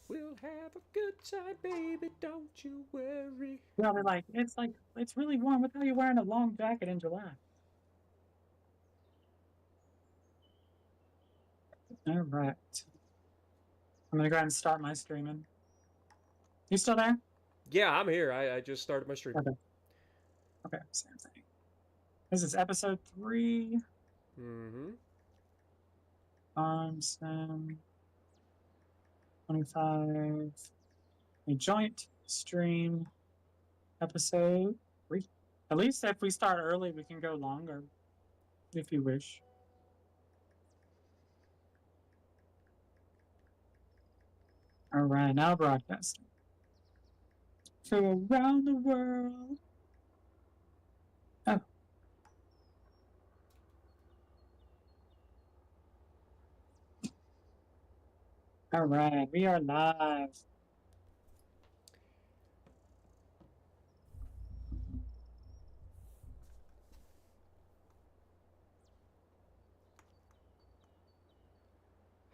We'll have a good time, baby, don't you worry. Yeah, they're it's really warm. What the hell are you wearing a long jacket in July? All right. I'm gonna go ahead and start my streaming. You still there? Yeah, I'm here. I just started my stream. Okay. Okay. Same thing. This is episode 3. Mm-hmm. Sim 25. A joint stream episode 3. At least if we start early, we can go longer if you wish. All right, now broadcasting. So around the world. Oh, all right, we are live.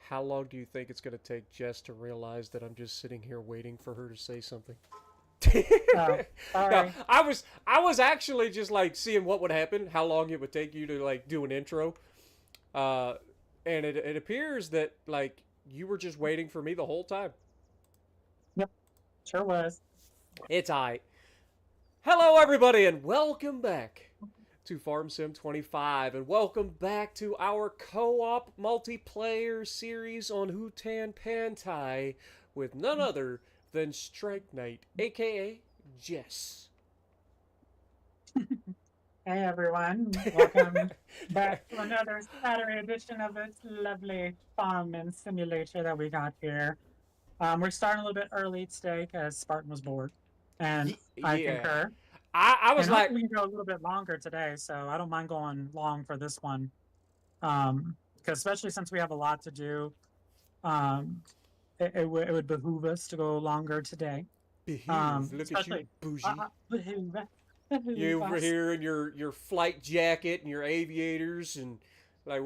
How long do you think it's going to take Jess to realize that I'm just sitting here waiting for her to say something? Oh, No, sorry. I was actually just like seeing what would happen, how long it would take you to like do an intro. Uh, and it appears that like you were just waiting for me the whole time. Yep, sure was. It's I. Hello, everybody, and welcome back to Farm Sim 25, and welcome back to our co-op multiplayer series on Hutan Pantai with none other than Strike Knight, aka Jess. Hey everyone, welcome back to another Saturday edition of this lovely farm and simulator that we got here. We're starting a little bit early today because Spartan was bored, and I Yeah, concur. I was And like, hopefully we can go a little bit longer today, so I don't mind going long for this one. Because especially since we have a lot to do, um, it would behoove us to go longer today. behoove, look at you, Especially bougie. behoove, You behoove over us. here in your flight jacket and your aviators and like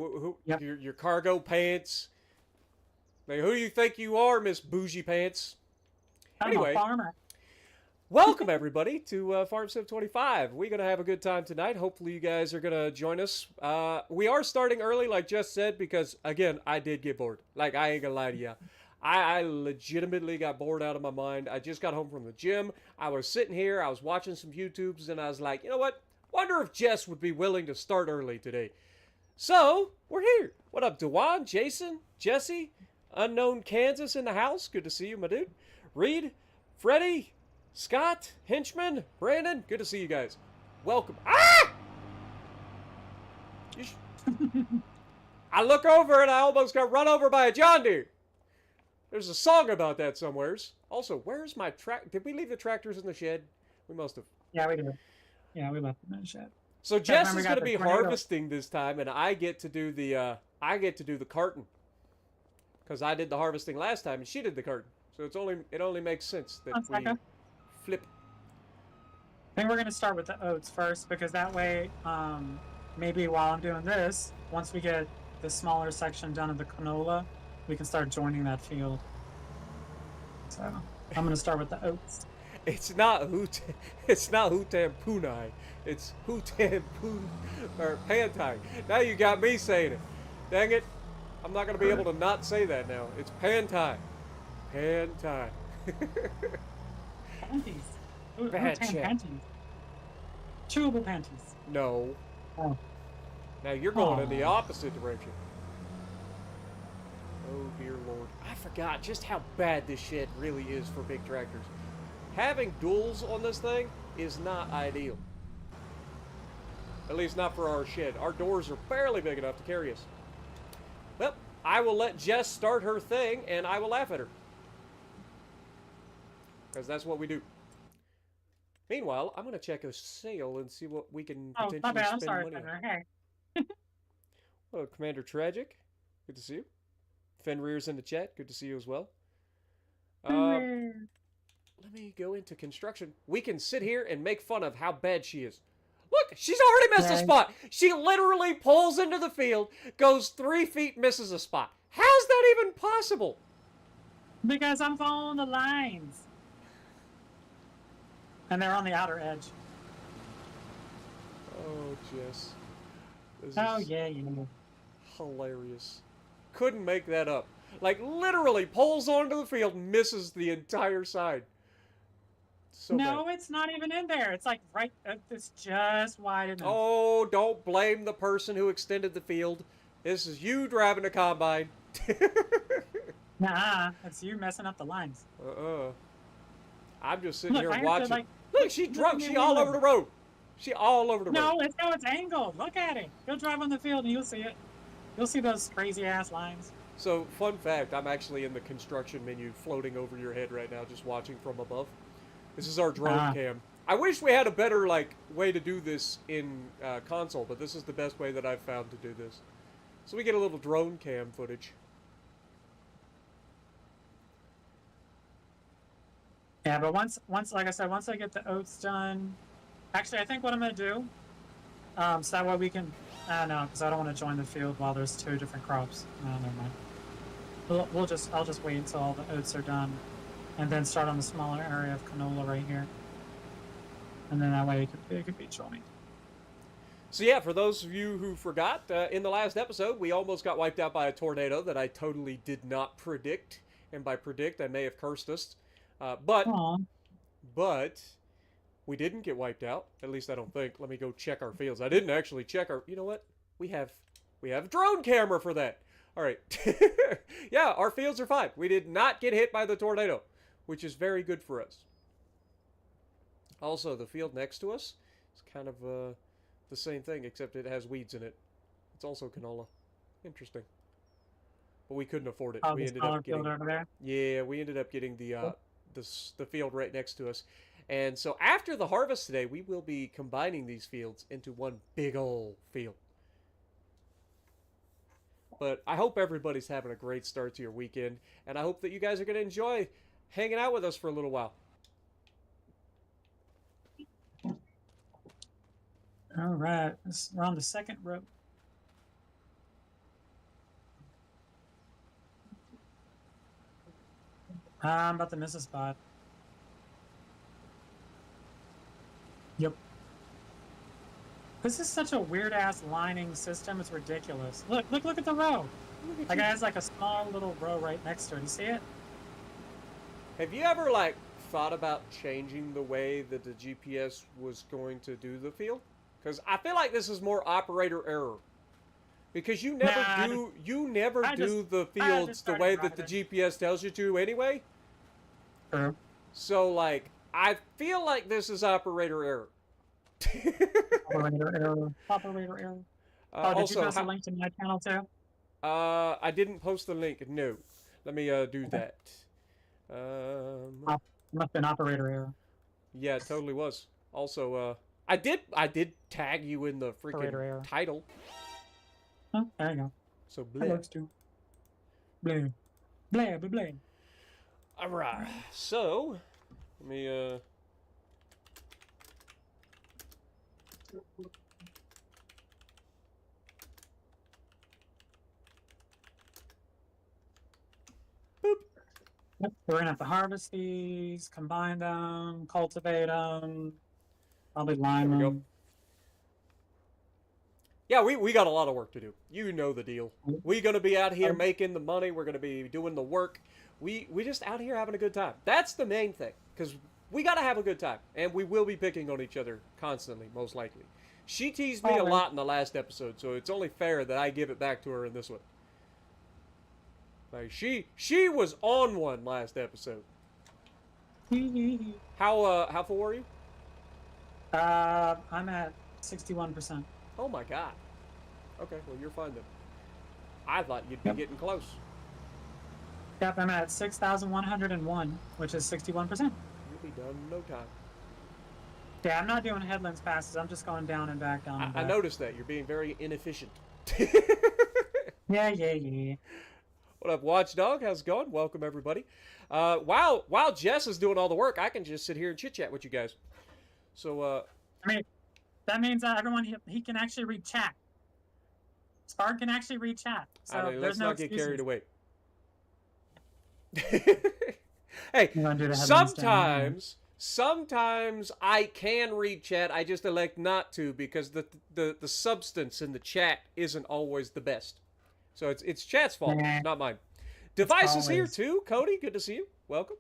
Yep, your cargo pants. Like, who do you think you are, Miss Bougie Pants? I'm a Anyway, farmer. welcome everybody to Farm Sim 25. We're gonna have a good time tonight. Hopefully, you guys are gonna join us. We are starting early, like Jess said, because again, I did get bored. Like, I ain't gonna lie to you. I legitimately got bored out of my mind. I just got home from the gym. I was sitting here, I was watching some YouTubes, and I was like, you know what? Wonder if Jess would be willing to start early today. So, we're here. What up, Dewan, Jason, Jesse, Unknown Kansas in the house? Good to see you, my dude. Reed, Freddie, Scott, Henchman, Brandon, good to see you guys. Welcome. Ah! I look over and I almost got run over by a John Deere. There's a song about that somewheres. Also, where's my track? Did we leave the tractors in the shed? We must have. Yeah, we did. Yeah, we left them in shit. So Because Jess remember, we is going got to the be tornado. harvesting this time, and I get to do the carton because I did the harvesting last time and she did the carton. So it only makes sense that One we second. flip. I think we're gonna start with the oats first because that way, maybe while I'm doing this, once we get the smaller section done of the canola, we can start joining that field. So I'm gonna start with the oats. It's not Hutan Punai. It's Hutan Pun or Pantai. Now you got me saying it. Dang it! I'm not gonna be able to not say that now. It's Pantai. Pantai. Panties. Bad Tan chat. panties. Chewable panties. No. Oh. Now you're going in the Aw. opposite direction. Oh dear lord. I forgot just how bad this shit really is for big tractors. Having duals on this thing is not ideal. At least not for our shed. Our doors are barely big enough to carry us. Well, I will let Jess start her thing and I will laugh at her. Because that's what we do. Meanwhile, I'm going to check a sale and see what we can Oh, my potentially bad. I'm spend sorry, money on. Thunder. Hey. Hello, Commander Tragic. Good to see you. Fenrir's in the chat. Good to see you as well. Uh, Let me go into construction. We can sit here and make fun of how bad she is. Look, she's already missed a Hey. spot. She literally pulls into the field, goes 3 feet, misses a spot. How's that even possible? Because I'm following the lines. And they're on the outer edge. Oh, Jess. This Oh, is yeah, yeah. hilarious. Couldn't make that up. Like, literally pulls onto the field and misses the entire side. So bad. No, it's not even in there. It's like right, it's just wide enough. Oh, don't blame the person who extended the field. This is you driving a combine. Nah, it's you messing up the lines. uh-uh. I'm just sitting Look, here I have to watching. like, Look, she's drunk. look, She all over the road. She all over the road. no, it's how it's angled. Look at it. Go drive on the field and you'll see it. You'll see those crazy ass lines. So, fun fact, I'm actually in the construction menu floating over your head right now, just watching from above. This is our drone cam. I wish we had a better like way to do this in console, but this is the best way that I've found to do this. So we get a little drone cam footage. Yeah, but once, like I said, once I get the oats done, actually, I think what I'm gonna do, so that way we can, no, because I don't want to join the field while there's two different crops. No, never mind. I'll just wait until all the oats are done, and then start on the smaller area of canola right here, and then that way it could be joined. So yeah, for those of you who forgot, in the last episode, we almost got wiped out by a tornado that I totally did not predict, and by predict, I may have cursed us. But we didn't get wiped out. At least I don't think. Let me go check our fields. I didn't actually check our. You know what? We have a drone camera for that. All right. Yeah, our fields are fine. We did not get hit by the tornado, which is very good for us. Also, the field next to us is kind of the same thing, except it has weeds in it. It's also canola. Interesting. But we couldn't afford it. Oh, We the ended smaller up getting. field over there. Yeah, we ended up getting the field right next to us. And so after the harvest today, we will be combining these fields into one big old field. But I hope everybody's having a great start to your weekend, and I hope that you guys are going to enjoy hanging out with us for a little while. All right, we're on the second row. I'm about to miss a spot. Yep. This is such a weird ass lining system. It's ridiculous. Look at the row. Like it has like a small little row right next to it. You see it? Have you ever like thought about changing the way that the GPS was going to do the field? Because I feel like this is more operator error. Because you never do the fields the way that the GPS tells you to anyway. True. So like I feel like this is operator error. Operator error. Operator error. Oh, did you post a link to my channel too? I didn't post the link. No. Let me do that. Must have been operator error. Yeah, it totally was. Also, I did tag you in the freaking title. Oh, there you go. So that works too. Blah. Blah, blah, blah. Alright. So let me boop. Yep, we're gonna have to harvest these, combine them, cultivate them, probably lime them. Go. Yeah, we got a lot of work to do. You know the deal. We're gonna be out here making the money. We're gonna be doing the work. We just out here having a good time. That's the main thing, because we gotta have a good time, and we will be picking on each other constantly, most likely. She teased me a lot in the last episode, so it's only fair that I give it back to her in this one. Like she was on one last episode. How full are you? I'm at 61%. Oh my god. Okay, well you're fine then. I thought you'd be getting close. Yep, I'm at 6,101, which is 61%. You'll be done in no time. Yeah, I'm not doing headlands passes. I'm just going down and back, down and back. I noticed that. You're being very inefficient. Yeah. What up, Watchdog? How's it going? Welcome, everybody. While Jess is doing all the work, I can just sit here and chit-chat with you guys. So, I mean, that means everyone, he can actually read chat. Spark can actually read chat. So let's not get carried away. Hey, I'm gonna do the headline stand. sometimes I can read chat. I just elect not to because the substance in the chat isn't always the best. So it's chat's fault, Nah, not mine. it's Device is here always. too. Cody, good to see you. Welcome.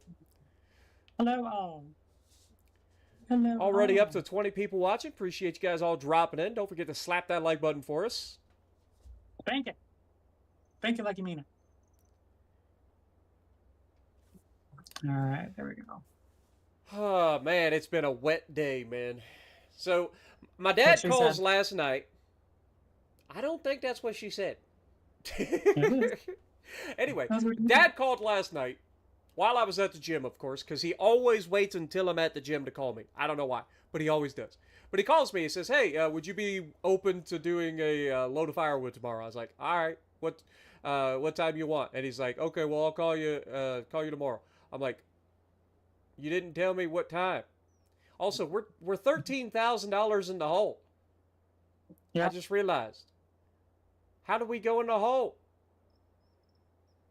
Hello all. Hello Already up all. to 20 people watching. Appreciate you guys all dropping in. Don't forget to slap that like button for us. Thank it. Thank you like you mean it. All right, there we go. Oh man, it's been a wet day, man. So my What dad she calls said. last night. I don't think that's what she said. It is. Anyway, That's what you mean. dad called last night while I was at the gym, of course, because he always waits until I'm at the gym to call me. I don't know why, but he always does. But he calls me. He says, "Hey, would you be open to doing a load of firewood tomorrow?" I was like, "All right. What time you want?" And he's like, "Okay, well, I'll call you tomorrow." I'm like, "You didn't tell me what time." Also, we're $13,000 in the hole. I Yep. just realized. How do we go in the hole?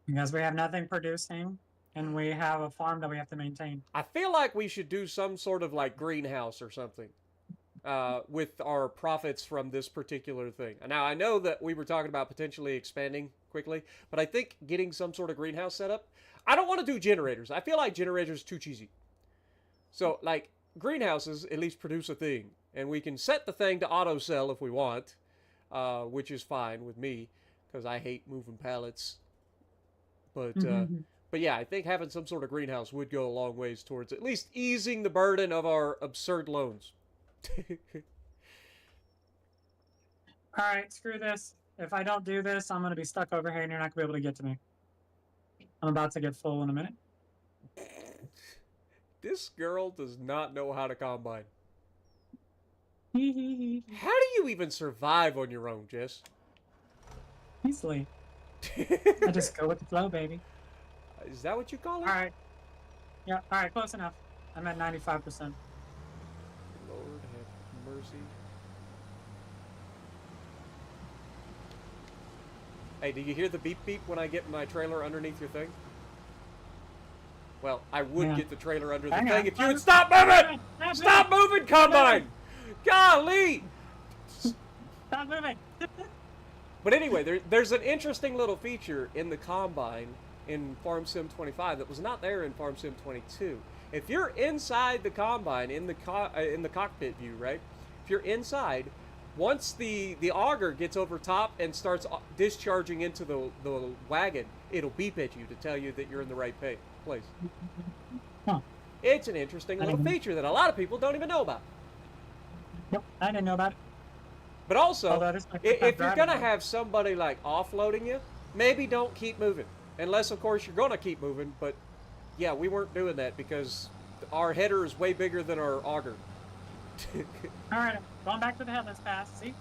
Because we have nothing producing and we have a farm that we have to maintain. I feel like we should do some sort of like greenhouse or something with our profits from this particular thing. Now, I know that we were talking about potentially expanding quickly, but I think getting some sort of greenhouse set up. I don't want to do generators. I feel like generators too cheesy. So, like, greenhouses at least produce a thing, and we can set the thing to auto sell if we want, which is fine with me because I hate moving pallets. But Mm-hmm. but yeah, I think having some sort of greenhouse would go a long ways towards at least easing the burden of our absurd loans. All right, screw this. If I don't do this, I'm going to be stuck over here and you're not going to be able to get to me. I'm about to get full in a minute. This girl does not know how to combine. Easily. How do you even survive on your own, Jess? I just go with the flow, baby. Is that what you call it? All right. Yeah, all right, close enough. I'm at 95%. Lord have mercy. Hey, do you hear the beep beep when I get my trailer underneath your thing? Well, I would Yeah. get the trailer under the Hang thing on. if you would stop moving! Stop moving, Combine! Golly! Stop moving! But anyway, there's an interesting little feature in the Combine in Farm Sim 25 that was not there in Farm Sim 22. If you're inside the Combine, in the cockpit view, right? If you're inside, once the auger gets over top and starts discharging into the wagon, it'll beep at you to tell you that you're in the right place. Huh. It's an interesting little feature that a lot of people don't even know about. Nope, I didn't know about it. But also, Although this is my first time if you're driving gonna one. have somebody like offloading you, maybe don't keep moving. Unless, of course, you're gonna keep moving. But yeah, we weren't doing that because our header is way bigger than our auger. All right, going back to the headless pass. See?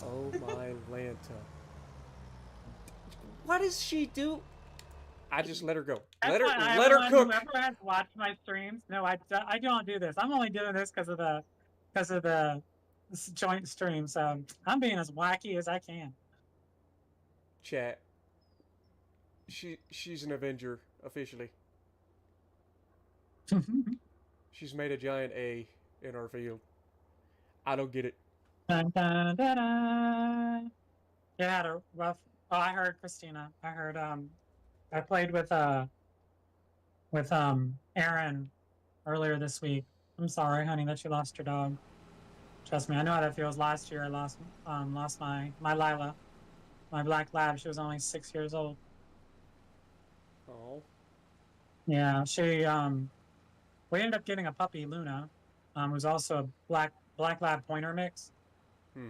Oh my Lanta. What does she do? I just let her go. That's Let why her cook. whoever has watched my streams, no, I don't do this. I'm only doing this because of the joint stream. So I'm being as wacky as I can. Chat. She's an Avenger officially. She's made a giant A in our field. I don't get it. Dun, dun, dun, dun. You had a rough. Oh, I heard Christina. I heard. I played with Aaron earlier this week. I'm sorry, honey, that you lost your dog. Trust me, I know how that feels. Last year, I lost my Lila, my black lab. She was only 6 years old. Oh. Yeah, she we ended up getting a puppy, Luna, who's also a black lab pointer mix,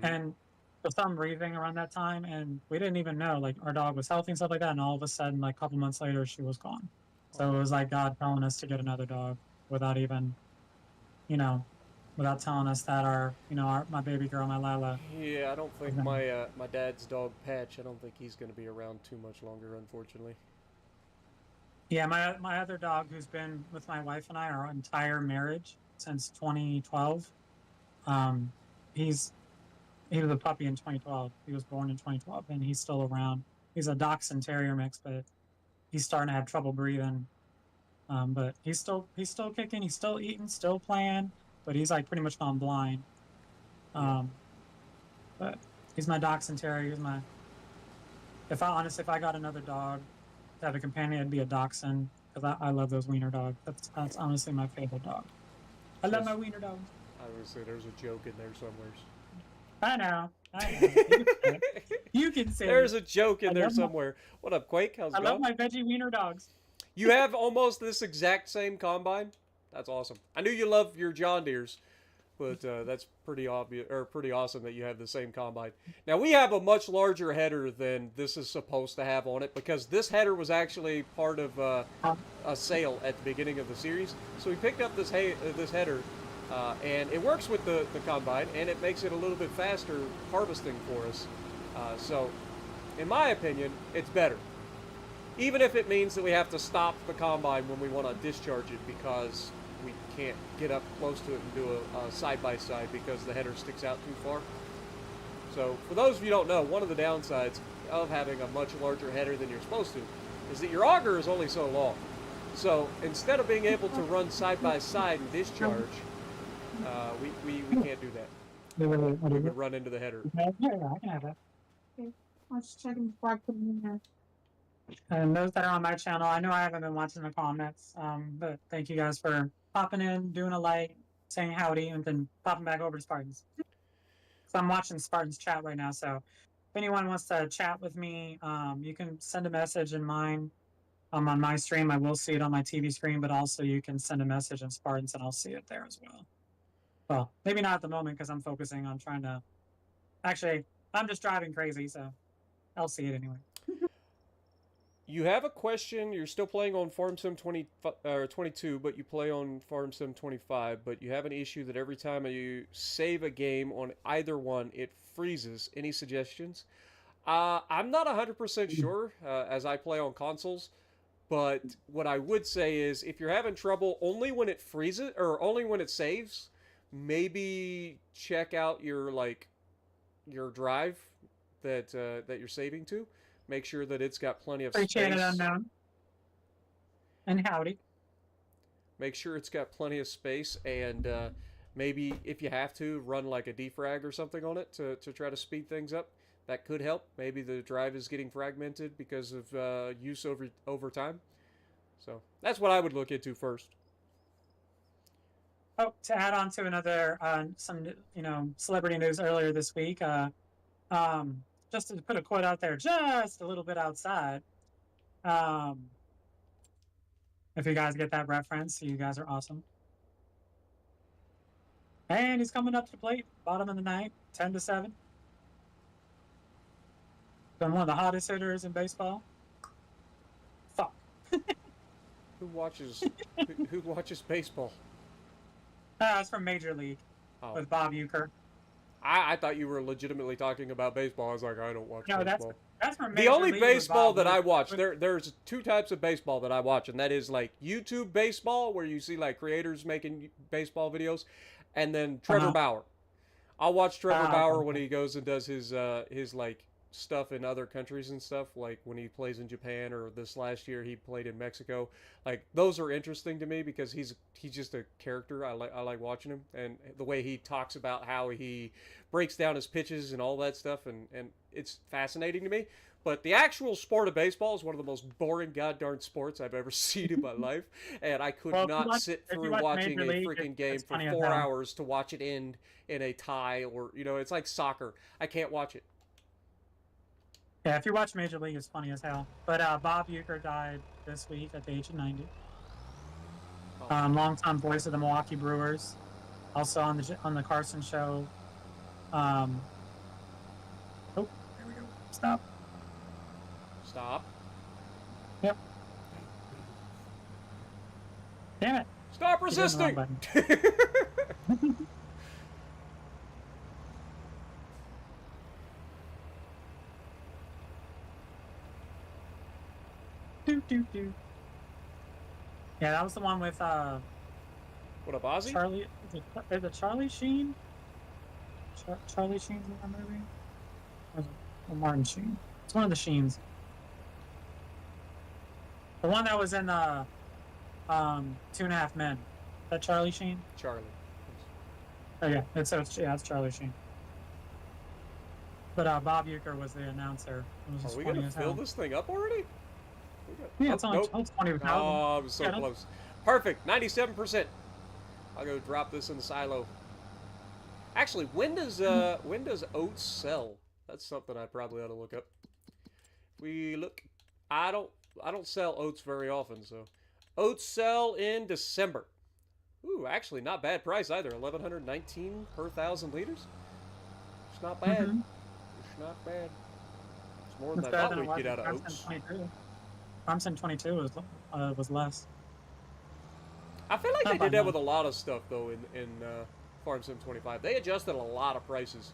and for some reason around that time, and we didn't even know, like, our dog was healthy and stuff like that, and all of a sudden, like a couple months later, she was gone. So it was like God telling us to get another dog without even, without telling us that my baby girl, my Lila. Yeah, I don't think my dad's dog Patch. I don't think he's going to be around too much longer, unfortunately. Yeah, my other dog, who's been with my wife and I our entire marriage since 2012. He was a puppy in 2012. He was born in 2012, and he's still around. He's a Dachshund Terrier mix, but he's starting to have trouble breathing. But he's still kicking, he's still eating, still playing, but he's like pretty much gone blind. Yeah. But he's my dachshund terrier. He's my if I got another dog to have a companion, it'd be a dachshund because I love those wiener dogs. That's honestly my favorite dog. I love my Just, wiener dogs. I would say there's a joke in there somewhere. I know, I know. You can say it. You can say There's it. a joke I in there love my somewhere. What up, Quake? How's I it love going? my veggie wiener dogs. You have almost this exact same combine. That's awesome. I knew you love your John Deeres, but that's pretty obvious or pretty awesome that you have the same combine. Now we have a much larger header than this is supposed to have on it because this header was actually part of a sale at the beginning of the series. So we picked up this header, and it works with the combine, and it makes it a little bit faster harvesting for us. So, in my opinion, it's better. Even if it means that we have to stop the combine when we want to discharge it because we can't get up close to it and do a side-by-side because the header sticks out too far. So for those of you who don't know, one of the downsides of having a much larger header than you're supposed to is that your auger is only so long. So instead of being able to run side-by-side and discharge, we can't do that. We would run into the header. Yeah, I can have that. Okay. I'll just check before I put them in there. And those that are on my channel, I know I haven't been watching the comments, but thank you guys for popping in, doing a like, saying howdy, and then popping back over to Spartans. So I'm watching Spartans chat right now. So if anyone wants to chat with me, you can send a message in mine. On my stream, I will see it on my TV screen, but also you can send a message in Spartans and I'll see it there as well. Well, maybe not at the moment because I'm focusing on trying to. Actually, I'm just driving crazy, so I'll see it anyway. You have a question. You're still playing on Farm Sim 22, but you play on Farm Sim 25. But you have an issue that every time you save a game on either one, it freezes. Any suggestions? I'm not 100% sure as I play on consoles. But what I would say is if you're having trouble only when it freezes or only when it saves, maybe check out your drive that you're saving to. Make sure that it's got plenty of Appreciate space. it, unknown. And howdy. Make sure it's got plenty of space, and maybe if you have to, run like a defrag or something on it to try to speed things up. That could help. Maybe the drive is getting fragmented because of use over time. So that's what I would look into first. Oh, to add on to another some celebrity news earlier this week. Just to put a quote out there, just a little bit outside. If you guys get that reference, you guys are awesome. And he's coming up to the plate, bottom of the ninth, 10-7. Been one of the hottest hitters in baseball. Fuck. Who watches who watches baseball? That's from Major League with Bob Uecker. I thought you were legitimately talking about baseball. I was like, I don't watch baseball. That's from Major the only League baseball that I watch. There's two types of baseball that I watch, and that is like YouTube baseball, where you see like creators making baseball videos, and then Trevor Bauer. I'll watch Trevor Bauer when he goes and does his like stuff in other countries and stuff, like when he plays in Japan, or this last year he played in Mexico. Like those are interesting to me because he's just a character. I like watching him, and the way he talks about how he breaks down his pitches and all that stuff, and it's fascinating to me. But the actual sport of baseball is one of the most boring goddamn sports I've ever seen in my life, and I could not sit through watching a freaking game for 4 hours to watch it end in a tie, or it's like soccer. I can't watch it. Yeah, if you watch Major League, it's funny as hell. But Bob Uecker died this week at the age of 90. Longtime voice of the Milwaukee Brewers, also on the Carson Show. Oh, there we go. Stop. Yep. Damn it. Stop resisting. Do. Yeah, that was the one with what up, Ozzy? Charlie. Is it Charlie Sheen? Charlie Sheen's in that movie? Or Martin Sheen? It's one of the Sheens. The one that was in 2.5 Men. Is that Charlie Sheen? Charlie. Oh yeah, it's Charlie Sheen. But Bob Uecker was the announcer. It was Are just we funny gonna as fill hell. this thing up already? Yeah, Oh, it's only nope. it's 20,000. Oh, I was so Yeah, close. Perfect. 97%. I'll go drop this in the silo. Actually, when does oats sell? That's something I probably ought to look up. We look. I don't sell oats very often, so oats sell in December. Ooh, actually, not bad price either. 1,119 per 1,000 liters. It's not bad. Mm-hmm. It's not bad. It's more It's than I better thought than it we'd was get in out of Farmstead oats. 22. Farmstead 22 was less. I feel like Not they by did that with much. a lot of stuff though in Farm Sim 25. They adjusted a lot of prices.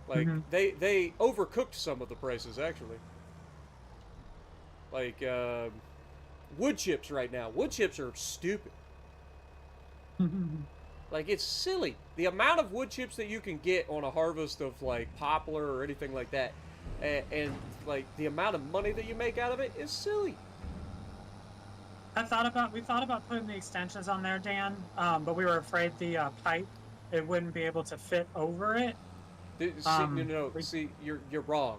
Like Mm-hmm. they overcooked some of the prices actually. Like wood chips right now. Wood chips are stupid. Like it's silly. The amount of wood chips that you can get on a harvest of like poplar or anything like that, and like the amount of money that you make out of it is silly. We thought about putting the extensions on there, Dan, but we were afraid the pipe it wouldn't be able to fit over it. See, We, see, you're wrong.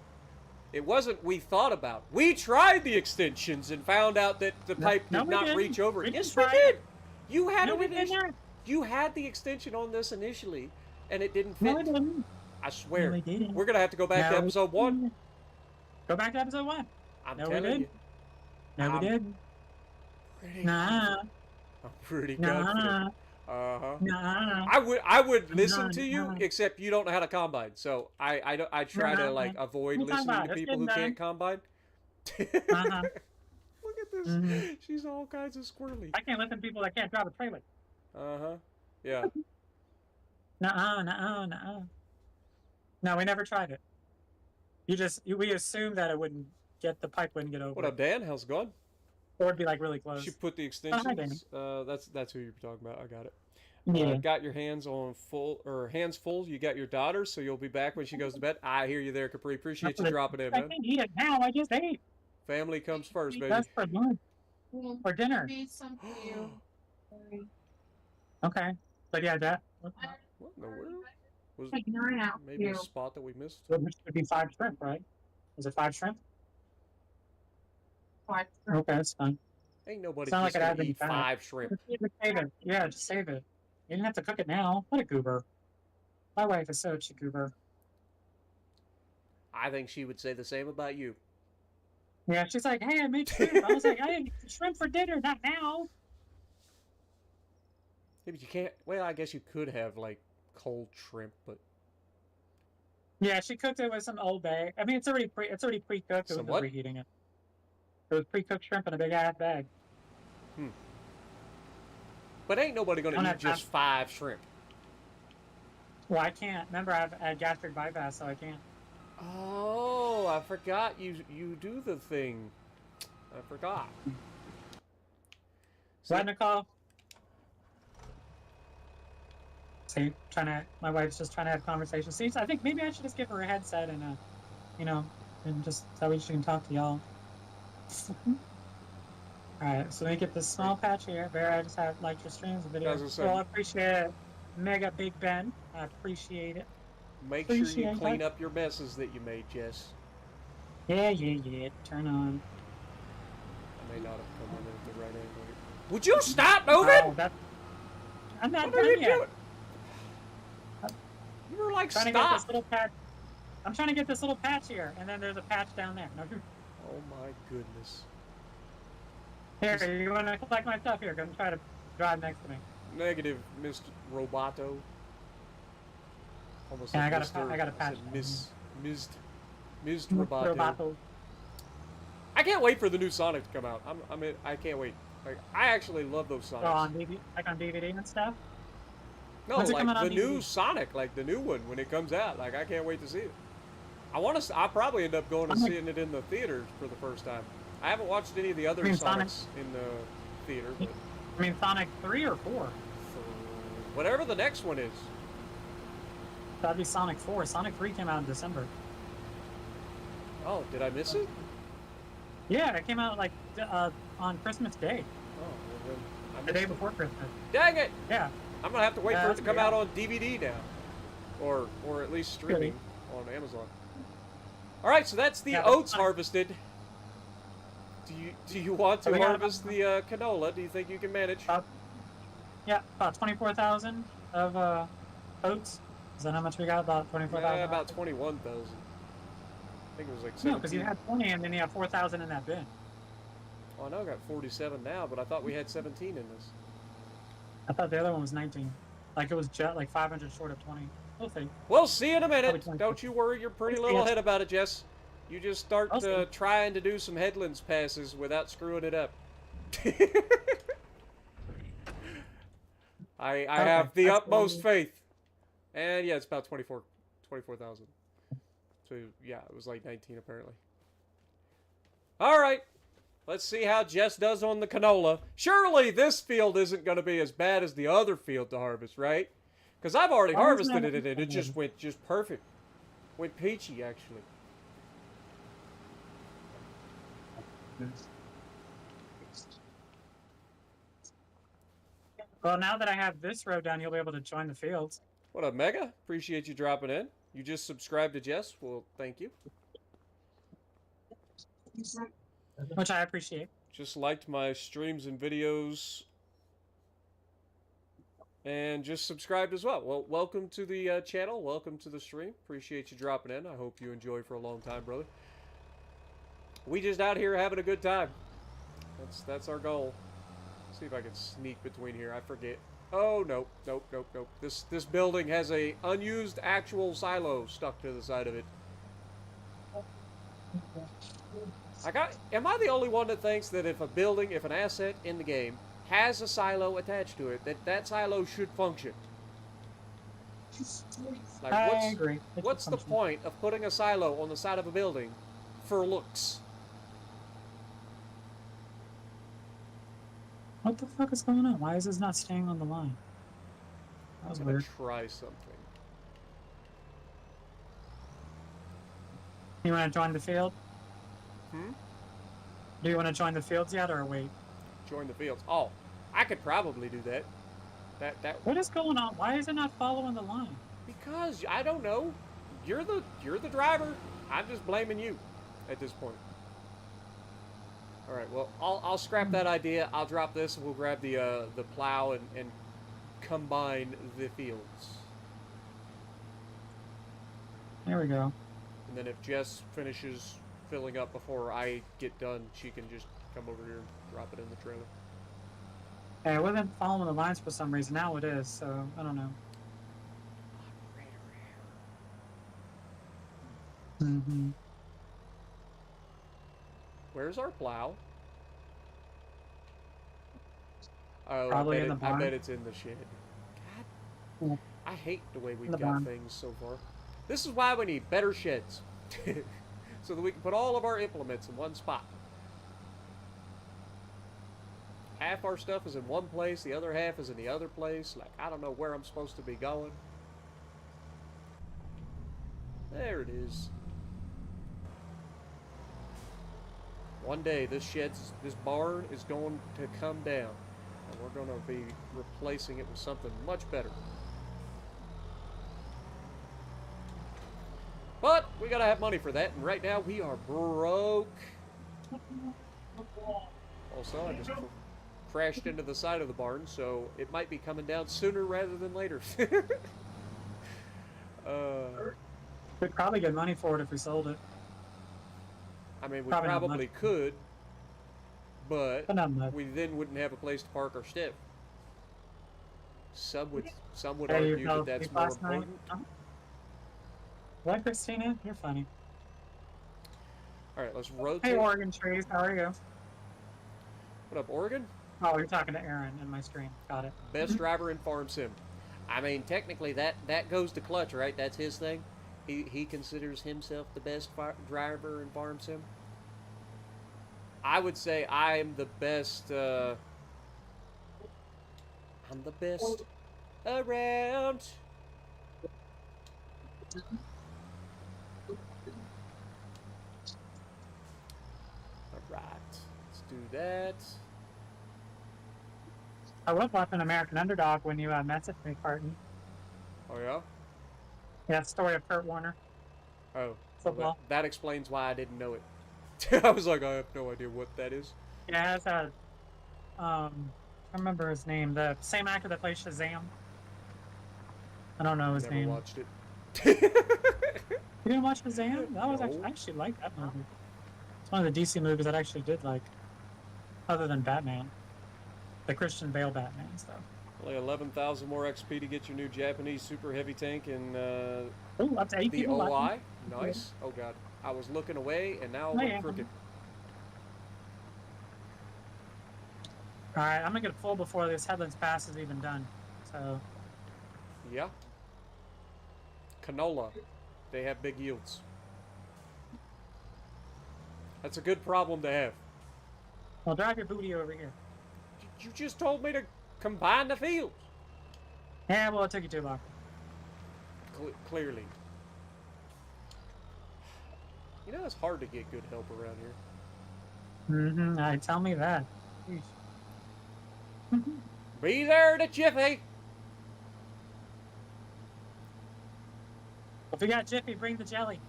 It wasn't we thought about. We tried the extensions and found out that the pipe no, did we not didn't. reach over. We Yes, didn't we try did. it. You had No, it we initially. didn't. You had the extension on this initially, and it didn't No, fit. we didn't. I No, swear. we didn't. We're gonna have to go back to No, we episode 1. didn't. Go back to episode 1. I'm No, we telling you. didn't. No, we I'm didn't. pretty Nah, confident. I'm pretty confident. nah, Uh-huh. nah, I would listen nah, to you, nah, except you don't know how to combine. So I try to nah. like avoid What are you talking listening about? to It's people getting who can't done. combine. Uh-huh. Look at this. Mm-hmm. She's all kinds of squirrely. I can't listen to people that can't drive a trailer. Uh-huh. Yeah. Nuh-uh, nuh-uh, nuh-uh. No, we never tried it. We assumed that the pipe wouldn't get over What up, it. Dan? How's it going? Or it'd be like really close. She put the Oh, hi, Danny. extensions. That's who you're talking about. I got it. Yeah. Got your hands full. You got your daughter, so you'll be back when she goes to bed. I hear you there, Capri. Appreciate you dropping in, I man. can't eat it now. I just ate. Family comes first, baby. That's for lunch. For dinner. Made some for you. Sorry. Okay. But yeah, that What in the world? Was Like 9 out for maybe a you. spot that we missed? which would be 5 shrimp, right? Is it 5 shrimp? 5. Okay, that's fine. Ain't nobody Sound just like it gonna had been eat fat. 5 shrimp. Just save it. Yeah, just save it. You didn't have to cook it now. What a goober. My wife is such a goober. I think she would say the same about you. Yeah, she's like, hey, I made shrimp. I was like, I didn't eat shrimp for dinner, not now. Yeah, but you can't. Well, I guess you could have like cold shrimp, but Yeah, she cooked it with some Old Bay. I mean, it's already pre-cooked. It Some was what? reheating it. It was pre-cooked shrimp in a big ass bag. but ain't nobody Don't gonna eat have time. just 5 shrimp. Well, I can't. Remember, I had gastric bypass, so I can't. Oh, I forgot you do the thing. I forgot. See, What, Nicole? See, my wife's just trying to have conversations. See, I think maybe I should just give her a headset and, and just so she can talk to y'all. Alright, so let me get this small patch here. Bear, I just have liked your streams and As I videos. said- Well, I appreciate it. Mega Big Ben. I appreciate it. make sure you appreciate clean that. up your messes that you made, Jess. Yeah. Turn on. I may not have come in at the right angle. Would you stop Oh, moving? I'm not What are you done yet. doing? You were like, Trying to get this stop. little patch. I'm trying to get this little patch here, and then there's a patch down there. No, Oh my goodness. here, you want to collect my stuff here? Come try to drive next to me. Negative, Mr. Roboto. Almost Yeah, like I got a Mr. patch I said down Ms. Roboto. Roboto. I can't wait for the new Sonic to come out. I can't wait. Like, I actually love those Sonics. Oh, on DVD, like on DVD and stuff. No, When's it like coming on the new DVD? Sonic, like the new one when it comes out. Like I can't wait to see it. I'll probably end up going and Sonic- seeing it in the theaters for the first time. I haven't watched any of the other mean Sonics Sonic- in the theater, but I mean, Sonic 3 or 4. whatever the next one is. That'd be Sonic 4. Sonic 3 came out in December. Oh, did I miss it? Yeah, it came out like on Christmas Day. Oh, well The day before Christmas. Dang it! Yeah. I'm gonna have to wait Yeah, for it to that's come weird. out on DVD now, or at least streaming on Amazon. All right, so that's the Yeah, but- oats harvested. Do you want to we got harvest the canola? Do you think you can manage? About 24,000 of oats. Is that how much we got? About 24,000. Yeah, about 21,000. I think it was like 17. No, because you had 20 and then you have 4,000 in that bin. Oh, I know I got 47 now, but I thought we had 17 in this. I thought the other one was 19. Like it was like 500 short of 20. We'll see. We'll see in a minute. Probably 20. Don't you worry your pretty We'll see little it. head about it, Jess. You just start I'll see. trying to do some headlands passes without screwing it up. I have the that's utmost faith. And yeah, it's about 24,000. So yeah, it was like 19 apparently. All right. Let's see how Jess does on the canola. Surely this field isn't going to be as bad as the other field to harvest, right? Because I've already harvested it and it just went just perfect. Went peachy, actually. Well, now that I have this road done, you'll be able to join the fields. What up, Mega? Appreciate you dropping in. You just subscribed to Jess. Well, thank you. Which I appreciate. Just liked my streams and videos. And just subscribed as well. Well, welcome to the channel. Welcome to the stream. Appreciate you dropping in. I hope you enjoy for a long time, brother. We just out here having a good time. That's our goal. See if I can sneak between here. I forget. Oh, nope. This building has a unused actual silo stuck to the side of it. Am I the only one that thinks that if an asset in the game has a silo attached to it, that silo should function? Like, I agree. It what's should the function. point of putting a silo on the side of a building for looks? What the fuck is going on? Why is this not staying on the line? That was I'm gonna weird. try something. You want to join the field? Hmm? Do you want to join the fields yet, or wait? Join the fields. Oh, I could probably do that. That What is going on? Why is it not following the line? because I don't know. You're the driver. I'm just blaming you at this point. All right. Well, I'll scrap that idea. I'll drop this, and we'll grab the plow and combine the fields. There we go. And then if Jess finishes filling up before I get done, she can just come over here and drop it in the trailer. Hey, it wasn't following the lines for some reason. Now it is, so I don't know. Mm-hmm. Where's our plow? Oh, Probably in the I barn. bet it's in the shed. God, Yeah. I hate the way we've In the got barn. things so far. This is why we need better sheds. So that we can put all of our implements in one spot. Half our stuff is in one place, the other half is in the other place. Like, I don't know where I'm supposed to be going. There it is. One day, this barn is going to come down. And we're going to be replacing it with something much better. But we gotta have money for that, and right now we are broke. Also, I just crashed into the side of the barn, so it might be coming down sooner rather than later. We'd probably get money for it if we sold it, I mean, we Probably not probably much. could, but but not much. we then wouldn't have a place to park our stuff. Some would Hey, you argue fell that that's asleep more last night? important. Huh? What, Christina? You're funny. All right, let's rotate. Hey, Oregon trees, how are you? What up, Oregon? Oh, you're talking to Aaron in my stream. Got it. Best driver in Farm Sim. I mean, technically that goes to Clutch, right? That's his thing. He considers himself the best driver in Farm Sim. I would say I'm the best. I'm the best around. All right, let's do that. I was watching American Underdog when you messaged me, Carton. Oh yeah. Yeah, story of Kurt Warner. Oh, well, Football. that explains why I didn't know it. I was like, I have no idea what that is. Yeah, it has a I remember his name. The same actor that plays Shazam. I don't know his Never name. watched it. You didn't watch Shazam? That was No. actually, I actually like that movie. It's one of the DC movies that I actually did like, other than Batman, the Christian Bale Batman stuff. Only 11,000 more XP to get your new Japanese super heavy tank and Oh, up to 8 the people OI. watching. Nice. Oh god, I was looking away and now I Oh, went yeah. crooked. All right, I'm gonna get full before this Headlands Pass is even done. So Yeah. Canola. They have big yields. That's a good problem to have. I'll drive your booty over here. You just told me to combine the fields. Yeah, well, it took you too long. Clearly. You know, it's hard to get good help around here. Mm-hmm. All right, tell me that. Be there to Jiffy. If we got Jiffy, bring the jelly.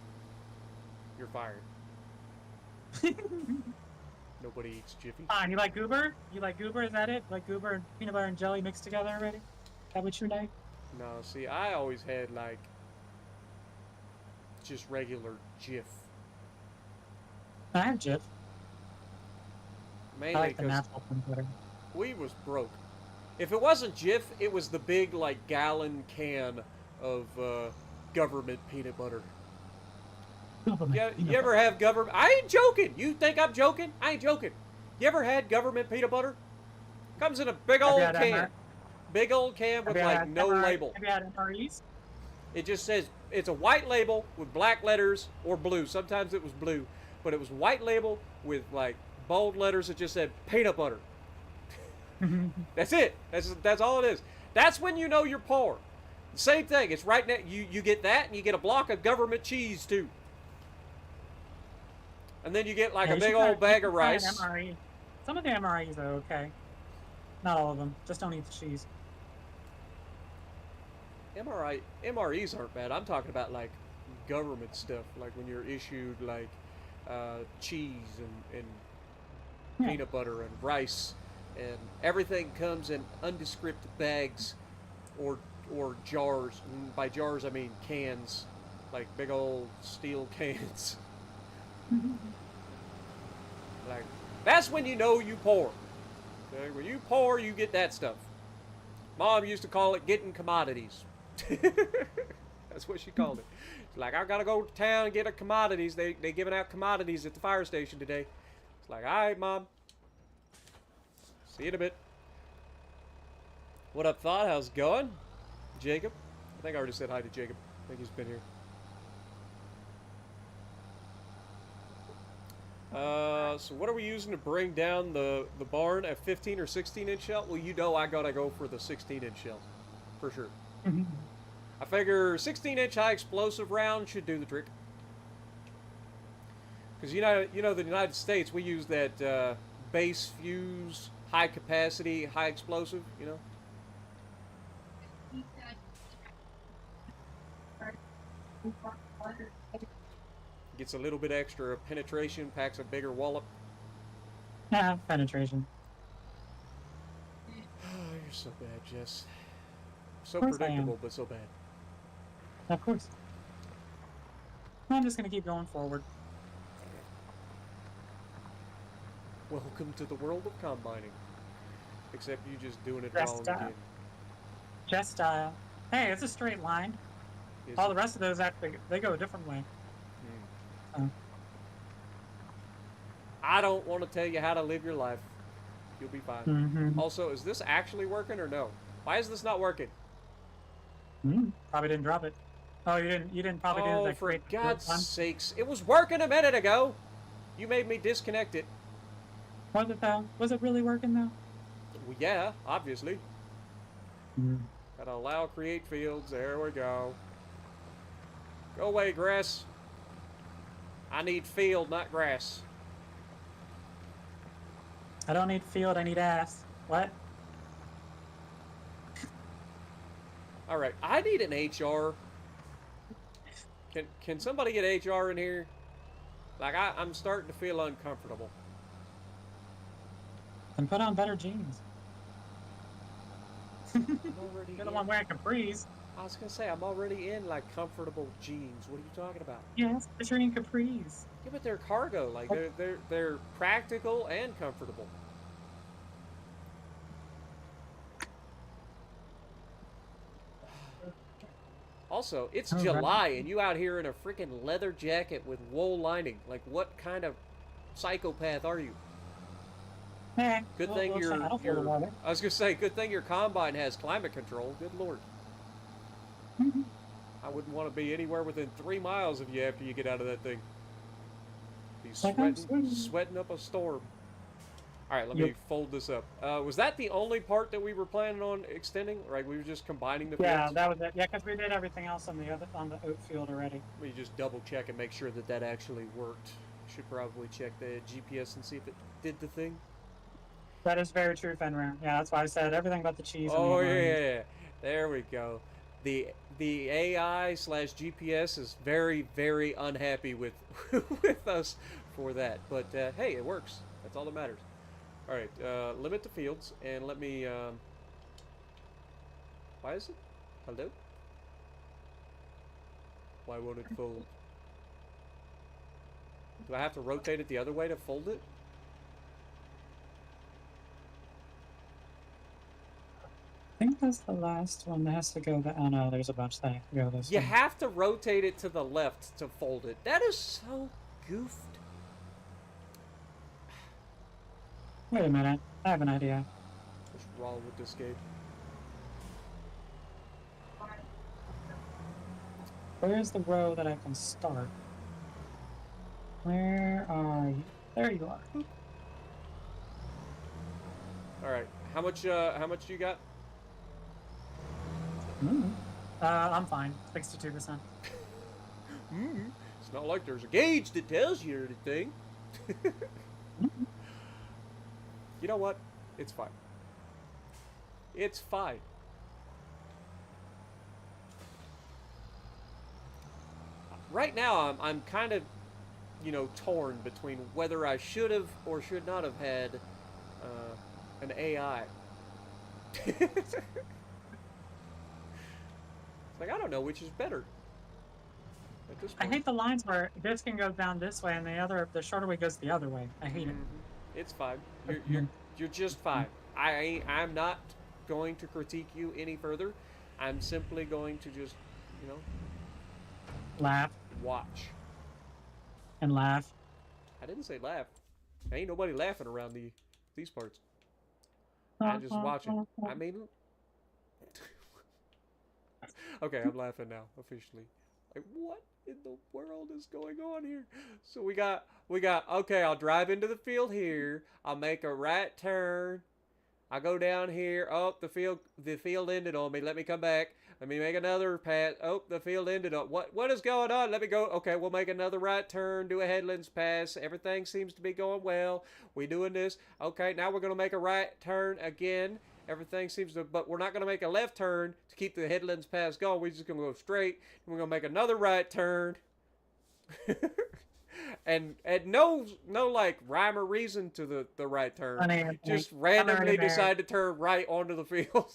You're fired. Nobody eats Jiffy. Fine. You like goober? You like goober? Is that it? Like goober and peanut butter and jelly mixed together already? Is that what you like? No, see, I always had like just regular Jif. I have Jif. I Mainly like the because natural peanut butter. we was broke. If it wasn't Jif, it was the big like gallon can of government peanut butter. Yeah, you ever have government? I ain't joking. You think I'm joking? I ain't joking. You ever had government peanut butter? Comes in a big Have old you had can. Big old can with like no label. Have you had MREs? It just says it's a white label with black letters or blue. Sometimes it was blue, but it was white label with like bold letters that just said peanut butter. That's it. That's all it is. That's when you know you're poor. Same thing. It's right now. You get that, and you get a block of government cheese too. And then you get like Yeah, a you big should try- old bag you of should try an rice. MRE. Some of the MREs are okay. Not all of them. Just don't eat the cheese. MREs aren't bad. I'm talking about like government stuff, like when you're issued like cheese and Yeah. peanut butter and rice, and everything comes in undescript bags or jars. And by jars I mean cans, like big old steel cans. Like that's when you know you poor. Okay? When you poor, you get that stuff. Mom used to call it getting commodities. That's what she called it. It's like, I gotta go to town and get a commodities. They giving out commodities at the fire station today. It's like, all right, Mom. See you in a bit. What up, Thought? How's it going? Jacob? I think I already said hi to Jacob. I think he's been here. So what are we using to bring down the barn? A 15 or 16 inch shell? Well, you know I gotta go for the 16 inch shell. For sure. I figure 16 inch high explosive round should do the trick. Because you know the United States, we use that base fuse, high capacity, high explosive, you know? Gets a little bit extra penetration, packs a bigger wallop. Yeah, penetration. Oh, you're so bad, Jess. So Of course I am. predictable, but so bad. Of course. I'm just gonna keep going forward. Welcome to the world of combining. Except you just doing it Rest wrong style. again. Just style. Hey, it's a straight line. Is All it? the rest of those actually they go a different way. Hmm. I don't want to tell you how to live your life. You'll be fine. Mm-hmm. Also, is this actually working or no? Why is this not working? Probably didn't drop it. Oh, you didn't probably do Oh, that for great God's one. sakes. It was working a minute ago. You made me disconnect it. Was it though? Was it really working though? Well, yeah, obviously. Gotta allow create fields. There we go. Go away, grass. I need field, not grass. I don't need field, I need ass. What? All right, I need an HR. Can somebody get HR in here? Like I'm starting to feel uncomfortable. And put on better jeans. I'm already You're the one wearing capris. I was gonna say I'm already in like comfortable jeans. What are you talking about? Yes, but you're in capris. Yeah, but they're cargo. Like they're practical and comfortable. Also, it's All July right. and you out here in a freaking leather jacket with wool lining. Like, what kind of psychopath are you? Good thing your I was gonna say, good thing your combine has climate control. Good lord. I wouldn't want to be anywhere within 3 miles of you after you get out of that thing. Be sweating up a storm. All right, let me fold this up. Was that the only part that we were planning on extending? Right, we were just combining the Yeah, fields? that was it. Yeah, because we did everything else on the oat field already. Let me just double check and make sure that that actually worked. Should probably check the GPS and see if it did the thing. That is very true, Fenrir. Yeah, that's why I said everything but the cheese. Oh yeah, there we go. The AI slash GPS is very, very unhappy with with us for that, but hey, it works. That's all that matters. All right, limit the fields and let me. Why is it? Hello? Why won't it fold? Do I have to rotate it the other way to fold it? I think that's the last one that has to go. Oh no, there's a bunch that have to go this way. You have to rotate it to the left to fold it. That is so goofed. Wait a minute, I have an idea. What's wrong with this game? Where's the row that I can start? Where are you? There you are. All right, how much you got? I'm fine. 62%. It's not like there's a gauge that tells you anything. You know what? It's fine. It's fine. Right now, I'm kind of, torn between whether I should have or should not have had an AI. It's like, I don't know which is better at this I point. hate the lines where this can go down this way and the shorter way goes the other way. I hate it. It's fine. You're just fine. I'm not going to critique you any further. I'm simply going to just, Laugh watch. and laugh. I didn't say laugh. Ain't nobody laughing around these parts. I'm just watching. I mean, okay, I'm laughing now officially. Like, what in the world is going on here? So we got. Okay, I'll drive into the field here. I'll make a right turn. I go down here. Oh, the field ended on me. Let me come back. Let me make another pass. Oh, the field ended up. What is going on? Let me go. Okay, we'll make another right turn. Do a headlands pass. Everything seems to be going well. We doing this. Okay, now we're gonna make a right turn again. Everything seems to, but we're not gonna make a left turn to keep the headlands pass going. We're just gonna go straight. And we're gonna make another right turn. and no like rhyme or reason to the right turn. Just randomly decide to turn right onto the field.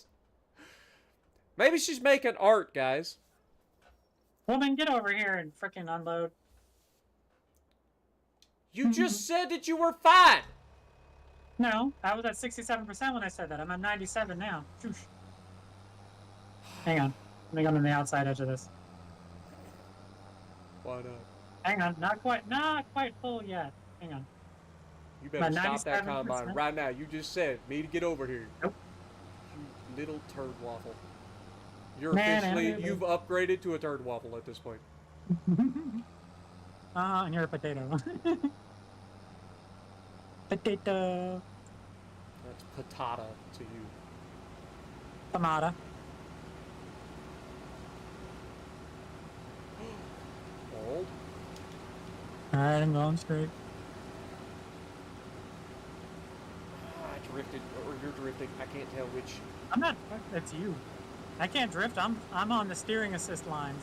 Maybe she's making art, guys. Well, then get over here and frickin' unload. You just said that you were fine. No, I was at 67% when I said that. I'm at 97 now. Hang on. Let me go to the outside edge of this. Why not? Hang on. Not quite full yet. Hang on. You better stop that combine right now. You just said me to get over here. Nope. You little turd waffle. You've upgraded to a turd waffle at this point. And you're a potato. Potato. That's patata to you. Tomato. Old. Alright, I'm going straight. I drifted, or you're drifting. I can't tell which. I'm not. That's you. I can't drift. I'm on the steering assist lines.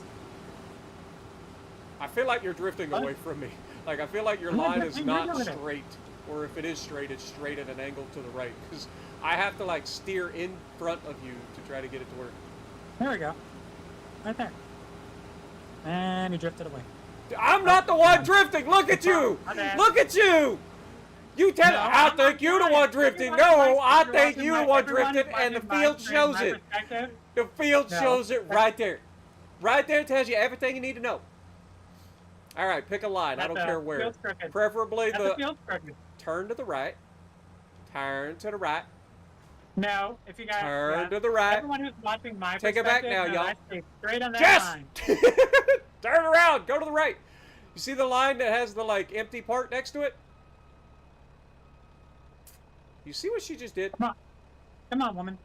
I feel like you're drifting What? away from me. Like, I feel like your I'm not line is drifting, you're not doing it. straight. Or if it is straight, it's straight at an angle to the right. Because I have to, like, steer in front of you to try to get it to work. There we go. Right there. And he drifted away. I'm not the one drifting! Look at you! My bad. Look at you! You tell No, I I'm think not you're the trying. one drifting. Everyone No, likes I to think interrupt you're the my- one everyone drifting, is and the watching my field screen, shows my it. perspective. The field No. shows it right there. Right there tells you everything you need to know. All right, pick a line. I don't care where. Field's crooked. Preferably That's the field's crooked. turn to the right. Turn to the right. No, if you guys Turn to the right. everyone who's watching my Take it back perspective, now, no, y'all. I stay straight on that Jess! line. Turn around. Go to the right. You see the line that has the, like, empty part next to it? You see what she just did? Come on, woman.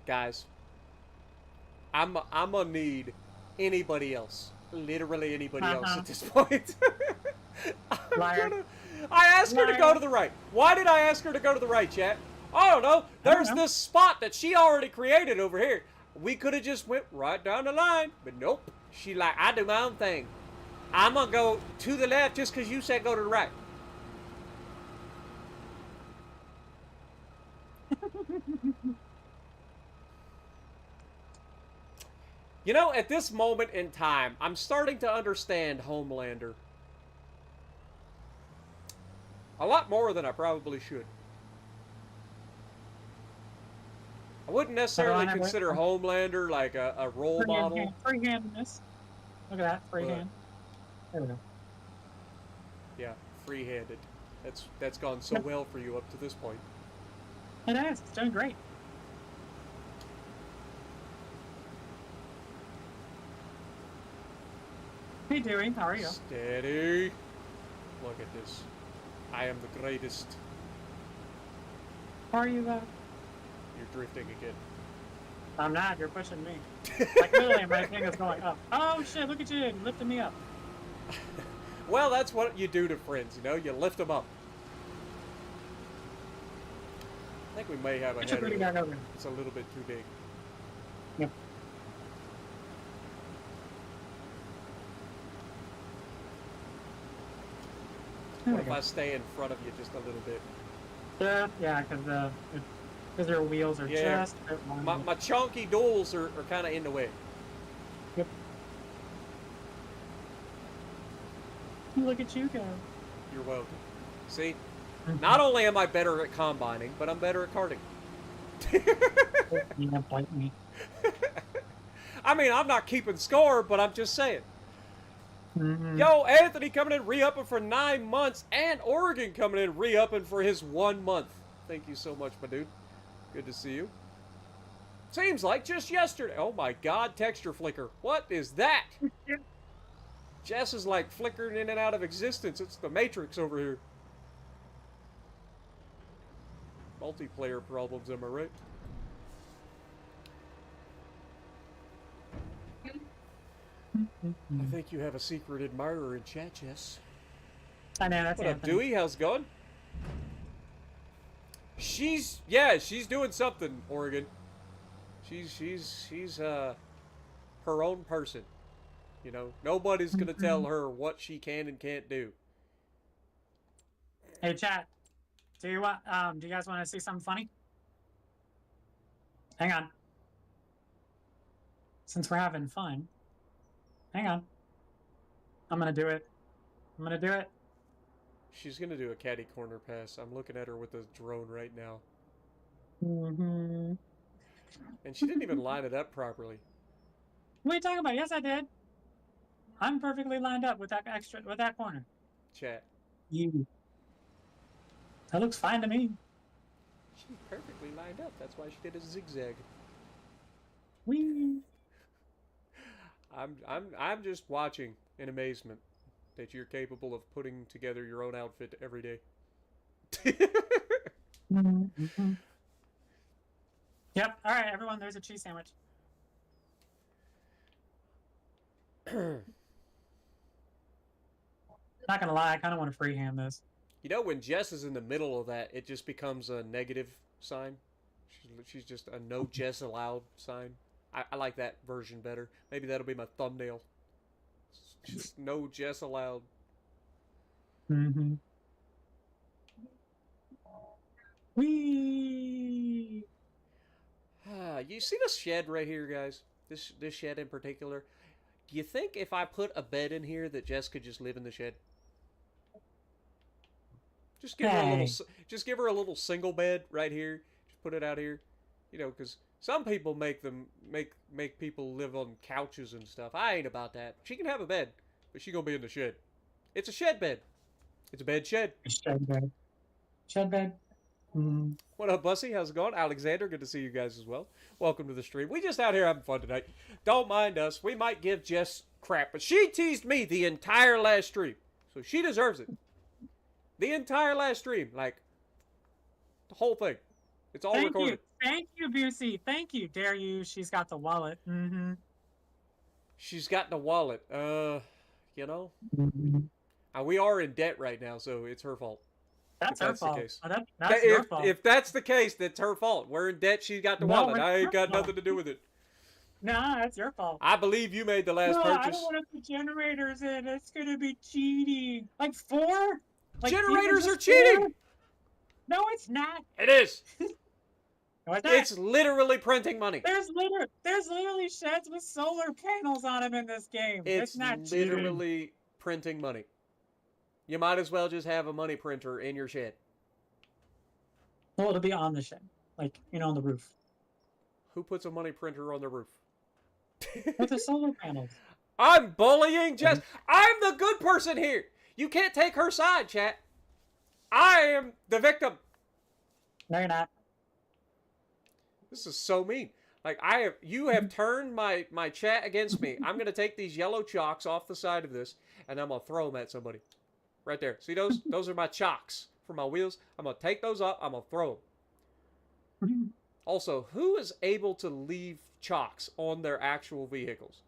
Guys, I'm gonna need anybody else. Literally anybody else at this point. Liar. I asked her to go Liar. to the right. Why did I ask her to go to the right, chat? I don't know. There's know. this spot that she already created over here. We could have just went right down the line, but nope. She like, I do my own thing. I'm gonna go to the left just because you said go to the right. You know, at this moment in time, I'm starting to understand Homelander. A lot more than I probably should. I wouldn't necessarily Hold on, consider Homelander like a role model. Free-handedness. Look at that, free But- hand. There we go. Yeah, free-handed. That's gone so well for you up to this point. It is. It's doing great. Hey, Dewey. How are you? Steady. Look at this. I am the greatest. How are you, You're drifting again. I'm not. You're pushing me. Like, literally, my thing is going up. Oh, shit. Look at you. You're lifting me up. Well, that's what you do to friends, you know? You lift them up. I think we may have a Get your booty header. back over. It's a little bit too big. Yep. There What we if go. I stay in front of you just a little bit? Yeah, because your wheels are Yeah. just a bit long. My chunky duels are kind of in the way. Yep. Look at you go. You're welcome. See? Mm-hmm. Not only am I better at combining, but I'm better at karting. Yeah, bite me. I mean, I'm not keeping score, but I'm just saying. Mhm. Yo, Anthony coming in re-upping for 9 months, and Oregon coming in re-upping for his 1 month. Thank you so much, my dude. Good to see you. Seems like just yesterday. Oh my God, texture flicker. What is that? Jess is like flickering in and out of existence. It's the Matrix over here. Multiplayer problems, am I right? I think you have a secret admirer in chat, Jess. I know, that's What up, Anthony. Dewey? How's it going? She's doing something, Oregon. She's her own person. You know, nobody's gonna tell her what she can and can't do. Hey, chat. Do you guys want to see something funny? Hang on. Since we're having fun. Hang on. I'm gonna do it. I'm gonna do it. She's gonna do a catty corner pass. I'm looking at her with the drone right now, Mm-hmm. and she didn't even line it up properly. What are you talking about? Yes, I did. I'm perfectly lined up with that corner. Chat. You. That looks fine to me. She's perfectly lined up. That's why she did a zigzag. Whee. I'm just watching in amazement that you're capable of putting together your own outfit every day. Mm-hmm. Yep. All right, everyone. There's a cheese sandwich. Not gonna lie, I kind of want to freehand this. You know, when Jess is in the middle of that, it just becomes a negative sign. She's just a no Jess allowed sign. I like that version better. Maybe that'll be my thumbnail. Just no Jess allowed. Mm-hmm. Whee! You see this shed right here, guys? This shed in particular. Do you think if I put a bed in here that Jess could just live in the shed? Just give her a little. Hey. Just give her a little single bed right here. Just put it out here. You know, because some people make people live on couches and stuff. I ain't about that. She can have a bed, but she gonna be in the shed. It's a shed bed. It's a bed shed. Shed bed. Shed bed. Mm. What up, Bussy? How's it going? Alexander, good to see you guys as well. Welcome to the stream. We just out here having fun tonight. Don't mind us. We might give Jess crap, but she teased me the entire last stream, so she deserves it. The entire last stream, like the whole thing. It's all recorded. Thank you, Busey. Thank you. Dare you? She's got the wallet. Mm-hmm. She's got the wallet. You know, Mm-hmm. we are in debt right now, so it's her fault. That's If her that's the fault. case. Oh, that's your fault. If that's the case, that's her fault. We're in debt. She's got the No, wallet. it's I ain't her got fault. nothing to do with it. Nah, that's your fault. I believe you made the last No, I purchase. don't want to put generators in. It's gonna be cheating. Like 4? Like Generators even are just cheating! 4? No, it's not. It is. No, it's not. It's literally printing money. There's literally sheds with solar panels on them in this game. It's not cheating. literally printing money. You might as well just have a money printer in your shed. Well, it'll be on the shed, like on the roof Who puts a money printer on the roof? with the solar panels. I'm bullying Jess. I'm the good person here. You can't take her side, chat. I am the victim. No, you're not. This is so mean. Like you have turned my chat against me. I'm gonna take these yellow chalks off the side of this, and I'm gonna throw them at somebody. Right there. See those? Those are my chalks for my wheels. I'm gonna take those up. I'm gonna throw them. Also, who is able to leave chalks on their actual vehicles?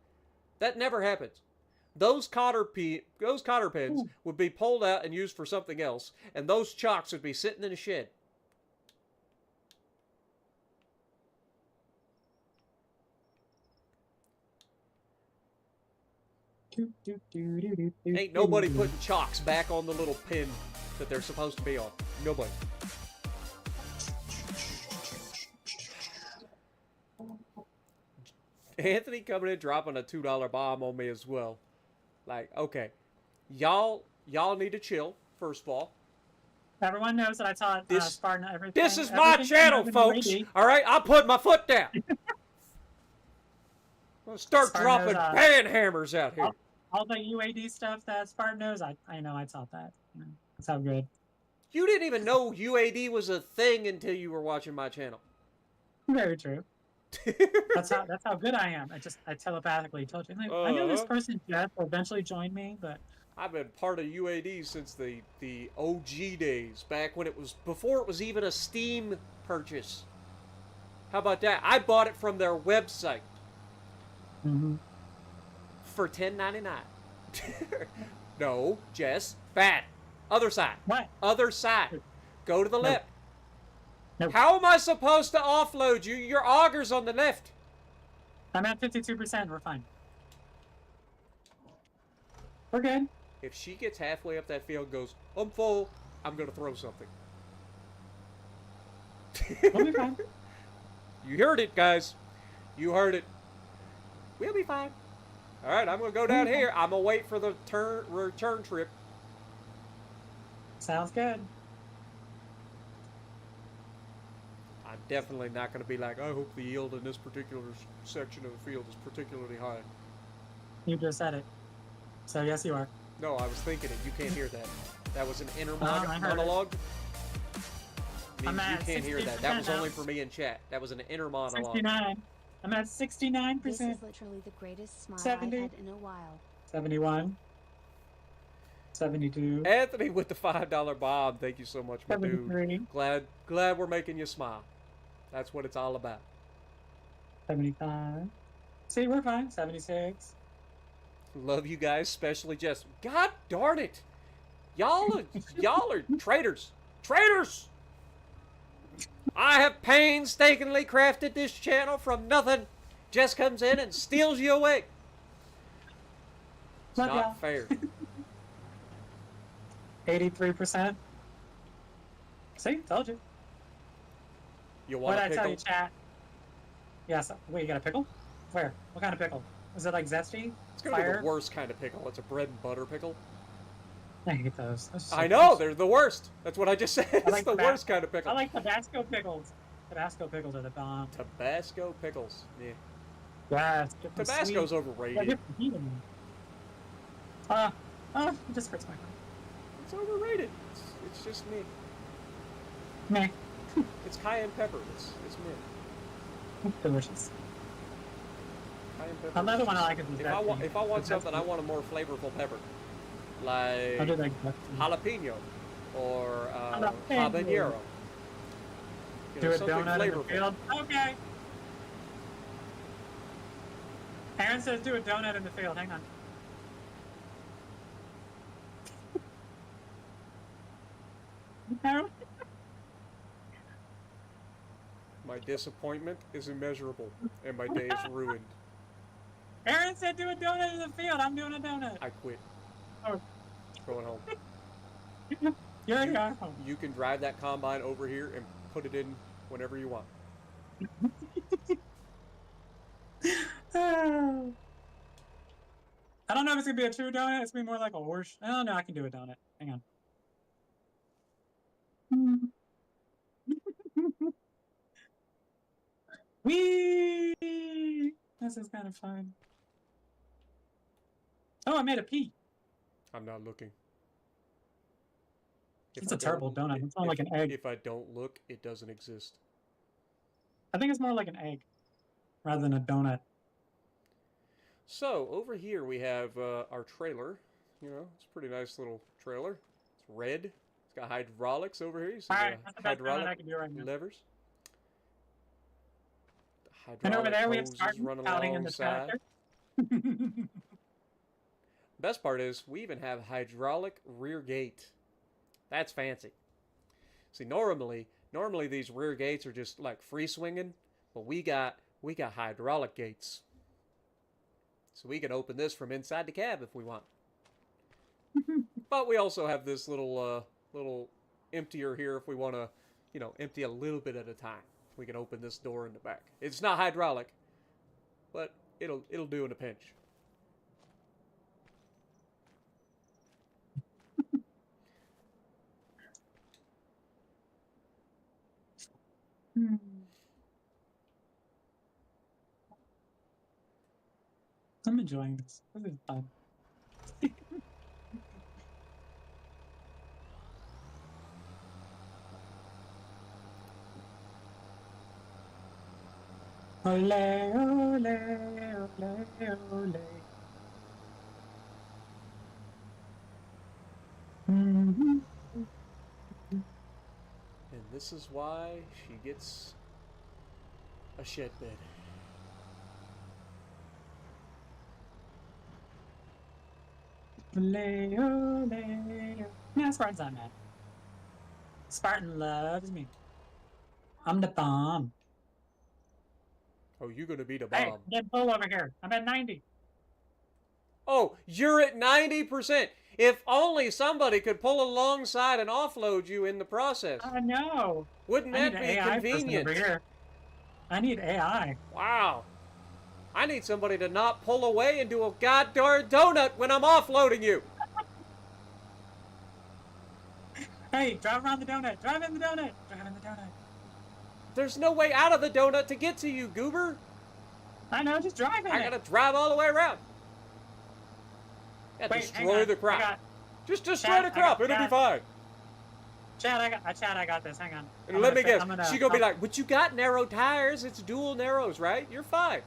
That never happens. Those cotter pins would be pulled out and used for something else, and those chalks would be sitting in a shed. Ain't nobody putting chalks back on the little pin that they're supposed to be on. Nobody. Anthony coming in dropping a $2 bomb on me as well. Like, okay. Y'all need to chill, first of all. Everyone knows that I taught Spartan everything. This is my channel, folks. All right, I put my foot down. I'll start Spartan dropping knows, pan hammers out here. All the UAD stuff that Spartan knows, I know I taught that. That's how good. You didn't even know UAD was a thing until you were watching my channel. Very true. That's how good I am. I telepathically told you. Like, I know this person Jeff will eventually join me, but I've been part of UAD since the OG days, back when before it was even a Steam purchase. How about that? I bought it from their website for $10.99. No, Jess, bad. Other side. What? Other side. Go to the left. Nope. How am I supposed to offload you? Your auger's on the left. I'm at 52%. We're fine. We're good. If she gets halfway up that field and goes, I'm full, I'm going to throw something. We'll be fine. You heard it, guys. You heard it. We'll be fine. All right, I'm going to go down here. I'm going to wait for the return trip. Sounds good. I'm definitely not going to be like, I hope the yield in this particular section of the field is particularly high. You just said it. So yes, you are. No, I was thinking it. You can't hear that. That was an inner I heard it. monologue. I'm You at can't hear that. That was 60% only now. for me in chat. That was an inner monologue. 69. I'm at 69%. This is literally the greatest smile 70. I've had in a while. 71. 72. Anthony with the $5 bomb. Thank you so much, my dude. 73. Glad we're making you smile. That's what it's all about. 75. See, we're fine. 76. Love you guys, especially Jess. God darn it. Y'all are traitors. Traitors! I have painstakingly crafted this channel from nothing, Jess comes in and steals you away. It's Love not y'all. fair. 83%. See, told you. You What want did a I tell pickle? you, chat? Yes. Wait, you got a pickle? Where? What kind of pickle? Is it like zesty? It's gonna be Fire? the worst kind of pickle. It's a bread and butter pickle. I hate those. Those are so I know, gross. they're the worst. That's what I just said. It's like the Tabasco. worst kind of pickle. I like Tabasco pickles. Tabasco pickles are the bomb. Tabasco pickles. Yeah. Yes. Get them Tabasco's sweet. Yeah, overrated. get the heat in them. It just hurts my heart. It's overrated. It's just me. Meh. It's cayenne pepper. It's me. Delicious. Cayenne pepper. Another one I like is If zesty. I want The something, zesty. I want a more flavorful pepper, I'll do like like jalapeno or Jalapeno. habanero. You do know, a something donut in the flavorful. field. Okay. Aaron says do a donut in the field. Hang on. Aaron? My disappointment is immeasurable, and my day is ruined. Aaron said do a donut in the field. I'm doing a donut. I quit. Oh. Going home. You already are home. You can drive that combine over here and put it in whenever you want. I don't know if it's gonna be a true donut. It's gonna be more like a horse. I don't know. I can do a donut. Hang on. Whee! This is kind of fun. Oh, I made a pea. I'm not looking. If It's I a terrible don't- donut. It's not like an egg. If I don't look, it doesn't exist. I think it's more like an egg rather than a donut. So over here we have our trailer. You know, it's a pretty nice little trailer. It's red. It's got hydraulics over here. You see All right, the that's the best donut I hydraulic can do right now. levers. The And over hydraulic there we have hoses Spartan running pouting in the alongside. tractor. Best part is we even have hydraulic rear gate. That's fancy. See, normally these rear gates are just like free swinging, but we got hydraulic gates. So we can open this from inside the cab if we want. But we also have this little emptier here if we want to, you know, empty a little bit at a time. We can open this door in the back. It's not hydraulic, but it'll do in a pinch. I'm enjoying this. This is fun. Ole, ole, ole, ole. Mhm. And this is why she gets a shed bed. Ole, ole. Yeah, Spartan's on that. Spartan loves me. I'm the bomb. Oh, you're gonna be the Hey, bomb. get full over here. I'm at 90. Oh, you're at 90%. If only somebody could pull alongside and offload you in the process. I know. Wouldn't I need that an be AI person convenient? over here. I need AI. Wow. I need somebody to not pull away and do a goddamn donut when I'm offloading you. Hey, drive around the donut. Drive in the donut. Drive in the donut. There's no way out of the donut to get to you, goober. I know, just drive in I it. gotta drive all the way around. Yeah, Wait, hang destroy on. the crop. Just destroy Chad, the crop. I got- It'll be fine. Chad, I got this. Hang on. And I'm let me gonna guess. fi- I'm gonna- She gonna be like, but you got narrow tires. It's dual narrows, right? You're fine.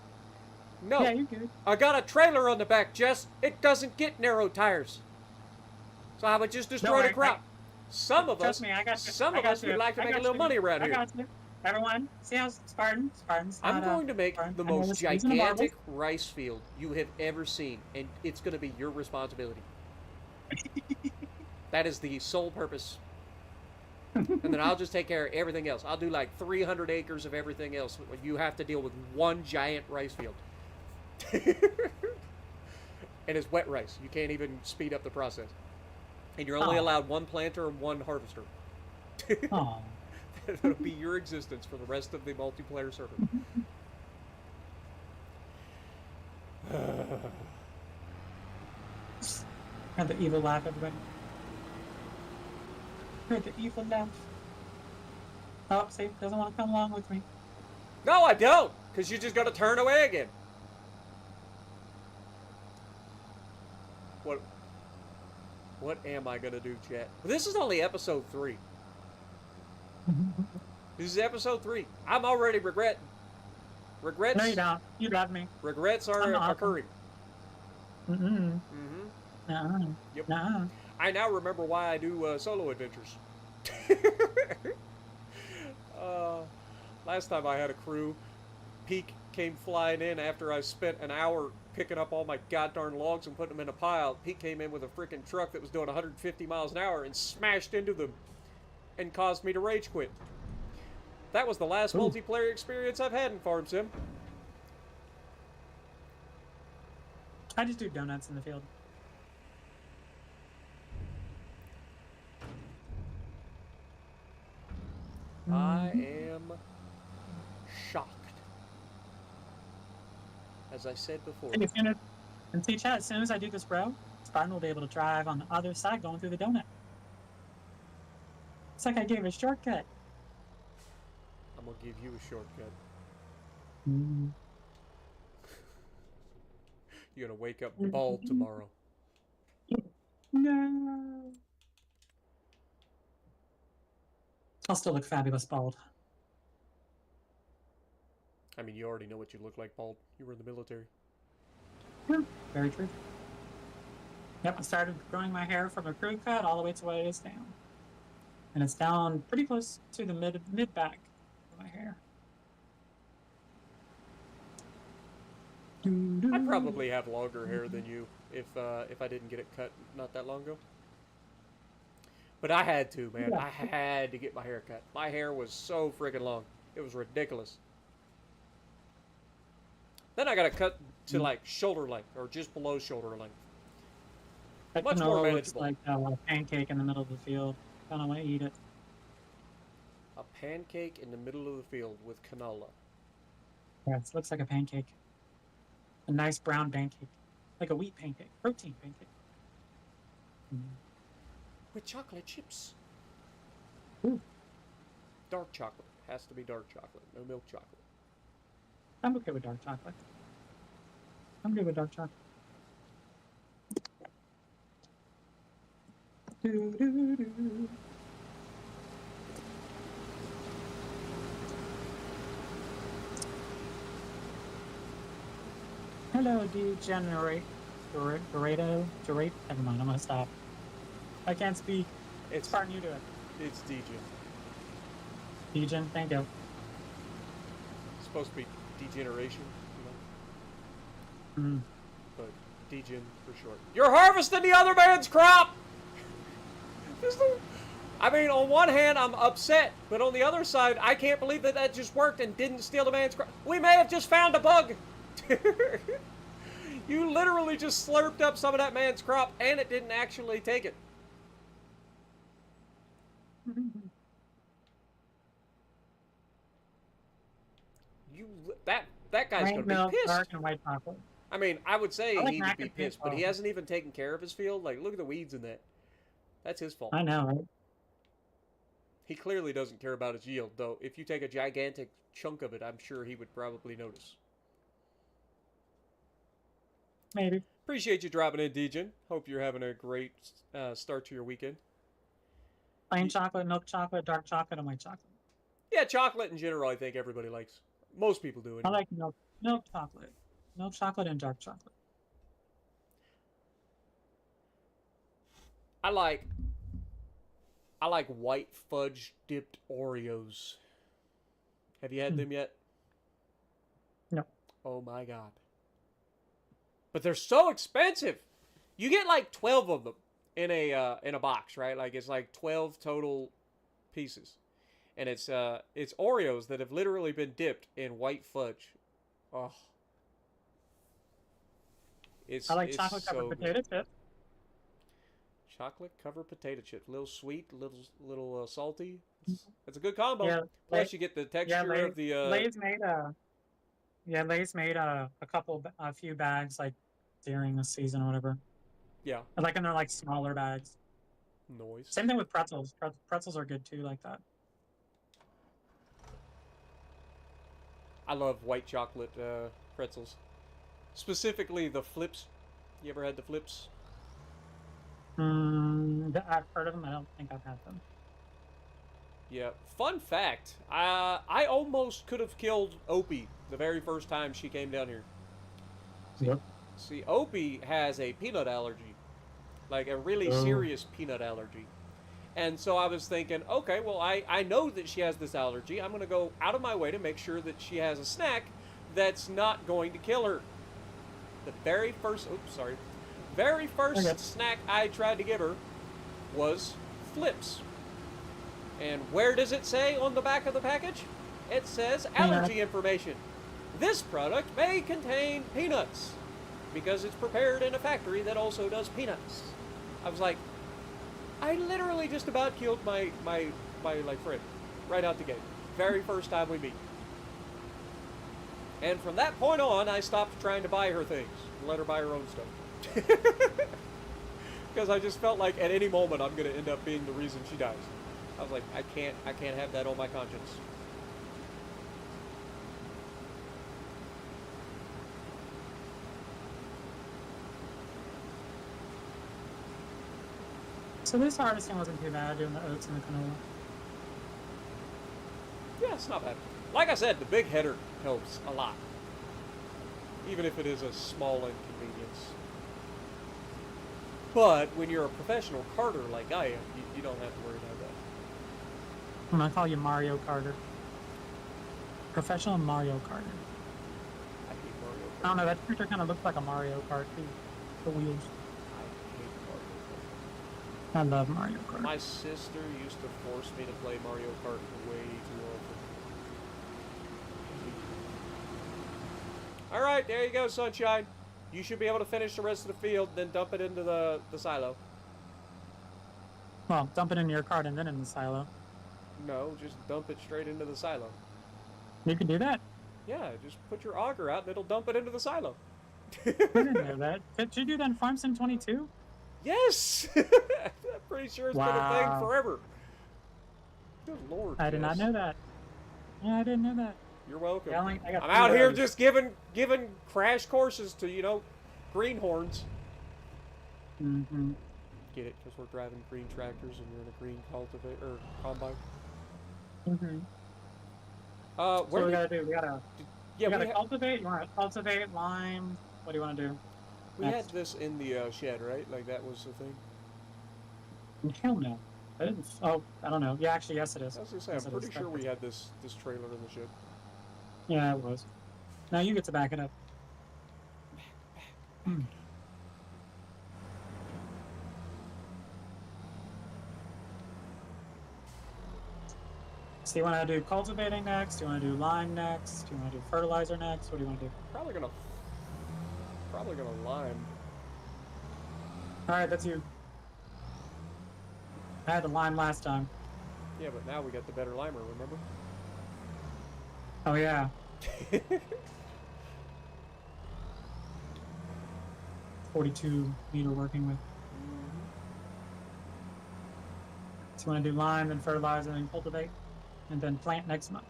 No. Yeah, you're good. I got a trailer on the back, Jess. It doesn't get narrow tires. So how about just destroy worry, the crop? Some of Trust us, me, I got you. some I of got us you. would like to I make a got little you. money around I here. got you. Everyone, see how Spartan's I'm not, going to make Spartan. the I know most this isn't a marble. gigantic rice field you have ever seen, and it's going to be your responsibility. That is the sole purpose. And then I'll just take care of everything else. I'll do like 300 acres of everything else. You have to deal with one giant rice field. And it's wet rice. You can't even speed up the process. And you're only allowed one planter and one harvester. Oh. That'll be your existence for the rest of the multiplayer server. Heard the evil laugh, everybody. Heard the evil laugh. Oh, see, doesn't want to come along with me. No, I don't, because you just got to turn away again. What am I gonna do, chat? This is only episode 3. This is episode 3. I'm already regretting. Regrets. No, you don't. You got me. Regrets are occurring. Mm-mm. Mm-hmm. Yep. I now remember why I do solo adventures. Last time I had a crew, Peak came flying in after I spent an hour picking up all my goddamn logs and putting them in a pile. Peak came in with a freaking truck that was doing 150 miles an hour and smashed into them and caused me to rage quit. That was the last multiplayer experience I've had in Farm Sim. I just do donuts in the field. I am shocked. As I said before. And see, chat, as soon as I do this, bro, Spartan will be able to drive on the other side going through the donut. It's like I gave a shortcut. I'm gonna give you a shortcut. Mm. You're gonna wake up bald tomorrow. No. I'll still look fabulous bald. I mean, you already know what you look like bald. You were in the military. Yeah, very true. Yep, I started growing my hair from a crew cut all the way to what it is now. And it's down pretty close to the mid back of my hair. I'd probably have longer hair than you if I didn't get it cut not that long ago. But I had to, man. Yeah. I had to get my hair cut. My hair was so freaking long. It was ridiculous. Then I got it cut to like shoulder length or just below shoulder length. That Much more canola looks manageable. like a pancake in the middle of the field. I don't want to eat it. A pancake in the middle of the field with canola. Yeah, it looks like a pancake. A nice brown pancake. Like a wheat pancake. Protein pancake. Mm. With chocolate chips. Ooh. Dark chocolate. Has to be dark chocolate. No milk chocolate. I'm okay with dark chocolate. I'm good with dark chocolate. Do-do-do. Hello, degenerate. Dorado? Durate? Never mind, I'm gonna stop. I can't speak. It's Spartan, you do it. It's Degen. Degen, thank you. It's supposed to be degeneration, you know? Mm. But Degen for short. You're harvesting the other man's crop! I mean, on one hand, I'm upset, but on the other side, I can't believe that that just worked and didn't steal the man's crop. We may have just found a bug! You literally just slurped up some of that man's crop, and it didn't actually take it. That guy's White gonna milk, be pissed. dark and white chocolate. I mean, I would say I like he mac would be and cheese pissed, but he though. hasn't even taken care of his field. Like, look at the weeds in that. That's his fault. I know, right? He clearly doesn't care about his yield, though. If you take a gigantic chunk of it, I'm sure he would probably notice. Maybe. Appreciate you dropping in, Degen. Hope you're having a great start to your weekend. Plain chocolate, milk chocolate, dark chocolate, and white chocolate. Yeah, chocolate in general, I think everybody likes. Most people do. I Anyway. like milk chocolate. Milk chocolate and dark chocolate. I like white fudge dipped Oreos. Have you had them yet? No. Oh my god. But they're so expensive. You get like 12 of them in a box, right? Like it's like 12 total pieces, and it's Oreos that have literally been dipped in white fudge. Oh, I like it's chocolate covered so good. potato chip. Chocolate covered potato chips, little sweet, little salty. It's a good combo. Yeah, Plus, you get the texture of the Lay's made Lay's made a few bags like during the season or whatever. yeah, Like and they're like smaller bags. noise. Same thing with pretzels. Pretzels are good too, like that. I love white chocolate pretzels, specifically the flips. You ever had the flips? I've heard of them. I don't think I've had them. Yeah. Fun fact: I almost could have killed Opie the very first time she came down here. Yep. See, Opie has a peanut allergy, like a really serious peanut allergy. And so I was thinking, okay, well, I know that she has this allergy. I'm going to go out of my way to make sure that she has a snack that's not going to kill her. The very first snack I tried to give her was flips. And where does it say on the back of the package? It says allergy information. This product may contain peanuts because it's prepared in a factory that also does peanuts. I was like, I literally just about killed my like friend right out the gate. Very first time we meet. And from that point on, I stopped trying to buy her things. Let her buy her own stuff. Because I just felt like at any moment I'm going to end up being the reason she dies. I was like, I can't have that on my conscience. So this harvesting wasn't too bad doing the oats and the canola. Yeah, it's not bad. Like I said, the big header helps a lot. Even if it is a small inconvenience. But when you're a professional carter like I am, you don't have to worry about that. I'm gonna call you Mario Carter. Professional Mario Carter. I hate Mario Kart. I don't know, that picture kind of looks like a Mario Kart too. The wheels. I hate Mario Kart. I love Mario Kart. My sister used to force me to play Mario Kart way too often. Alright, there you go, Sunshine. You should be able to finish the rest of the field, then dump it into the silo. Well, dump it in your cart and then in the silo. No, just dump it straight into the silo. You can do that? Yeah, just put your auger out and it'll dump it into the silo. I didn't know that. Did you do that in Farm Sim 22? Yes! I'm pretty sure it's been a thing Wow. forever. Good lord. I did not know that. Yeah, I didn't know that. You're welcome. Yeah, I got I'm 3 out here rows. just giving crash courses to, greenhorns. Mm-hmm. Get it? Because we're driving green tractors and you're in a green combine. Mm-hmm. Where What do we gotta do? We gotta yeah, cultivate. You wanna cultivate lime? What do you wanna do? we had next? this in the shed, right? Like that was the thing. Hell no. I didn't. Oh, I don't know. Yeah, actually, yes, it is. I was gonna say, Yes, I'm it is. pretty sure we had this trailer in the shed. Yeah, it was. Now you get to back it up. So you want to do cultivating next? Do you want to do lime next? Do you want to do fertilizer next? What do you want to do? Probably gonna lime. All right, that's you. I had the lime last time. Yeah, but now we got the better limer. Remember? Oh yeah. 42 meter working with. So you want to do lime and fertilizer and cultivate, and then plant next month.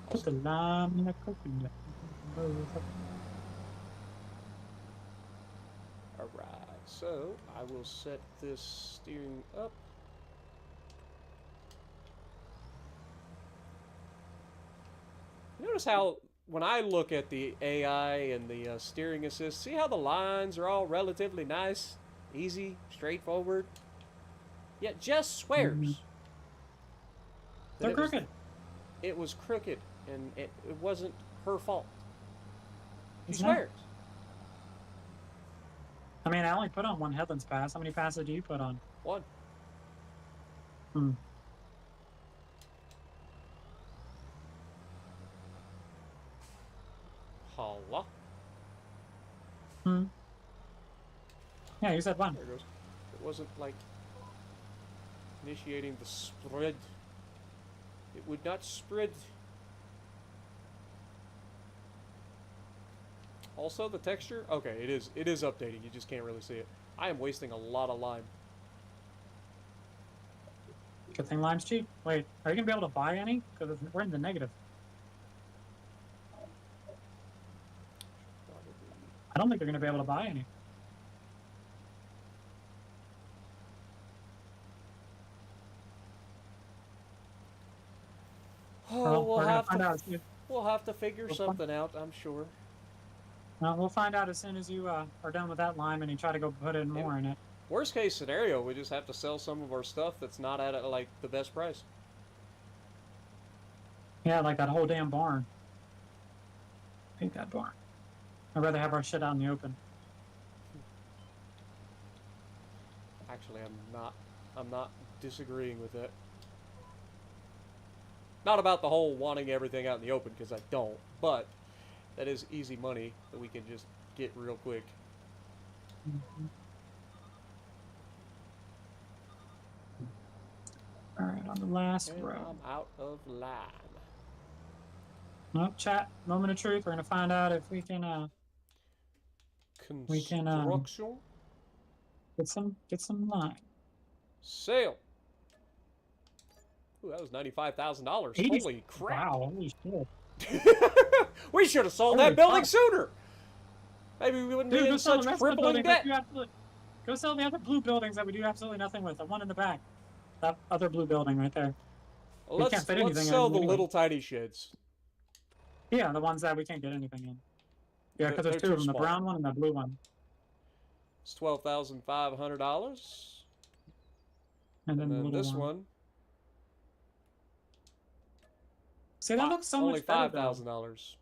Put the lime in the coconut. Alright, so I will set this steering up. Notice how when I look at the AI and the steering assist, see how the lines are all relatively nice, easy, straightforward? Yet Jess swears that They're it was- crooked. it was crooked and it wasn't her fault. She It's not. swears. I mean, I only put on one Headlands Pass. How many passes do you put on? One. Hmm. Holla. Hmm. Yeah, you said one. There it goes. It wasn't like initiating the spread. It would not spread. Also, the texture. Okay, it is. It is updating. You just can't really see it. I am wasting a lot of lime. Good thing lime's cheap. Wait, are you gonna be able to buy any? Because we're in the negative. I don't think they're gonna be able to buy any. Oh, Well, we'll we're gonna have find to. out. We'll have to figure We'll find- something out. I'm sure. We'll find out as soon as you are done with that lime and you try to go put in more in it. Worst case scenario, we just have to sell some of our stuff that's not at like the best price. Yeah, like that whole damn barn. I hate that barn. I'd rather have our shit out in the open. Actually, I'm not disagreeing with that. Not about the whole wanting everything out in the open, because I don't, but that is easy money that we can just get real quick. Mm-hmm. All right, on the last And row. I'm out of lime. Nope, chat. Moment of truth. We're gonna find out if we can Construction. get some lime. Sale. Ooh, that was $95,000. Holy crap. Wow, holy shit. We should have sold Holy that building fuck. sooner. Maybe we wouldn't Dude, be go in sell the such rest of the crippling buildings that debt. you absolutely. Go sell the other blue buildings that we do absolutely nothing with. The one in the back. That other blue building right there. Well, We let's can't fit anything in sell the anyway. little tiny sheds. Yeah, the ones that we can't get anything in. Yeah, because there's They're two too of them, the small. brown one and the blue one. It's $12,500. And And then the then little this one. one, See, that looks so only much better though. $5,000.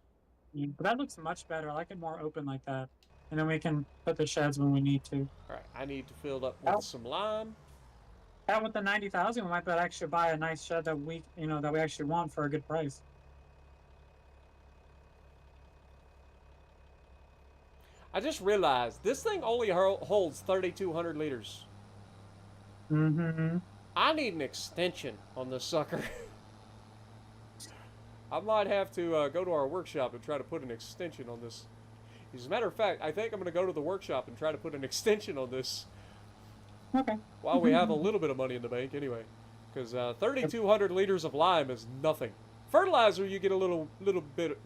Yeah, but that looks much better. I like it more open like that. And then we can put the sheds when we need to. All right, I need to fill it up with some lime. Out with the 90,000, we might actually buy a nice shed that we actually want for a good price. I just realized this thing only holds 3,200 liters. Mm-hmm. I need an extension on this sucker. I might have to go to our workshop and try to put an extension on this. As a matter of fact, I think I'm going to go to the workshop and try to put an extension on this. Okay. While we have a little bit of money in the bank anyway. Because 3,200 liters of lime is nothing. Fertilizer, you get a little bit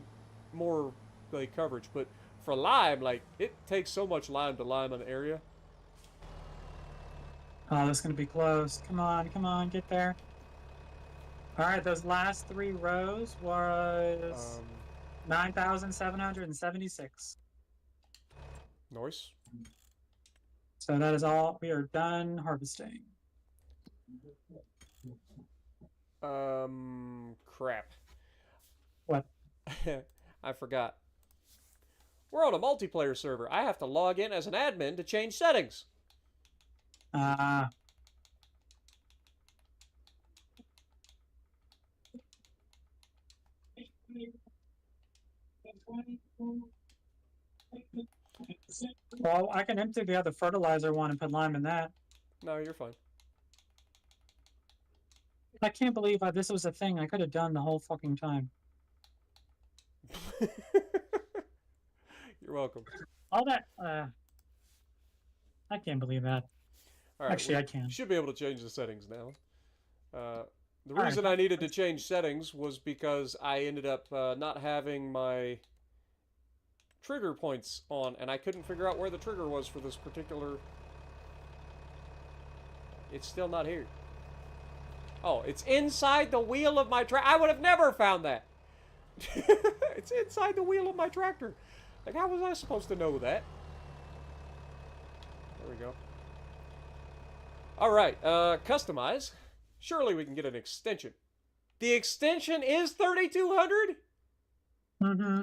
more like coverage. But for lime, like, it takes so much lime to lime an area. Oh, this is going to be close. Come on, get there. All right, those last 3 rows was 9,776. Nice. So that is all. We are done harvesting. Crap. What? I forgot. We're on a multiplayer server. I have to log in as an admin to change settings. Well, I can empty the other fertilizer one and put lime in that. No, you're fine. I can't believe this was a thing I could have done the whole fucking time. You're welcome. All that, I can't believe that. All right, Actually, I can. Should be able to change the settings now. The All reason right. I needed to change settings was because I ended up not having my trigger points on, and I couldn't figure out where the trigger was for this particular... It's still not here. Oh, it's inside the wheel of my tractor. I would have never found that. It's inside the wheel of my tractor. Like, how was I supposed to know that? There we go. All right, customize. Surely we can get an extension. The extension is 3,200? Mm-hmm.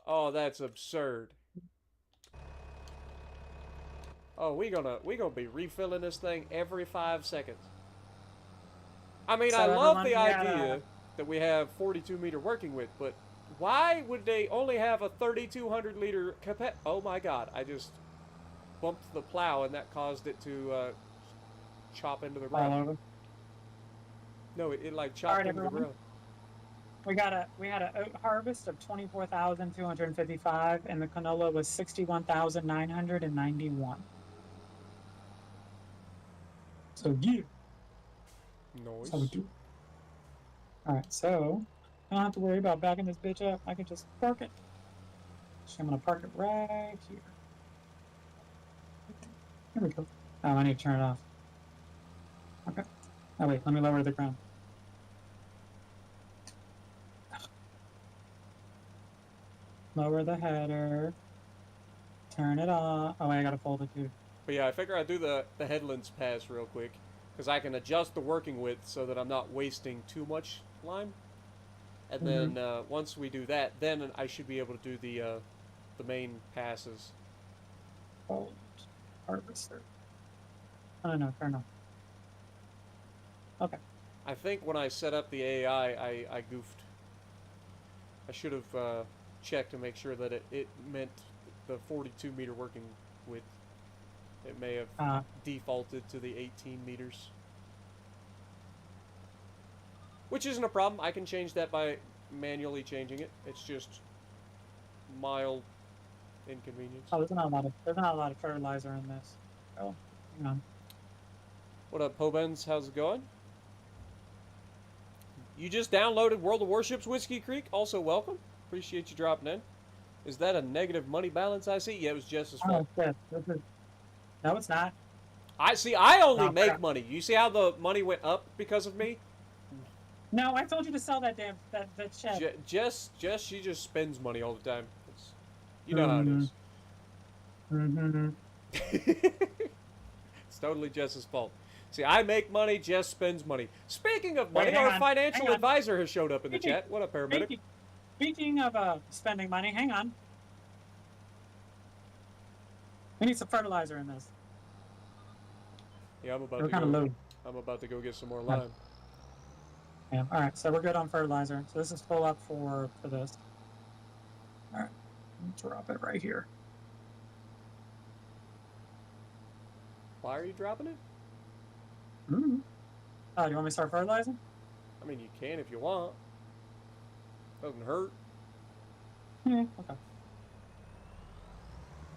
Oh, that's absurd. Oh, we gonna be refilling this thing every 5 seconds. I mean, So I love everyone, the we had idea that we have 42 meter working width, but why would they only have a 3,200 liter capacity? Oh my God! I just bumped the plow and that caused it to chop into the all ground. over. No, it like All chopped right, into the everyone. ground. We had an oat harvest of 24,255, and the canola was 61,991. So yeah, that's how we Noise. do. All right, so I don't have to worry about backing this bitch up. I can just park it. So I'm gonna park it right here. Here we go. Oh, I need to turn it off. Okay. Oh wait, let me lower the ground. Lower the header. Turn it off. Oh wait, I gotta fold it too. But yeah, I figure I'd do the headlands pass real quick because I can adjust the working width so that I'm not wasting too much lime. And then once we do that, then I should be able to do the main passes. Fold. Harvester. Oh no, turn off. Okay. I think when I set up the AI, I goofed. I should have checked to make sure that it meant the 42 meter working width. It may have defaulted to the 18 meters. Which isn't a problem. I can change that by manually changing it. It's just mild inconvenience. Oh, there's not a lot of fertilizer in this. Oh, hang on. What up, Pobens? How's it going? You just downloaded World of Warships Whiskey Creek. Also, welcome. Appreciate you dropping in. Is that a negative money balance I see? Yeah, it was Jess's fault. Oh, shit. No, it's not. I see. I only No, make crap. money. You see how the money went up because of me? No, I told you to sell that damn that shed. Jess, she just spends money all the time. You know how it is. Mm-hmm. It's totally Jess's fault. See, I make money, Jess spends money. Speaking of money, Wait, hang our on, financial hang on. advisor has showed up in the chat. What up, paramedic? Speaking of spending money, hang on. We need some fertilizer in this. Yeah, I'm about We're to kind of go. low. I'm about to go get some more lime. Yeah. All right, so we're good on fertilizer. So this is full up for this. All right, drop it right here. Why are you dropping it? Mm-hmm. Oh, do you want me to start fertilizing? I mean, you can if you want. Doesn't hurt. Yeah. Okay.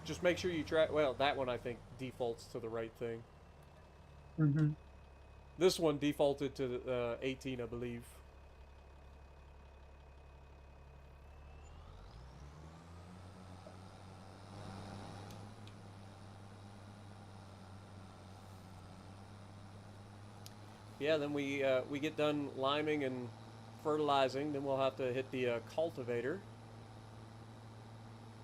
Just make sure you try. Well, that one I think defaults to the right thing. Mm-hmm. This one defaulted to 18, I believe. Yeah, then we get done liming and fertilizing. Then we'll have to hit the cultivator.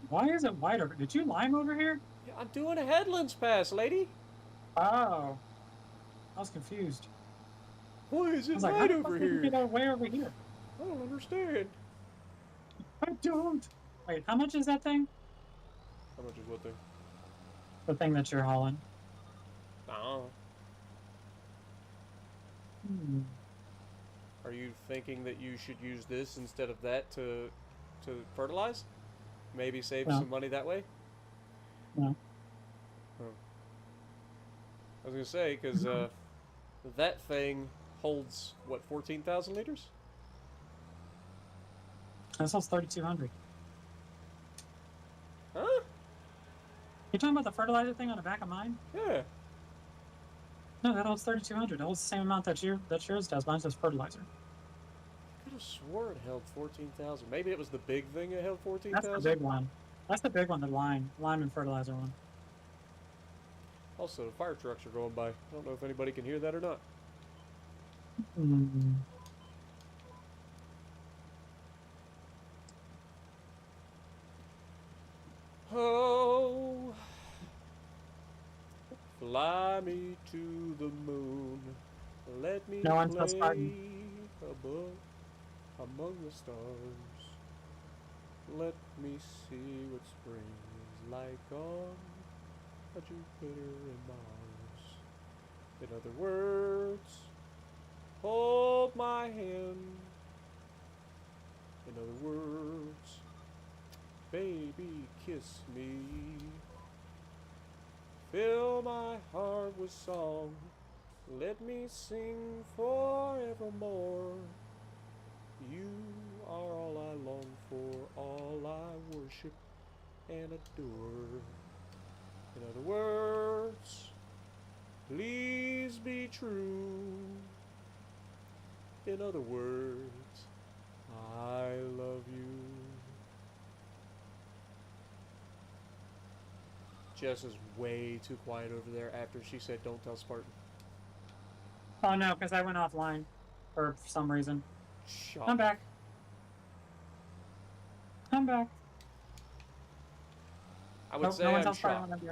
Why is it white over? Did you lime over here? Yeah, I'm doing a headlands pass, lady. Oh, I was confused. Why is I it was like, how light the over fuck did you here? get way over here? I don't understand. I don't. Wait, how much is that thing? How much is what thing? The thing that you're hauling. Oh. Hmm. Are you thinking that you should use this instead of that to fertilize? Maybe save No. some money that way? No. Huh. I was gonna say, because that thing holds, what, 14,000 liters? That sounds 3,200. Huh? You talking about the fertilizer thing on the back of mine? Yeah. No, that holds 3,200. That holds the same amount that yours does. Mine says fertilizer. I could have swore it held 14,000. Maybe it was the big thing that held That's 14,000? the big one. That's the big one, the lime and fertilizer one. Also, fire trucks are going by. I don't know if anybody can hear that or not. Hmm. Oh, fly me to the moon. Let me No one's play starting. above among the stars. Let me see what spring is like on a Jupiter and Mars. In other words, hold my hand. In other words, baby, kiss me. Fill my heart with song. Let me sing forevermore. You are all I long for, all I worship and adore. In other words, please be true. In other words, I love you. Jess is way too quiet over there after she said don't tell Spartan. Oh no, because I went offline for some reason. Shut I'm back. I'm back. I would Nope, say no one I'm tells Spartan shocked. what I'm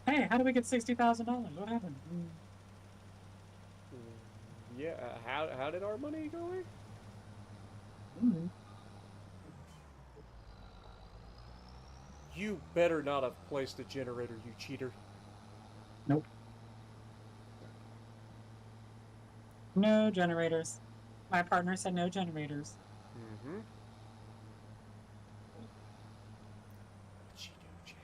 doing. Hey, how do we get $60,000? What happened? Yeah, how did our money go away? Mm. You better not have placed a generator, you cheater. Nope. No generators. My partner said no generators. Mm-hmm. What'd she do, Chad?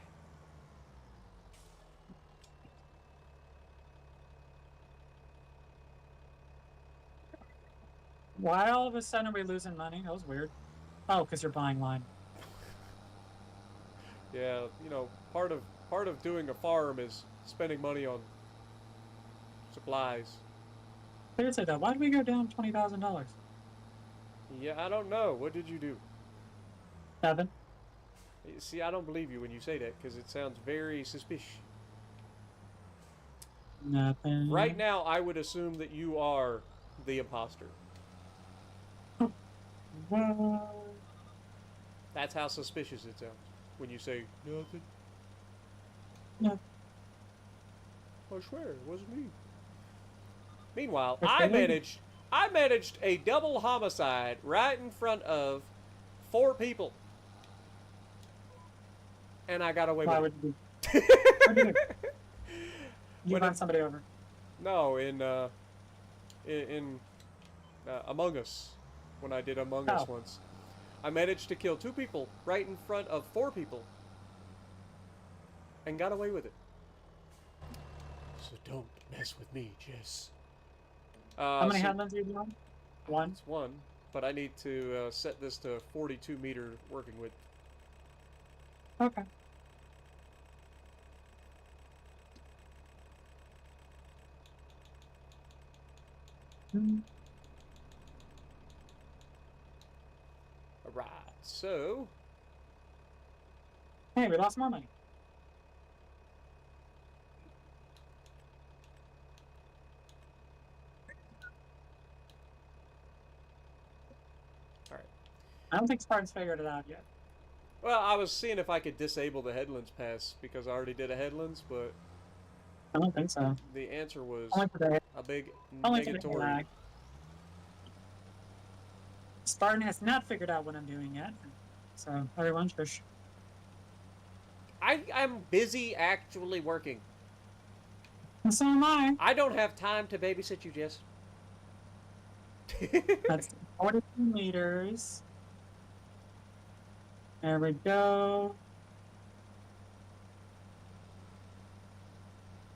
Why all of a sudden are we losing money? That was weird. Oh, because you're buying line. Yeah, you know, part of doing a farm is spending money on supplies. Seriously though, why did we go down $20,000? Yeah, I don't know. What did you do? 7. See, I don't believe you when you say that because it sounds very suspicious. Nothing. Right now, I would assume that you are the imposter. What? That's how suspicious it sounds when you say nothing. No. I swear it wasn't me. Meanwhile, Okay. I managed a double homicide right in front of 4 people, and I got away Why with would you it. What did you do? You When run somebody over. No, in Among Us, when I did Among Us Oh. once, I managed to kill 2 people right in front of 4 people, and got away with it. So don't mess with me, Jess. How many so headlands are you doing? 1. It's 1, but I need to set this to 42 meter working width. Okay. Mm. Alright, so Hey, we lost more money. alright. I don't think Spartan's figured it out yet. Well, I was seeing if I could disable the headlands pass because I already did a headlands, but I don't think so. the answer was Only today. a big Only today. negatory. Lag. Spartan has not figured out what I'm doing yet. So, everyone, shush. I'm busy actually working. And so am I. I don't have time to babysit you, Jess. That's 42 meters. There we go.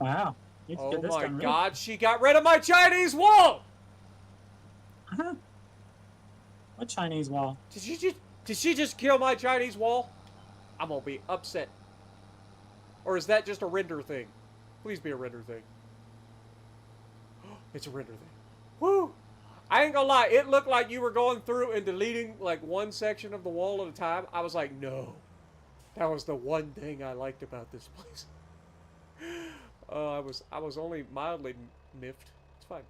Wow. You can Oh get this my done really god, she got rid of my Chinese wall! Huh? What Chinese wall? Did she just kill my Chinese wall? I'm gonna be upset. Or is that just a render thing? Please be a render thing. It's a render thing. Woo! I ain't gonna lie, it looked like you were going through and deleting like one section of the wall at a time. I was like, no. That was the one thing I liked about this place. I was only mildly miffed. It's fine.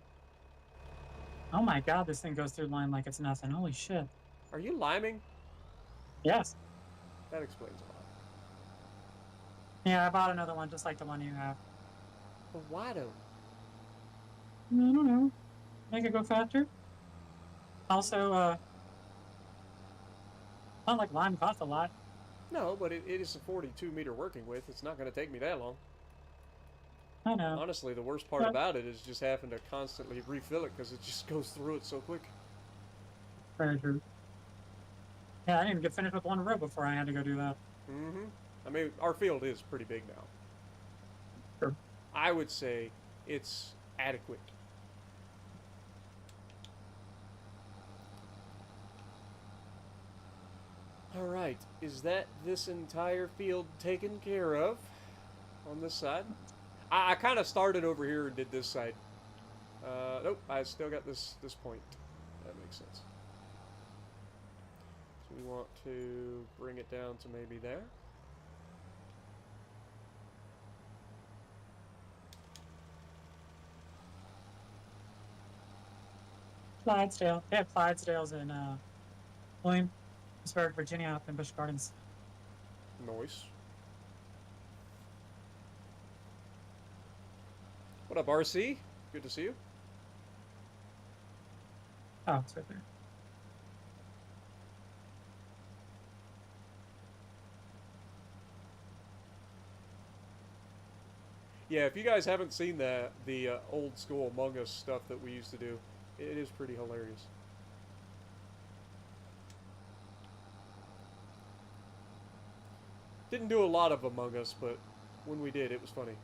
Oh my god, this thing goes through line like it's nothing. Holy shit. Are you liming? Yes. That explains a lot. Yeah, I bought another one just like the one you have. But why though? I don't know. Make it go faster. Also, not like lime costs a lot. No, but it is a 42-meter working width. It's not going to take me that long. I know. Honestly, the worst part Well- about it is just having to constantly refill it because it just goes through it so quick. Very true. Yeah, I didn't even get finished with one row before I had to go do that. Mm-hmm. I mean, our field is pretty big now. Sure. I would say it's adequate. Alright, is that this entire field taken care of on this side? I kind of started over here and did this side. Nope, I still got this point. That makes sense. So we want to bring it down to maybe there. Clydesdale. They have Clydesdales in Williamsburg, Virginia, up in Busch Gardens. Nice. What up, RC? Good to see you. Oh, it's right there. Yeah, if you guys haven't seen the old school Among Us stuff that we used to do, it is pretty hilarious. Didn't do a lot of Among Us, but when we did, it was funny.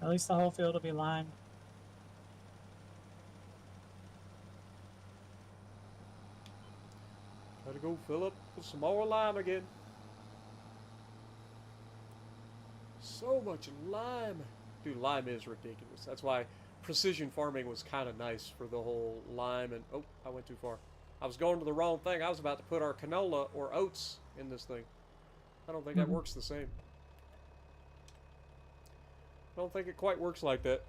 At least the whole field will be lined. Gotta go fill up with some more lime again. So much lime. Dude, lime is ridiculous. That's why precision farming was kind of nice for the whole lime and... Oh, I went too far. I was going to the wrong thing. I was about to put our canola or oats in this thing. I don't think that works the same. I don't think it quite works like that.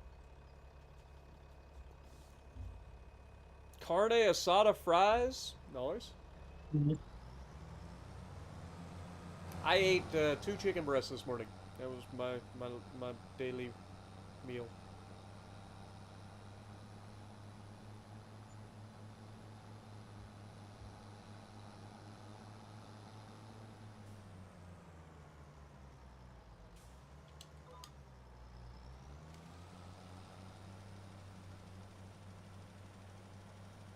Carne asada fries? Nice. Mhm. I ate 2 chicken breasts this morning. That was my daily meal.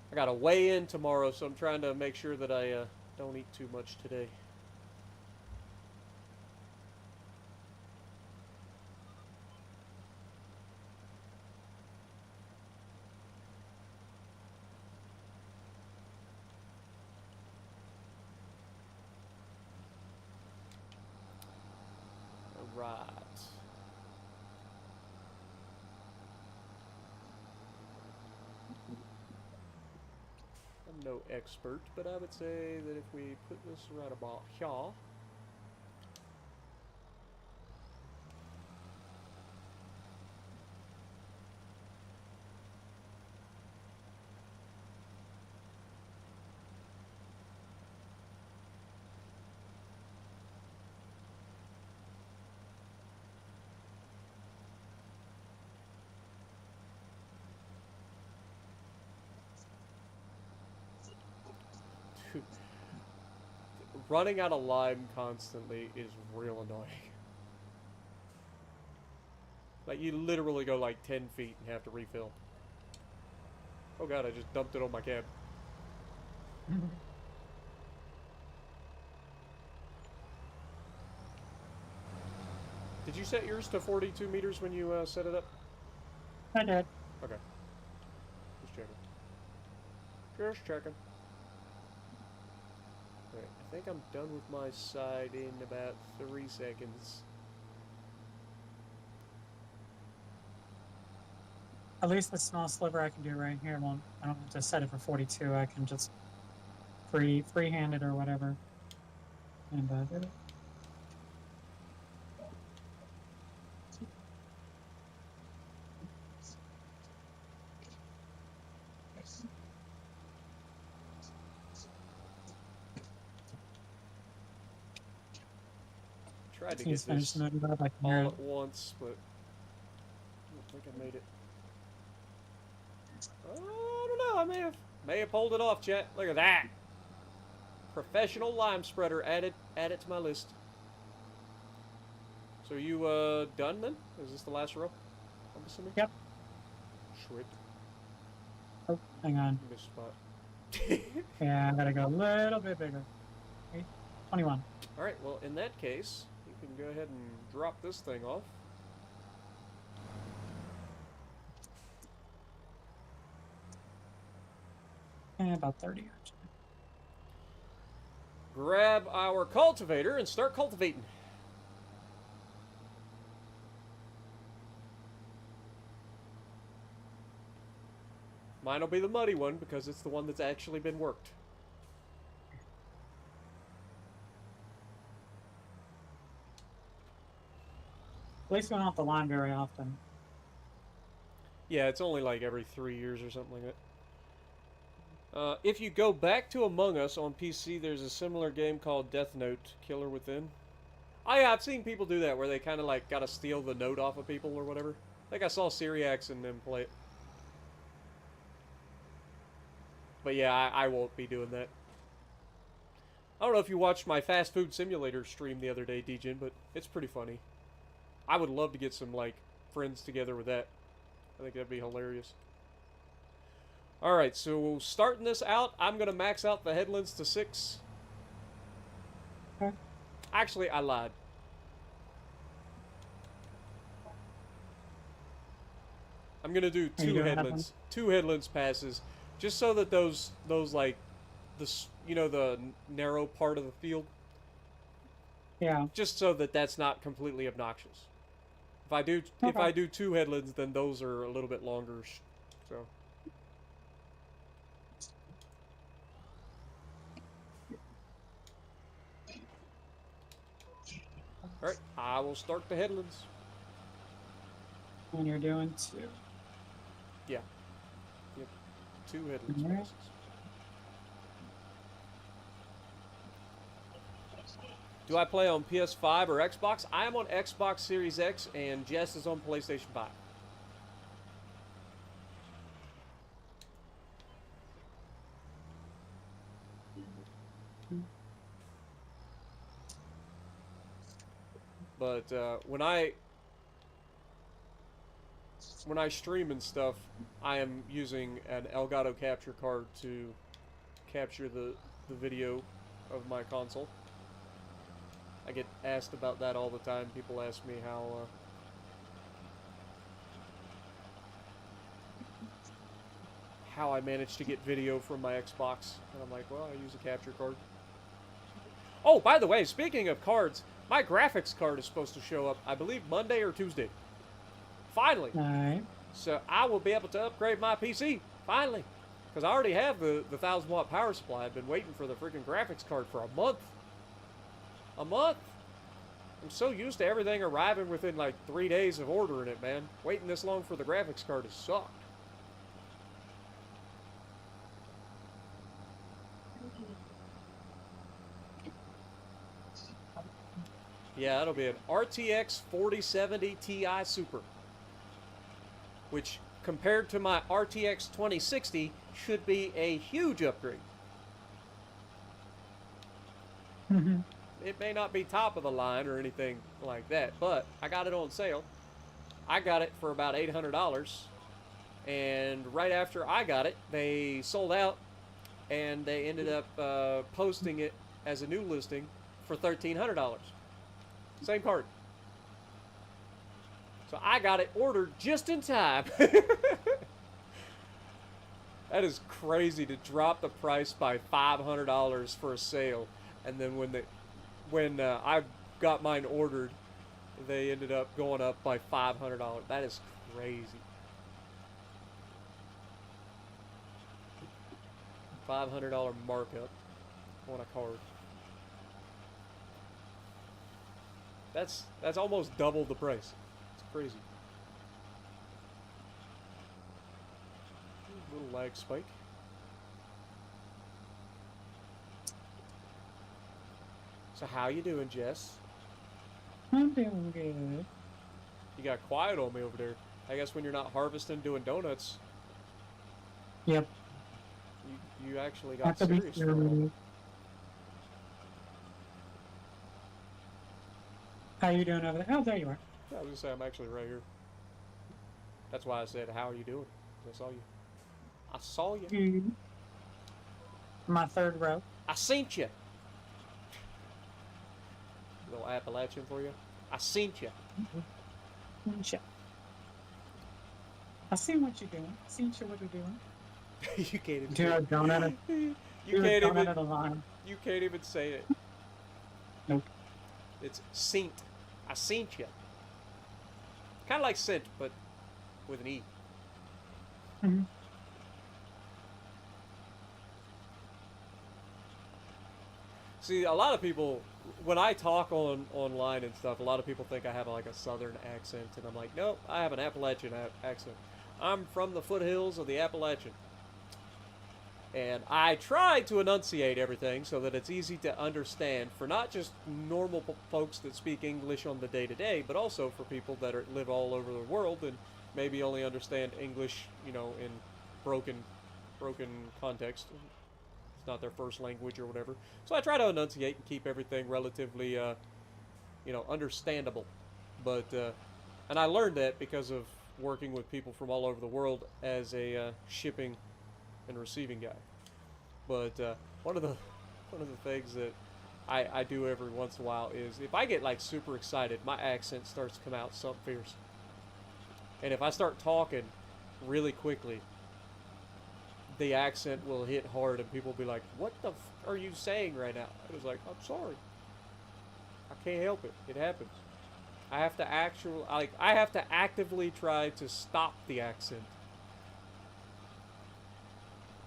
I got to weigh in tomorrow, so I'm trying to make sure that I don't eat too much today. Alright. I'm no expert, but I would say that if we put this right about here, running out of lime constantly is real annoying. Like, you literally go like 10 feet and have to refill. Oh god, I just dumped it on my cab. Did you set yours to 42 meters when you set it up? I did. Okay. Just checking. Just checking. Alright, I think I'm done with my side in about 3 seconds. At least the small sliver I can do right here won't. I don't have to set it for 42. I can just freehand it or whatever. And do it. Tried to He's get this finishing it up. I can hear all it. at once, but I don't think I made it. I don't know. I may have pulled it off, chat. Look at that. Professional lime spreader added to my list. So you done then? Is this the last row? I'm assuming. Yep. Sweet. Oh, hang on. Missed spot. Yeah, I gotta go a little bit bigger. Okay, 21. All right. Well, in that case, you can go ahead and drop this thing off. And about 30 actually. Grab our cultivator and start cultivating. Mine will be the muddy one because it's the one that's actually been worked. At least we don't have to line very often. Yeah, it's only like every 3 years or something like that. If you go back to Among Us on PC, there's a similar game called Death Note Killer Within. Oh yeah, I've seen people do that where they kind of like gotta steal the note off of people or whatever. I think I saw Syriax and them play it. But yeah, I won't be doing that. I don't know if you watched my fast food simulator stream the other day, Djin, but it's pretty funny. I would love to get some like friends together with that. I think that'd be hilarious. Alright, so starting this out, I'm going to max out the headlands to 6. Okay. Actually, I lied. I'm going to do Are you 2 doing that headlands. 2 headlands passes. Just so that those like, the narrow part of the field. Yeah. Just so that that's not completely obnoxious. If I do 2 headlands, then those are a little bit longer. So. Alright, I will start the headlands. When you're doing 2. Yeah. Yep. 2 headlands Alright. passes. Do I play on PS5 or Xbox? I am on Xbox Series X and Jess is on PlayStation 5. But when I stream and stuff, I am using an Elgato capture card to capture the video of my console. I get asked about that all the time. People ask me how I managed to get video from my Xbox, and I'm like, well, I use a capture card. Oh, by the way, speaking of cards, my graphics card is supposed to show up, I believe, Monday or Tuesday. Finally. Alright. So I will be able to upgrade my PC, finally. Because I already have the 1000 watt power supply. I've been waiting for the freaking graphics card for a month. A month? I'm so used to everything arriving within like 3 days of ordering it, man. Waiting this long for the graphics card has sucked. Yeah, it'll be an RTX 4070 Ti Super. Which, compared to my RTX 2060, should be a huge upgrade. It may not be top of the line or anything like that, but I got it on sale. I got it for about $800, and right after I got it, they sold out, and they ended up posting it as a new listing for $1,300. Same card. So I got it ordered just in time. That is crazy to drop the price by $500 for a sale, and then when I got mine ordered, they ended up going up by $500. That is crazy. $500 markup on a card. That's almost double the price. It's crazy. Little lag spike. So how you doing, Jess? I'm doing good. You got quiet on me over there. I guess when you're not harvesting, doing donuts, Yep. you actually Have got to be serious for a moment. serious. How you doing over there? Oh, there you are. Yeah, I was gonna say I'm actually right here. That's why I said, "How are you doing?" 'Cause I saw you. I saw you. Mm. My third row. I seen you. Little Appalachian for you. I seen you. Sure. I see what you're doing. I see what you're doing. You can't even. Do a donut. You Do a can't donut even. at a line. You can't even say it. Nope. It's seen. I seen you. Kind of like scent, but with an E. Mm-hmm. See, a lot of people, when I talk online and stuff, a lot of people think I have like a southern accent, and I'm like, no, I have an Appalachian accent. I'm from the foothills of the Appalachian. And I try to enunciate everything so that it's easy to understand for not just normal folks that speak English on the day-to-day, but also for people that live all over the world and maybe only understand English, you know, in broken context. It's not their first language or whatever. So I try to enunciate and keep everything relatively, you know, understandable. But and I learned that because of working with people from all over the world as a shipping and receiving guy. But one of the things that I do every once in a while is if I get like super excited, my accent starts to come out something fierce. And if I start talking really quickly, the accent will hit hard, and people will be like, "What the are you saying right now?" I was like, "I'm sorry. I can't help it. It happens. I have to I have to actively try to stop the accent."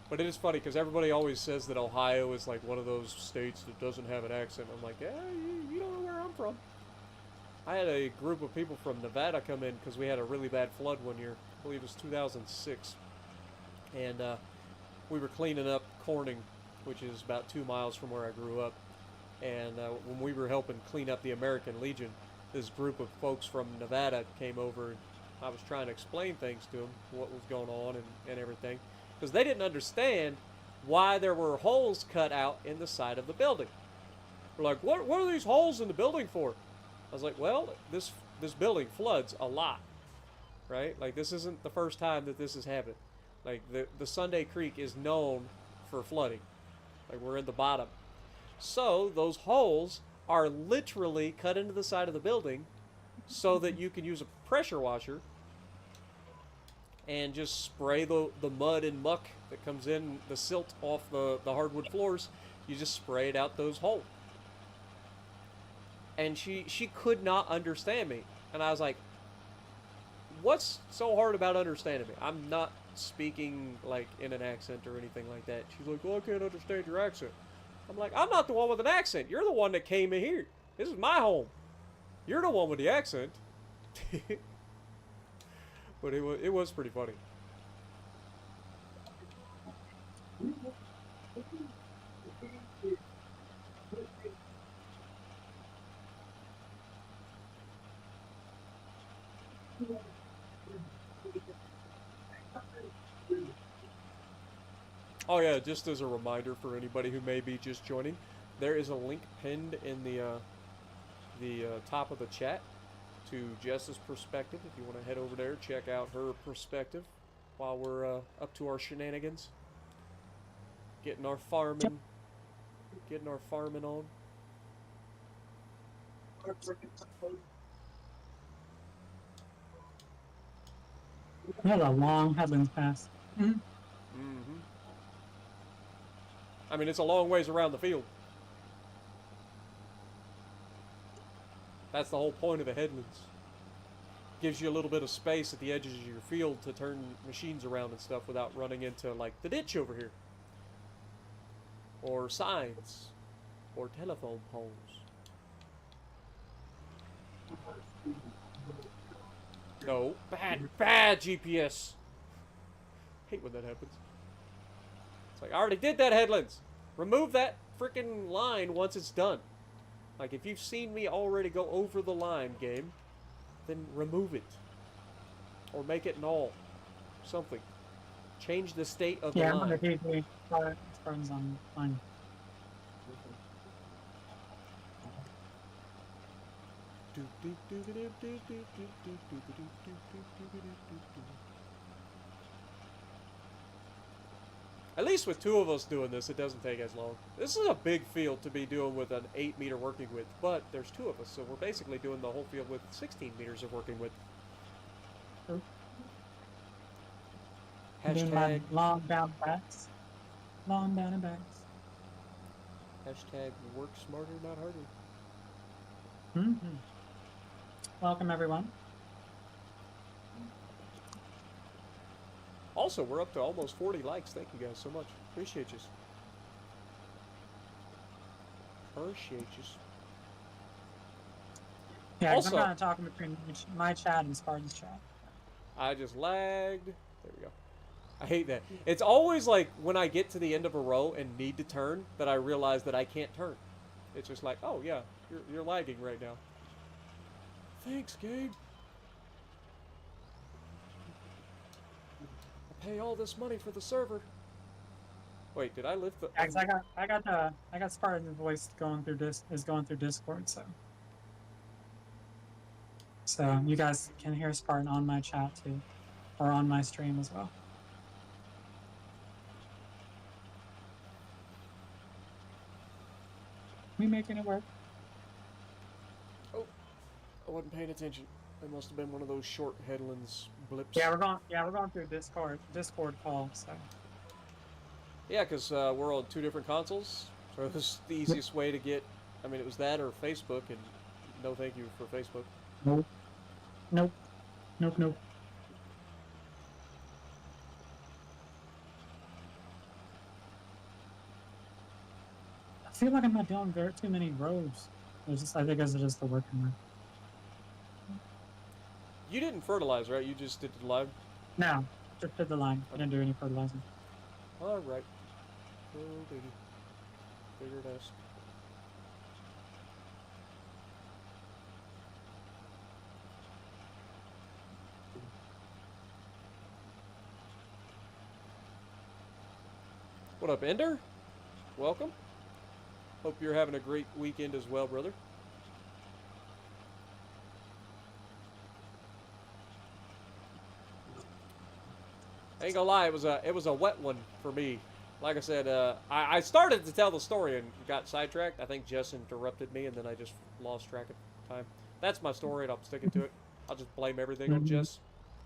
But it is funny because everybody always says that Ohio is like one of those states that doesn't have an accent. I'm like, yeah, you don't know where I'm from. I had a group of people from Nevada come in because we had a really bad flood one year. I believe it was 2006. And we were cleaning up Corning, which is about 2 miles from where I grew up. And when we were helping clean up the American Legion, this group of folks from Nevada came over, and I was trying to explain things to them, what was going on and everything. Because they didn't understand why there were holes cut out in the side of the building. They're like, what are these holes in the building for? I was like, well, this building floods a lot, right? Like, this isn't the first time that this has happened. Like, the Sunday Creek is known for flooding. Like, we're in the bottom. So, those holes are literally cut into the side of the building so that you can use a pressure washer and just spray the mud and muck that comes in, the silt off the hardwood floors. You just spray it out those holes. And she could not understand me. And I was like, what's so hard about understanding me? I'm not speaking like in an accent or anything like that. She's like, well, I can't understand your accent. I'm like, I'm not the one with an accent. You're the one that came in here. This is my home. You're the one with the accent. But it was pretty funny. Oh yeah, just as a reminder for anybody who may be just joining, there is a link pinned in the top of the chat to Jess's perspective. If you want to head over there, check out her perspective while we're up to our shenanigans, getting our farming on. That was a long headlands pass. Mm-hmm. I mean, it's a long ways around the field. That's the whole point of the headlands. Gives you a little bit of space at the edges of your field to turn machines around and stuff without running into, like, the ditch over here. Or signs. Or telephone poles. No. Bad GPS. Hate when that happens. It's like, I already did that, headlands. Remove that freaking line once it's done. Like, if you've seen me already go over the line, game, then remove it. Or make it null. Something. Change the state of the Yeah, I'm line. gonna usually start friends on mine. At least with two of us doing this, it doesn't take as long. This is a big field to be doing with an 8-meter working width, but there's two of us, so we're basically doing the whole field with 16 meters of working width. Doing my Hashtag, long down backs. Long down and backs. hashtag work smarter, not harder. Mm-hmm. Welcome, everyone. Also, we're up to almost 40 likes. Thank you guys so much. Appreciate you. Appreciate you. Yeah, 'cause Also- I'm kind of talking between my chat and Spartan's chat. I just lagged. There we go. I hate that. It's always like when I get to the end of a row and need to turn that I realize that I can't turn. It's just like, oh yeah, you're lagging right now. Thanks, Gabe. I pay all this money for the server. Wait, did I lift the? Yeah, 'cause I got Spartan's voice going through Discord, so you guys can hear Spartan on my chat too, or on my stream as well. We making it work. Oh, I wasn't paying attention. It must have been one of those short headlands blips. Yeah, we're going through Discord call. So Yeah, because we're on two different consoles, so it was the easiest way to get. I mean, it was that or Facebook, and no thank you for Facebook. nope. I feel like I'm not doing too many rows. I think it's just the working one. You didn't fertilize, right? You just did the live? No, just did the line. I didn't do any fertilizing. Alright. Oh, baby. Figured us. What up, Ender? Welcome. Hope you're having a great weekend as well, brother. I ain't gonna lie, it was a wet one for me. Like I said, I started to tell the story and got sidetracked. I think Jess interrupted me, and then I just lost track of time. That's my story, and I'm sticking to it. I'll just blame everything on Jess.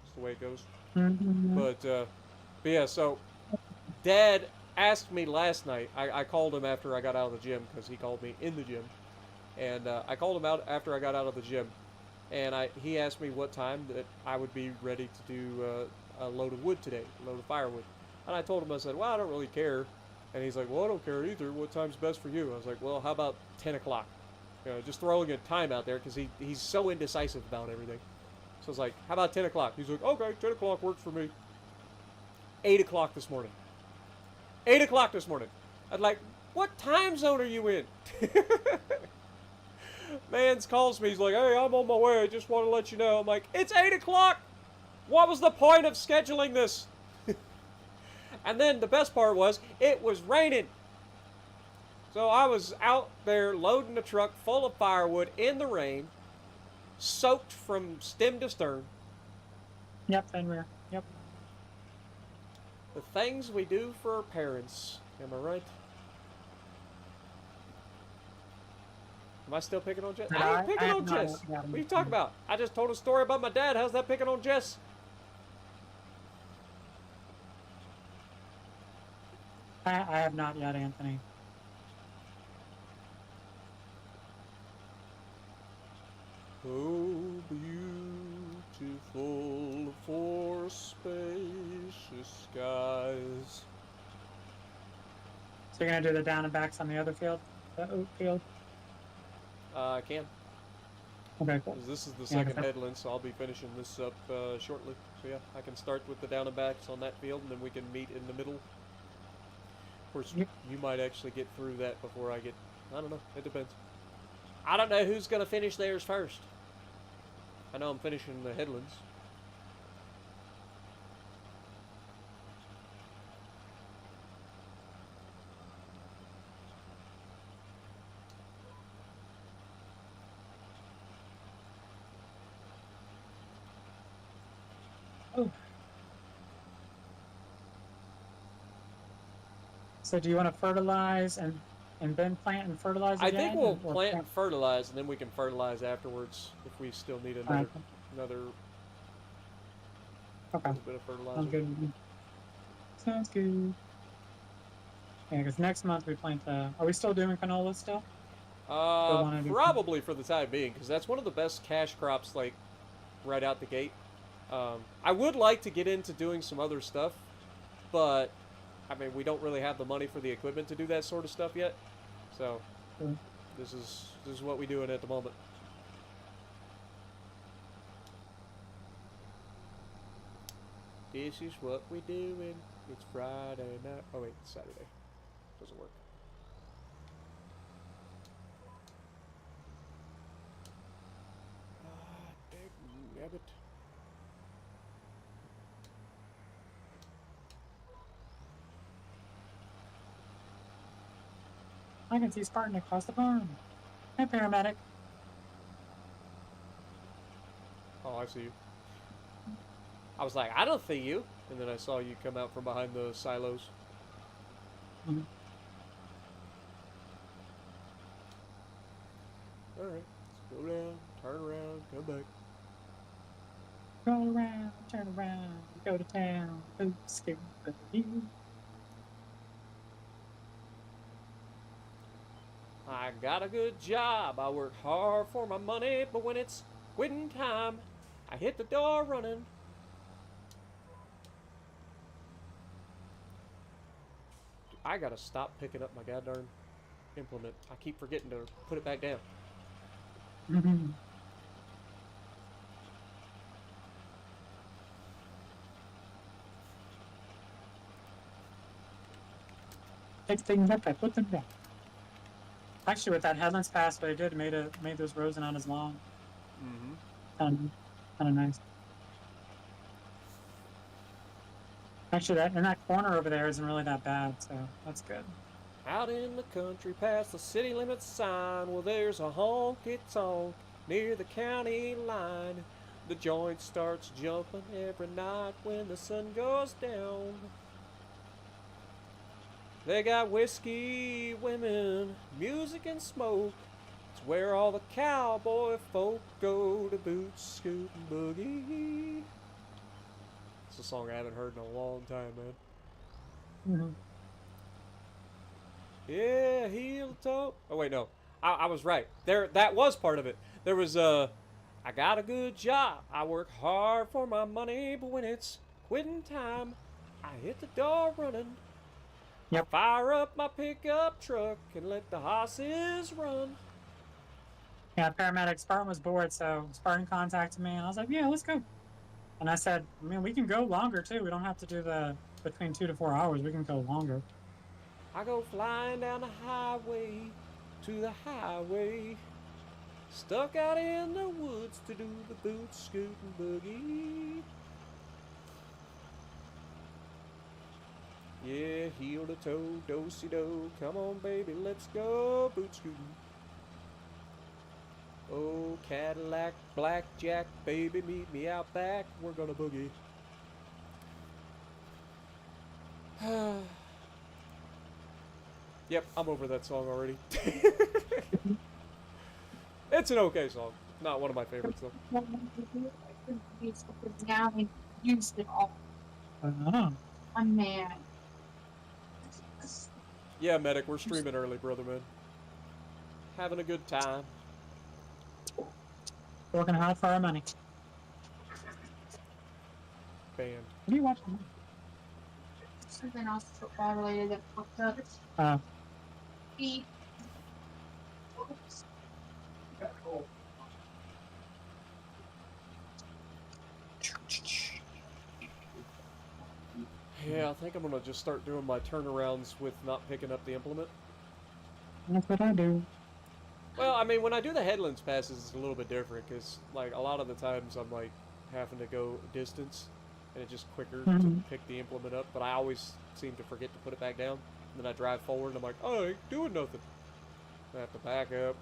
That's the way it goes. But yeah, so Dad asked me last night. I called him after I got out of the gym because he called me in the gym, and I called him out after I got out of the gym, and he asked me what time that I would be ready to do a load of wood today, a load of firewood. And I told him, I said, well, I don't really care. And he's like, well, I don't care either. What time's best for you? I was like, well, how about 10 o'clock? You know, just throwing a time out there because he's so indecisive about everything. So I was like, how about 10 o'clock? He's like, okay, 10 o'clock works for me. 8 o'clock this morning. 8 o'clock this morning. I'd like, what time zone are you in? Mans calls me. He's like, hey, I'm on my way. I just want to let you know. I'm like, it's 8 o'clock. What was the point of scheduling this? And then the best part was, it was raining. So I was out there loading a truck full of firewood in the rain, soaked from stem to stern. Yep, and we're yep. The things we do for our parents. Am I right? Am I still picking on Jess? I ain't picking on Jess. What are you talking about? I just told a story about my dad. How's that picking on Jess? I have not yet, Anthony. Oh, beautiful for spacious skies. So you're gonna do the down and backs on the other field, the oat field. I can. Okay, cool. 'Cause this is the Yeah, second okay. headland, so I'll be finishing this up shortly. So yeah, I can start with the down and backs on that field, and then we can meet in the middle. Of course, Yep. you might actually get through that before I get. I don't know. It depends. I don't know who's gonna finish theirs first. I know I'm finishing the headlands. Oh. So do you want to fertilize and then plant and fertilize I again? think we'll or plant and fertilize, and then we can fertilize afterwards if we still need another Okay. little bit of fertilizer. Sounds good. Sounds good. Yeah, because next month we plant the. Are we still doing canola still? Probably for the time being, because that's one of the best cash crops, like, right out the gate. I would like to get into doing some other stuff, but, I mean, we don't really have the money for the equipment to do that sort of stuff yet. So, this is what we're doing at the moment. This is what we're doing. It's Friday night. Oh, wait, it's Saturday. Doesn't work. Dang it. I can see Spartan across the farm. Hey, paramedic. Oh, I see you. I was like, I don't see you. And then I saw you come out from behind the silos. Mm-hmm. Alright, let's go down, turn around, come back. Go around, turn around, go to town, go skip the view. I got a good job, I work hard for my money, but when it's quitting time, I hit the door running. I gotta stop picking up my goddamn implement. I keep forgetting to put it back down. Mm-hmm. Take things up, I put them down. Actually, with that headlands pass, what I did made those rows not as long. Mm-hmm. Kind of nice. Actually, that corner over there isn't really that bad, so that's good. Out in the country past the city limits sign, well, there's a honky-tonk near the county line. The joint starts jumping every night when the sun goes down. They got whiskey, women, music, and smoke. It's where all the cowboy folk go to boot, scoot, and boogie. It's a song I haven't heard in a long time, man. Mm-hmm. Yeah, heel toe. Oh wait, no, I was right. That was part of it. There was I got a good job. I work hard for my money, but when it's quitting time, I hit the door running. Yep. I fire up my pickup truck and let the horses run. Yeah, paramedic Spartan was bored, so Spartan contacted me, and I was like, "Yeah, let's go." And I said, "I mean, we can go longer too. We don't have to do the between 2 to 4 hours. We can go longer." I go flying down the highway to the highway, stuck out in the woods to do the boot, scoot, and boogie. Yeah, heel to toe, do-si-do. Come on, baby, let's go boot scooting. Oh, Cadillac, blackjack, baby, meet me out back. We're gonna boogie. Yep, I'm over that song already. It's an okay song. Not one of my favorites, though. Now we used it all. I'm mad. Yeah, Medic, we're streaming early, brother, man. Having a good time. Working hard for our money. Band. What are you watching? Something else football related that popped up. Beep. Oops. Yeah, I think I'm gonna just start doing my turnarounds with not picking up the implement. That's what I do. Well, I mean, when I do the headlands passes, it's a little bit different because, like, a lot of the times I'm like having to go distance, and it's just quicker to Mhm. pick the implement up. But I always seem to forget to put it back down. And then I drive forward, and I'm like, oh, I ain't doing nothing. I have to back up.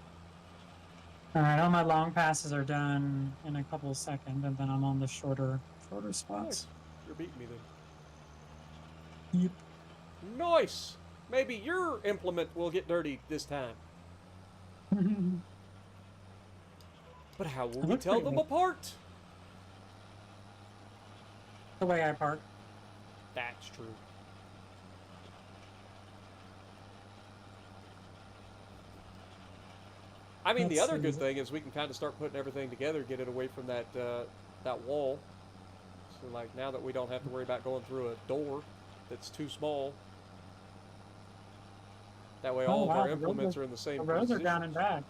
All right, all my long passes are done in a couple of seconds, and then I'm on the shorter Nice. spots. You're beating me then. Yep. Nice. Maybe your implement will get dirty this time. But how will It we looks tell pretty them good. apart? The way I park. That's true. I mean, the Let's other see, good is it- thing is we can kind of start putting everything together, get it away from that that wall. So, like, now that we don't have to worry about going through a door that's too small, that way Oh, all of wow, our the roads implements are in the same The roads are position. down and back.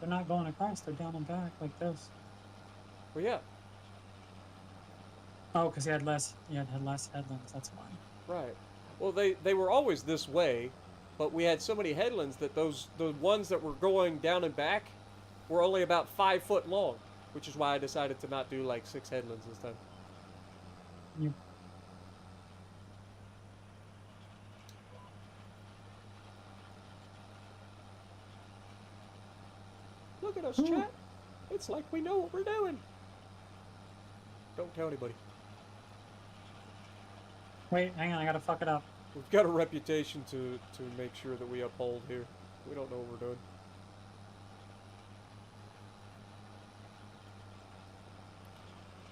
They're not going across. They're down and back like this. Well, yeah, Oh, because he had less. He had less headlands. That's why. right. Well, they were always this way, but we had so many headlands that the ones that were going down and back were only about 5 foot long, which is why I decided to not do like 6 headlands this time. You. Look at us, Ooh. chat. It's like we know what we're doing. Don't tell anybody. Wait, hang on. I gotta fuck it up. We've got a reputation to make sure that we uphold here. We don't know what we're doing.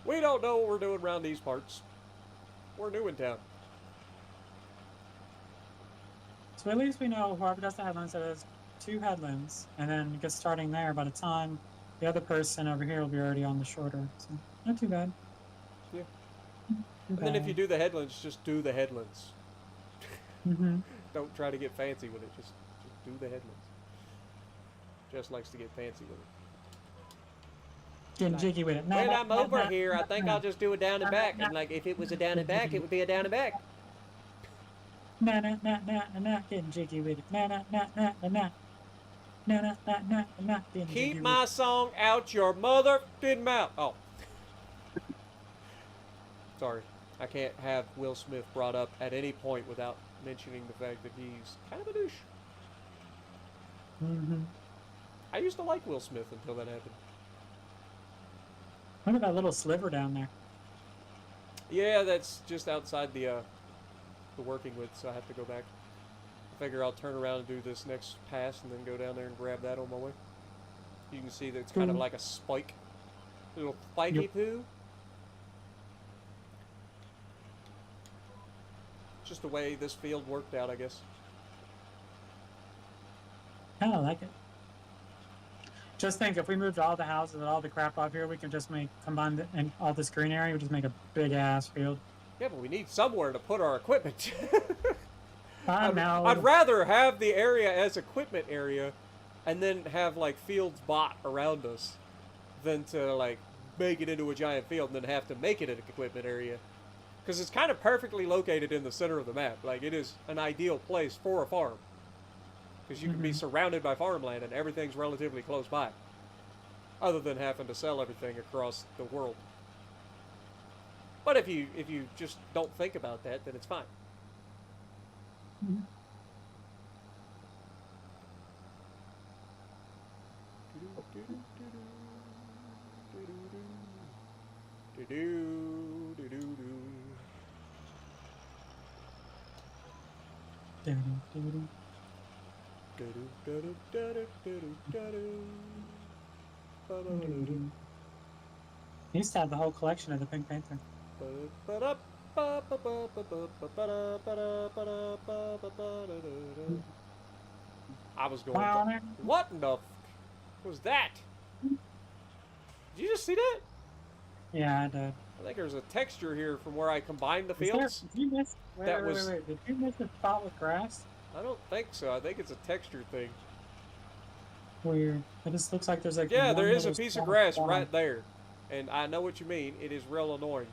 We don't know what we're doing around these parts. We're new in town. So at least we know whoever does the headlands that has 2 headlands, and then just starting there. By the time the other person over here will be already on the shorter. So not too bad. Yeah. Too And then if bad. you do the headlands, just do the headlands. Mm-hmm. Don't try to get fancy with it. Just do the headlands. Jess likes to get fancy with it. Getting jiggy with it. When I'm over here, I think I'll just do a down and back. And like, if it was a down and back, it would be a down and back. Nah, nah, nah, nah, nah, nah, getting jiggy with it. Nah, nah, nah, nah, nah, nah. Nah, nah, nah, nah, nah, getting jiggy Keep with my it. song out your mother-f***ing mouth. Oh. Sorry. I can't have Will Smith brought up at any point without mentioning the fact that he's kind of a douche. Mm-hmm. I used to like Will Smith until that happened. Look at that little sliver down there. Yeah, that's just outside the working width, so I have to go back. I figure I'll turn around and do this next pass and then go down there and grab that on my way. You can see that it's kind of Cool. like a spike. Little spiky Yep. poo. Just the way this field worked out, I guess. Kind of like it. Just think, if we moved all the houses and all the crap off here, we could just combine and all this green area, we just make a big ass field. Yeah, but we need somewhere to put our equipment. I know. I'd rather have the area as equipment area and then have like fields bought around us than to like make it into a giant field and then have to make it an equipment area. Because it's kind of perfectly located in the center of the map. Like, it is an ideal place for a farm. Because you can be surrounded by farmland and everything's relatively close by. Other than having to sell everything across the world. But if you just don't think about that, then it's fine. Mhm. Doo-doo-doo-doo. He used to have the whole collection of the Pink Panther. I was going, Wow. what in the f was that? Did you just see that? Yeah, I did. I think there's a texture here from where I combined the Is there, fields. did you miss? Wait, That wait, was- wait, wait. Did you miss a spot with grass? I don't think so. I think it's a texture thing. Weird. It just looks like there's like. Yeah, one there is a little piece of spot grass bottom. right there. And I know what you mean. It is real annoying.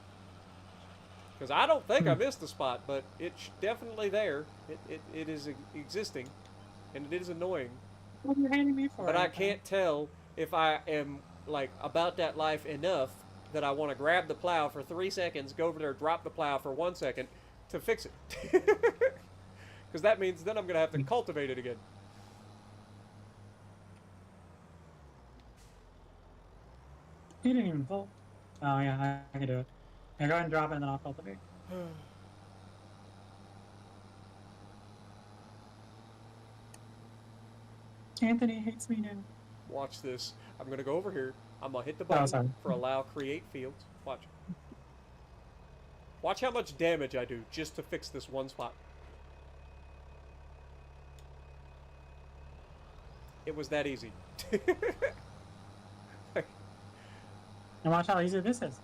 Because I don't think I missed the spot, but it's definitely there. It is existing. And it is annoying. What are you hating me for? But I Anthony? can't tell if I am like about that life enough that I want to grab the plow for 3 seconds, go over there, drop the plow for 1 second to fix it. Because that means then I'm going to have to cultivate it again. He didn't even vote. Oh yeah, I can do it. Yeah, go ahead and drop it, and then I'll cultivate. Anthony hates me now. Watch this. I'm going to go over here. I'm going to hit the Oh, button sorry. for allow create fields. Watch. Watch how much damage I do just to fix this one spot. It was that easy. And watch how easy this is.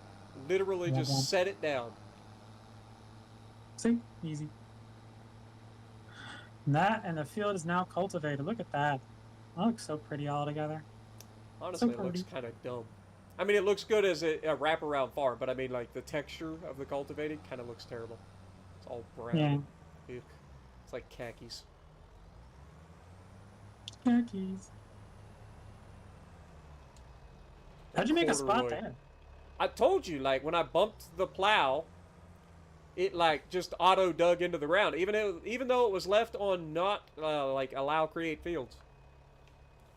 Literally just set it down. See? Easy. And that, and the field is now cultivated. Look at that. That looks so pretty all together. Honestly, So it looks pretty. kind of dumb. I mean, it looks good as a wraparound farm, but I mean, like, the texture of the cultivating kind of looks terrible. It's all brown. Yeah. Ew. It's like khakis. Khakis. How'd you make a spot Corduroy. there? I told you, like, when I bumped the plow, it, like, just auto dug into the ground, even though it was left on not, like, allow create fields.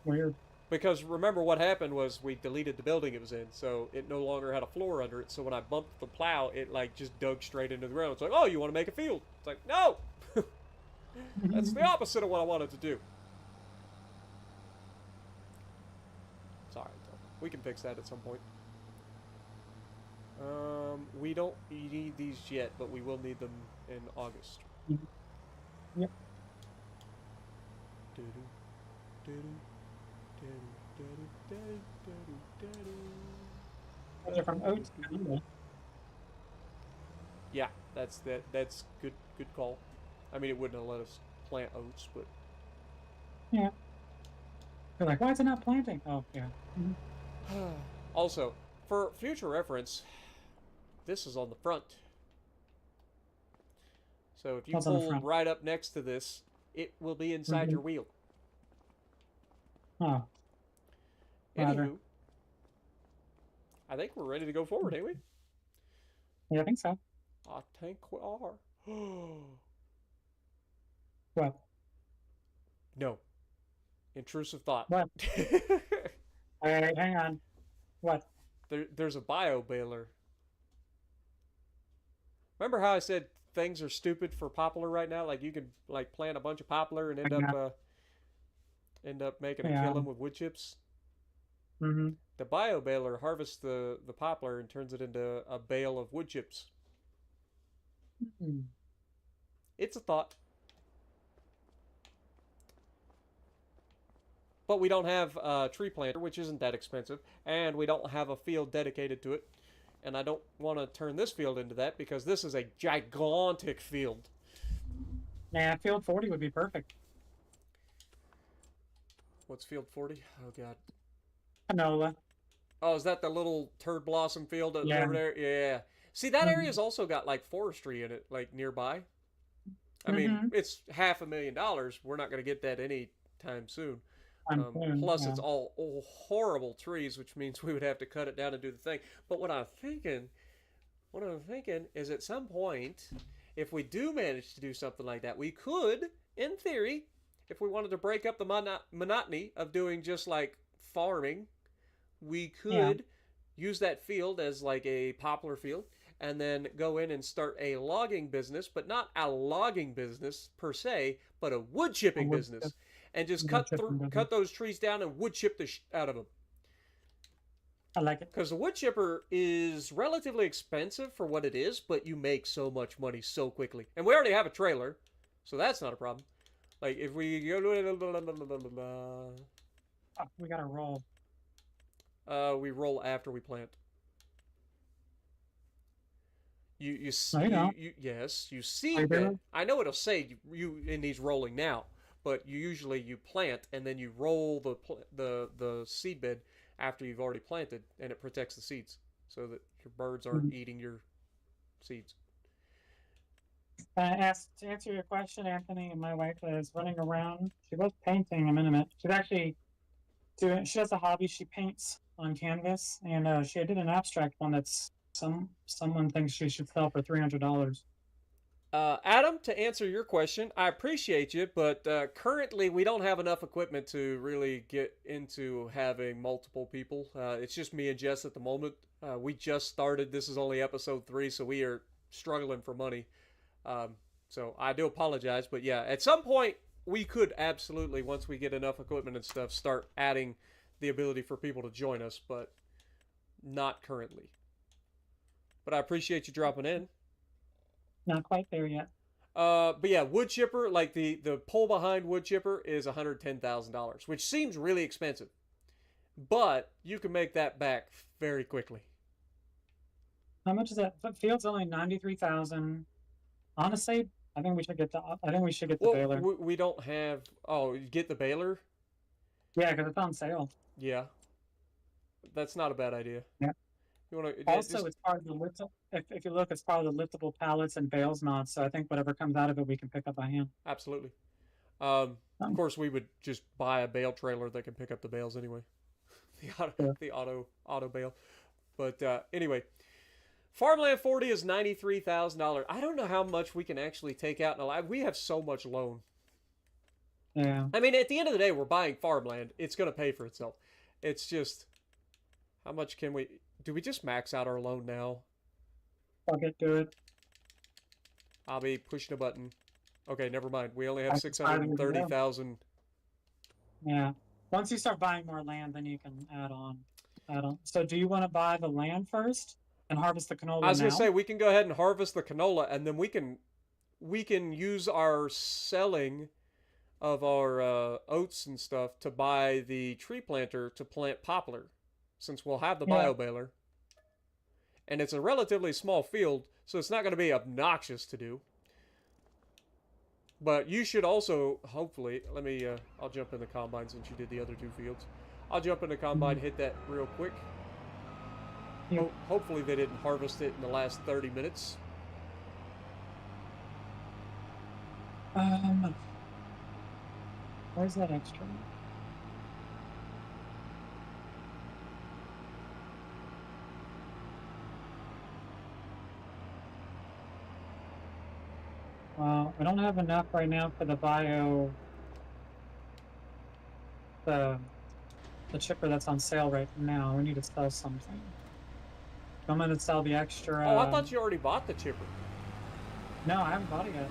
Weird. Because remember what happened was we deleted the building it was in, so it no longer had a floor under it. So when I bumped the plow, it like just dug straight into the ground. It's like, oh, you want to make a field? It's like, no! That's the opposite of what I wanted to do. It's alright, though. We can fix that at some point. We don't need these yet, but we will need them in August. Yep. Those are from oats. Yeah, that's good call. I mean, it wouldn't have let us plant oats, but Yeah. They're like, why is it not planting? Oh, yeah. also, for future reference, this is on the front. So if you What's on the pull front? right up next to this, it will be inside your wheel. Oh. Roger. Anywho, I think we're ready to go forward, ain't we? Yeah, I think so. I think we are. What? No. Intrusive thought. What? Alright, hang on. What? There's a bio baler. Remember how I said things are stupid for poplar right now? Like you could like plant a bunch of poplar and end up making a kiln with wood chips. Mm-hmm. The bio baler harvests the poplar and turns it into a bale of wood chips. Mm-hmm. It's a thought. But we don't have a tree planter, which isn't that expensive, and we don't have a field dedicated to it. And I don't want to turn this field into that because this is a gigantic field. Yeah, field 40 would be perfect. What's field 40? Oh, God. Canola. Oh, is that the little turd blossom field over there? Yeah. See, that Mm-hmm. area's also got, like, forestry in it, like, nearby. I mean, it's $500,000. We're not going to get that anytime soon. Plus, it's all horrible trees, which means we would have to cut it down and do the thing. But what I'm thinking is at some point, if we do manage to do something like that, we could, in theory, if we wanted to break up the monotony of doing just like farming, we could use that field as like a poplar field and then go in and start a logging business, but not a logging business per se, but a wood chipping business. And just cut those trees down and wood chip the out of them. I like it. Because the wood chipper is relatively expensive for what it is, but you make so much money so quickly. And we already have a trailer, so that's not a problem. Like, if we go... Oh, we gotta roll. We roll after we plant. You seedbed. I know it'll say you in these rolling now, but you plant and then you roll the seedbed after you've already planted, and it protects the seeds so that your birds aren't eating your seeds. To answer your question, Anthony, and my wife is running around. She was painting a minute. She's actually doing. She has a hobby. She paints on canvas, and she did an abstract one that's someone thinks she should sell for $300. Adam, to answer your question, I appreciate you, but currently we don't have enough equipment to really get into having multiple people. It's just me and Jess at the moment. We just started. This is only episode 3, so we are struggling for money. So I do apologize, but yeah, at some point we could absolutely, once we get enough equipment and stuff, start adding the ability for people to join us, but not currently. But I appreciate you dropping in. Not quite there yet. But yeah, wood chipper, like the pole behind wood chipper is $110,000, which seems really expensive, but you can make that back very quickly. How much is that? The field's only 93,000. Honestly, I think we should get the. I think we should get the Well, baler. we don't have. Oh, you get the baler? Yeah, because it's on sale. Yeah, that's not a bad idea. Yeah. You want to Also, it's part of the lift. If you look, it's part of the liftable pallets and bales mods. So I think whatever comes out of it, we can pick up by hand. Absolutely. Of course, we would just buy a bale trailer that can pick up the bales anyway. The auto bale. But anyway, Farmland 40 is $93,000. I don't know how much we can actually take out in a life. We have so much loan. Yeah. I mean, at the end of the day, we're buying farmland. It's going to pay for itself. It's just, how much can we... Do we just max out our loan now? I'll get to it. I'll be pushing a button. Okay, never mind. We only have I 630,000. Yeah. Once you start buying more land, then you can add on. So do you want to buy the land first and harvest the canola I was now? gonna say we can go ahead and harvest the canola, and then we can use our selling of our oats and stuff to buy the tree planter to plant poplar, since we'll have the bio baler. And it's a relatively small field, so it's not going to be obnoxious to do. But you should also, hopefully, let me, I'll jump in the combine since you did the other 2 fields. I'll jump in the combine, hit that real quick. Hopefully they didn't harvest it in the last 30 minutes. Where's that extra? Well, I don't have enough right now for the the chipper that's on sale right now. We need to sell something. I'm gonna sell the extra. Oh, I thought you already bought the chipper. No, I haven't bought it yet.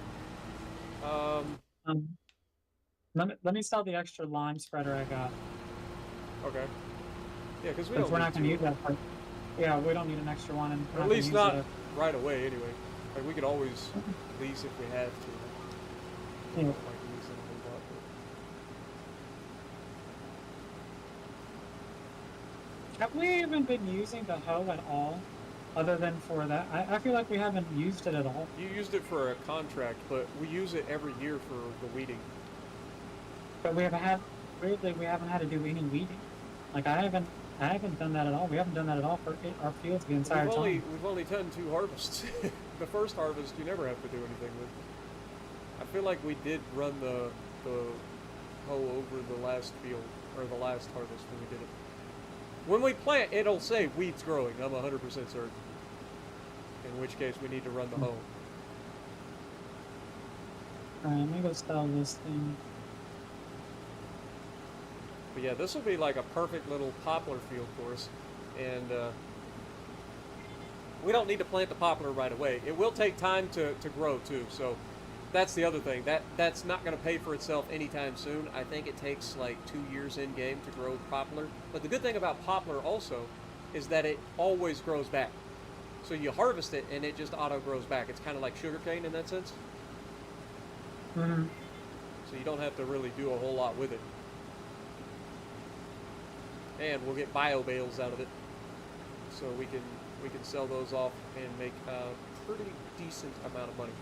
Let me sell the extra lime spreader I got. Okay. Yeah, because we're not gonna use that part. Yeah, we don't need an extra one, and at least not right away. Anyway, like we could always lease if we have to. Yeah. Like have we even been using the hoe at all, other than for that? I feel like we haven't used it at all. You used it for a contract, but we use it every year for the weeding. But we haven't had to do any weeding. Like I haven't done that at all. We haven't done that at all for our fields the entire time. We've only done 2 harvests. The first harvest you never have to do anything with. I feel like we did run the hoe over the last field, or the last harvest when we did it. When we plant, it'll say weeds growing. I'm 100% certain. In which case, we need to run the hoe. Alright, let me go sell this thing. But yeah, this will be like a perfect little poplar field for us. And we don't need to plant the poplar right away. It will take time to grow too. So that's the other thing. That's not going to pay for itself anytime soon. I think it takes like 2 years in game to grow poplar. But the good thing about poplar also is that it always grows back. So you harvest it and it just auto grows back. It's kind of like sugarcane in that sense. Mm-hmm. So you don't have to really do a whole lot with it. And we'll get bio bales out of it. So we can sell those off and make a pretty decent amount of money.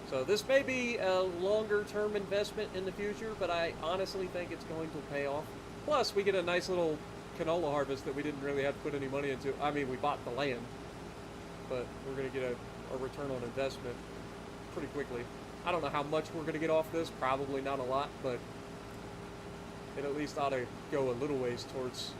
So this may be a longer term investment in the future, but I honestly think it's going to pay off. Plus, we get a nice little canola harvest that we didn't really have to put any money into. I mean, we bought the land, but we're going to get a return on investment pretty quickly. I don't know how much we're going to get off this. Probably not a lot, but it at least ought to go a little ways towards,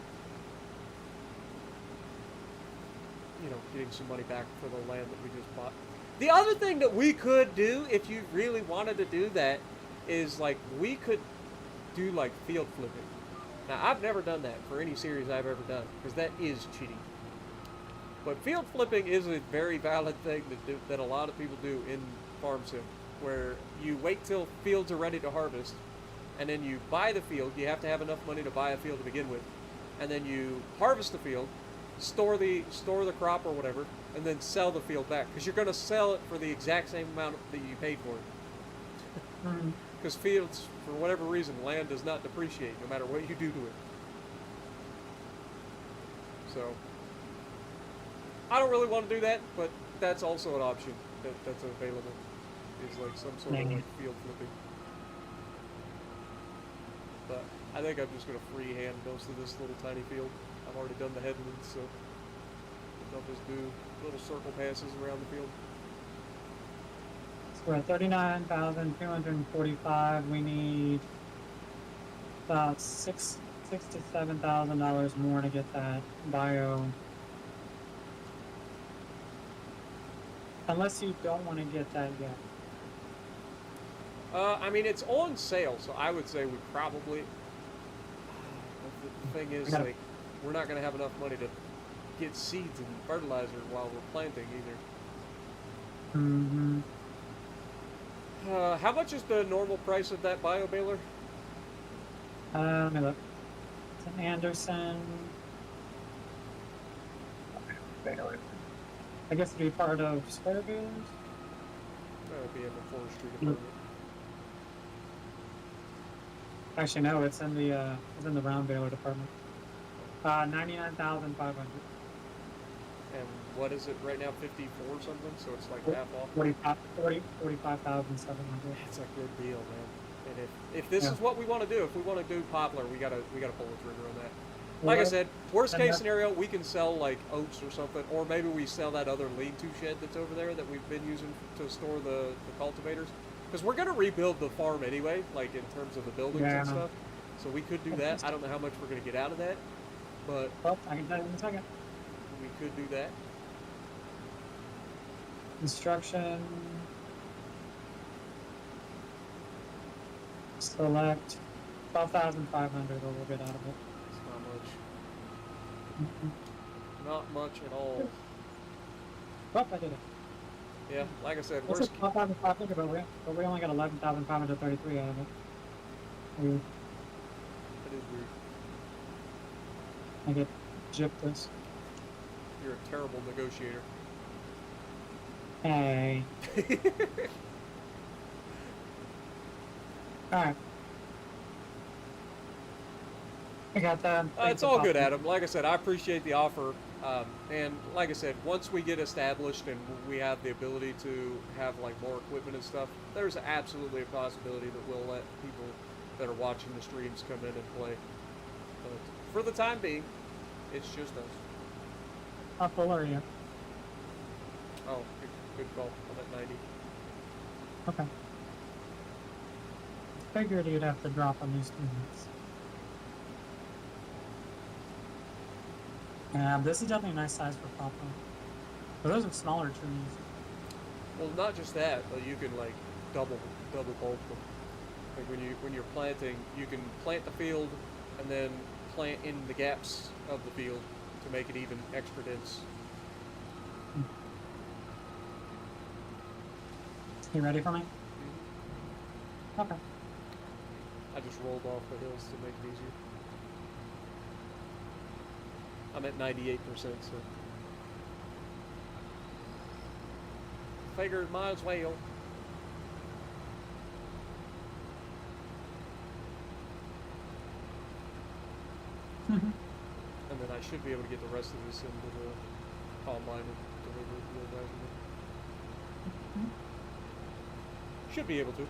you know, getting some money back for the land that we just bought. The other thing that we could do, if you really wanted to do that, is like we could do like field flipping. Now, I've never done that for any series I've ever done, because that is cheating. But field flipping is a very valid thing that a lot of people do in Farm Sim, where you wait till fields are ready to harvest, and then you buy the field. You have to have enough money to buy a field to begin with, and then you harvest the field, store the crop or whatever, and then sell the field back, because you're going to sell it for the exact same amount that you paid for it. Because fields, for whatever reason, land does not depreciate no matter what you do to it. So, I don't really want to do that, but that's also an option that's available. Is like some sort of like field flipping. But I think I'm just going to freehand most of this little tiny field. I've already done the headlands, so I'll just do little circle passes around the field. So we're at 39,245. We need about $6,000 to $7,000 more to get that bio. Unless you don't want to get that yet. I mean, it's on sale, so I would say we probably. The thing is, like, we're not going to have enough money to get seeds and fertilizer while we're planting either. Mm-hmm. How much is the normal price of that bio baler? Let me look. It's an Anderson. Baler. I guess it'd be part of square balers. That would be in the forestry department. Actually, no, it's in the round baler department. 99,500. And what is it right now? 54 or something? So it's like half off. 45,700. It's a good deal, man. And if this is what we want to do, if we want to do poplar, we gotta pull the trigger on that. Like I said, worst case scenario, we can sell like oats or something, or maybe we sell that other lean-to shed that's over there that we've been using to store the cultivators. Because we're gonna rebuild the farm anyway, like in terms of the buildings and stuff. So we could do that. I don't know how much we're gonna get out of that, but well, I can tell you in a second. We could do that. Construction. Select 12,500. We'll get out of it. It's not much. Not much at all. Oh, I did it. Yeah, like I said, It's worst. 12,500, but we only got 11,533 out of it. Weird. That is weird. I get gypped this. You're a terrible negotiator. Hey. Alright. I got that. It's all good, Adam. Like I said, I appreciate the offer. And like I said, once we get established and we have the ability to have like more equipment and stuff, there's absolutely a possibility that we'll let people that are watching the streams come in and play. But for the time being, it's just us. How full are you? Oh, good call. I'm at 90. Okay. Figured you'd have to drop on these 2 minutes. Yeah, this is definitely a nice size for poplar. But those are smaller trees. Well, not just that, but you can like double bulk them. Like when you're planting, you can plant the field and then plant in the gaps of the field to make it even extra dense. You ready for me? Mm-hmm. Okay. I just rolled off the hills to make it easier. I'm at 98%, so figured might as well. And then I should be able to get the rest of this into the combine and deliver it to you guys. Should be able to.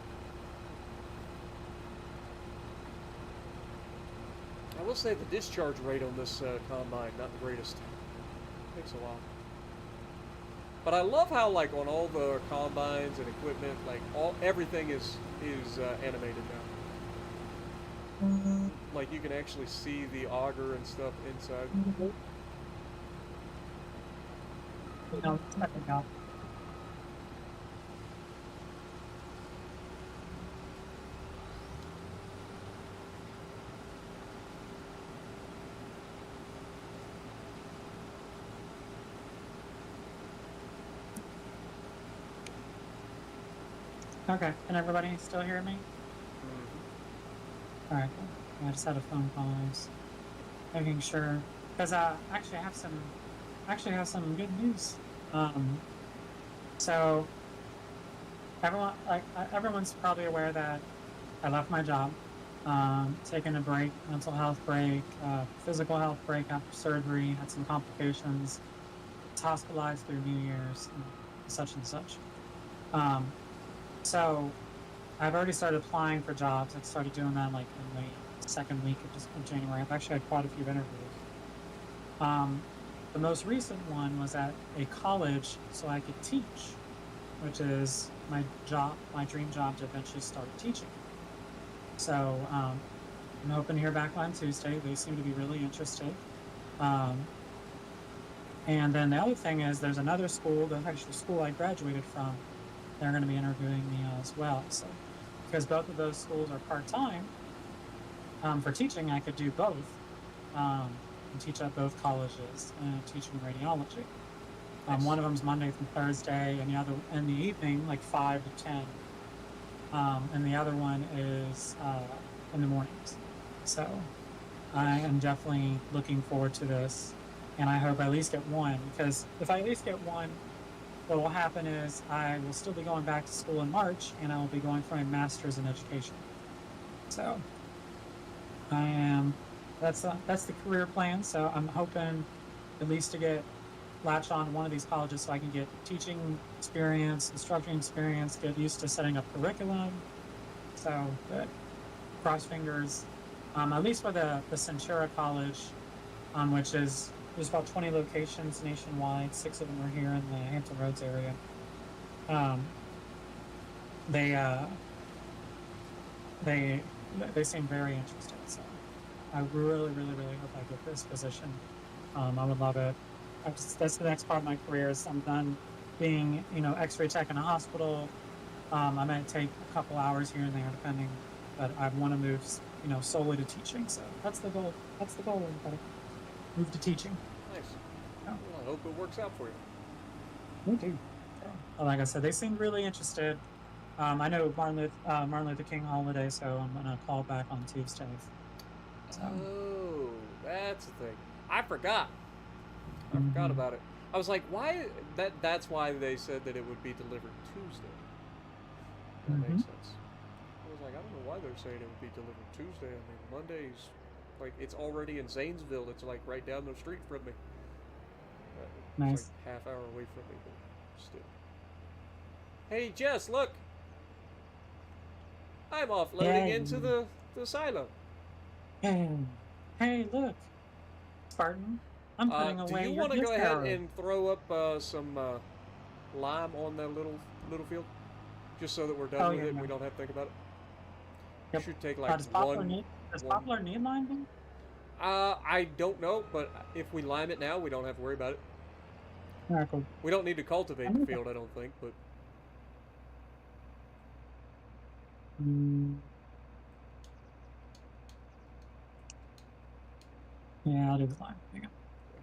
I will say the discharge rate on this combine, not the greatest. Takes a while. But I love how like on all the combines and equipment, like everything is animated now. Like you can actually see the auger and stuff inside. No, it's not enough. Okay, can everybody still hear me? All right, cool. Yeah, I just had a phone call. I was making sure because actually I have some good news. So everyone's probably aware that I left my job, taking a break, mental health break, physical health break after surgery, had some complications, was hospitalized through New Year's, such and such. So I've already started applying for jobs. I started doing that like in the second week of January. I've actually had quite a few interviews. The most recent one was at a college so I could teach, which is my dream job to eventually start teaching. So I'm hoping to hear back on Tuesday. They seem to be really interested. And then the other thing is there's another school, the actual school I graduated from, they're going to be interviewing me as well. So because both of those schools are part-time, for teaching, I could do both and teach at both colleges teaching radiology. Nice. One of them's Monday through Thursday, and the other in the evening, like 5 to 10. And the other one is in the mornings. So I am definitely looking forward to this, and I hope I at least get one, because if I at least get one, what will happen is I will still be going back to school in March, and I will be going for a master's in education. So that's the career plan. So I'm hoping at least to get latch on to one of these colleges so I can get teaching experience, instructing experience, get used to setting up curriculum. So good. Cross fingers. At least for the Centura College, which is there's about 20 locations nationwide. 6 of them are here in the Hampton Roads area. They seem very interested. So I really, really, really hope I get this position. I would love it. That's the next part of my career. Is I'm done being, X-ray tech in a hospital. I might take a couple hours here and there, depending. But I want to move, solely to teaching. So that's the goal. That's the goal. Everybody. Move to teaching. Nice. Yeah. Well, I hope it works out for you. Me too. Well, like I said, they seemed really interested. I know Martin Luther King holiday, so I'm gonna call back on Tuesday. So. Oh, that's the thing. I forgot. I forgot about it. I was like, why? That's why they said that it would be delivered Tuesday. That makes sense. I was like, I don't know why they're saying it would be delivered Tuesday. I mean, Monday's like it's already in Zanesville. It's like right down the street from me. Nice. It's like half hour away from me, but still. Hey, Jess, look. I'm offloading into the silo. Hey, look, Spartan. I'm putting away. Do you want to go ahead and throw up some lime on that little field, just so that we're done with it and we don't have to think about it? Yep. Should take like does poplar need lime? Then? I don't know, but if we lime it now, we don't have to worry about it. Yeah, cool. We don't need to cultivate the field, I don't think, but. Yeah, I'll do the lime. Hang on.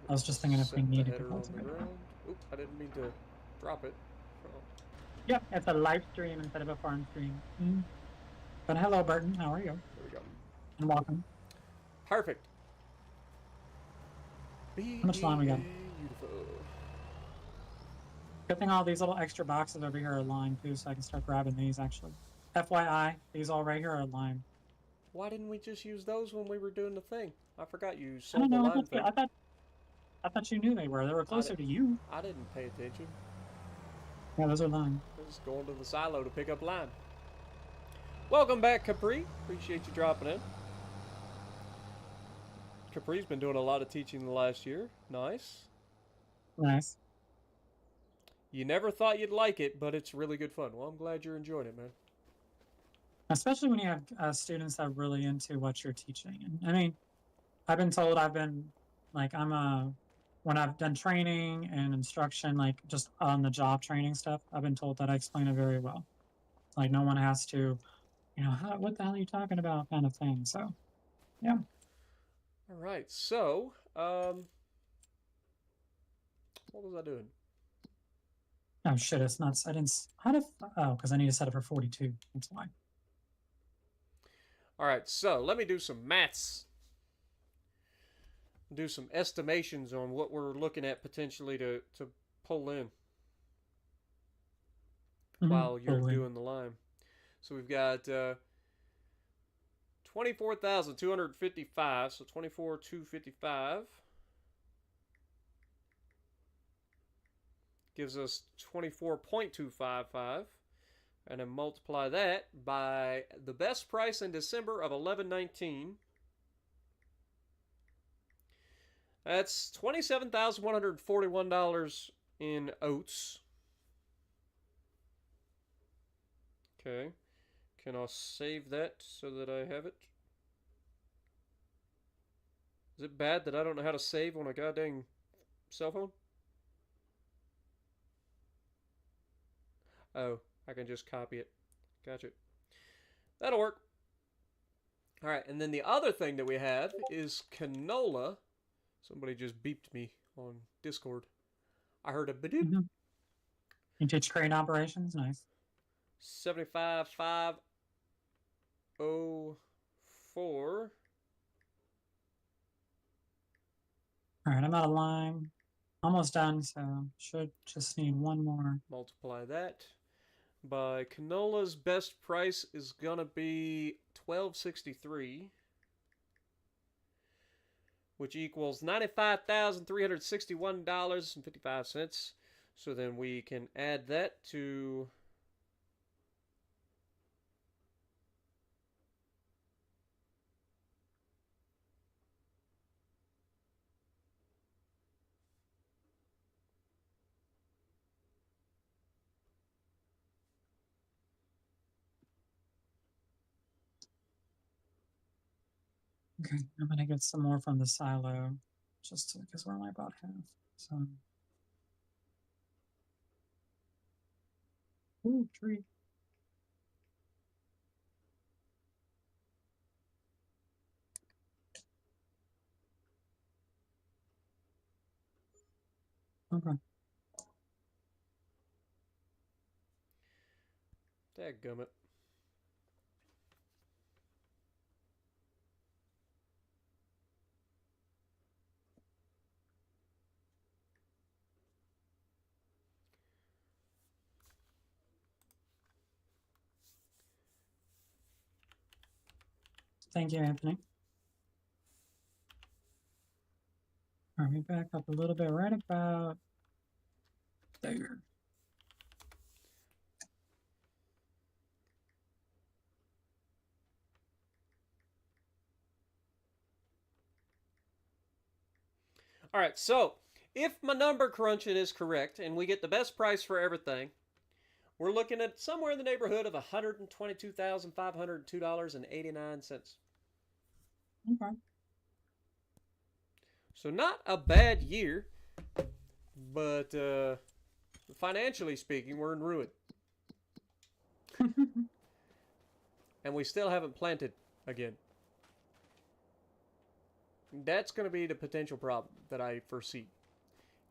I was just thinking if we needed to cultivate. Oop, I didn't mean to drop it. Oh. Yep, it's a live stream instead of a farm stream. But hello, Burton. How are you? There we go. And welcome. Perfect. How much lime we got? Beautiful. Good thing all these little extra boxes over here are lime too, so I can start grabbing these actually. FYI, these all right here are lime. Why didn't we just use those when we were doing the thing? I forgot you I don't sold the know. lime thing. I thought you knew they were. They were closer to you. I didn't pay attention. Yeah, those are lime. I was going to the silo to pick up lime. Welcome back, Capri. Appreciate you dropping in. Capri's been doing a lot of teaching the last year. Nice. Nice. You never thought you'd like it, but it's really good fun. Well, I'm glad you're enjoying it, man. Especially when you have students that are really into what you're teaching. And I mean, I've been told when I've done training and instruction, like just on the job training stuff, I've been told that I explain it very well. Like no one has to, what the hell are you talking about kind of thing. So, yeah. All right, so, what was I doing? Oh shit, it's not, I didn't, because I need to set it for 42. That's why. All right, so let me do some maths. Do some estimations on what we're looking at potentially to pull in while you're Totally. doing the lime. So we've got 24,255, so 24,255 gives us 24.255, and then multiply that by the best price in December of 11/19. That's $27,141 in oats. Okay. Can I save that so that I have it? Is it bad that I don't know how to save on a goddamn cell phone? Oh, I can just copy it. Gotcha. That'll work. All right, and then the other thing that we have is canola. Somebody just beeped me on Discord. I heard a badoop. You teach crane operations? Nice. 75,504. All right, I'm out of lime. Almost done, so should just need one more. Multiply that by canola's best price is gonna be $12.63, which equals $95,361.55. So then we can add that to Okay, I'm gonna get some more from the silo, just because we're only about half. So, ooh, tree. Okay. dadgummit. Thank you, Anthony. Let me back up a little bit, right about there. All right, so if my number crunching is correct and we get the best price for everything, we're looking at somewhere in the neighborhood of $122,502.89. Okay. So not a bad year, but financially speaking, we're in ruin. And we still haven't planted again. That's going to be the potential problem that I foresee,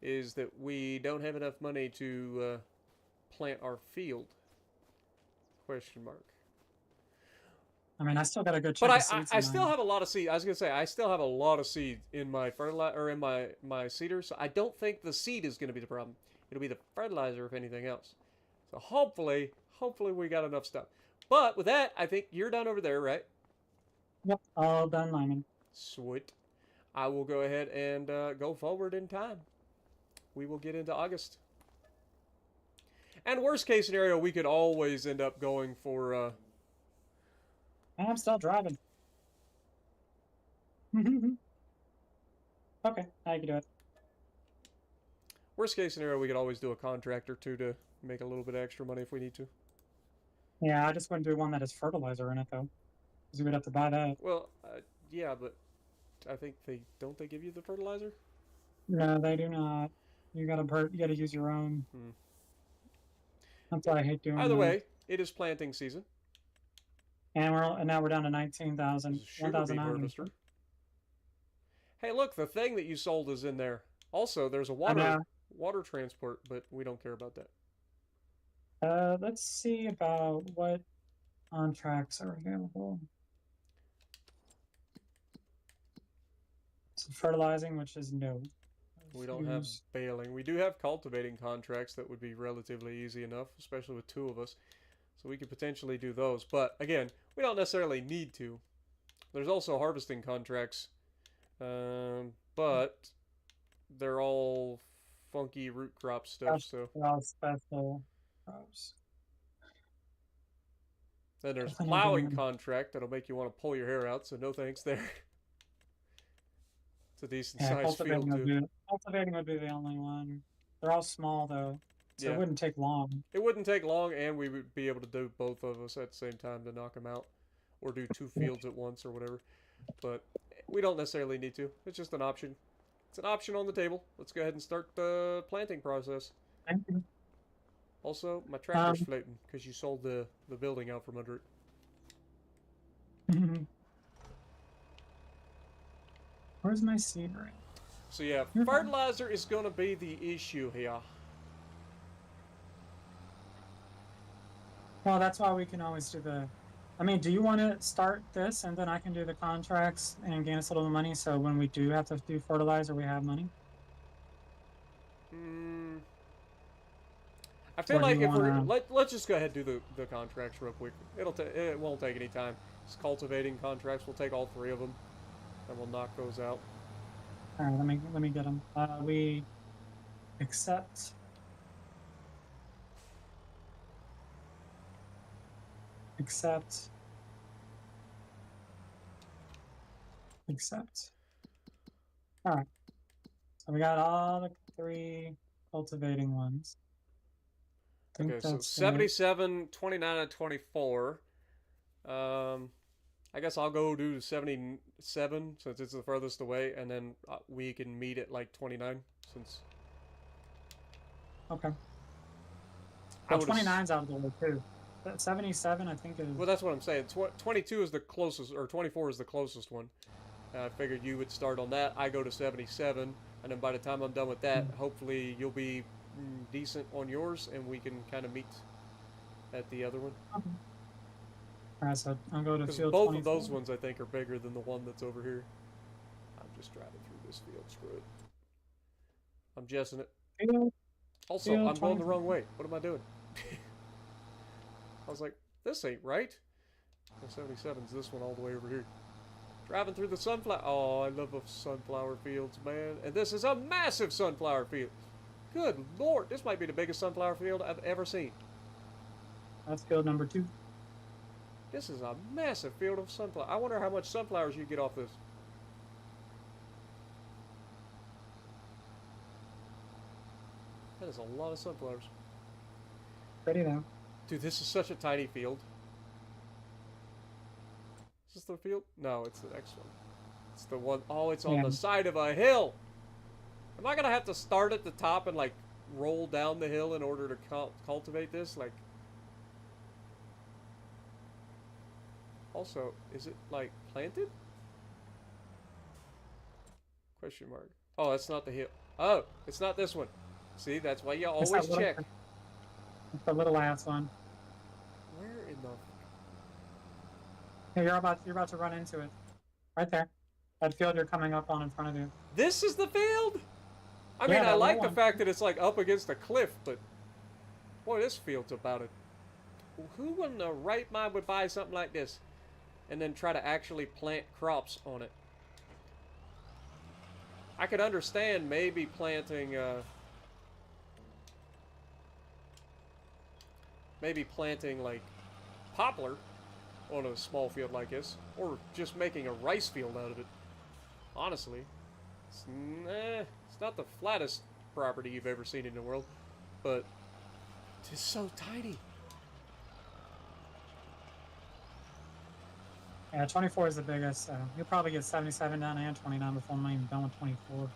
is that we don't have enough money to plant our field. Question mark. I mean, I still got a good But chunk of seeds. I still have a lot of seed. I was gonna say I still have a lot of seed in my fertilizer or in my seeder. So I don't think the seed is gonna be the problem. It'll be the fertilizer if anything else. So hopefully we got enough stuff. But with that, I think you're done over there, right? Yep, all done liming. Sweet. I will go ahead and go forward in time. We will get into August. And worst case scenario, we could always end up going for. I'm still driving. Okay, I can do it. Worst case scenario, we could always do a contract or two to make a little bit of extra money if we need to. Yeah, I just wouldn't do one that has fertilizer in it though, because we would have to buy that. Well, yeah, but I think they give you the fertilizer? No, they do not. You gotta use your own. Hmm. That's why I hate doing Either that. way, it is planting season. And now we're down to This 19,000. is a sugar beet harvester. Hey, look, the thing that you sold is in there. Also, there's a water transport, but we don't care about that. Let's see about what contracts are available. So fertilizing, which is no. We don't have baling. We do have cultivating contracts that would be relatively easy enough, especially with two of us. So we could potentially do those. But again, we don't necessarily need to. There's also harvesting contracts. But they're all funky root crop stuff, so. They're all special crops. Then there's plowing contract that'll make you want to pull your hair out, so no thanks there. It's a decent sized field too. Cultivating would be the only one. They're all small though, so it wouldn't take long. It wouldn't take long, and we would be able to do both of us at the same time to knock them out, or do two fields at once or whatever. But we don't necessarily need to. It's just an option. It's an option on the table. Let's go ahead and start the planting process. Thank you. Also, my tractor's floating because you sold the building out from under it. Where's my seed ring? So yeah, fertilizer is going to be the issue here. Well, that's why we can always do the... I mean, do you want to start this and then I can do the contracts and gain us a little money so when we do have to do fertilizer, we have money? I feel like if we're... Let's just go ahead and do the contracts real quick. It won't take any time. It's cultivating contracts. We'll take all three of them and we'll knock those out. All right, let me get them. We accept... Accept. All right. So we got all the three cultivating ones. Okay, so 77, 29, and 24. I guess I'll go do 77 since it's the furthest away, and then we can meet at like 29 since. Okay. Well, 29's out of the way too. 77, I think, is... Well, that's what I'm saying. 22 is the closest, or 24 is the closest one. I figured you would start on that. I go to 77, and then by the time I'm done with that, hopefully you'll be decent on yours, and we can kind of meet at the other one. Okay. All right, so I'll go to field both 24. of those ones, I think, are bigger than the one that's over here. I'm just driving through this field. Screw it. I'm guessing it. Also, I'm going the wrong way. What am I doing? I was like, this ain't right. 77's this one all the way over here. Driving through the sunflower. Oh, I love sunflower fields, man. And this is a massive sunflower field. Good Lord, this might be the biggest sunflower field I've ever seen. That's field number 2. This is a massive field of sunflower. I wonder how much sunflowers you get off this. That is a lot of sunflowers. Ready now. Dude, this is such a tiny field. Is this the field? No, it's the next one. It's the one. Oh, it's on the side of a hill. Am I gonna have to start at the top and like roll down the hill in order to cultivate this? Like. Also, is it like planted? Question mark. Oh, that's not the hill. Oh, it's not this one. See, that's why you always check. It's the little ass one. Where in the... Hey, you're about to run into it. Right there. That field you're coming up on in front of you. This is the field? I mean, I like the fact that it's like up against a cliff, but... Boy, this field's about it. Who in the right mind would buy something like this? And then try to actually plant crops on it? I could understand maybe planting, like poplar on a small field like this, or just making a rice field out of it. Honestly, it's not the flattest property you've ever seen in the world, but it's so tiny. Yeah, 24 is the biggest, so you'll probably get 77 done and 29 before I'm even done with 24.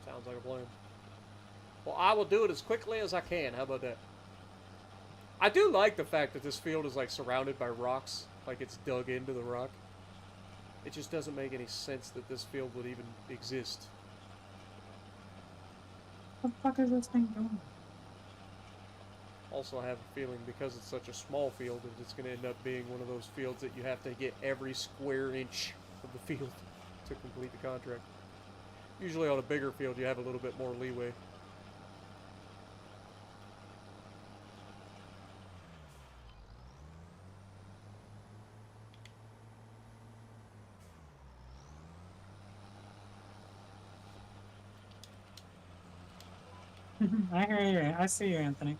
Sounds like a plan. Well, I will do it as quickly as I can. How about that? I do like the fact that this field is like surrounded by rocks, like it's dug into the rock. It just doesn't make any sense that this field would even exist. What the fuck is this thing doing? Also, I have a feeling because it's such a small field that it's going to end up being one of those fields that you have to get every square inch of the field to complete the contract. Usually on a bigger field you have a little bit more leeway. I hear you. I see you, Anthony.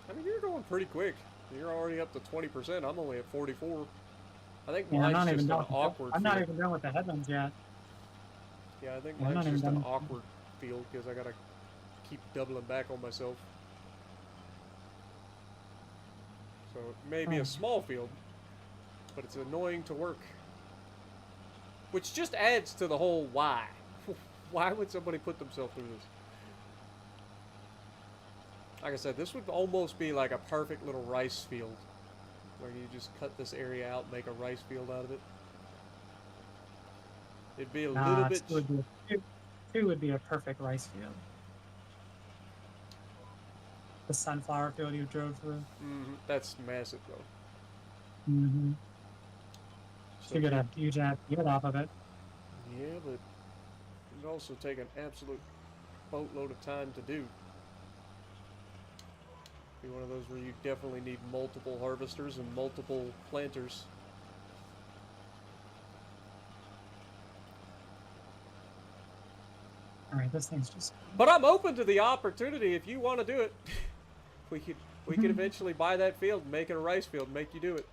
I mean, you're going pretty quick. You're already up to 20%. I'm only at 44. I think Yeah, I'm mine's not just even an done. awkward I'm not field. even done with the headlands yet. Yeah, I think Yeah, I'm mine's not even just an done. awkward field because I gotta keep doubling back on myself. So it may be a small field, but it's annoying to work. Which just adds to the whole why. Why would somebody put themselves through this? Like I said, this would almost be like a perfect little rice field. Where you just cut this area out and make a rice field out of it. It'd be a little bit... Two would be a perfect rice field. The sunflower field you drove through. That's massive, though. Mm-hmm. So You get a huge ass yield off of it. yeah, but it would also take an absolute boatload of time to do. Be one of those where you definitely need multiple harvesters and multiple planters. Alright, this thing's just... But I'm open to the opportunity if you want to do it. we could eventually buy that field, make it a rice field, make you do it.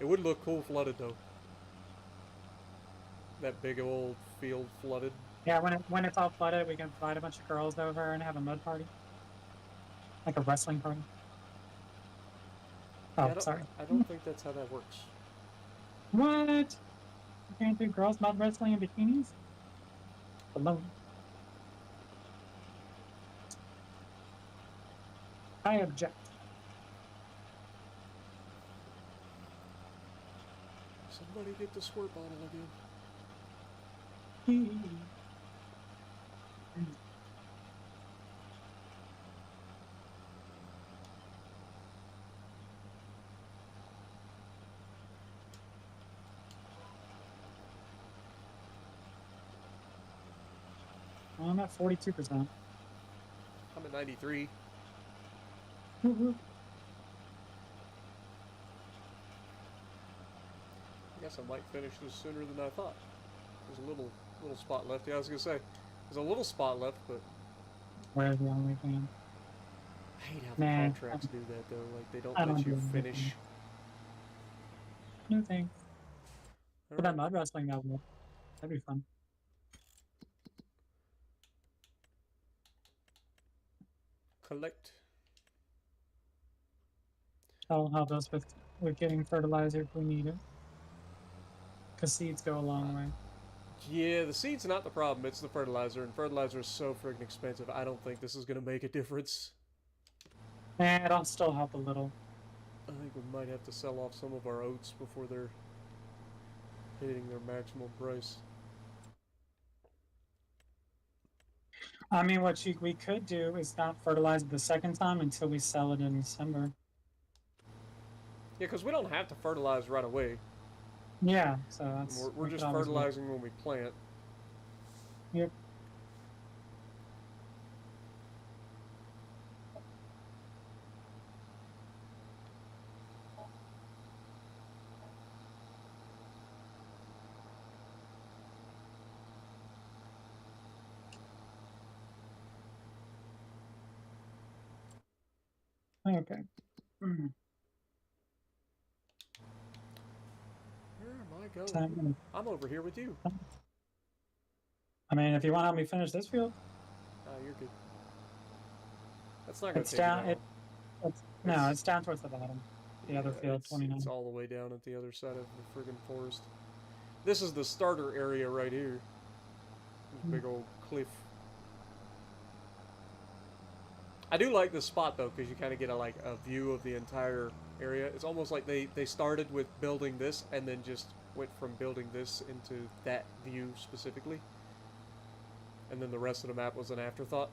It would look cool flooded though. That big old field flooded. Yeah, when it's all flooded, we can invite a bunch of girls over and have a mud party. Like a wrestling party. Oh, Yeah, sorry. I don't think that's how that works. What? You can't do girls mud wrestling in bikinis? Alone. I object. Somebody get the squirt bottle again. I'm at 42%. I'm at 93. Woo-hoo. I guess I might finish this sooner than I thought. There's a little spot left. Yeah, I was gonna say there's a little spot left, but Where's the only thing? I hate how the Nah, contracts do that though. Like they don't I let don't you do finish. anything. No thanks. For that Alright. mud wrestling, that'd be fun. Collect. That'll help us with getting fertilizer if we need it. Because seeds go a long way. Yeah, the seed's not the problem. It's the fertilizer, and fertilizer is so friggin' expensive. I don't think this is gonna make a difference. Nah, it'll still help a little. I think we might have to sell off some of our oats before they're hitting their maximum price. I mean, we could do is not fertilize it the second time until we sell it in December. Yeah, because we don't have to fertilize right away. Yeah, so that's... We're just fertilizing when we plant. Yep. Okay. Mm. Where am I going? Time. I'm over here with you. I mean, if you want to help me finish this field, Oh, you're good. That's not going to it's take you down. that long. No, it's down towards the bottom. The other field, it's 29. all the way down at the other side of the friggin' forest. This is the starter area right here. This big old cliff. I do like this spot though, because you kind of get a view of the entire area. It's almost like they started with building this and then just went from building this into that view specifically. And then the rest of the map was an afterthought.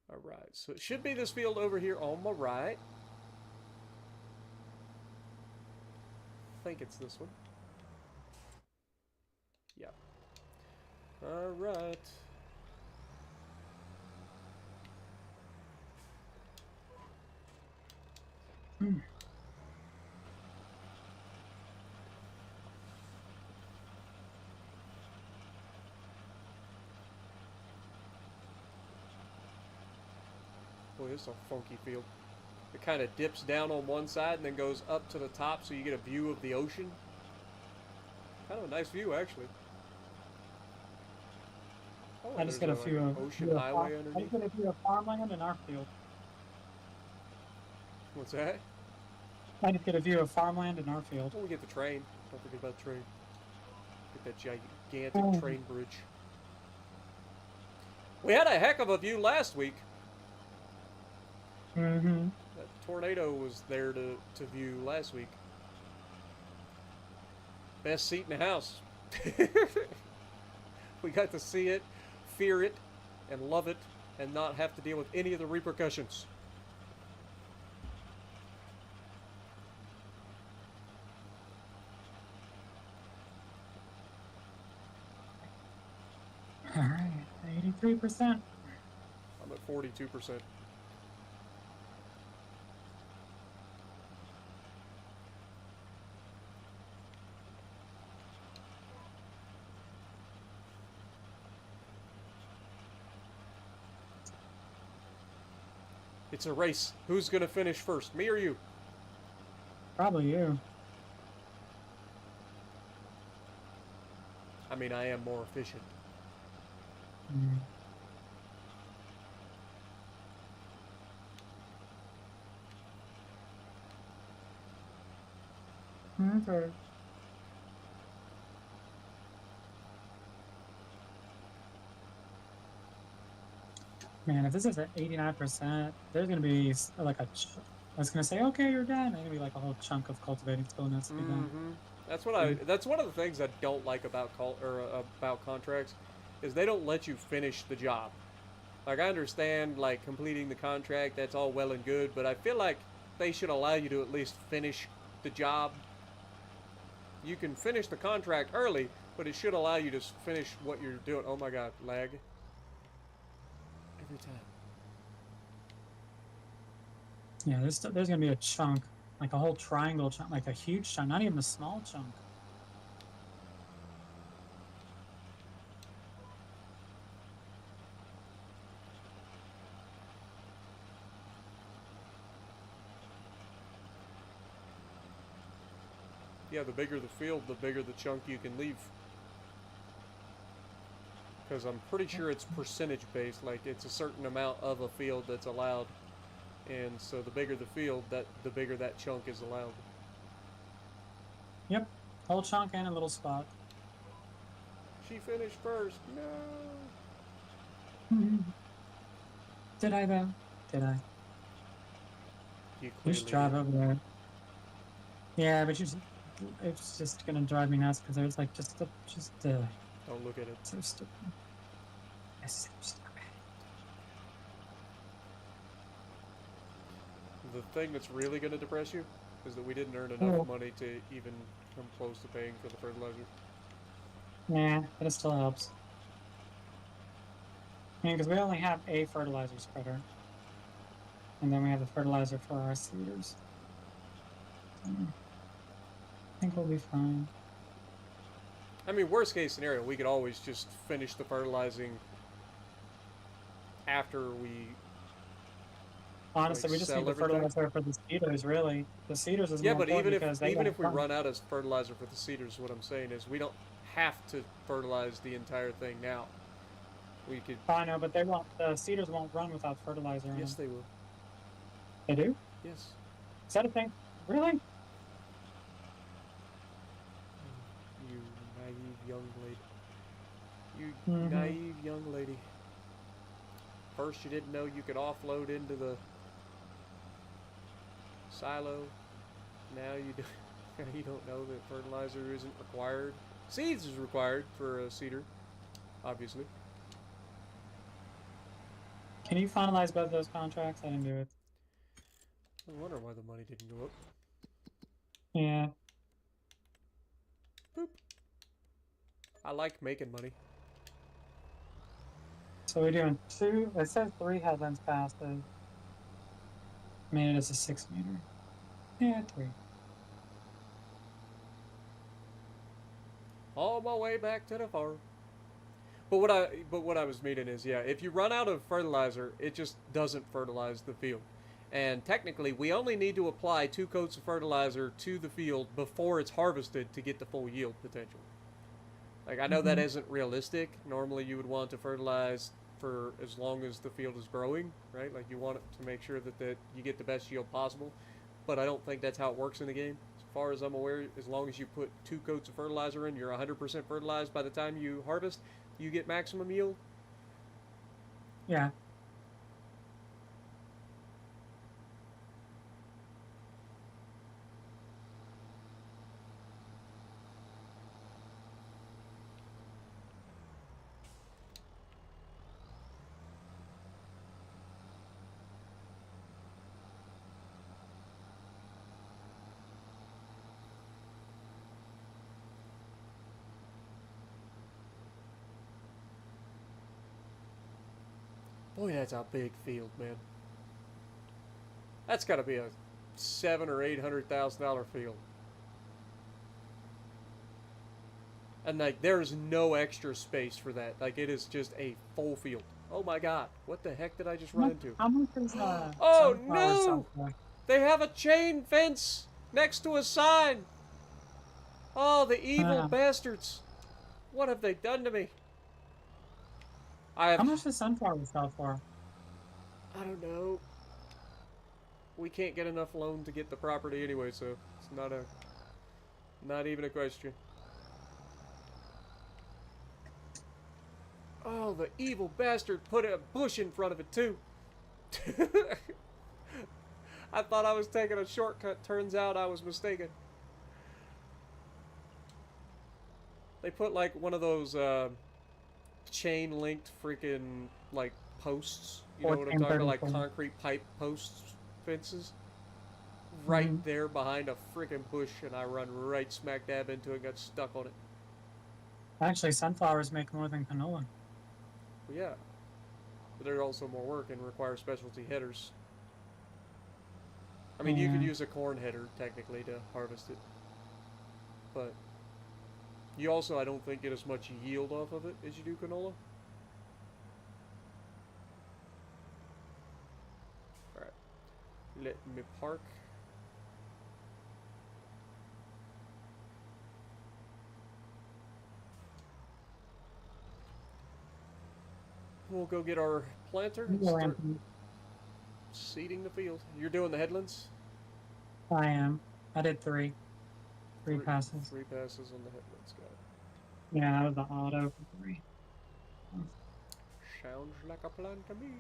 Alright, so it should be this field over here on my right. I think it's this one. Yeah. Alright. Boy, this is a funky field. It kind of dips down on one side and then goes up to the top so you get a view of the ocean. Kind of a nice view, actually. Oh, I just got a there's few like ocean highway I underneath. just got a few of farmland in our field. What's that? I just get a view of farmland in our field. Oh, we get the train. Don't forget about the train. Get that gigantic train bridge. We had a heck of a view last week. Mm-hmm. That tornado was there to view last week. Best seat in the house. We got to see it, fear it, and love it, and not have to deal with any of the repercussions. All right, 83%. I'm at 42%. It's a race. Who's going to finish first, me or you? Probably you. I mean, I am more efficient. Mm. Okay. Man, if this is at 89%, there's gonna be like a. I was gonna say, okay, you're done. There's gonna be like a whole chunk of cultivating still needs to be done. That's what I. That's one of the things I don't like about about contracts, is they don't let you finish the job. Like, I understand, like, completing the contract, that's all well and good, but I feel like they should allow you to at least finish the job. You can finish the contract early, but it should allow you to finish what you're doing. Oh my god, lag. Every time. Yeah, there's gonna be a chunk, like a whole triangle chunk, like a huge chunk, not even a small chunk. Yeah, the bigger the field, the bigger the chunk you can leave. Because I'm pretty sure it's percentage based, like it's a certain amount of a field that's allowed. And so the bigger the field, the bigger that chunk is allowed. Yep, whole chunk and a little spot. She finished first. No. Did I though? Did I? You should drive over there. Yeah, but it's just gonna drive me nuts because there's like just. Don't look at it. So stupid. It's so stupid. The thing that's really going to depress you is that we didn't earn enough money to even come close to paying for the fertilizer. Yeah, but it still helps. I mean, because we only have a fertilizer spreader. And then we have the fertilizer for our seeders. I think we'll be fine. I mean, worst case scenario, we could always just finish the fertilizing after we Honestly, we just sell need the everything. fertilizer for the cedars, really. The cedars is Yeah, more but important because they even won't if we run. run out of fertilizer for the cedars, what I'm saying is we don't have to fertilize the entire thing now. We could. I know, but they won't. The cedars won't run without fertilizer in Yes, them. they will. They do? Yes. Is that a thing? Really? You naive young lady. You Mm-hmm. naive young lady. First, you didn't know you could offload into the silo. Now you do. You don't know that fertilizer isn't required. Seeds is required for a cedar, obviously. Can you finalize both those contracts? I didn't do it. I wonder why the money didn't go up. Yeah. Boop. I like making money. So we're doing two. It says 3 headlands passes. Made it as a 6 meter. Yeah, 3. On my way back to the farm. But what I was meaning is, yeah, if you run out of fertilizer, it just doesn't fertilize the field. And technically, we only need to apply 2 coats of fertilizer to the field before it's harvested to get the full yield potential. Like, I know that isn't realistic. Normally, you would want to fertilize for as long as the field is growing, right? Like, you want it to make sure that you get the best yield possible. But I don't think that's how it works in the game. As far as I'm aware, as long as you put 2 coats of fertilizer in, you're 100% fertilized by the time you harvest, you get maximum yield. Yeah. Boy, that's a big field, man. That's got to be a $700,000 or $800,000 field. And like, there's no extra space for that. Like, it is just a full field. Oh my God! What the heck did I just run into? How much is Oh sunflower no! sell for? They have a chain fence next to a sign. Oh, the evil bastards! What have they done to me? How much does sunflower sell for? I don't know. We can't get enough loan to get the property anyway, so it's not even a question. Oh, the evil bastard put a bush in front of it too. I thought I was taking a shortcut. Turns out I was mistaken. They put like one of those chain linked freaking like posts. You know what I'm talking about? Like concrete pipe posts, fences. Right there behind a freaking bush, and I run right smack dab into it and got stuck on it. Actually, sunflowers make more than canola. Well, yeah. But they're also more work and require specialty headers. I mean, you could use a corn header, technically, to harvest it. But you also, I don't think, get as much yield off of it as you do canola. Alright. Let me park. We'll go get our planter and start seeding the field. You're doing the headlands? I am. I did 3. 3 passes. 3 passes on the headlands, got it. Yeah, that was the auto for 3. Sounds like a plan to me.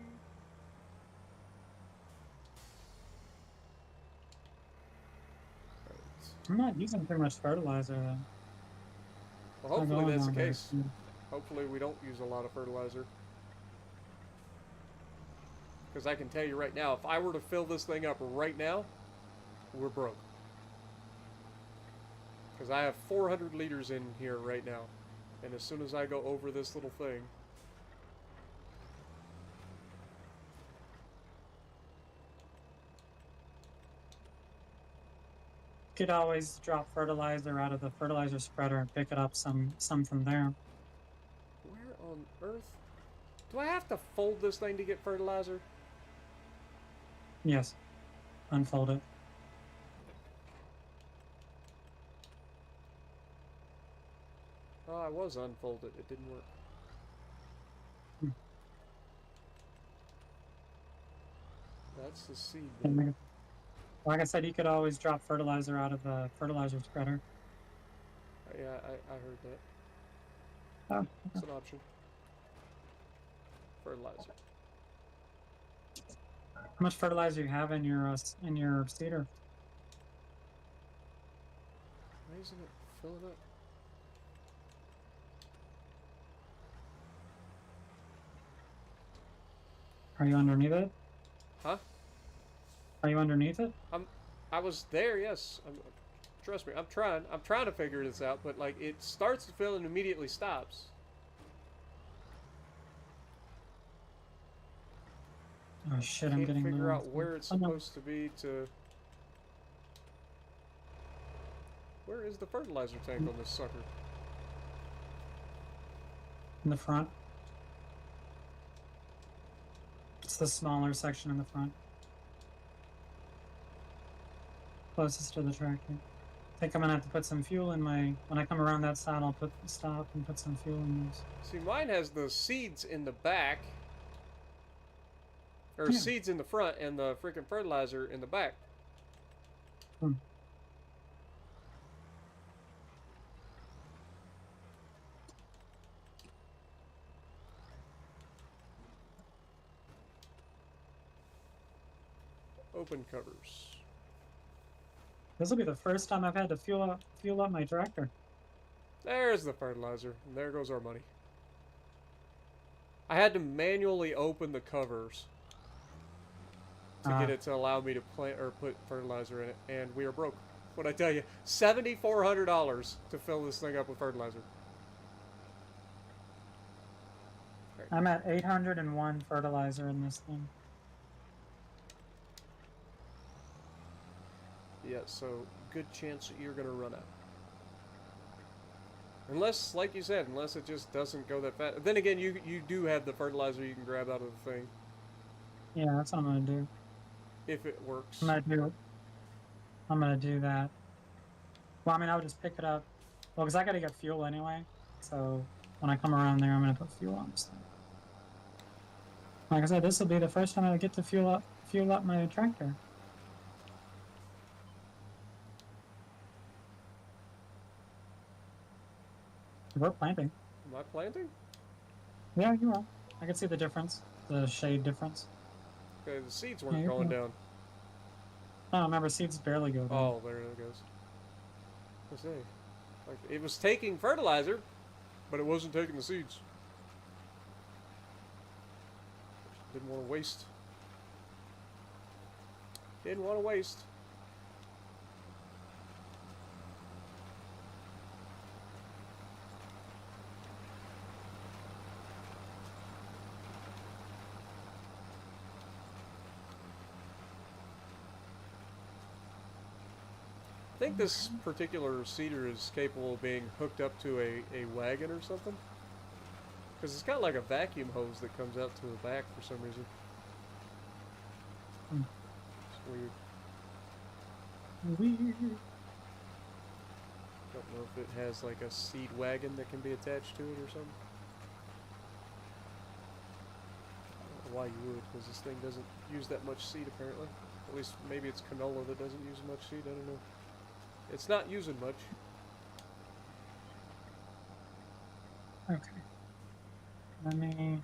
I'm not using too much fertilizer though. Well, hopefully that's the case. Hopefully we don't use a lot of fertilizer. Because I can tell you right now, if I were to fill this thing up right now, we're broke. Because I have 400 liters in here right now. And as soon as I go over this little thing... You could always drop fertilizer out of the fertilizer spreader and pick it up some from there. Where on earth? Do I have to fold this thing to get fertilizer? Yes. Unfold it. Oh, I was unfolded. It didn't work. Hmm. That's the seed And bin. like I said, you could always drop fertilizer out of the fertilizer spreader. Yeah, I heard that. Oh, It's an option. Fertilizer. how much fertilizer you have in your seeder? Why isn't it filling up? Are you underneath it? Huh? Are you underneath it? I was there, yes. Trust me, I'm trying. I'm trying to figure this out, but like it starts to fill and immediately stops. Oh shit! I'm Can't getting figure low. out where it's Oh, no. supposed to be to. Where is the fertilizer tank on this sucker? In the front. It's the smaller section in the front. Closest to the tractor. I think I'm gonna have to put some fuel in my. When I come around that side, I'll stop and put some fuel in this. See, mine has the seeds in the back. Or Yeah. seeds in the front and the freaking fertilizer in the back. Hmm. Open covers. This will be the first time I've had to fuel up my tractor. There's the fertilizer, and there goes our money. I had to manually open the covers to get it to allow me to plant or put fertilizer in it, and we are broke. What I tell you, $7,400 to fill this thing up with fertilizer. I'm at 801 fertilizer in this thing. Yeah, so good chance that you're gonna run out. Unless, like you said, unless it just doesn't go that fast. Then again, you do have the fertilizer you can grab out of the thing Yeah, that's what I'm gonna do. if it works. I'm gonna do that. Well, I mean, I would just pick it up. Well, because I gotta get fuel anyway. So when I come around there, I'm gonna put fuel on this thing. Like I said, this will be the first time I get to fuel up my tractor. We're planting. Am I planting? Yeah, you are. I can see the difference, the shade difference. Okay, the seeds Yeah, weren't you're going good. down. Oh, remember, seeds barely go down. Oh, there it goes. Let's see. Like it was taking fertilizer, but it wasn't taking the seeds. Didn't want to waste. Didn't want to waste. I think this particular seeder is capable of being hooked up to a wagon or something. Because it's got like a vacuum hose that comes out to the back for some reason. Hmm. It's weird. Weird. Don't know if it has like a seed wagon that can be attached to it or something. I don't know why you would, because this thing doesn't use that much seed apparently. At least maybe it's canola that doesn't use much seed, I don't know. It's not using much. Okay. Let me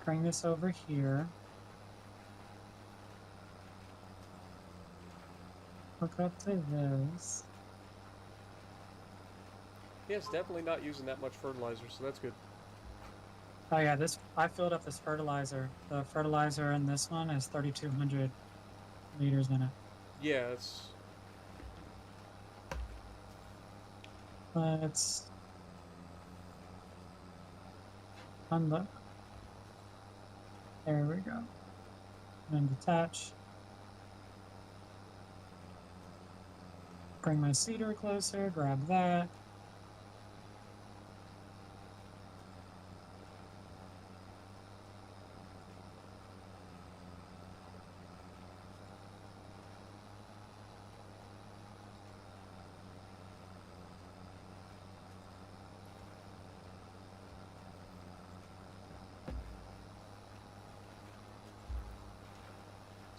bring this over here. Hook up to this. Yeah, it's definitely not using that much fertilizer, so that's good. Oh yeah, I filled up this fertilizer. The fertilizer in this one is 3,200 liters in it. Yeah, it's... Let's unload. There we go. And detach. Bring my seeder closer, grab that.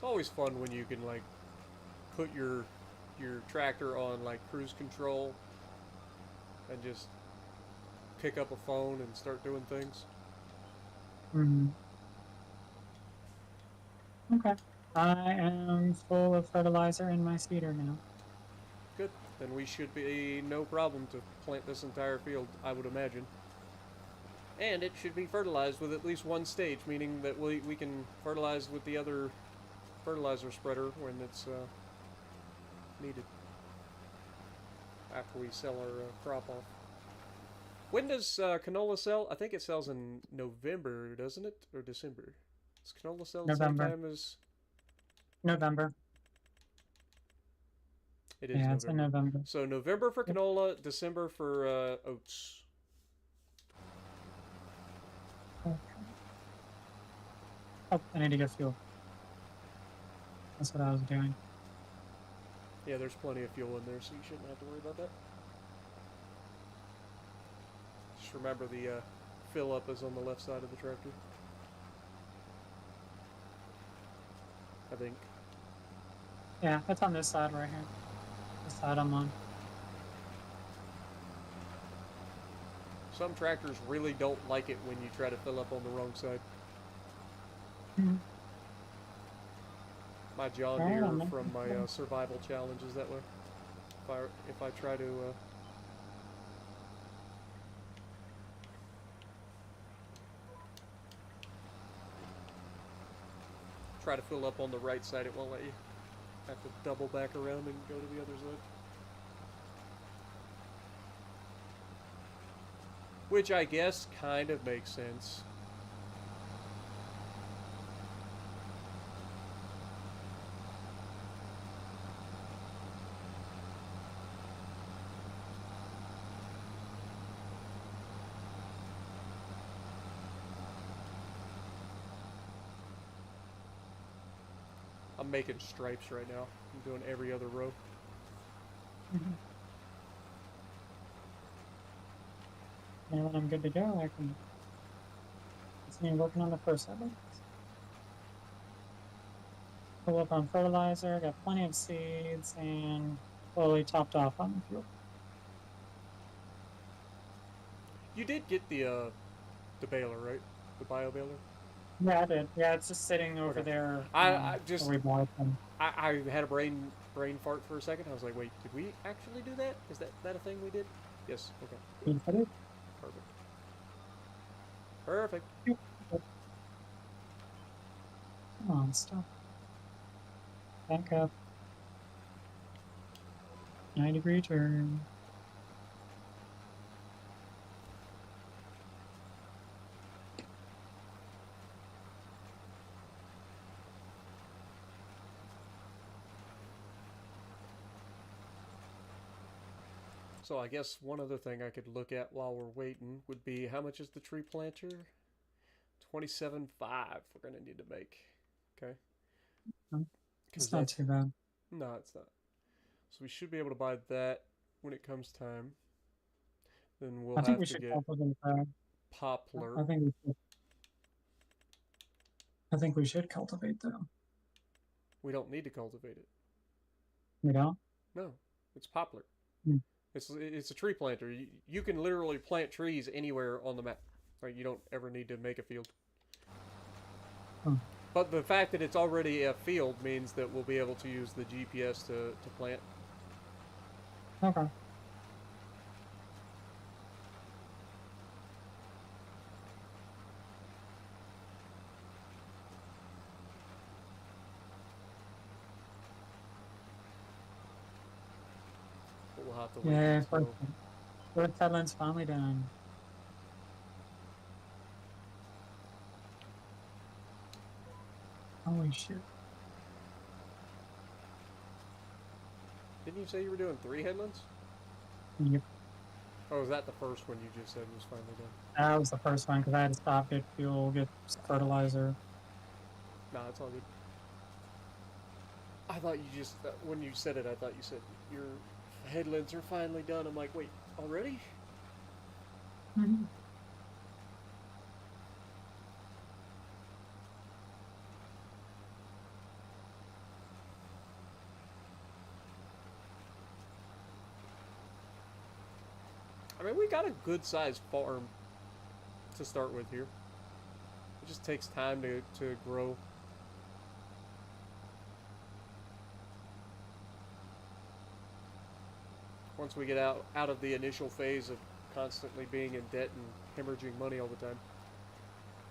It's always fun when you can like put your tractor on like cruise control and just pick up a phone and start doing things. Mm-hmm. Okay. I am full of fertilizer in my seeder now. Good. Then we should be no problem to plant this entire field, I would imagine. And it should be fertilized with at least one stage, meaning that we can fertilize with the other fertilizer spreader when it's needed. After we sell our crop off. When does canola sell? I think it sells in November, doesn't it? Or December? Does canola sell the same November. time as... November. It is Yeah, it's in November. November. So November for canola, December for oats. Okay. Oh, I need to get fuel. That's what I was doing. Yeah, there's plenty of fuel in there, so you shouldn't have to worry about that. Just remember the fill up is on the left side of the tractor. I think. Yeah, it's on this side right here. This side I'm on. Some tractors really don't like it when you try to fill up on the wrong side. Mm-hmm. My John Yeah, Deere man. from my survival challenge is that way. If I try to fill up on the right side, it won't let you. Have to double back around and go to the other side. Which I guess kind of makes sense. I'm making stripes right now. I'm doing every other row. Mm-hmm. And when I'm good to go, I can continue working on the first side. Pull up on fertilizer, got plenty of seeds, and fully topped off on the fuel. You did get the baler, right? The bio baler? Yeah, I did. Yeah, it's just sitting over Okay. there. I just where we bought it from. I had a brain fart for a second. I was like, wait, did we actually do that? Is that a thing we did? Yes. Okay. You put it? Perfect. Perfect. Come on, stop. Back up. 9-degree turn. So I guess one other thing I could look at while we're waiting would be how much is the tree planter? 27.5 we're gonna need to make. Okay. It's not too bad. No, it's not. So we should be able to buy that when it comes time. Then we'll I think have we to should get cultivate that. poplar. I think we should. I think we should cultivate that. We don't need to cultivate it. We don't? No, it's poplar. Hmm. It's a tree planter. You can literally plant trees anywhere on the map. Right? You don't ever need to make a field. Hmm. But the fact that it's already a field means that we'll be able to use the GPS to plant. Okay. But we'll have to wait Yeah, until... first headland's finally done. Holy shit. Didn't you say you were doing 3 headlands? Yep. Or was that the first one you just said was finally done? That was the first one because I had to stop, get fuel, get fertilizer. Nah, it's all good. I thought you just, when you said it, I thought you said your headlands are finally done. I'm like, wait, already? Mm-hmm. I mean, we got a good-sized farm to start with here. It just takes time to grow. Once we get out of the initial phase of constantly being in debt and hemorrhaging money all the time,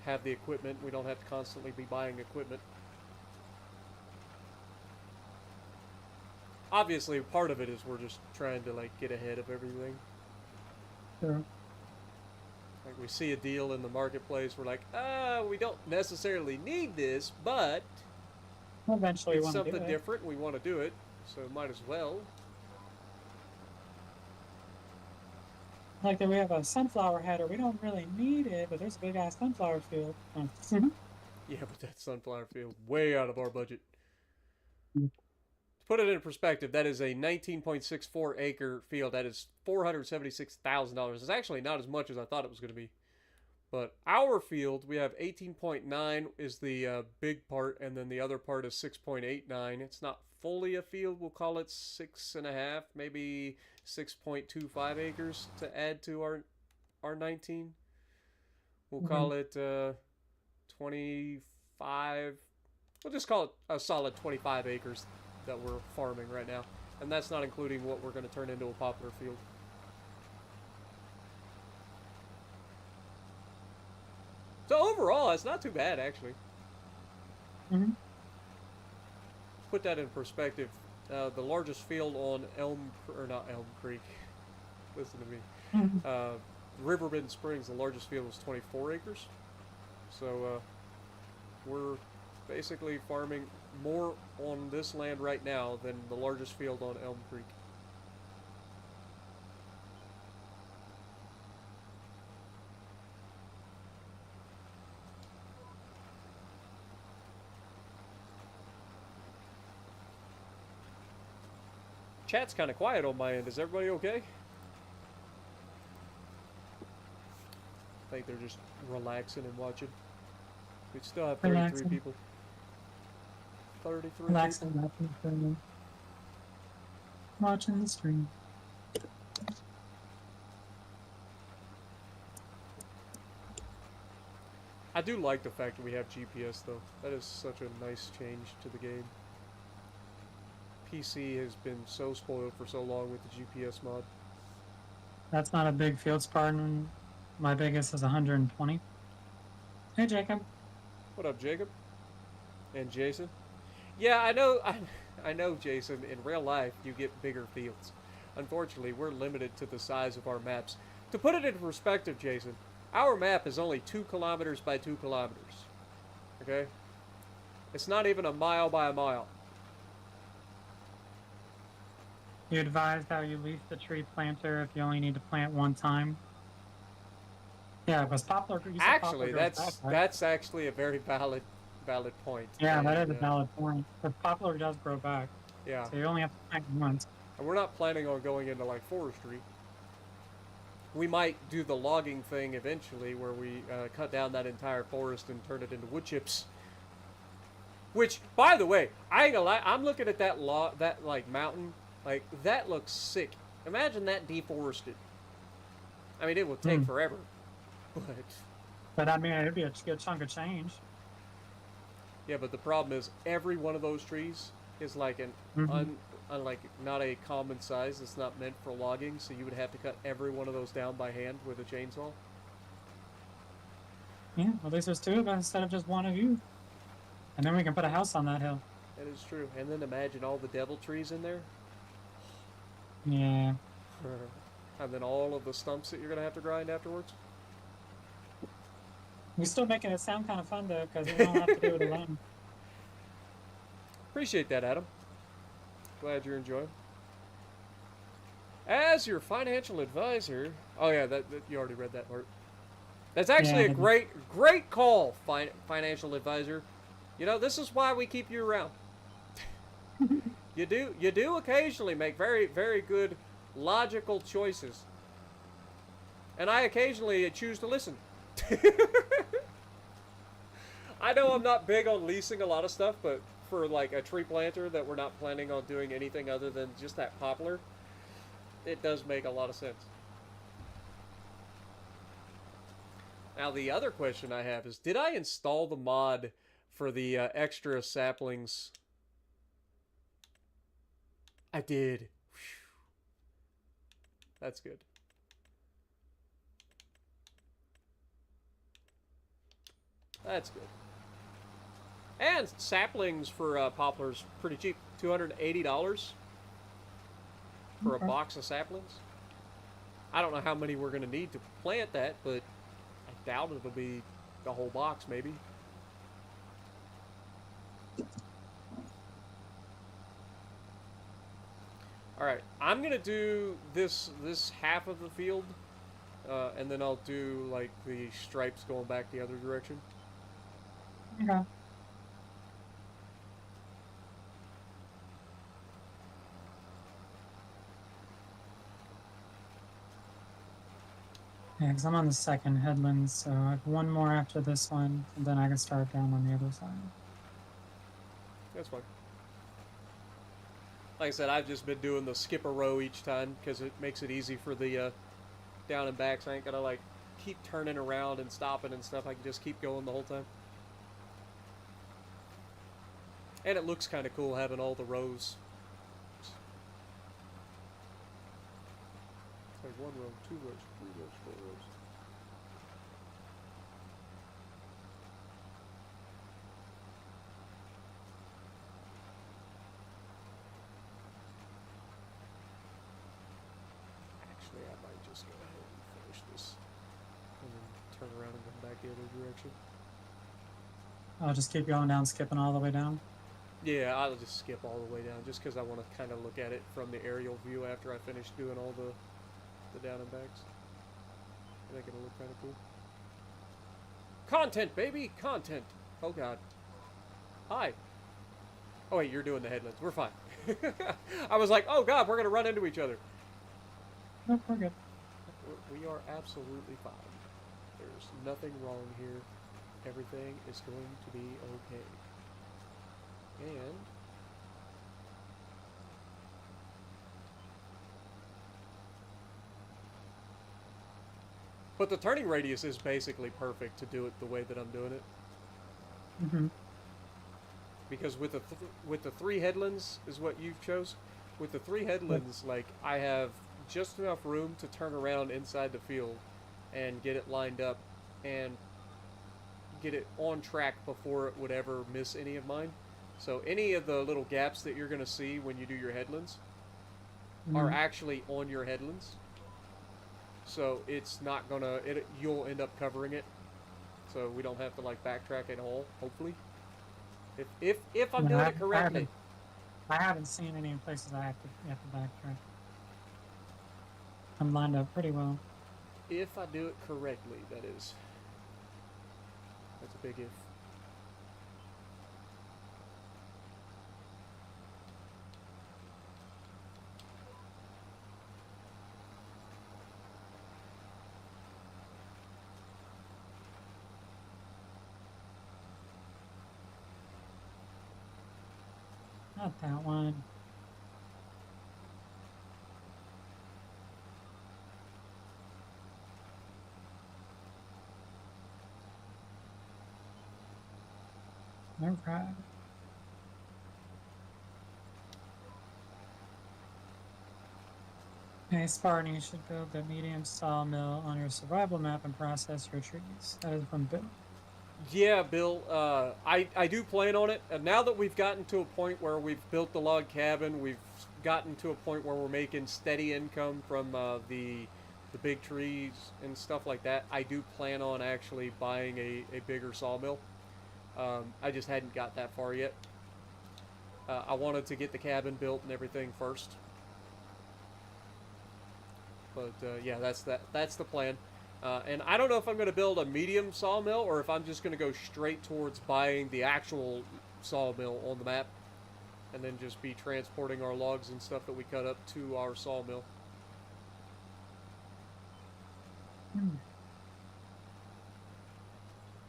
have the equipment, we don't have to constantly be buying equipment. Obviously, part of it is we're just trying to, like, get ahead of everything. Sure. Like, we see a deal in the marketplace, we're like, we don't necessarily need this, but Eventually, it's want to do something it. different, we want to do it, so might as well. Like that, we have a sunflower header. We don't really need it, but there's a big ass sunflower field. Yeah, but that sunflower field, way out of our budget. Mm. To put it in perspective, that is a 19.64 acre field. That is $476,000. It's actually not as much as I thought it was going to be. But our field, we have 18.9 is the big part, and then the other part is 6.89. It's not fully a field. We'll call it 6.5, maybe 6.25 acres to add to our 19. We'll call it 25. We'll just call it a solid 25 acres that we're farming right now. And that's not including what we're going to turn into a poplar field. So overall, it's not too bad, actually. Mm-hmm. Put that in perspective. The largest field on not Elm Creek. Listen to me. Mm-hmm. Riverbend Springs, the largest field was 24 acres. So we're basically farming more on this land right now than the largest field on Elm Creek. Chat's kind of quiet on my end. Is everybody okay? I think they're just relaxing and watching. We still have 33 Relaxing. people. 33 Relaxing, people. watching the stream. I do like the fact that we have GPS though. That is such a nice change to the game. PC has been so spoiled for so long with the GPS mod. That's not a big field, Spartan. My biggest is 120. Hey, Jacob. What up, Jacob? And Jason? Yeah, I know. I know, Jason. In real life, you get bigger fields. Unfortunately, we're limited to the size of our maps. To put it in perspective, Jason, our map is only 2 kilometers by 2 kilometers. Okay? It's not even a mile by a mile. You advised how you lease the tree planter if you only need to plant one time. Yeah, because poplar. You said Actually, poplar grows back, right? that's actually a very valid point. Yeah, that is a Yeah. valid point. But poplar does grow back, Yeah. so you only have to plant once. And we're not planning on going into like forestry. We might do the logging thing eventually, where we cut down that entire forest and turn it into wood chips. Which, by the way, I ain't gonna lie, I'm looking at that like mountain, like that looks sick. Imagine that deforested. I mean, it will take forever, But I mean, it'd be a good chunk of change. yeah. But the problem is, every one of those trees is like an like not a common size. It's not meant for logging, so you would have to cut every one of those down by hand with a chainsaw. Yeah, well, at least there's 2 of us instead of just one of you. And then we can put a house on that hill. That is true. And then imagine all the devil trees in there. Yeah. And then all of the stumps that you're going to have to grind afterwards. We're still making it sound kind of fun, though, because we don't have to do it alone. Appreciate that, Adam. Glad you're enjoying. As your financial advisor... Oh, yeah, that you already read that part. That's actually a great call, financial advisor. You know, this is why we keep you around. You do occasionally make very, very good, logical choices. And I occasionally choose to listen. I know I'm not big on leasing a lot of stuff, but for like a tree planter that we're not planning on doing anything other than just that poplar, it does make a lot of sense. Now, the other question I have is, did I install the mod for the extra saplings? I did. Whew. That's good. That's good. And saplings for poplars pretty cheap. $280 for a box of saplings. I don't know how many we're going to need to plant that, but I doubt it'll be the whole box, maybe. All right, I'm going to do this half of the field, and then I'll do like the stripes going back the other direction. Okay. Yeah, because I'm on the second headland, so I have one more after this one, and then I can start down on the other side. That's fine. Like I said, I've just been doing the skip a row each time because it makes it easy for the down and backs. I ain't gotta like keep turning around and stopping and stuff. I can just keep going the whole time. And it looks kind of cool having all the rows. It's like 1 row, 2 rows, 3 rows, 4 rows. Actually, I might just go ahead and finish this and then turn around and come back the other direction. I'll just keep going down, skipping all the way down. Yeah, I'll just skip all the way down just because I want to kind of look at it from the aerial view after I finish doing all the down and backs. I think it'll look kind of cool. Content, baby! Content! Oh, God. Hi. Oh, wait, you're doing the headlands. We're fine. I was like, oh, God, we're going to run into each other. Nope, we're good. We are absolutely fine. There's nothing wrong here. Everything is going to be okay. And but the turning radius is basically perfect to do it the way that I'm doing it. Mm-hmm. Because with the 3 headlands is what you've chose. With the 3 headlands, like I have just enough room to turn around inside the field and get it lined up and get it on track before it would ever miss any of mine. So any of the little gaps that you're going to see when you do your headlands are actually on your headlands. So it's not going to, you'll end up covering it. So we don't have to like backtrack at all, hopefully. If I'm doing it correctly. I haven't seen any places I have to backtrack. I'm lined up pretty well. If I do it correctly, that is. That's a big if. Not that one. Okay. Hey, Spartan, you should build a medium sawmill on your survival map and process your trees. That is from Bill. Yeah, Bill, I do plan on it. And now that we've gotten to a point where we've built the log cabin, we've gotten to a point where we're making steady income from the big trees and stuff like that, I do plan on actually buying a bigger sawmill. I just hadn't got that far yet. I wanted to get the cabin built and everything first. But yeah, that's the plan. And I don't know if I'm going to build a medium sawmill or if I'm just going to go straight towards buying the actual sawmill on the map and then just be transporting our logs and stuff that we cut up to our sawmill.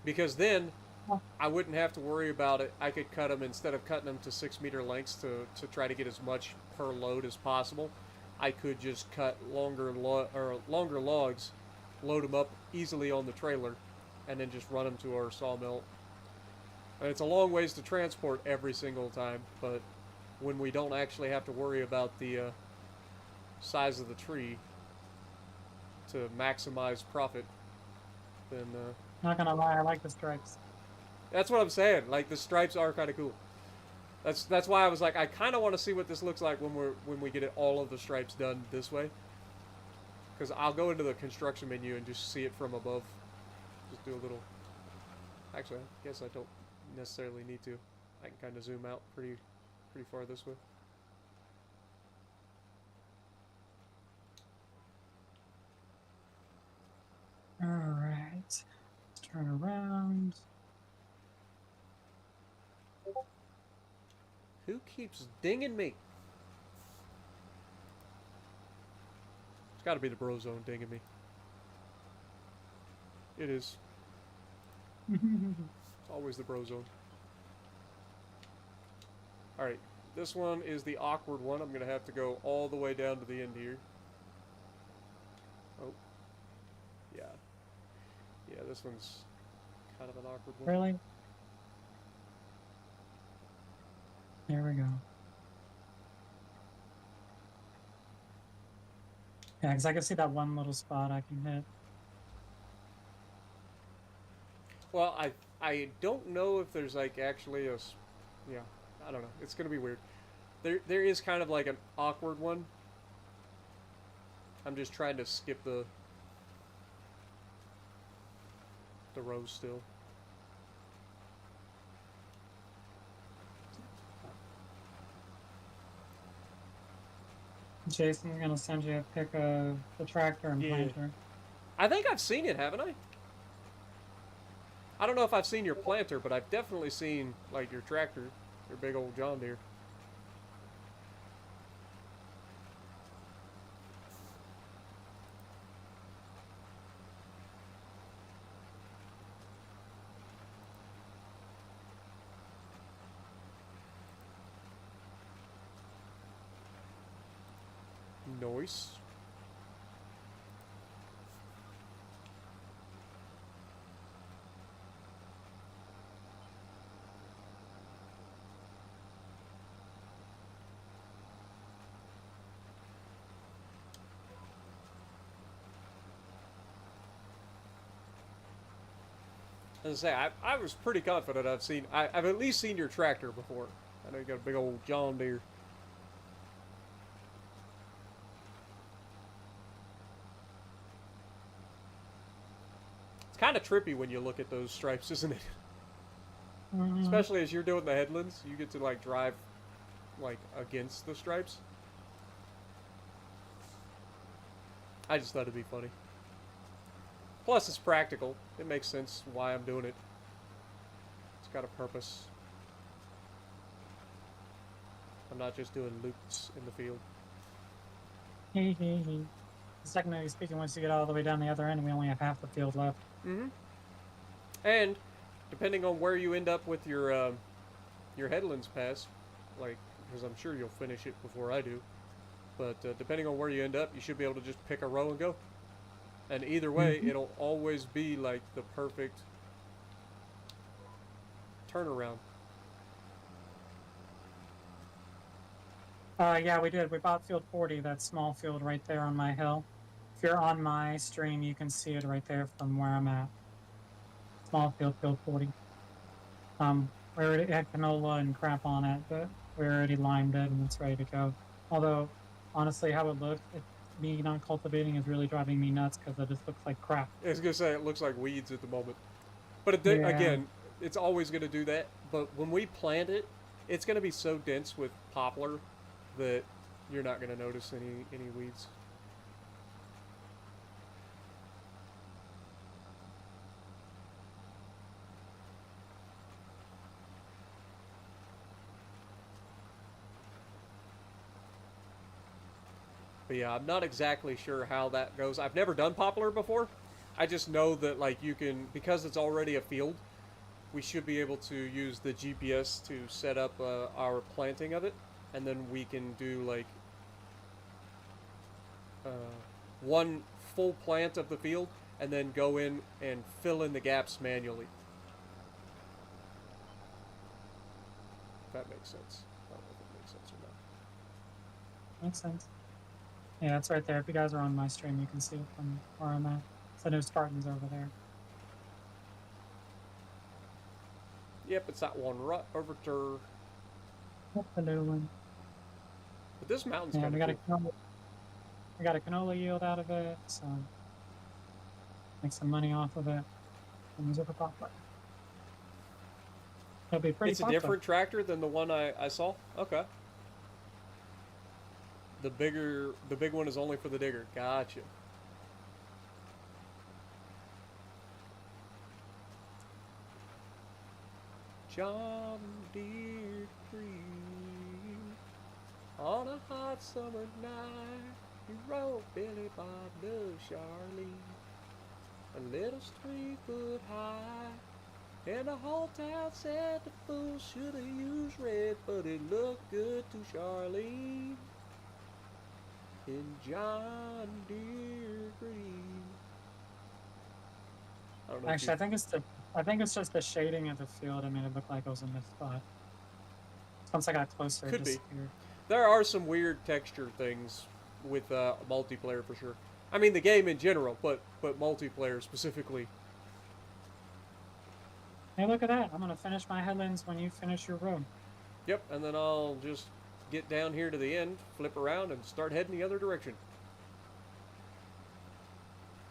Because then I wouldn't have to worry about it. I could cut them, instead of cutting them to 6-meter lengths to try to get as much per load as possible, I could just cut longer logs, load them up easily on the trailer, and then just run them to our sawmill. And it's a long ways to transport every single time, but when we don't actually have to worry about the size of the tree to maximize profit, then Not gonna lie, I like the stripes. that's what I'm saying. Like, the stripes are kind of cool. That's why I was like, I kind of want to see what this looks like when we get all of the stripes done this way. Because I'll go into the construction menu and just see it from above. Just do a little. Actually, I guess I don't necessarily need to. I can kind of zoom out pretty far this way. All right, let's turn around. Who keeps dinging me? It's got to be the bro zone dinging me. It is. It's always the bro zone. Alright, this one is the awkward one. I'm going to have to go all the way down to the end here. Oh. Yeah. Yeah, this one's kind of an awkward one. Really? There we go. Yeah, because I can see that one little spot I can hit. Well, I don't know if there's like actually a, yeah, I don't know. It's gonna be weird. There is kind of like an awkward one. I'm just trying to skip the rows still. Jason's gonna send you a pic of the tractor and Yeah. planter. I think I've seen it, haven't I? I don't know if I've seen your planter, but I've definitely seen like your tractor, your big old John Deere. Nice. As I say, I was pretty confident I've at least seen your tractor before. I know you got a big old John Deere. It's kind of trippy when you look at those stripes, isn't it? Mhm. Especially as you're doing the headlands, you get to like drive like against the stripes. I just thought it'd be funny. Plus, it's practical. It makes sense why I'm doing it. It's got a purpose. I'm not just doing loops in the field. Technically speaking, once you get all the way down the other end, we only have half the field left. Mm-hmm. And depending on where you end up with your headlands pass, like, because I'm sure you'll finish it before I do, but depending on where you end up, you should be able to just pick a row and go. And either way, it'll always be like the perfect turnaround. Yeah, we did. We bought field 40, that small field right there on my hill. If you're on my stream, you can see it right there from where I'm at. Small field, field 40. We already had canola and crap on it, but we already limed it and it's ready to go. Although, honestly, how it looked, me not cultivating is really driving me nuts because it just looks like crap. I was gonna say it looks like weeds at the moment, but Yeah. again, it's always gonna do that. But when we plant it, it's gonna be so dense with poplar that you're not gonna notice any weeds. But yeah, I'm not exactly sure how that goes. I've never done poplar before. I just know that like you can, because it's already a field, we should be able to use the GPS to set up our planting of it, and then we can do like one full plant of the field, and then go in and fill in the gaps manually. If that makes sense. I don't know if it makes sense or not. Makes sense. Yeah, it's right there. If you guys are on my stream, you can see it from where I'm at. So there's Spartans over there. Yep, it's that one right over there. Yep, the little one. But this mountain's Yeah, kind we of got cool. we got a canola yield out of it, so make some money off of it. And use it for poplar. It'll be pretty It's a popular. different tractor than the one I saw? Okay. The big one is only for the digger. Gotcha. John Deere Green, on a hot summer night, he rode Billy Bob Love Charlie, a little 3 foot high, and the whole town said the fool should have used red, but it looked good to Charlie. In John Deere Green. I don't know. Actually, I think it's just the shading of the field. I made it look like it was a missed spot. Once I got closer, Could it be. disappeared. There are some weird texture things with multiplayer for sure. I mean the game in general, but multiplayer specifically. Hey, look at that! I'm gonna finish my headlands when you finish your road. Yep, and then I'll just get down here to the end, flip around, and start heading the other direction.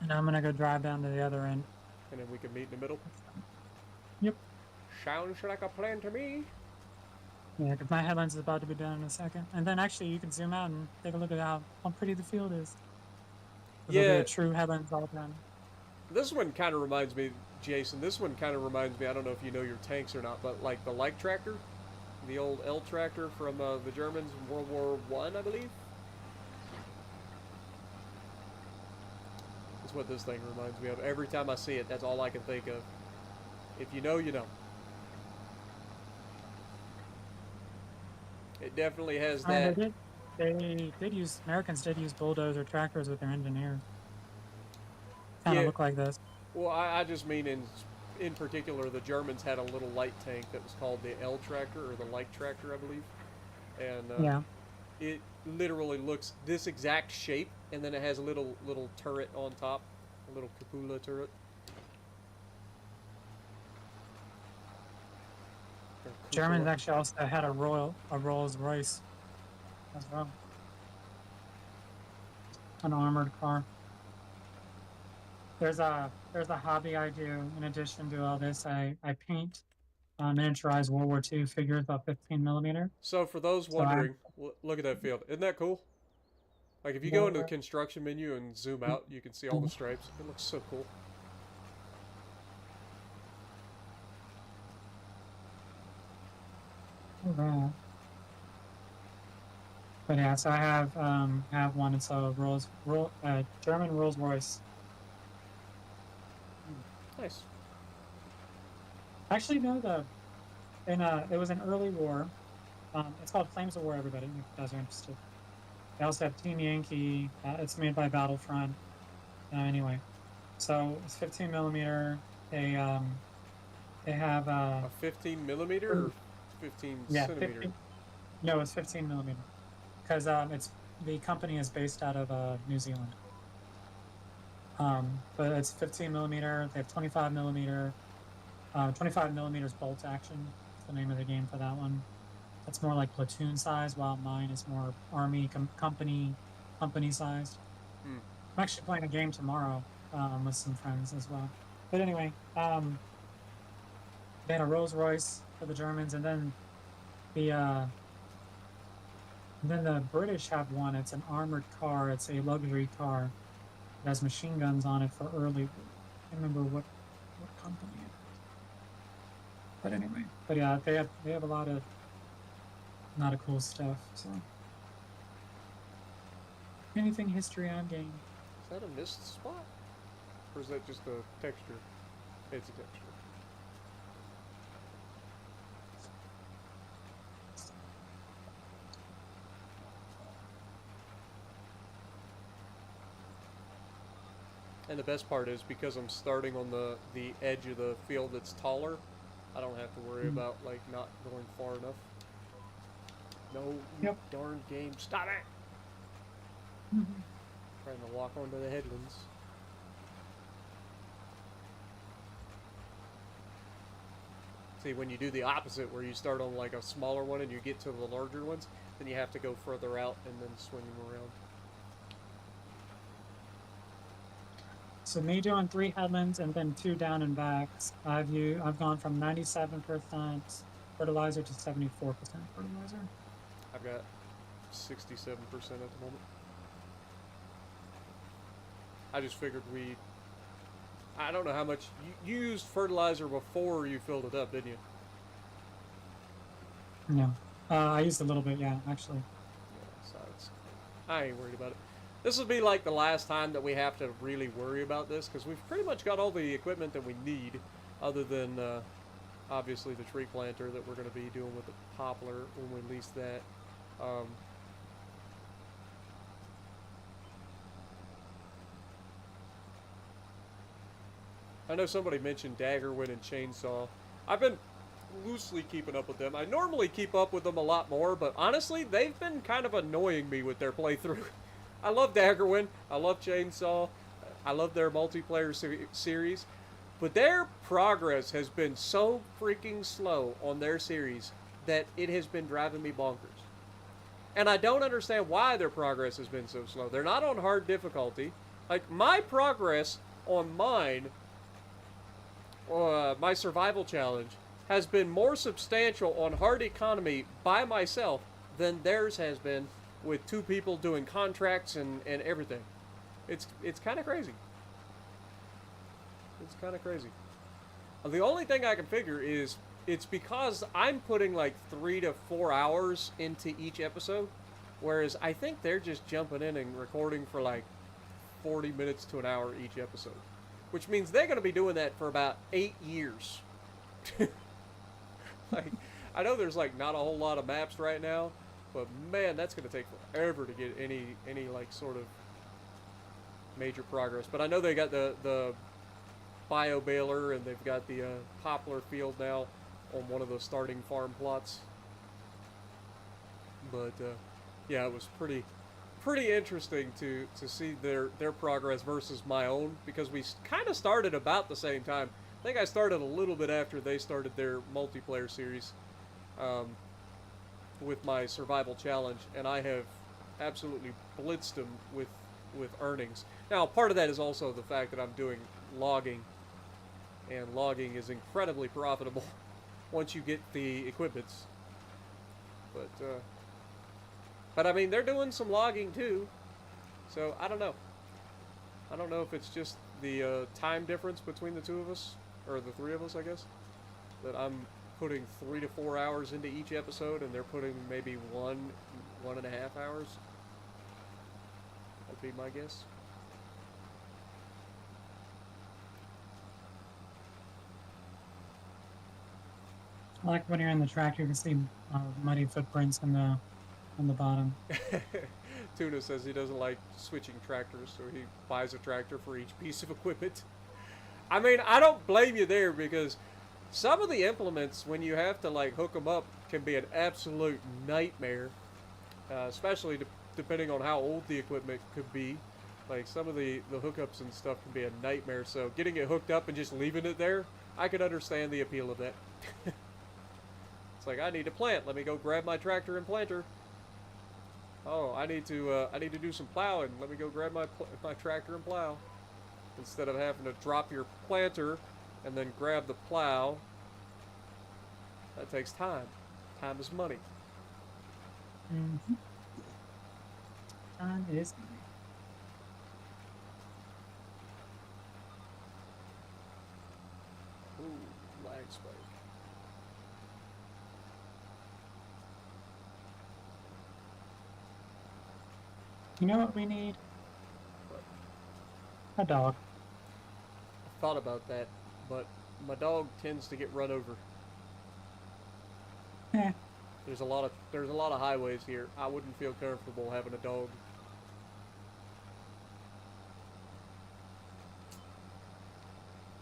And I'm gonna go drive down to the other end. And then we can meet in the middle. Yep. Sounds like a plan to me. Yeah, because my headlands is about to be done in a second. And then actually you can zoom out and take a look at how pretty the field is. It'll be Yeah. a true headlands all done. This one kind of reminds me, Jason, this one kind of reminds me, I don't know if you know your tanks or not, but like the light tractor, the old L tractor from the Germans in World War I believe. That's what this thing reminds me of. Every time I see it, that's all I can think of. If you know, you know. It definitely has that. Americans did use bulldozer tractors with their engineers. Kind of Yeah. look like this. Well, I just mean in particular, the Germans had a little light tank that was called the L tractor or the light tractor, I believe. And Yeah. it literally looks this exact shape, and then it has a little turret on top, a little cupola turret. Or Germans cupola. actually also had a Rolls Royce as well. An armored car. There's a hobby I do in addition to all this. I paint miniaturized World War II figures about 15 millimeter. So for those So I- wondering, look at that field. Isn't that cool? Like if you go into the construction menu and zoom out, you can see all the stripes. It looks so cool. Alright. But yeah, so I have one. It's a German Rolls Royce. Nice. Actually, no, it was an early war. It's called Flames of War. Everybody, if you guys are interested. They also have Team Yankee. It's made by Battlefront. Anyway, so it's 15 millimeter. They have A 15 millimeter or 15 centimeter? 15, no, it's 15 millimeter because the company is based out of New Zealand. But it's 15 millimeter. They have 25 millimeter. 25 millimeters bolt action. That's the name of the game for that one. That's more like platoon size, while mine is more army company sized. Hmm. I'm actually playing a game tomorrow with some friends as well. But anyway, they had a Rolls Royce for the Germans, and then the British have one. It's an armored car. It's a luxury car. It has machine guns on it for early. I can't remember what company it is. But anyway, but yeah, they have a lot of cool stuff. So anything history on game. Is that a missed spot? Or is that just a texture? It's a texture. And the best part is because I'm starting on the edge of the field that's taller, I don't have to worry about like not going far enough. No, you darn game, stop it! Trying to walk onto the headlands. See, when you do the opposite, where you start on like a smaller one and you get to the larger ones, then you have to go further out and then swing them around. So me doing 3 headlands and then 2 down and backs, I've gone from 97% fertilizer to 74% fertilizer. I've got 67% at the moment. I just figured I don't know how much you used fertilizer before you filled it up, didn't you? No, I used a little bit, yeah, actually. Yeah, so I ain't worried about it. This will be like the last time that we have to really worry about this, because we've pretty much got all the equipment that we need, other than obviously the tree planter that we're going to be doing with the poplar when we lease that. I know somebody mentioned Daggerwind and Chainsaw. I've been loosely keeping up with them. I normally keep up with them a lot more, but honestly, they've been kind of annoying me with their playthrough. I love Daggerwind. I love Chainsaw. I love their multiplayer series. But their progress has been so freaking slow on their series that it has been driving me bonkers. And I don't understand why their progress has been so slow. They're not on hard difficulty. Like, my progress on mine, my survival challenge, has been more substantial on hard economy by myself than theirs has been with 2 people doing contracts and everything. It's kind of crazy. It's kind of crazy. The only thing I can figure is it's because I'm putting like 3 to 4 hours into each episode, whereas I think they're just jumping in and recording for like 40 minutes to an hour each episode, which means they're going to be doing that for about 8 years. Like, I know there's like not a whole lot of maps right now, but man, that's going to take forever to get any like sort of major progress. But I know they got the bio baler and they've got the poplar field now on one of the starting farm plots. But yeah, it was pretty interesting to see their progress versus my own, because we kind of started about the same time. I think I started a little bit after they started their multiplayer series with my survival challenge, and I have absolutely blitzed them with earnings. Now, part of that is also the fact that I'm doing logging, and logging is incredibly profitable once you get the equipments. But I mean, they're doing some logging too, so I don't know. I don't know if it's just the time difference between the 2 of us, or the 3 of us, I guess, that I'm putting 3 to 4 hours into each episode, and they're putting maybe 1.5 hours. That'd be my guess. I like when you're in the tractor, you can see muddy footprints on the bottom. Tuna says he doesn't like switching tractors, so he buys a tractor for each piece of equipment. I mean, I don't blame you there, because some of the implements, when you have to like hook them up, can be an absolute nightmare, especially depending on how old the equipment could be. Like, some of the hookups and stuff can be a nightmare, so getting it hooked up and just leaving it there, I could understand the appeal of that. It's like, I need to plant, let me go grab my tractor and planter. Oh, I need to do some plowing, let me go grab my tractor and plow. Instead of having to drop your planter and then grab the plow. That takes time. Time is money. Mm-hmm. Time is money. Ooh, lag spike. You know what we need? A dog. I thought about that, but my dog tends to get run over. Eh. There's a lot of highways here. I wouldn't feel comfortable having a dog.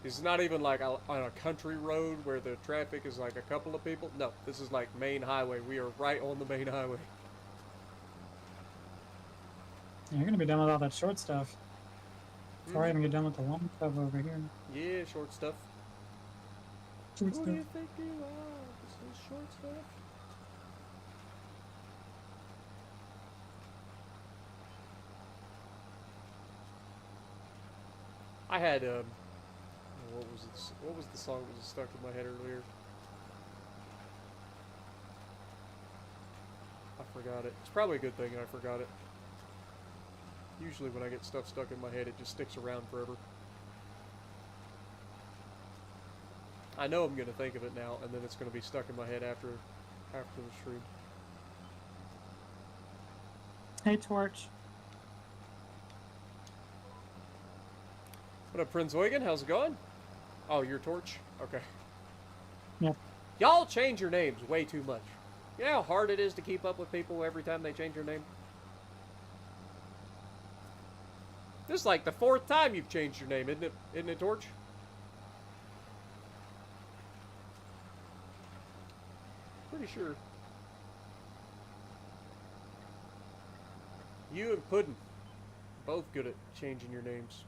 This is not even like on a country road where the traffic is like a couple of people. No, this is like main highway. We are right on the main highway. Yeah, you're gonna be done with all that short stuff. It's alright, I'm gonna get done with the long stuff over here. Yeah, short stuff. Short Who stuff. do you think you are? This is short stuff. I had what was the song that was stuck in my head earlier? I forgot it. It's probably a good thing I forgot it. Usually when I get stuff stuck in my head, it just sticks around forever. I know I'm gonna think of it now, and then it's gonna be stuck in my head after the stream. Hey, Torch. What up, Prince Eugen? How's it going? Oh, you're Torch? Okay. Yep. Y'all change your names way too much. You know how hard it is to keep up with people every time they change your name? This is like the 4th time you've changed your name, isn't it? Isn't it, Torch? Pretty sure. You and Puddin', both good at changing your names.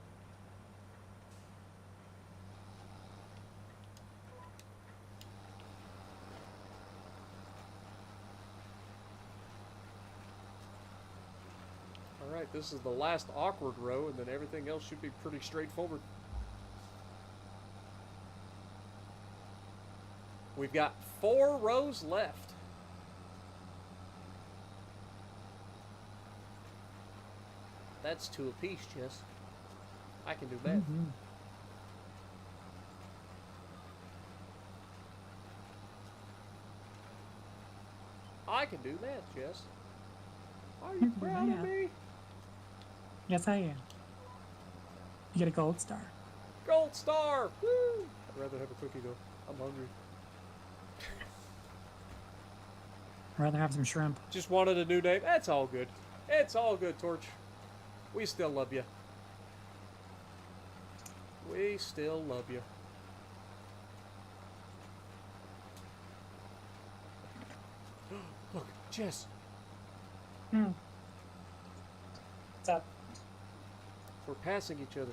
Alright, this is the last awkward row, and then everything else should be pretty straightforward. We've got 4 rows left. That's 2 apiece, Jess. I can do math. Mm-hmm. I can do math, Jess. Are you proud of me? Yes, I am. You get a gold star. Gold star! Woo! I'd rather have a cookie, though. I'm hungry. I'd rather have some shrimp. Just wanted a new name. That's all good. It's all good, Torch. We still love you. We still love you. Look, Jess. Hmm. What's up? We're passing each other.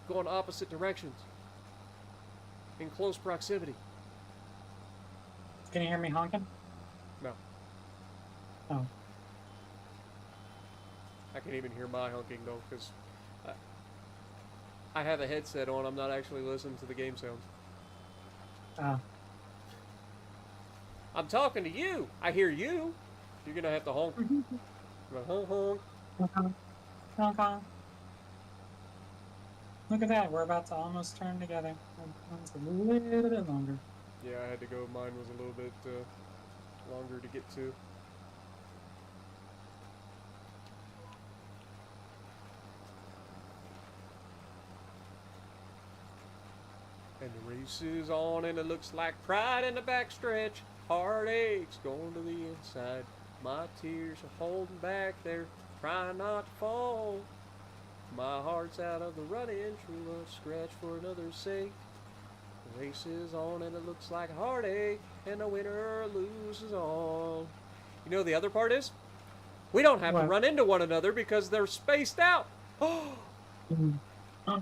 Going opposite directions. In close proximity. Can you hear me honking? No. Oh. I can't even hear my honking, though, because I have a headset on. I'm not actually listening to the game sounds. Oh. I'm talking to you. I hear you. You're going to have to honk. Honk, honk. Honk honk. Look at that. We're about to almost turn together. Mine's a little bit longer. Yeah, I had to go. Mine was a little bit longer to get to. And the race is on, and it looks like pride in the backstretch. Heartaches going to the inside. My tears are holding back there, trying not to fall. My heart's out of the running, true love scratch for another's sake. The race is on, and it looks like a heartache, and the winner loses all. You know the other part is? We don't have to What? run into one another because they're spaced out. Oh, Oh.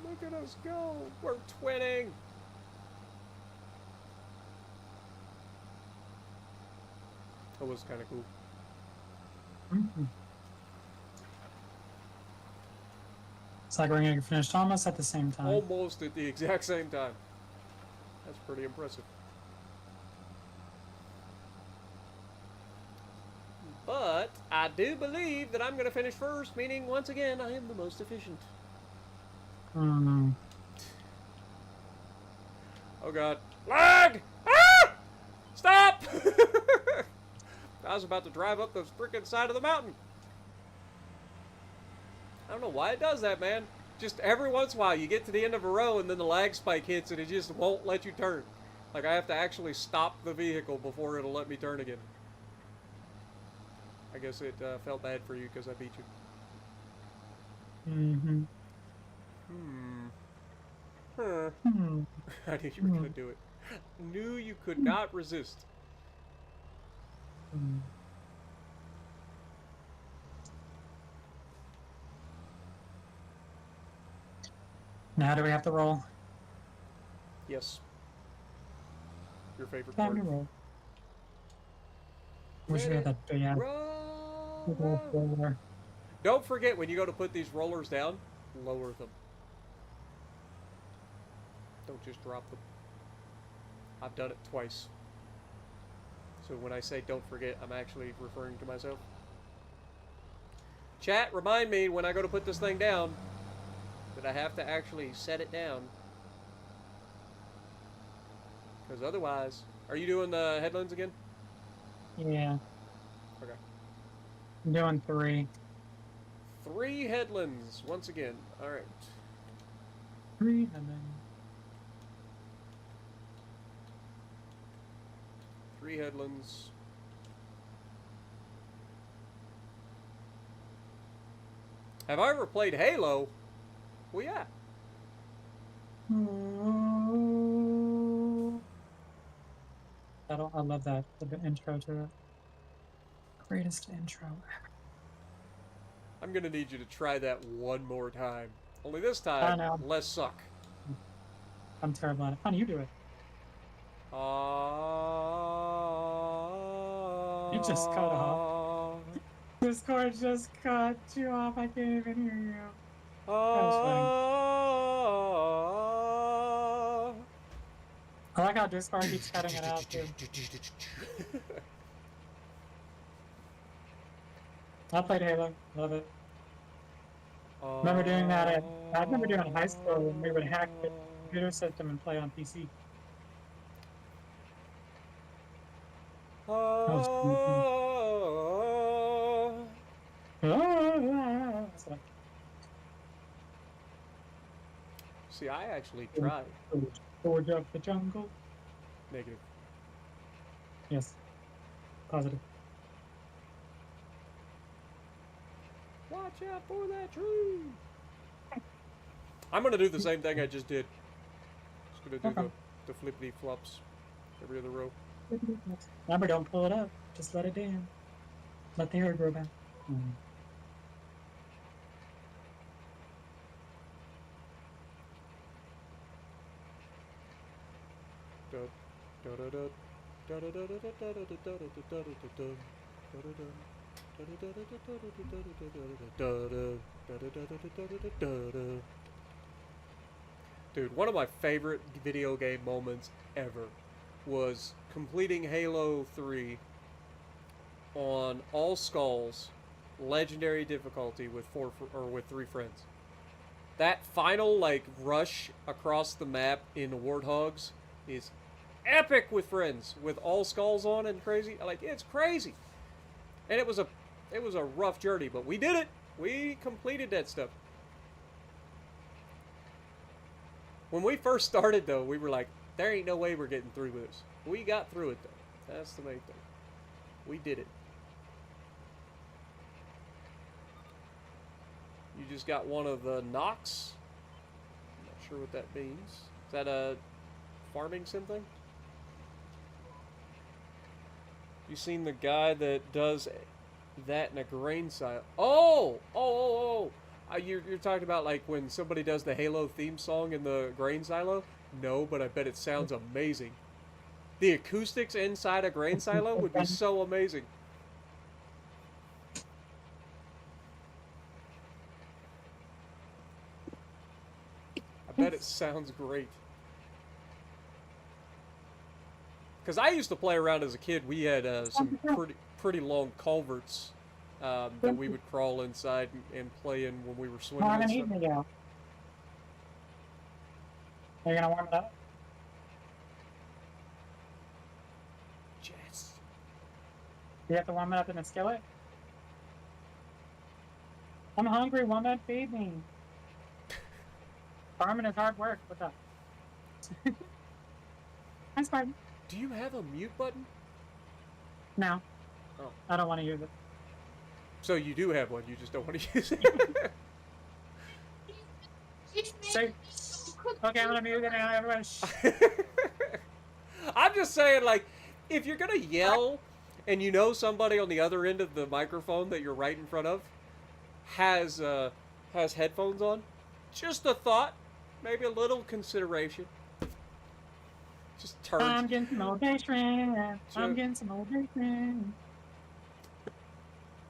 look at us go. We're twinning. That was kind of cool. Mhm. It's like we're going to finish almost at the same time. Almost at the exact same time. That's pretty impressive. But I do believe that I'm going to finish first, meaning once again I am the most efficient. Mm. Oh god. Lag! Ah! Stop! I was about to drive up the freaking side of the mountain. I don't know why it does that, man. Just every once in a while you get to the end of a row and then the lag spike hits and it just won't let you turn. Like I have to actually stop the vehicle before it'll let me turn again. I guess it felt bad for you because I beat you. Mm-hmm. Huh. Hmm. I knew you were gonna do it. Knew you could not resist. Hmm. Now do we have to roll? Yes. Your favorite Time part. to roll. Wish Let we had it that big ass roll. roller. Don't forget when you go to put these rollers down, lower them. Don't just drop them. I've done it twice. So when I say don't forget, I'm actually referring to myself. Chat, remind me when I go to put this thing down that I have to actually set it down. Because otherwise... Are you doing the headlands again? Yeah. Okay. I'm doing 3. 3 headlands, once again. Alright. 3 and then 3 headlands. Have I ever played Halo? Well, yeah. I love that. The intro to it. Greatest intro ever. I'm gonna need you to try that one more time. Only this I time, know. less suck. I'm terrible at it. Honey, you do it. You just cut off. Discord just cut you off. I can't even hear you. That was funny. I like how Discord keeps cutting it out too. I played Halo. Love it. Remember doing that at, I remember doing it in high school when we would hack the computer system and play on PC. That was fun. See, I actually tried. Forge of the jungle. Negative. Yes. Positive. Watch out for that tree! I'm gonna do the same thing I just did. Just gonna do Okay. the flippity flops every other row. Remember, don't pull it up. Just let it down. Let the hair grow back. Dude, one of my favorite video game moments ever was completing Halo 3 on all skulls, legendary difficulty with 3 friends. That final like rush across the map in Warthogs is epic with friends with all skulls on and crazy. Like it's crazy. And it was a rough journey, but we did it. We completed that stuff. When we first started though, we were like, there ain't no way we're getting through this. We got through it though. That's the main thing. We did it. You just got one of the knocks. I'm not sure what that means. Is that a farming sim thing? You seen the guy that does that in a grain silo? You're talking about like when somebody does the Halo theme song in the grain silo? No, but I bet it sounds amazing. The acoustics inside a grain silo would be so amazing. I bet it sounds great. Because I used to play around as a kid. We had some pretty long culverts that we would crawl inside and play in when we were swimming and stuff. Are you gonna warm it up? Yes. You have to warm it up in the skillet? I'm hungry, woman, feed me. Farming is hard work. What's up? I'm Spartan. Do you have a mute button? No. Oh. I don't want to use it. So you do have one, you just don't want to use it. Say, okay, I'm gonna mute it now, everyone. Shh. I'm just saying, like, if you're gonna yell and you know somebody on the other end of the microphone that you're right in front of has headphones on, just a thought, maybe a little consideration. Just turn. I'm getting some motivation. I'm getting some motivation.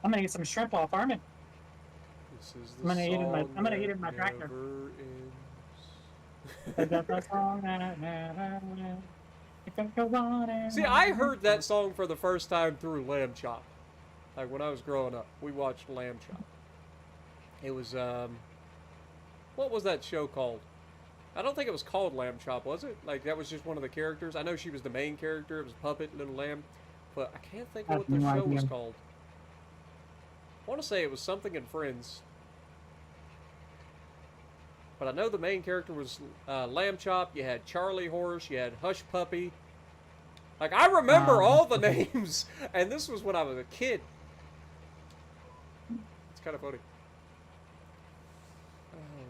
I'm gonna get some shrimp while farming. This is the I'm gonna eat in my- song I'm gonna that eat in my tractor. never That's ends. the song that it can go on and See, on I and heard that on. song for the first time through Lamb Chop. Like when I was growing up, we watched Lamb Chop. It was what was that show called? I don't think it was called Lamb Chop, was it? Like that was just one of the characters. I know she was the main character. It was Puppet, Little Lamb, but I can't think of I what have the no show was idea. called. I want to say it was something in Friends, but I know the main character was Lamb Chop. You had Charlie Horse. You had Hush Puppy. Like I remember all the names, and this was when I was a kid. It's kind of funny.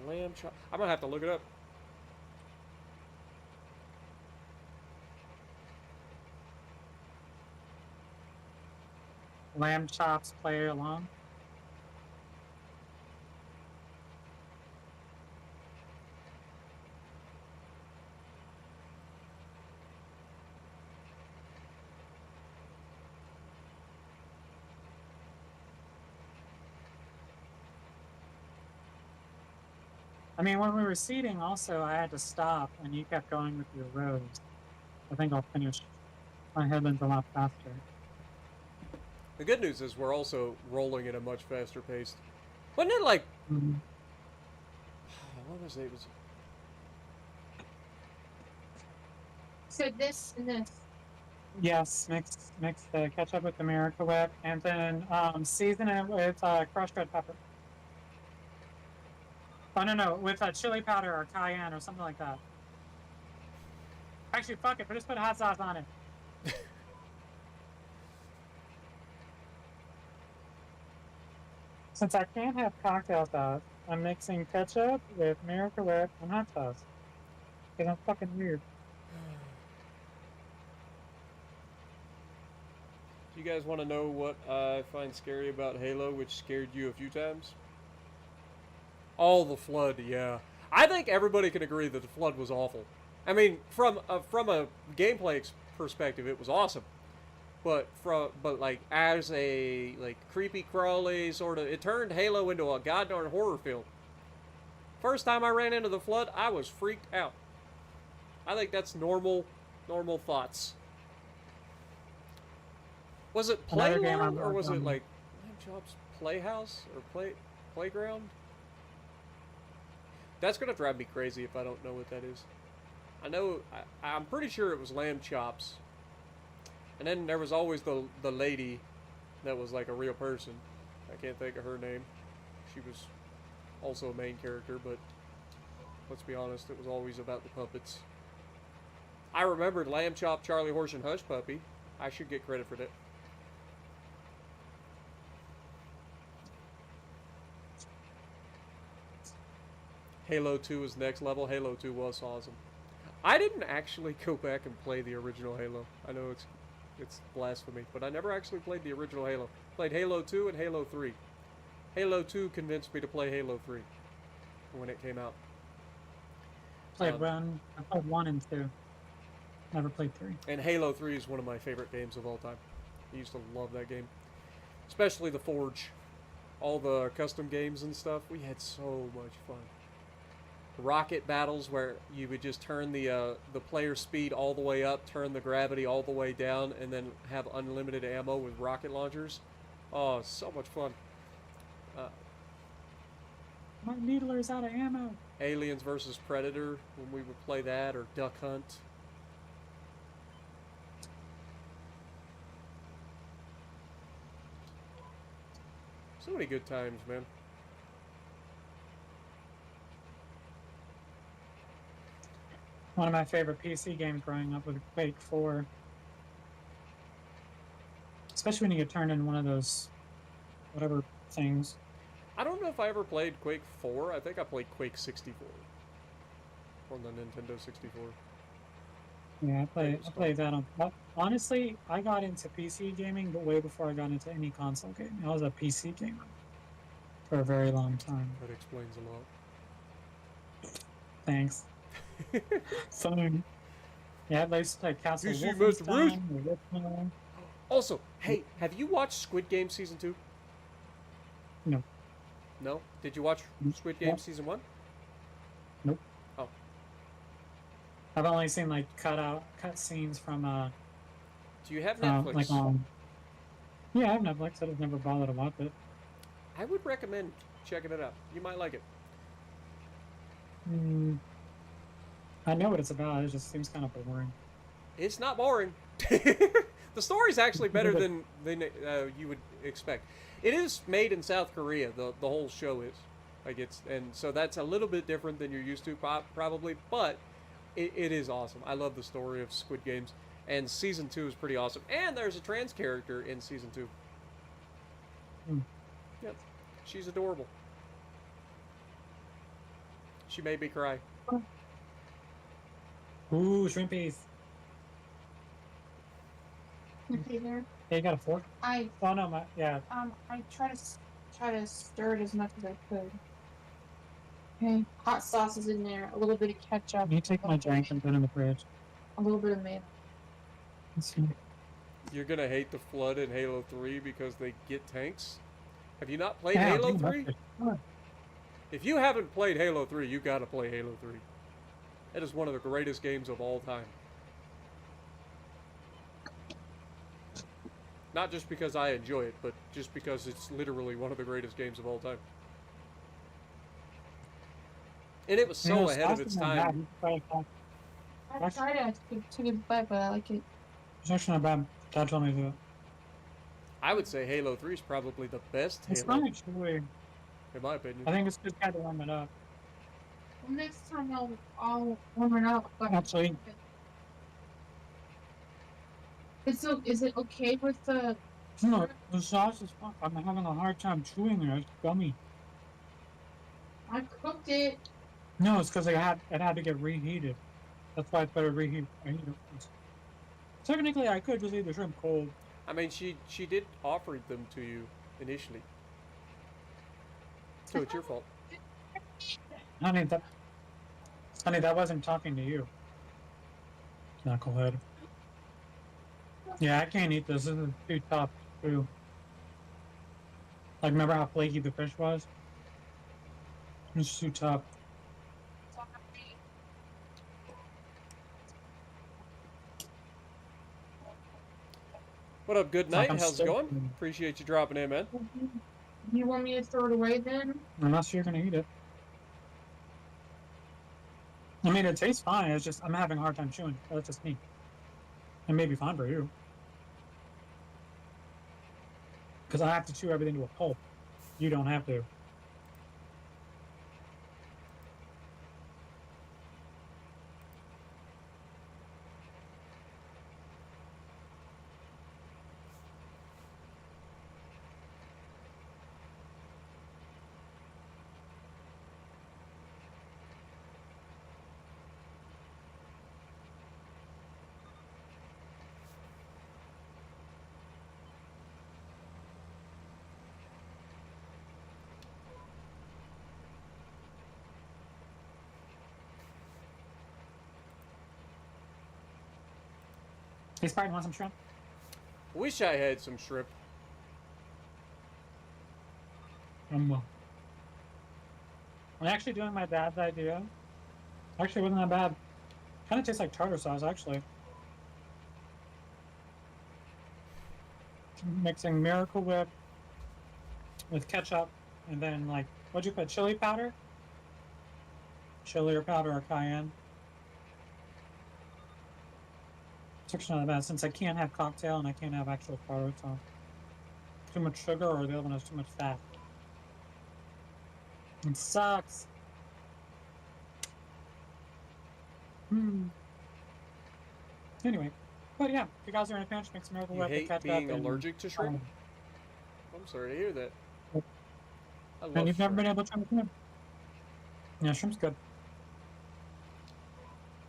Lamb Chop. I'm gonna have to look it up. Lamb chops play along. I mean, when we were seeding, also, I had to stop, and you kept going with your rows. I think I'll finish my headlands a lot faster. The good news is we're also rolling at a much faster pace. Wasn't it like Mm-hmm. what was it? It was So this and this. Yes, mix the ketchup with the Miracle Whip, and then season it with crushed red pepper. Oh no, with chili powder or cayenne or something like that. Actually, fuck it, but just put hot sauce on it. Since I can't have cocktail sauce, I'm mixing ketchup with Miracle Whip and hot sauce. Because I'm fucking weird. Do you guys want to know what I find scary about Halo, which scared you a few times? Oh, the flood, yeah. I think everybody can agree that the flood was awful. I mean, from a gameplay perspective, it was awesome. But like as a like creepy crawly sort of, it turned Halo into a goddamn horror film. First time I ran into the flood, I was freaked out. I think that's normal thoughts. Was it Another game Playland I'm or was it on. like Lamb Chop's Playhouse or Playground? That's gonna drive me crazy if I don't know what that is. I know I'm pretty sure it was Lamb Chops. And then there was always the lady that was like a real person. I can't think of her name. She was also a main character, but let's be honest, it was always about the puppets. I remembered Lamb Chop, Charlie Horse, and Hush Puppy. I should get credit for that. Halo 2 is next level. Halo 2 was awesome. I didn't actually go back and play the original Halo. I know it's blasphemy, but I never actually played the original Halo. Played Halo 2 and Halo 3. Halo 2 convinced me to play Halo 3 when it came out. I played 1 and 2. Never played 3. And Halo 3 is one of my favorite games of all time. I used to love that game. Especially the Forge. All the custom games and stuff. We had so much fun. Rocket battles where you would just turn the player speed all the way up, turn the gravity all the way down, and then have unlimited ammo with rocket launchers. Oh, so much fun. My needler's out of ammo. Aliens versus Predator, when we would play that, or Duck Hunt. So many good times, man. One of my favorite PC games growing up was Quake 4. Especially when you get turned into one of those whatever things. I don't know if I ever played Quake 4. I think I played Quake 64. on the Nintendo 64. Yeah, It was I play that on. Honestly, I got into PC gaming, but way before I got into any console gaming. I was a PC gamer for a very long time. That explains a lot. Thanks. Fun. Yeah, I used to play Castle PC Master Race. Wolfenstein. The original. Also, hey, have you watched Squid Game Season 2? No. No? Did you watch Squid Game Nope. Season 1? Nope. Oh. I've only seen like cut scenes from Do you have Netflix? like on. Yeah, I have Netflix. I just never bothered to watch it. I would recommend checking it out. You might like it. I know what it's about. It just seems kind of boring. It's not boring. The story's actually better than you would expect. It is made in South Korea. The whole show is, like and so that's a little bit different than you're used to probably, but it is awesome. I love the story of Squid Games, and season 2 is pretty awesome. And there's a trans character in season 2. Yep, she's adorable. She made me cry. Ooh, shrimpies. Okay, there. Yeah, you got a fork? I Oh no, yeah. I try to stir it as much as I could. Okay, hot sauce is in there. A little bit of ketchup. Can you take my drink and put it in the fridge? A little bit of mayonnaise. Let's see. You're gonna hate the Flood in Halo 3 because they get tanks. Have you not played Yeah, Halo dude, 3? that's good. If you haven't played Halo 3, you gotta play Halo 3. It is one of the greatest games of all time. Not just because I enjoy it, but just because it's literally one of the greatest games of all time. And it was so ahead of its time. I tried to get bite, but I like it. It's actually not bad. Dad told me to do it. I would say Halo 3 is probably the best It's Halo, not actually. in my opinion. I think it's just kind of warm it up. Well, next time I'll warm it up. But Actually, is it okay with the? no, the sauce is fine. I'm having a hard time chewing it. It's gummy. I cooked it. No, it's because it had to get reheated. That's why it's better to reheat. Technically, I could just eat the shrimp cold. I mean, she did offer them to you initially. So it's your fault. Honey, that wasn't talking to you. Knucklehead. Yeah, I can't eat this. This is too tough, too. Like, remember how flaky the fish was? It's too tough. What up, good It's like night? I'm How's it still- going? Appreciate you dropping in, man. You want me to throw it away then? Unless you're gonna eat it. I mean, it tastes fine. It's just I'm having a hard time chewing. That's just me. It may be fine for you. Because I have to chew everything to a pulp. You don't have to. Hey, Spartan, want some shrimp? Wish I had some shrimp. I'm actually doing my dad's idea. Actually, wasn't that bad. Kind of tastes like tartar sauce, actually. Mixing Miracle Whip with ketchup, and then like, what'd you put? Chili powder? Chili or powder or cayenne? It's actually not that bad since I can't have cocktail and I can't have actual tartar sauce. Too much sugar or the other one has too much fat. It sucks. Anyway, but yeah, if you guys are in a pinch, make some Miracle You Whip with hate ketchup. being and, allergic to shrimp? I'm sorry to hear that. I love and you've never shrimp. been able to try shrimp. Yeah, shrimp's good.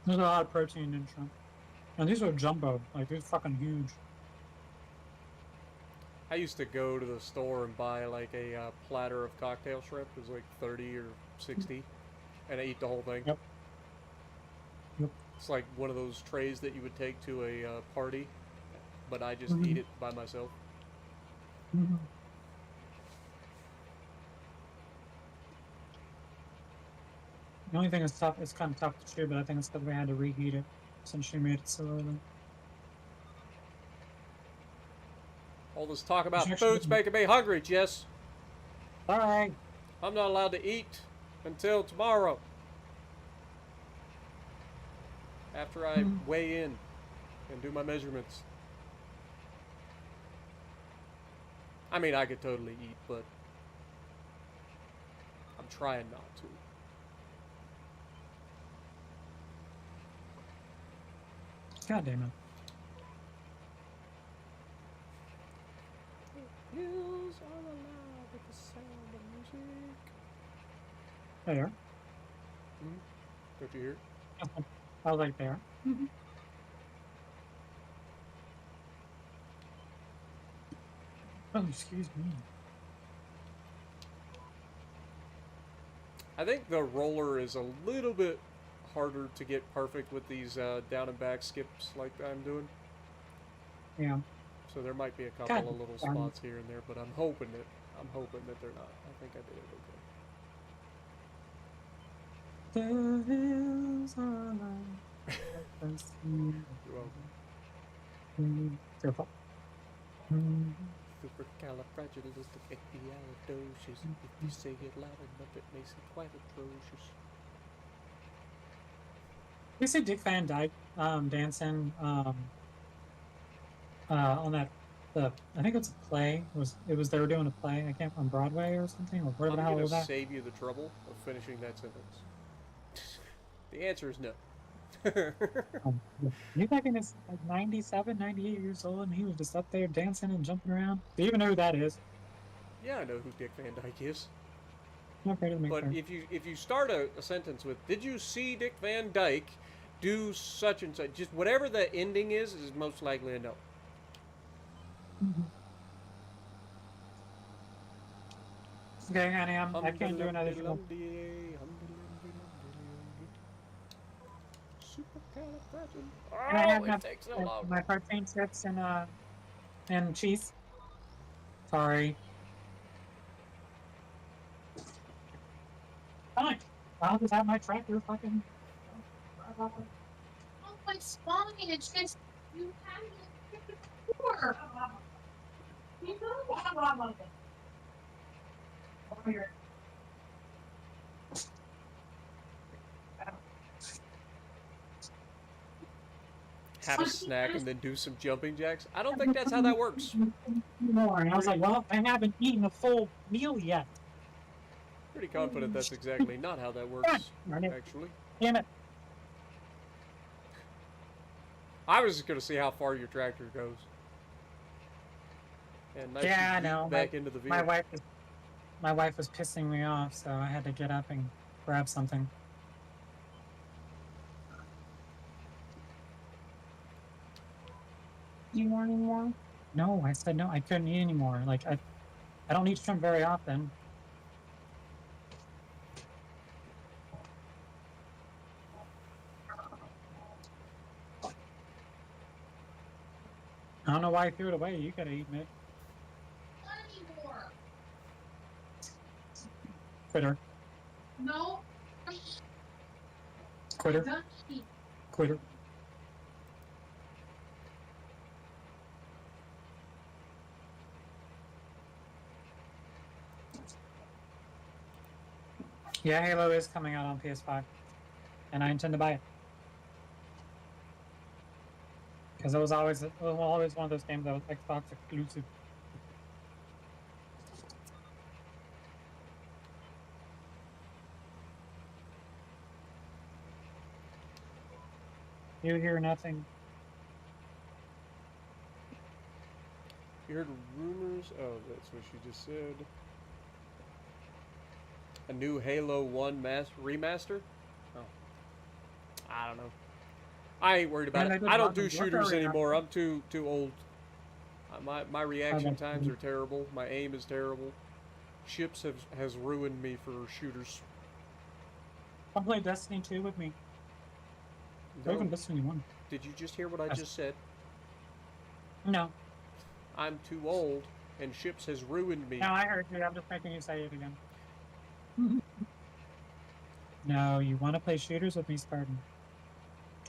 There's a lot of protein in shrimp. And these are jumbo. Like, they're fucking huge. I used to go to the store and buy like a platter of cocktail shrimp. It was like 30 or 60, and I eat the whole thing. Yep. Yep. It's like one of those trays that you would take to a party, but I just Mhm. eat it by myself. Mm-hmm. The only thing is tough. It's kind of tough to chew, but I think it's because we had to reheat it since she made it so early. All this talk about It's actually food's making me hungry, Jess. All right. I'm not allowed to eat until tomorrow. After I Mhm. weigh in and do my measurements. I mean, I could totally eat, but I'm trying not to. God damn it. Hills are alive with the sound of music. There. Don't you hear? I was like, there. Oh, excuse me. I think the roller is a little bit harder to get perfect with these down and back skips like I'm doing. Yeah. So there might be a couple God of little darn. spots here and there, but I'm hoping that they're not. I think I did it okay. The hills are alive. Let us see. You're welcome. Careful. Supercalifragilisticexpialidocious. If you say it loud enough, it makes it quite atrocious. You see Dick Van Dyke dancing on that I think it's a play. It was they were doing a play, I can't on Broadway or something, or where I'm the hell gonna was that? save you the trouble of finishing that sentence. The answer is no. He's like in his like 97, 98 years old, and he was just up there dancing and jumping around. Do you even know who that is? Yeah, I know who Dick Van Dyke is. Okay, to make But sure. if you start a sentence with "Did you see Dick Van Dyke do such and such?" Just whatever the ending is most likely a no. Okay, honey, I can't do another show. Can I have Oh, it takes so long. my protein chips and cheese? Sorry. Fine. I'll just have my tractor fucking. Oh, it's fine. It's just you had it before. You know. Over here. Have a snack and then do some jumping jacks. I don't think that's how that works. More. And I was like, well, I haven't eaten a full meal yet. Pretty confident that's exactly not how that works, actually. Damn it. I was just gonna see how far your tractor goes. And nice Yeah, I and deep know. back into the vehicle. My wife was pissing me off, so I had to get up and grab something. You want any more? No, I said no, I couldn't eat anymore. Like I don't eat shrimp very often. I don't know why I threw it away. You could have eaten it. Not anymore. Quitter. No. Quitter. Don't eat. Quitter. Yeah, Halo is coming out on PS5, and I intend to buy it because it was always one of those games that was Xbox exclusive. You hear nothing. You heard rumors? Oh, that's what she just said. A new Halo 1 remaster? Oh. I don't know. I ain't worried about And it. I did I don't want do to look shooters around. anymore. I'm too old. My reaction that's times cool. are terrible. My aim is terrible. Ships has ruined me for shooters. Come play Destiny 2 with me. Or No, even Destiny 1. did you just hear what I Yes. just said? No. I'm too old, and ships has ruined me. No, I heard you. I'm just making you say it again. No, you want to play shooters with me, Spartan.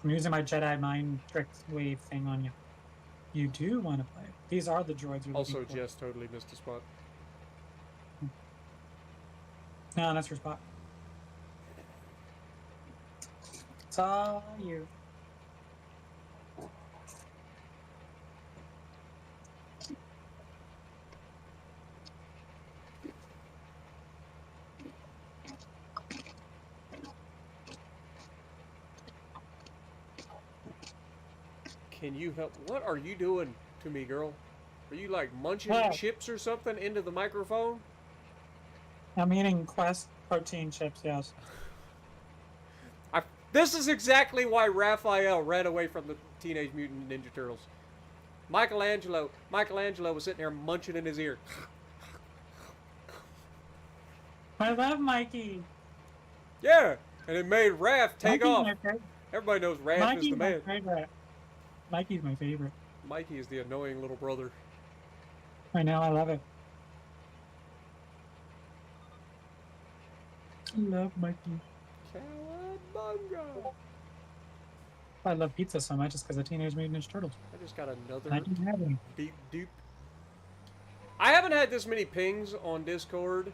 I'm using my Jedi mind trick wave thing on you. You do want to play. These are the droids you're Also, looking for. Jess totally missed a spot. No, that's your spot. It's all you. Can you help? What are you doing to me, girl? Are you like munching What? chips or something into the microphone? I'm eating Quest protein chips, yes. This is exactly why Raphael ran away from the Teenage Mutant Ninja Turtles. Michelangelo was sitting there munching in his ear. I love Mikey. Yeah, and it made Raph take Mikey's off. my favorite. Everybody knows Raph is Mikey's the my man. favorite. Mikey's my favorite. Mikey is the annoying little brother. I know, I love it. I love Mikey. Cowabunga! I love pizza so much just because of Teenage Mutant Ninja Turtles. I just got I another didn't have any. beep doop. I haven't had this many pings on Discord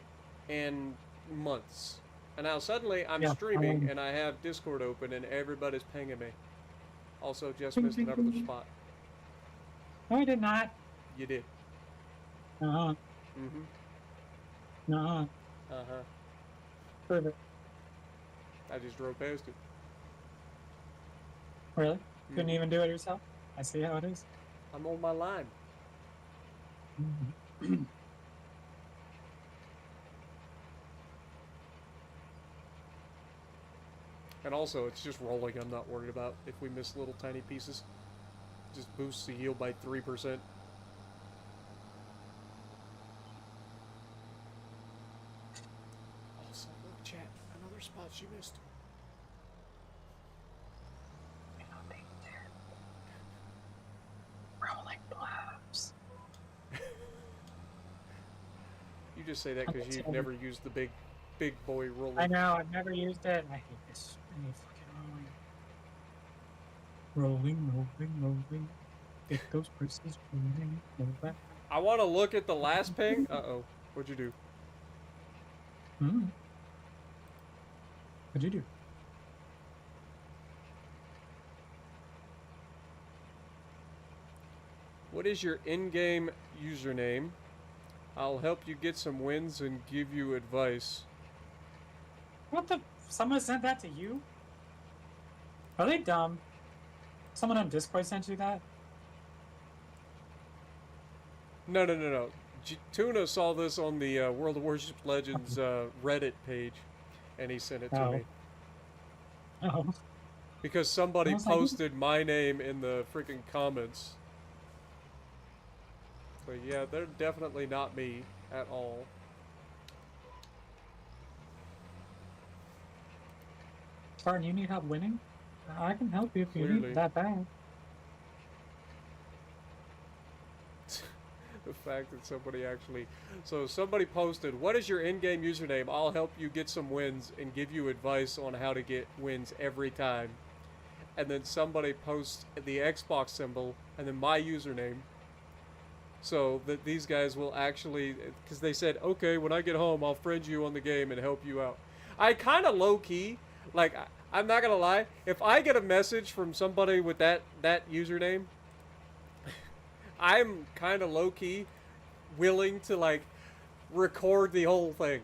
in months. And now suddenly I'm Yeah, streaming and I have Discord open and everybody's pinging me. Also, just Ping, missed ping, another ping. spot. No, I did not. You did. Uh-huh. Mm-hmm. Uh-huh. Uh-huh. Prove it. I just drove past it. Really? Couldn't Mhm. even do it yourself? I see how it is. I'm on my line. And also, it's just rolling I'm not worried about if we miss little tiny pieces. Just boosts the yield by 3%. Also, look, chat, another spot she missed. Rolling blobs. You just say that because Okay, you've so- never used the big boy roller. I know, I've never used it. I hate this. I hate fucking rolling. Rolling. Get those prices rolling. Roll back. I want to look at the last ping. Uh-oh. What'd you do? What'd you do? What is your in-game username? I'll help you get some wins and give you advice. What the? Someone sent that to you? Are they dumb? Someone on Discord sent you that? No. Tuna saw this on the World of Warships Legends Reddit page, and he sent it to Oh. me. Oh. Because somebody I was like, posted my name in the freaking comments. So yeah, they're definitely not me at all. Spartan, you need help winning? I can help you if you Clearly. need that bad. The fact that somebody actually... So somebody posted, what is your in-game username? I'll help you get some wins and give you advice on how to get wins every time. And then somebody posts the Xbox symbol and then my username. So that these guys will actually... Because they said, okay, when I get home, I'll friend you on the game and help you out. I kind of low-key... Like, I'm not going to lie. If I get a message from somebody with that username... I'm kind of low-key willing to like record the whole thing.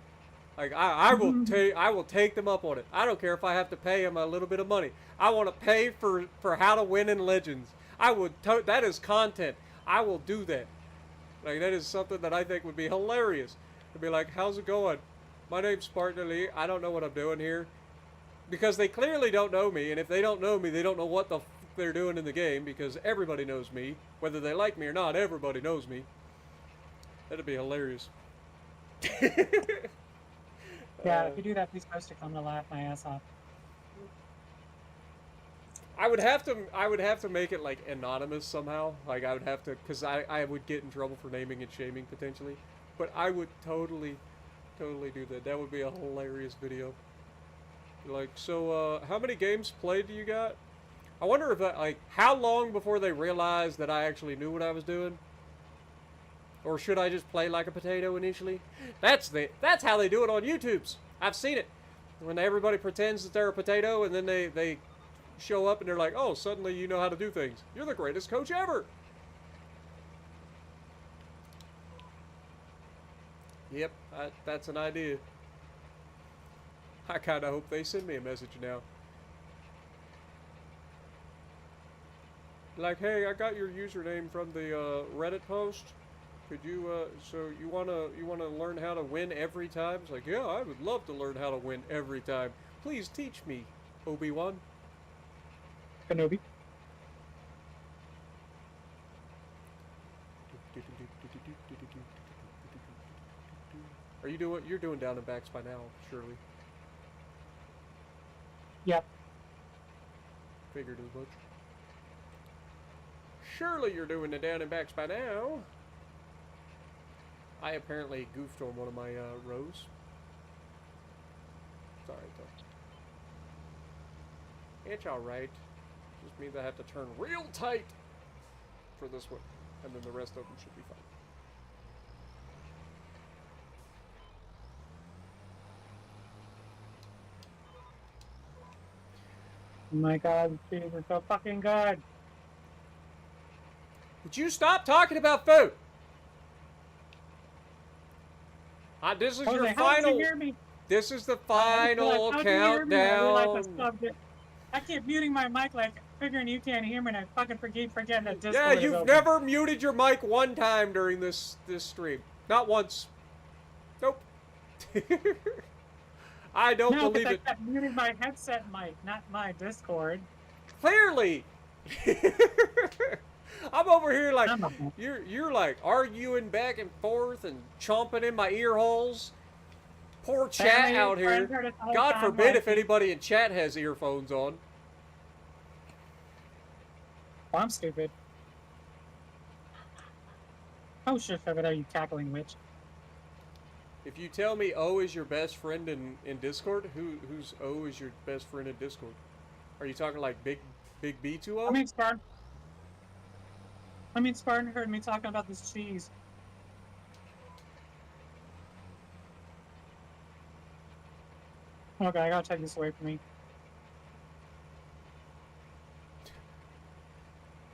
Like I will take them up on it. I don't care if I have to pay them a little bit of money. I want to pay for how to win in Legends. That is content. I will do that. Like that is something that I think would be hilarious. To be like, how's it going? My name's Spartan Lee. I don't know what I'm doing here. because they clearly don't know me, and if they don't know me, they don't know what the f they're doing in the game, because everybody knows me. Whether they like me or not, everybody knows me. That'd be hilarious. Yeah, if you do that, please post it. I'm gonna laugh my ass off. I would have to make it like anonymous somehow. Like I would have to, because I would get in trouble for naming and shaming potentially. But I would totally do that. That would be a hilarious video. Like, so how many games played do you got? I wonder if that, like, how long before they realized that I actually knew what I was doing? Or should I just play like a potato initially? That's how they do it on YouTube's. I've seen it. When everybody pretends that they're a potato and then they show up and they're like, oh, suddenly you know how to do things. You're the greatest coach ever. Yep, that's an idea. I kind of hope they send me a message now. Like, hey, I got your username from the Reddit post. Could you, so you wanna learn how to win every time? It's like, yeah, I would love to learn how to win every time. Please teach me, Obi-Wan. Kenobi. Are you doing? You're doing down and backs by now, surely. Yep. Figured as much. Surely you're doing the down and backs by now. I apparently goofed on one of my rows. It's alright though. It's alright. Just means I have to turn real tight for this one. And then the rest of them should be fine. Oh my god, these are so fucking good. Would you stop talking about food? This is Jose, your how did final. you hear me? This is the final How did you hear me? I realized I countdown. subbed it. I keep muting my mic like figuring you can't hear me and I fucking forgetting that Discord Yeah, is you've open. never muted your mic one time during this stream. Not once. Nope. I don't No, believe because it. I kept muting my headset mic, not my Discord. Clearly. I'm over here like I'm a- you're like arguing back and forth and chomping in my ear holes. Poor chat Family, out here. friends heard it the whole God time, forbid like- if anybody in chat has earphones on. Oh, I'm stupid. Oh shit, over there, you cackling witch. If you tell me O is your best friend in Discord, who's O is your best friend in Discord? Are you talking like big B2O? I mean, Spartan heard me talking about this cheese. Okay, I gotta take this away from me.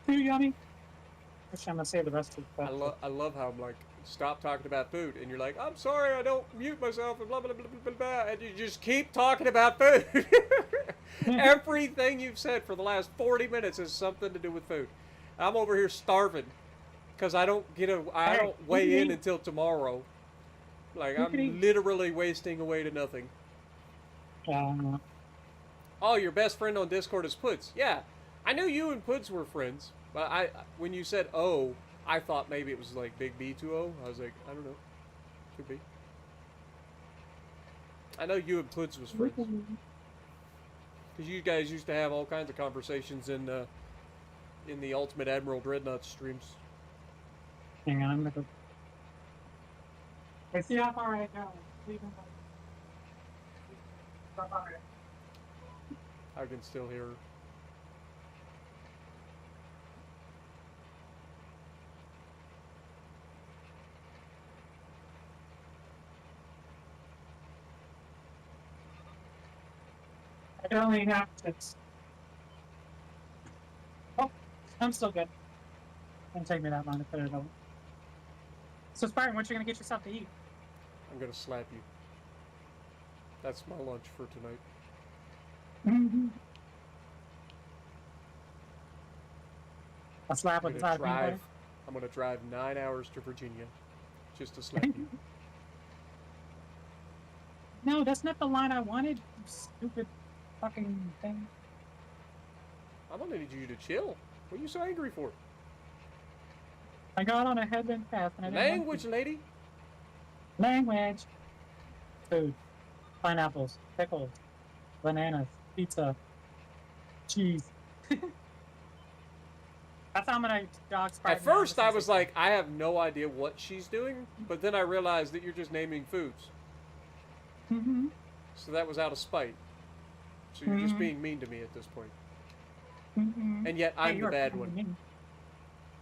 Too yummy. Actually, I'm gonna save the rest of the I love how I'm like, stop talking about food, and you're like, I'm sorry, I don't mute myself, and blah blah blah blah blah, blah, and you just keep talking about food. Everything you've said for the last 40 minutes has something to do with food. I'm over here starving because I don't weigh in until tomorrow. Like I'm literally wasting away to nothing. Oh, your best friend on Discord is Puds. Yeah, I knew you and Puds were friends, but when you said O, I thought maybe it was like Big B2O. I was like, I don't know, could be. I know you and Puds was friends because you guys used to have all kinds of conversations in the Ultimate Admiral Dreadnought streams. Hang on, I'm gonna go. Let's see how far I go. I can still hear her. I can only have 6. Oh, I'm still good. Won't take me that long to put it over. So, Spartan, what you gonna get yourself to eat? I'm gonna slap you. That's my lunch for tonight. A slap with the side of peanut butter? I'm gonna drive 9 hours to Virginia just to slap you. No, that's not the line I wanted. You stupid. fucking thing. I'm gonna need you to chill. What are you so angry for? I got on a headwind path and I didn't Language, lady. Language. Food. Pineapples. Pickles. Bananas. Pizza. Cheese. That's how many dogs. At first, I was like, I have no idea what she's doing, but then I realized that you're just naming foods. Mm-hmm. So that was out of spite. So you're just being mean to me at this point. Mm-hmm. And yet I'm the bad one.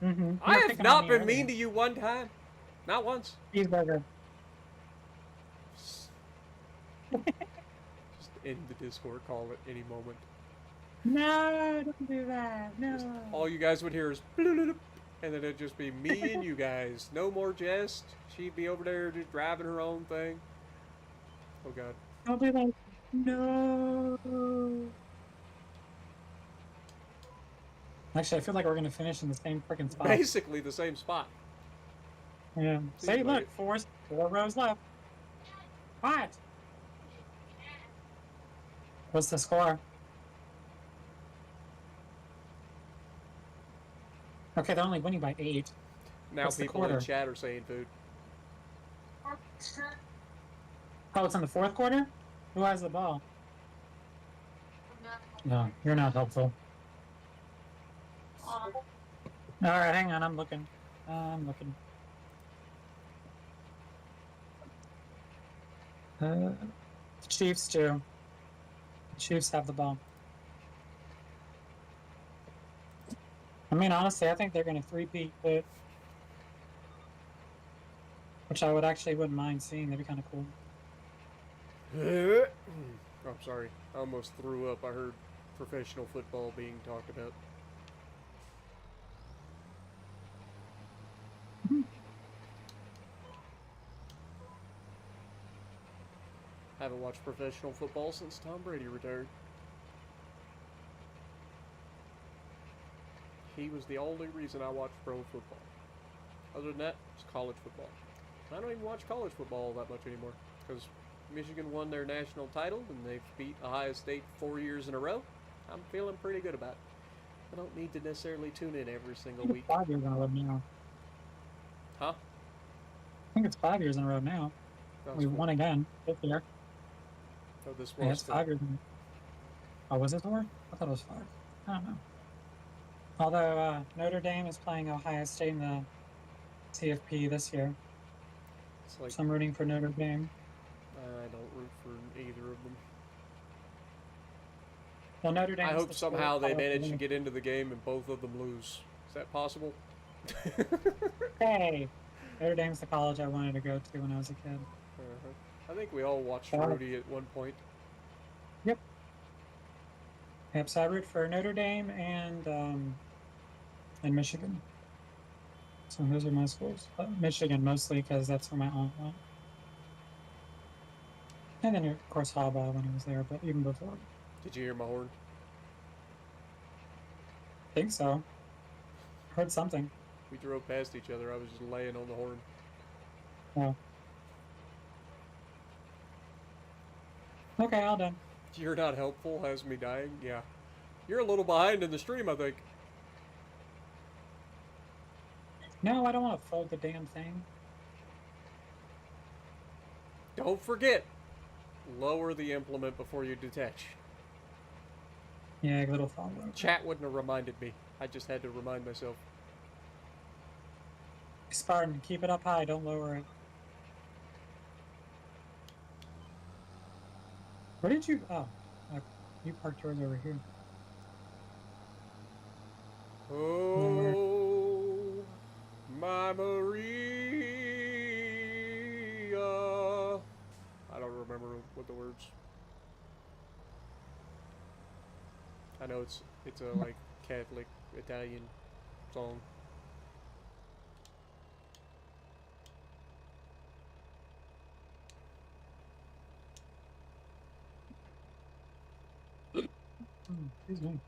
Mm-hmm. I have not been mean to you one time. Not once. Cheeseburger. Just end the Discord call at any moment. No, don't do that. No. Just all you guys would hear is bloop, and then it'd just be me and you guys. No more jest. She'd be over there just driving her own thing. Oh god. I'll be like, no. Actually, I feel like we're gonna finish in the same freaking spot. Basically the same spot. Yeah. Seems See, like look, it. four rows left. What? What's the score? Okay, they're only winning by 8. Now What's the people in quarter? chat are saying food. Oh, it's in the 4th quarter? Who has the ball? No, you're not helpful. Alright, hang on, I'm looking. Chiefs do. Chiefs have the ball. I mean, honestly, I think they're going to 3-peat it. Which I wouldn't mind seeing. That'd be kind of cool. Oh, I'm sorry. I almost threw up. I heard professional football being talked about. Haven't watched professional football since Tom Brady retired. He was the only reason I watched pro football. Other than that, it's college football. I don't even watch college football that much anymore because Michigan won their national title and they've beat Ohio State 4 years in a row. I'm feeling pretty good about it. I don't need to necessarily tune in every single week. 5 years in a row now. Huh? I think it's 5 years in a row now. We won again this year. Oh, this Yeah, was it's 5 years. Oh, was it 4? I thought it was 5. I don't know. Although Notre Dame is playing Ohio State in the CFP this year. It's like, So I'm rooting for Notre Dame. I don't root for either of them. Well, Notre Dame. I hope somehow they manage to get into the game and both of them lose. Is that possible? Hey, Notre Dame's the college I wanted to go to when I was a kid. I think we all watched Rudy at one point. Yep, so I root for Notre Dame and Michigan. So those are my schools. Michigan mostly because that's where my aunt went. And then, of course, Harbaugh when he was there, but even before. Did you hear my horn? I think so. Heard something. We drove past each other. I was just laying on the horn. Oh. Okay, all done. You're not helpful, has me dying? Yeah. You're a little behind in the stream, I think. No, I don't want to fold the damn thing. Don't forget, lower the implement before you detach. Yeah, a little follow. Chat wouldn't have reminded me. I just had to remind myself. Spartan, keep it up high, don't lower it. Where did you... Oh, you parked yours over here. Oh, my Maria. I don't remember what the words. I know it's a like Catholic Italian song. Excuse me.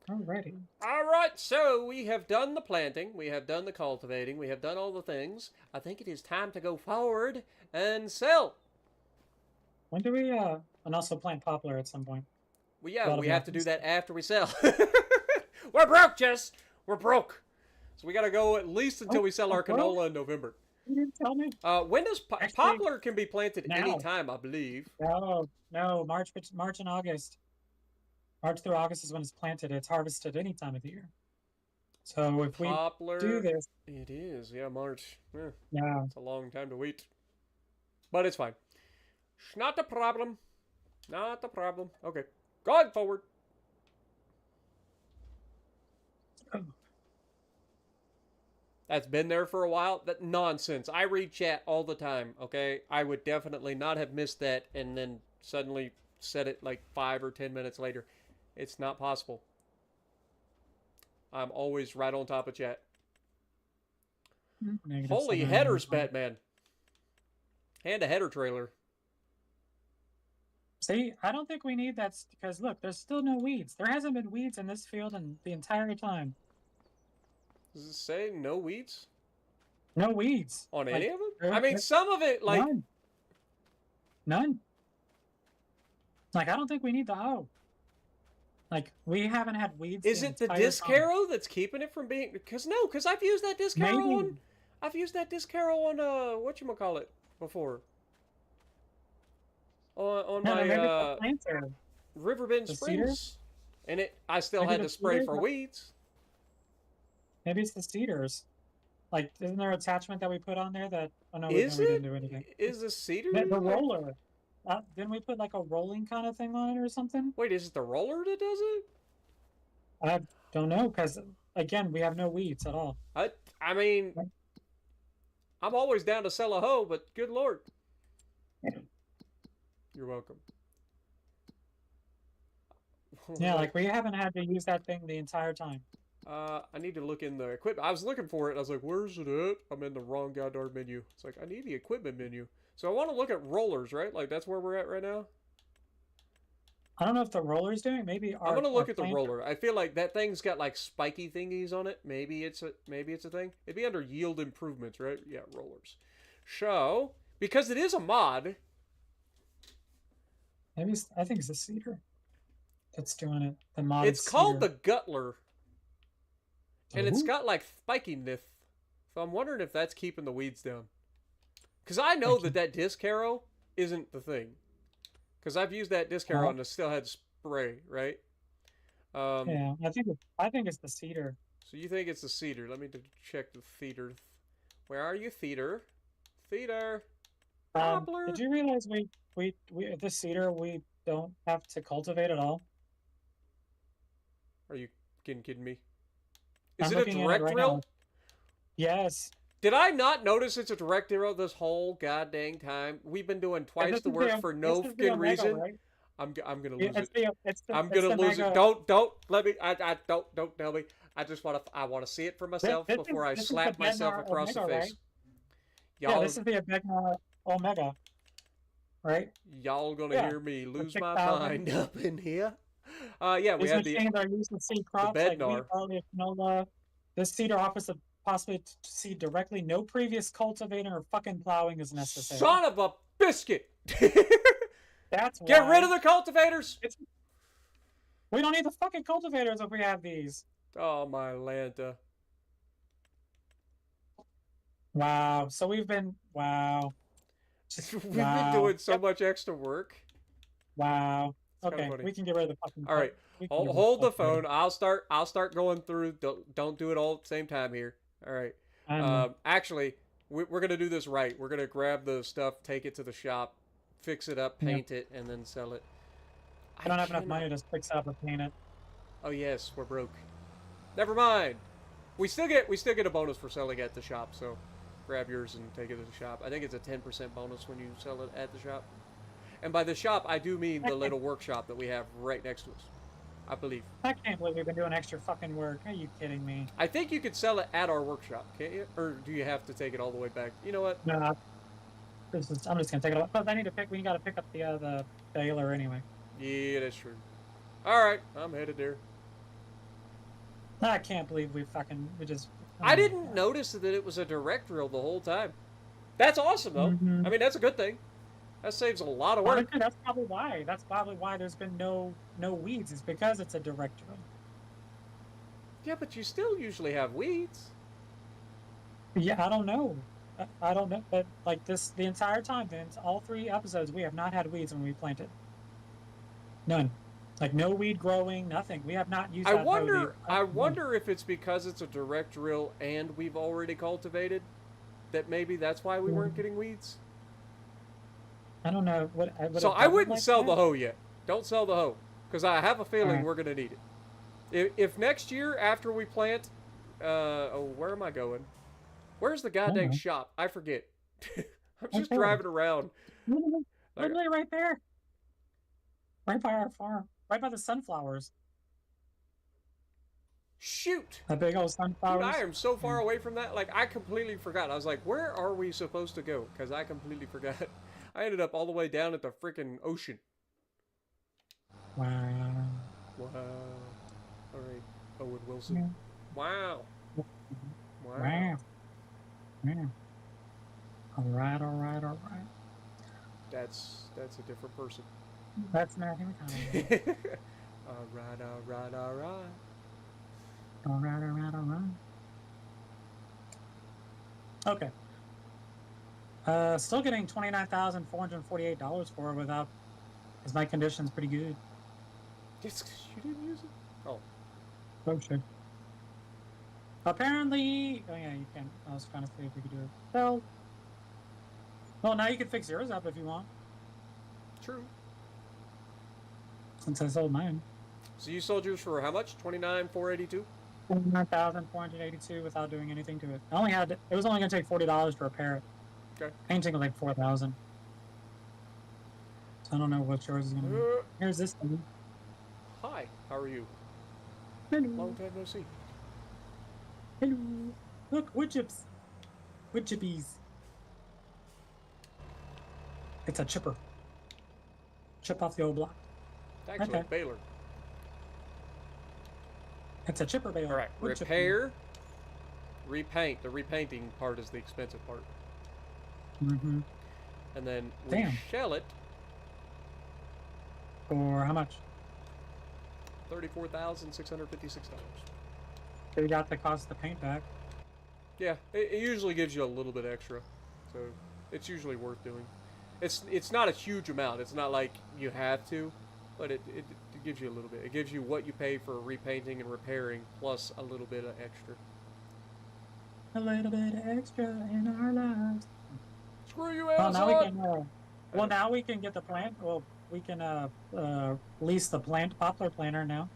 Alrighty. All right, so we have done the planting, we have done the cultivating, we have done all the things. I think it is time to go forward and sell. When do we and also plant poplar at some point? Well, yeah, That'll we be have to do awesome. that after we sell. We're broke, Jess. We're broke. So we got to go at least until we sell our canola in November. You didn't tell me. When does Actually, poplar can be planted now. anytime, I believe. No, March and August. March through August is when it's planted. It's harvested any time of the year. So if Poplar, we do this, it is, yeah, March. yeah, It's a long time to wait. But it's fine. Not a problem. Not a problem. Okay. Going forward. That's been there for a while. That nonsense. I read chat all the time, okay? I would definitely not have missed that and then suddenly said it like 5 or 10 minutes later. It's not possible. I'm always right on top of chat. Holy headers, Batman. And a header trailer. See, I don't think we need that because look, there's still no weeds. There hasn't been weeds in this field in the entire time. Does it say no weeds? No weeds. On Like, any of them? I mean, some of it, like... None. Like, I don't think we need the hoe. Like, we haven't had weeds. Is it the disc harrow that's keeping it from being... Because I've used that disc harrow on... I've used that disc harrow on, whatchamacallit, before. On my, Riverbend Springs. And I still had to spray for weeds. Maybe it's the cedars. Like, isn't there an attachment that we put on there that... Oh, no, Is we it? didn't do anything. Is the cedar? The roller. Didn't we put, like, a rolling kind of thing on it or something? Wait, is it the roller that does it? I don't know, because, again, we have no weeds at all. I mean... I'm always down to sell a hoe, but good lord. You're welcome. Yeah, like, we haven't had to use that thing the entire time. I need to look in the equipment. I was looking for it. I was like, where's it at? I'm in the wrong goddamn menu. It's like, I need the equipment menu. So I want to look at rollers, right? Like, that's where we're at right now? I don't know if the roller's doing it. Maybe I'm going to look at the roller. I feel like that thing's got, like, spiky thingies on it. Maybe it's a thing. It'd be under yield improvements, right? Yeah, rollers. So, because it is a mod... Maybe I think it's the cedar that's doing it. The mod. It's called the Gutler. And it's got like spikiness. So I'm wondering if that's keeping the weeds down. Because I know that disc harrow isn't the thing. Because I've used that disc harrow and it still had spray, right? Yeah, I think it's the cedar. So you think it's the cedar. Let me check the cedar. Where are you, cedar? Cedar. Poplar. Did you realize we the cedar we don't have to cultivate at all? Are you kidding me? Is I'm it a direct drill? Yes. Did I not notice it's a direct drill this whole goddamn time? We've been doing twice the work for no good reason. Right? I'm gonna lose it. I'm gonna lose it. Don't let me. Don't tell me. I want to see it for myself before I slap myself across the face. Right? Yeah, this is the Abegna Omega, right? Y'all gonna hear me lose my mind up in here. Yeah, we have the are used to seed crops like wheat, barley, canola. This seeder offers the possibility to seed directly. No previous cultivating or fucking plowing is necessary. Son of a biscuit! That's Get rid of the cultivators. We don't need the fucking cultivators if we have these. Oh my Lanta. Wow. So we've been We've been doing so much extra work. Wow. Okay, we can get rid of the fucking. All right, hold the phone. I'll start going through. Don't do it all at the same time here. All right. Actually, we're gonna do this right. We're gonna grab the stuff, take it to the shop, fix it up, paint it, and then sell it. I don't have enough money to fix up and paint it. Oh yes, we're broke. Never mind. We still get a bonus for selling at the shop. So, grab yours and take it to the shop. I think it's a 10% bonus when you sell it at the shop. And by the shop, I do mean the little workshop that we have right next to us. I believe. I can't believe we've been doing extra fucking work. Are you kidding me? I think you could sell it at our workshop, can't you? Or do you have to take it all the way back? You know what? No. I'm just gonna take it off. But I need to pick. We gotta pick up the baler anyway. Yeah, that's true. All right, I'm headed there. I can't believe we just. I didn't notice that it was a direct drill the whole time. That's awesome, though. Mm-hmm. I mean, that's a good thing. That saves a lot of work. Honestly, that's probably why. That's probably why there's been no weeds. Is because it's a direct drill. Yeah, but you still usually have weeds. Yeah, I don't know. I don't know, but like this, the entire time, all 3 episodes, we have not had weeds when we planted. None. Like no weed growing, nothing. We have not used I that. wonder. I wonder if it's because it's a direct drill and we've already cultivated. That maybe that's why we weren't getting weeds. I don't know what. So I wouldn't sell the hoe yet. Don't sell the hoe, because I have a feeling we're gonna need it. If next year after we plant, oh, where am I going? Where's the goddamn shop? I forget. I'm just driving around. Literally right there. Right by our farm. Right by the sunflowers. Shoot! A big old sunflowers. Dude, I am so far away from that. Like, I completely forgot. I was like, where are we supposed to go? Because I completely forgot. I ended up all the way down at the freaking ocean. Wow. Wow. All right, Owen Wilson. Yeah. Wow. Wow. Wow. All right. That's a different person. That's not him. All right. All right. Okay. Still getting $29,448 for it without, because my condition's pretty good. Yes, you didn't use it? Oh. Oh, shit. Apparently, oh yeah, you can. I was trying to see if we could do it. Well, now you can fix yours up if you want. True. Since I sold mine. So you sold yours for how much? $29,482? $29,482 without doing anything to it. I only had. It was only going to take $40 to repair it. Okay. Painting was like $4,000. So I don't know what yours is going to be. Here's this thing. Hi. How are you? Hello. Long time no see. Hello. Look, wood chips. Wood chippies. It's a chipper. Chip off the old block. Actually, okay. Baler. It's a chipper baler. All right. Wood repair. Repaint. The repainting part is the expensive part. Mm-hmm. And then we shell it. For how much? $34,656. So you got the cost of the paint back. Yeah, it usually gives you a little bit extra, so it's usually worth doing. It's not a huge amount. It's not like you have to, but it gives you a little bit. It gives you what you pay for repainting and repairing plus a little bit of extra. A little bit of extra in our lives. Screw you, Amazon! Well, now we can get the plant. Well, we can lease the poplar planter now.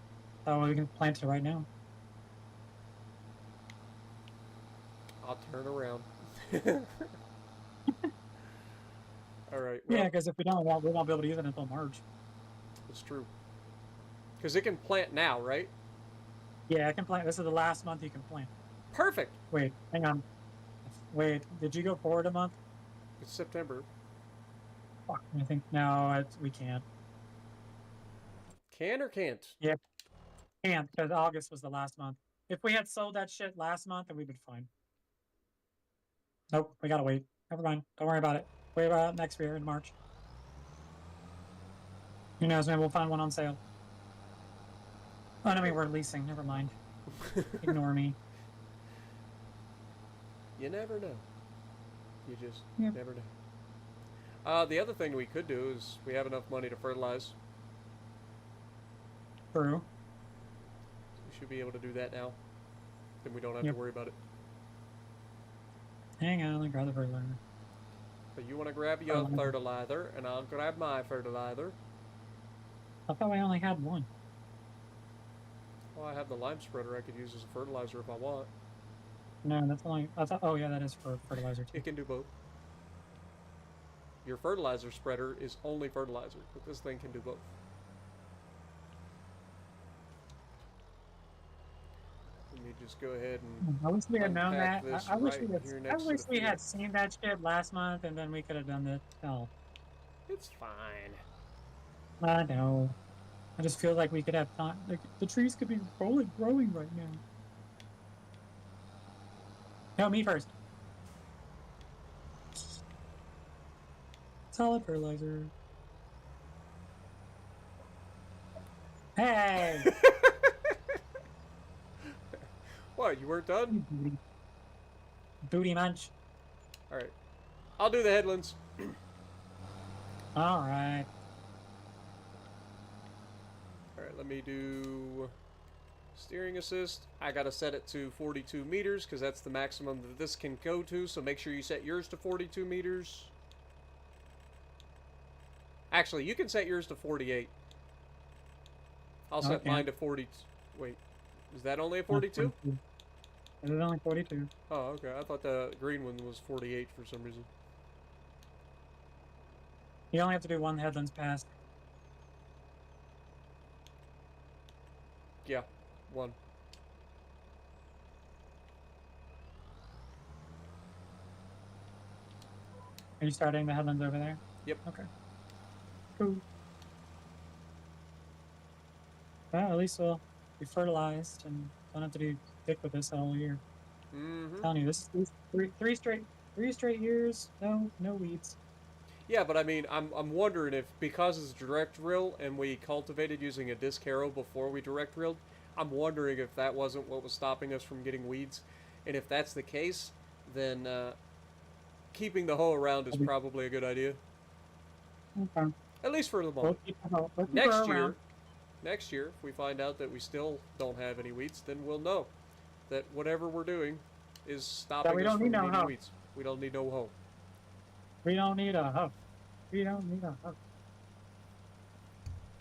So we can plant it right now. I'll turn around. All right. Well, yeah, because if we don't, we won't be able to use it until March. That's true. Because it can plant now, right? Yeah, it can plant. This is the last month you can plant. Perfect. Wait, hang on. Wait, did you go forward a month? It's September. Fuck, I think no, we can't. Can or can't? Yeah, can't, because August was the last month. If we had sold that shit last month, then we'd be fine. Nope, we gotta wait. Never mind. Don't worry about it. Worry about it next year in March. Who knows? Maybe we'll find one on sale. Oh, no, we're leasing. Never mind. Ignore me. You never know. You just never know. The other thing we could do is we have enough money to fertilize. True. We should be able to do that now. Then we don't have to worry about it. Hang on, let me grab the fertilizer. So you want to grab your fertilizer, and I'll grab my fertilizer. I thought we only had one. Well, I have the lime spreader I could use as a fertilizer if I want. No, that's only... I thought... Oh, yeah, that is for fertilizer, too. It can do both. Your fertilizer spreader is only fertilizer, but this thing can do both. Let me just go ahead and... I wish we had known that. I wish we had seen that shit last month, and then we could have done this. Hell. It's fine. I know. I just feel like we could have time. Like, the trees could be growing right now. No, me first. Solid fertilizer. Hey! What, you weren't done? Booty. Booty munch. Alright. I'll do the headlands. Alright. Alright, let me do steering assist. I gotta set it to 42 meters because that's the maximum that this can go to, so make sure you set yours to 42 meters. Actually, you can set yours to 48. I'll set mine to 40. Wait, is that only a 42? It is only 42. Oh, okay. I thought the green one was 48 for some reason. You only have to do one headlands pass. Yeah, one. Are you starting the headlands over there? Yep. Okay. Cool. Well, at least we'll be fertilized and don't have to do dick with this all year. Mm-hmm. I'm telling you, this is three straight years. No weeds. Yeah, but I mean, I'm wondering if because it's direct drill and we cultivated using a disc harrow before we direct drilled, I'm wondering if that wasn't what was stopping us from getting weeds, and if that's the case, then keeping the hoe around is probably a good idea. Okay. At least for the We'll moment. keep her Next year, if we find out that we still don't have any weeds, then we'll know that whatever we're doing is stopping us from needing weeds. We don't need no hoe. We don't need a hoe. We don't need a hoe.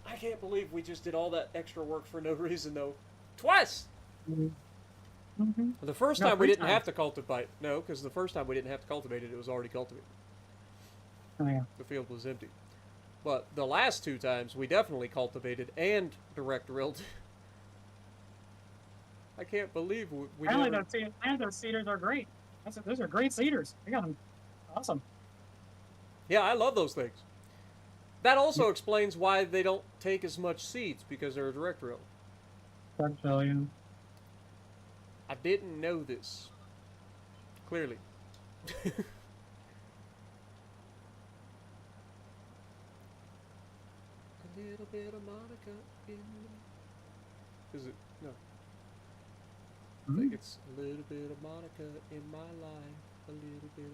I can't believe we just did all that extra work for no reason, though. Twice! Mm-hmm. The first time we didn't have to cultivate. No, because the first time we didn't have to cultivate it, it was already cultivated. Oh, yeah. The field was empty. But the last two times, we definitely cultivated and direct drilled. I can't believe we never... Those cedars are great. Those are great cedars. We got them. Awesome. Yeah, I love those things. That also explains why they don't take as much seeds, because they're a direct drill. I didn't know this. Clearly. A little bit of Monica in... Is it? No. I think it's a little bit of Monica in my life. A little bit of...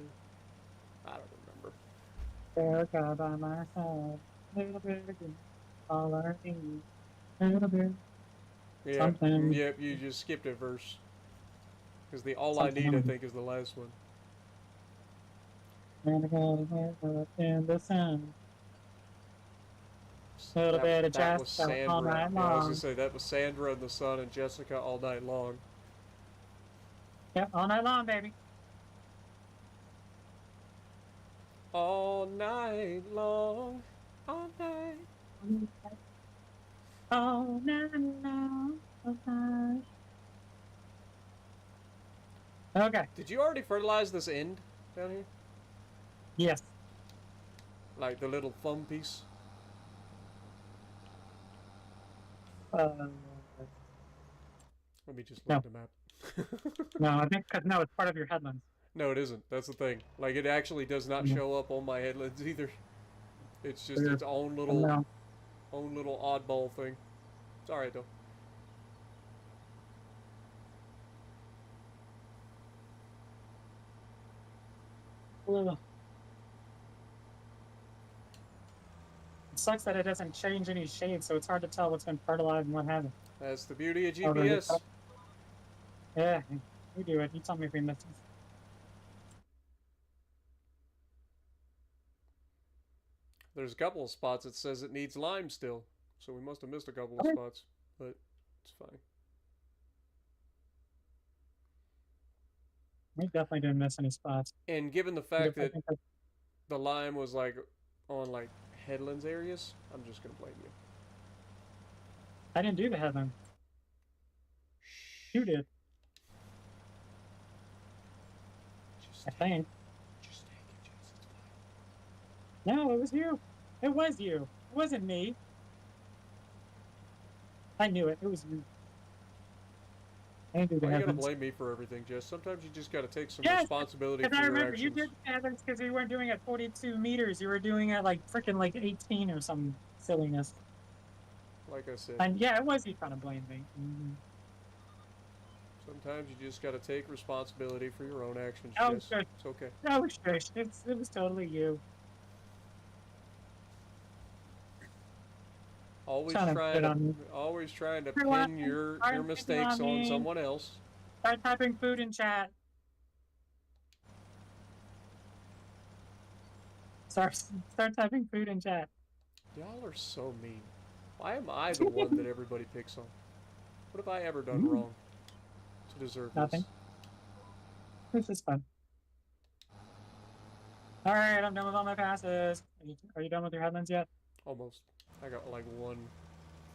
I don't remember. Erica by my side. Little bit again. All I need. Little bit. Yeah, Something. yep, you just skipped a verse. Because the All I Need, I think, is the last one. In the sun. Little bit of that was Jessica Sandra. all night Yeah, I was long. going to say, that was Sandra and the Sun and Jessica all night long. Yep, all night long, baby. All night long. All night. All night long. All night. Okay. Did you already fertilize this end down here? Yes. Like the little thumb piece? Uh, Let me just look at the map. no, I think no, it's part of your headlands. No, it isn't. That's the thing. Like, it actually does not show up on my headlands either. It's just its own little oddball thing. It's alright, though. It sucks that it doesn't change any shade, so it's hard to tell what's been fertilized and what hasn't. That's the beauty of GPS. Yeah, you do it. You tell me if we missed it. There's a couple of spots that says it needs lime still, so we must have missed a couple of spots, but it's fine. We definitely didn't miss any spots. And given the fact that the lime was like on like headlands areas, I'm just gonna blame you. I didn't do the headland. You did. I think. Just take it, Jess. It's fine. No, it was you. It was you. It wasn't me. I knew it. It was you. I didn't do the Why you gotta headlands. blame me for everything, Jess? Sometimes you just gotta take some Yes, responsibility because for I your remember you actions. did the headlands because you weren't doing it at 42 meters. You were doing it like freaking like 18 or some silliness. Like I said, And yeah, it was you trying to blame me. sometimes you just gotta take responsibility for your own actions, Oh, Jess. good. It's okay. No, shush. It was totally you. Always Trying to trying put to, on me. always trying to You're pin laughing. your Aren't picking mistakes on on me. someone else. Start typing food in chat. Start typing food in chat. Y'all are so mean. Why am I the one that everybody picks on? What have I ever done wrong to deserve Nothing. this? This is fun. All right, I'm done with all my passes. Are you done with your headlands yet? Almost. I got like one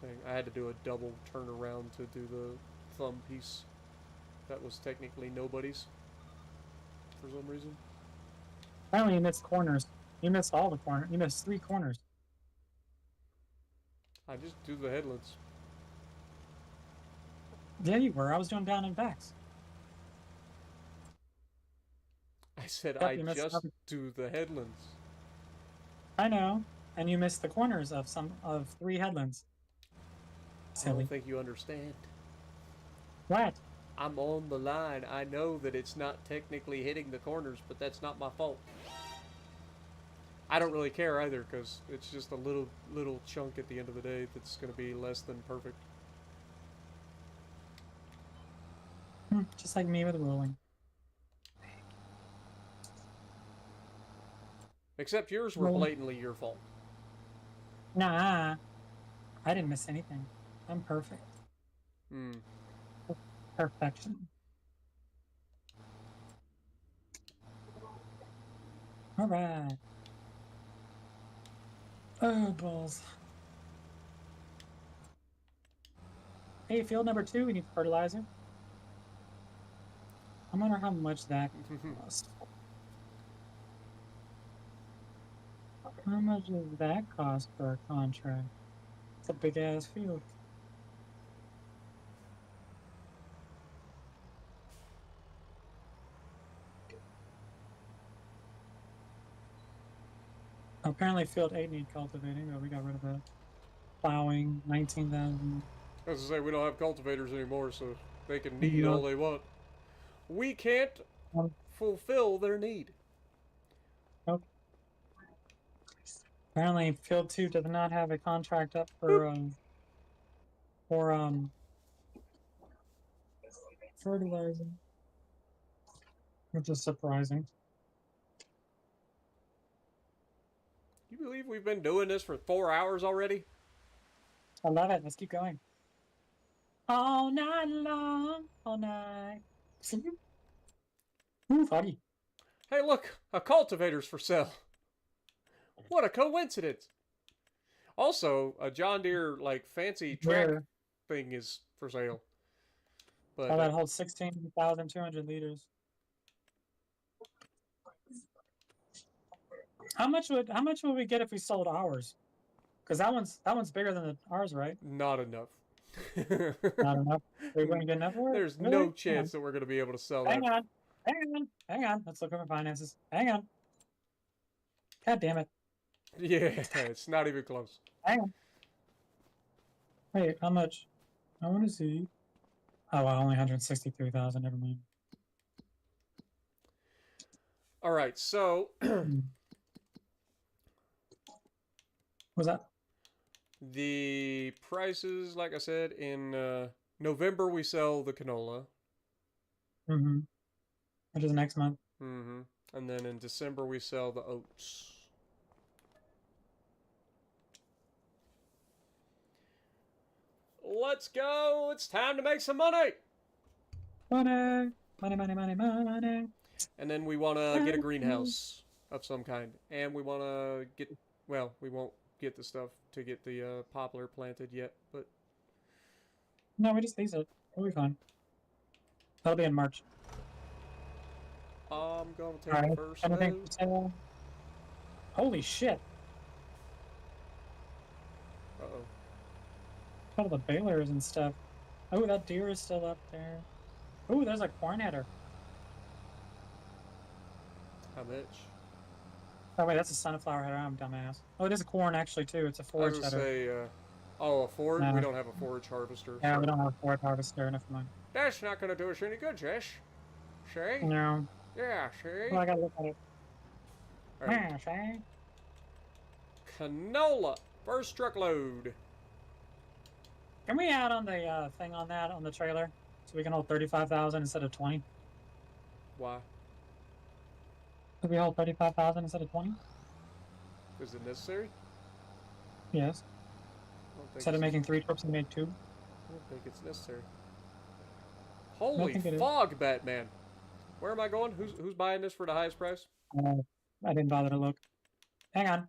thing. I had to do a double turnaround to do the thumb piece. That was technically nobody's for some reason. Apparently, you missed corners. You missed all the corners. You missed 3 corners. I just do the headlands. Yeah, you were. I was doing down and backs. I said Yep, I you missed just another. do the headlands. I know, and you missed the corners of 3 headlands. I Silly. don't think you understand. What? I'm on the line. I know that it's not technically hitting the corners, but that's not my fault. I don't really care either, because it's just a little chunk at the end of the day that's going to be less than perfect. Just like me with rolling. Except yours were blatantly your fault. Nah, I didn't miss anything. I'm perfect. Perfection. All right. Oh, balls. Hey, field number 2, we need fertilizer. I wonder how much that costs. How much does that cost for a contract? It's a big ass field. Apparently, field 8 need cultivating, but we got rid of that. Plowing, 19,000. As I say, we don't have cultivators anymore, so they can need all they want. We can't fulfill their need. Nope. Apparently, field 2 does not have a contract up for fertilizing, which is surprising. You believe we've been doing this for 4 hours already? I love it. Let's keep going. All night long, all night. Ooh, buddy. Hey, look, a cultivator's for sale. What a coincidence. Also, a John Deere, like, fancy track thing is for sale. But that holds 16,200 liters. How much would we get if we sold ours? Because that one's bigger than ours, right? Not enough. Not enough. We're going to get enough for it? There's Really? no chance that we're going to be able to sell that. Hang on. Let's look at my finances. Hang on. God damn it. Yeah, it's not even close. Hang on. Wait, how much? I want to see. Oh, well, only 163,000. Never mind. All right, so What's that? The prices, like I said, in November we sell the canola. Which is next month. And then in December we sell the oats. Let's go! It's time to make some money! Money! Money, money, money, money. And then we want to get a greenhouse of some kind. And we want to get... Well, we won't get the stuff to get the poplar planted yet, but... No, we just lease it. We'll be fine. That'll be in March. I'm going to take the first load. Holy shit. Uh-oh. All the balers and stuff. Oh, that deer is still up there. Ooh, there's a corn header. How much? Oh wait, that's a sunflower header. I'm a dumbass. Oh, it is a corn actually too. It's a I was forage gonna header. say, oh, a forage? No. We don't have a forage harvester. Yeah, So. we don't have a forage harvester. Never mind. That's not gonna do us any good, Jess. See? No. Yeah, see? Well, I gotta look at it. Alright. Yeah, see? Canola. First truckload. Can we add on the thing on that on the trailer so we can hold 35,000 instead of 20? Why? Could we hold 35,000 instead of 20? Is it necessary? Yes. I don't think Instead of it's- making 3 trips, we made 2. I don't think it's necessary. I Holy think it is. fog, Batman. Where am I going? Who's buying this for the highest price? I didn't bother to look. Hang on.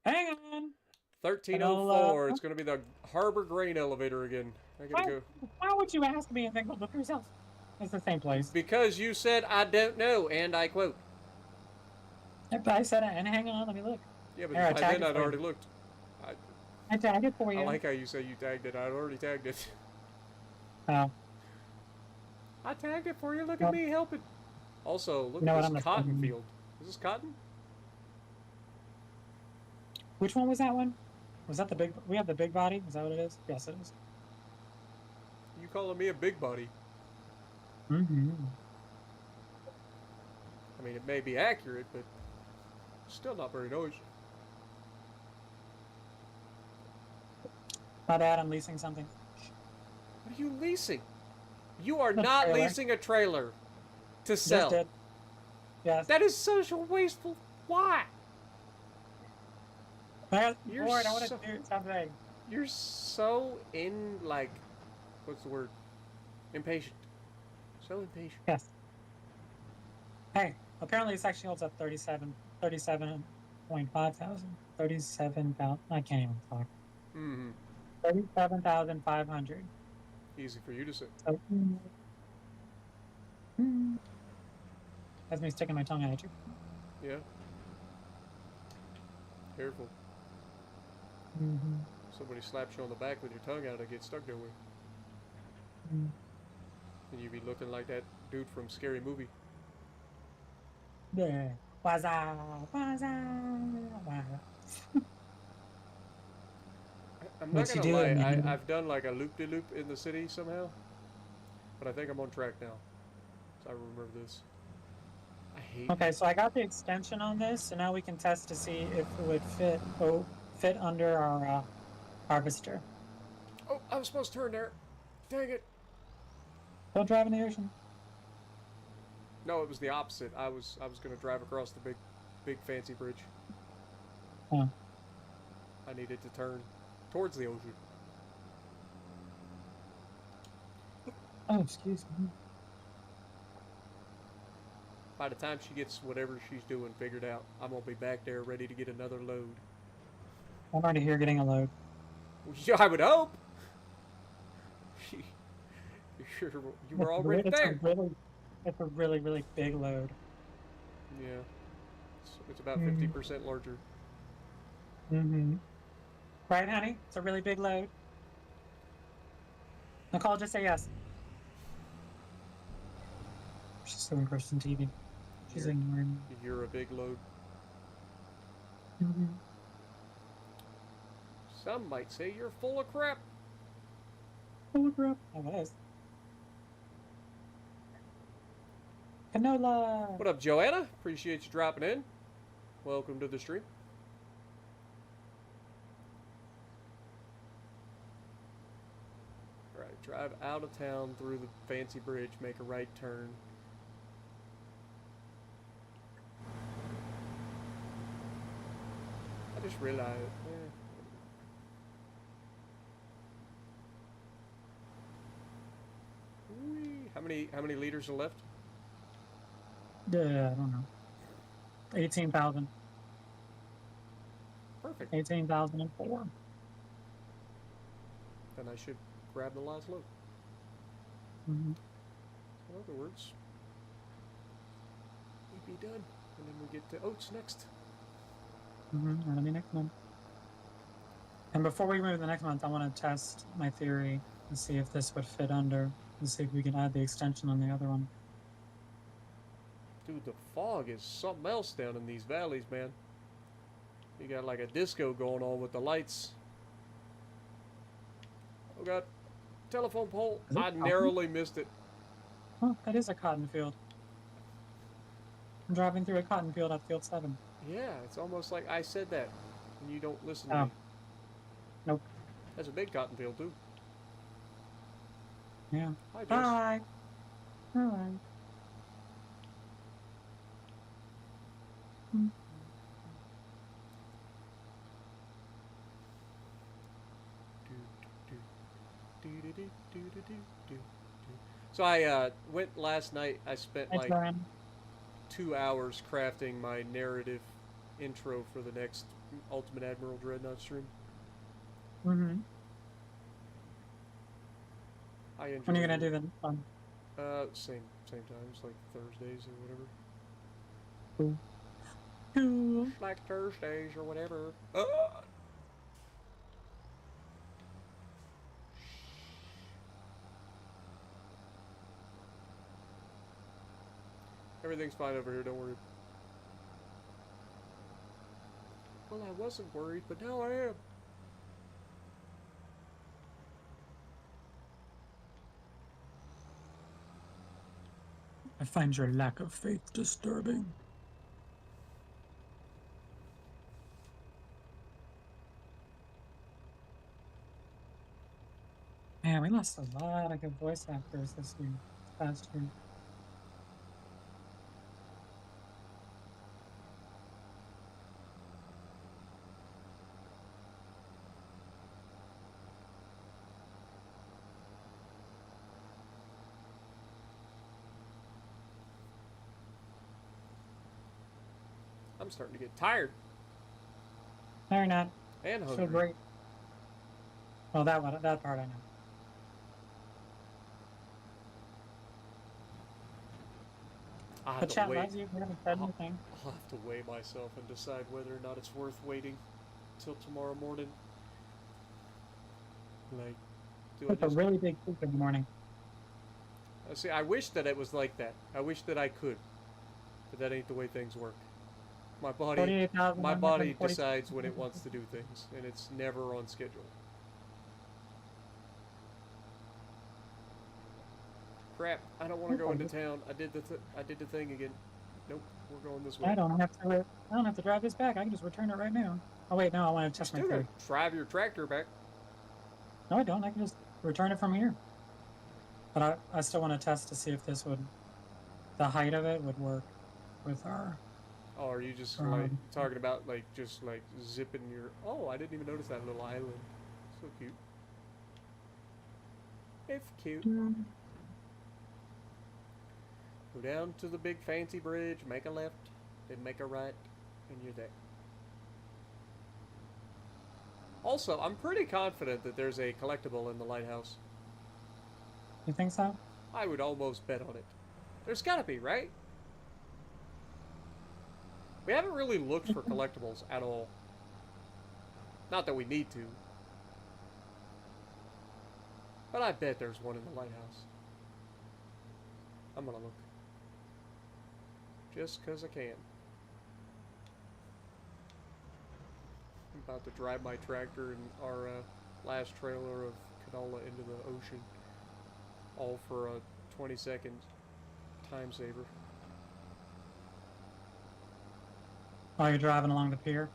Hang on. 1304. It's gonna be the Harbor Grain Elevator again. I gotta go. Why would you ask me and then go look yourself? It's the same place. Because you said I don't know, and I quote. But I said, and hang on, let me look. Yeah, but Here, I by tagged then it I'd for you. already looked. I tagged it for you. I like how you say you tagged it. I'd already tagged it. Oh. I tagged it for you. Look Well, at me helping. Also, look you know at what, this I'm not cotton tagging you. field. Is this cotton? Which one was that one? Was that the big? We have the big body. Is that what it is? Yes, it is. You calling me a big body? Mm-hmm. I mean, it may be accurate, but still not very noisy. My bad. I'm leasing something. What are you leasing? You are The not trailer. leasing a trailer to Just sell. did. Yes. That is such a wasteful. Why? You're Lord, I want to so- do something. You're so what's the word? Impatient. So impatient. Yes. Hey, apparently this actually holds up 37.5 thousand. 37,000. I can't even talk. Mm-hmm. 37,500. Easy for you to say. So, that's me sticking my tongue out at you. Yeah. Careful. Mm-hmm. Somebody slaps you on the back with your tongue out, it gets stuck there with. Mm. And you be looking like that dude from Scary Movie. Yeah. Waza, waza, waza. I'm not What you gonna lie, doing, man? I've done like a loop-de-loop in the city somehow. But I think I'm on track now. So I remember this. I hate Okay, so I got the extension on this, so now we can test to see if it would fit under our harvester. Oh, I was supposed to turn there. Dang it. Don't drive in the ocean. No, it was the opposite. I was gonna drive across the big fancy bridge. Huh. I needed to turn towards the ocean. Oh, excuse me. By the time she gets whatever she's doing figured out, I'm gonna be back there ready to get another load. I'm already here getting a load. Yeah, I would hope. You were already there. It's a really, really big load. Yeah, it's about Mm. 50% larger. Mm-hmm. Right, honey? It's a really big load. Nicole, just say yes. She's still in Christian TV. She's You're- ignoring me. You're a big load. Mm-hmm. Some might say you're full of crap. Oh, look her up. Oh, it is. Canola! What up, Joanna? Appreciate you dropping in. Welcome to the stream. Alright, drive out of town through the fancy bridge, make a right turn. I just realized. Whee. How many liters are left? Yeah, I don't know. 18,000. Perfect. 18,004. Then I should grab the last load. Mm-hmm. In other words, we'd be done. And then we get to oats next. Mm-hmm. That'll be next month. And before we move to the next month, I want to test my theory and see if this would fit under Let's see if we can add the extension on the other one. Dude, the fog is something else down in these valleys, man. You got like a disco going on with the lights. Oh god. Telephone pole. Is it I cotton? narrowly missed it. Oh, that is a cotton field. I'm driving through a cotton field at field 7. Yeah, it's almost like I said that. And you don't listen to Oh. me. Nope. That's a big cotton field, too. Yeah. Hi, Jess. Hi. Hi. So I went last night. I spent Hi, like Brian. 2 hours crafting my narrative intro for the next Ultimate Admiral Dreadnought stream. Mm-hmm. I enjoy. When are you gonna do the one? Same times, like Thursdays or whatever. Cool. Like Thursdays or whatever. Everything's fine over here, don't worry. Well, I wasn't worried, but now I am. I find your lack of faith disturbing. Man, we lost a lot of good voice actors this year, past year. I'm starting to get tired No, you're not. and Feel hungry. great. Well, that one, that part I know. I have But to chat wait. loves you. We haven't said anything. I'll have to weigh myself and decide whether or not it's worth waiting till tomorrow morning. Like, do I It's a just... really big poop in the morning. See, I wish that it was like that. I wish that I could. But that ain't the way things work. My body 48,140 decides when it wants to do things, and it's never on schedule. Crap, I don't want to go into town. I did the thing again. Nope, we're going this way. I don't have to drive this back. I can just return it right now. Oh wait, no, I want to You're test my still theory. gonna drive your tractor back. No, I don't. I can just return it from here. But I still want to test to see if the height of it would work with our. Oh, are you just like talking about like just like zipping your... Oh, I didn't even notice that little island. So cute. It's cute. Go down to the big fancy bridge, make a left, then make a right, and you're there. Also, I'm pretty confident that there's a collectible in the lighthouse. You think so? I would almost bet on it. There's gotta be, right? We haven't really looked for collectibles at all. Not that we need to. But I bet there's one in the lighthouse. I'm gonna look. Just 'cause I can. I'm about to drive my tractor and our last trailer of canola into the ocean. All for a 20-second time saver. Oh, you're driving along the pier?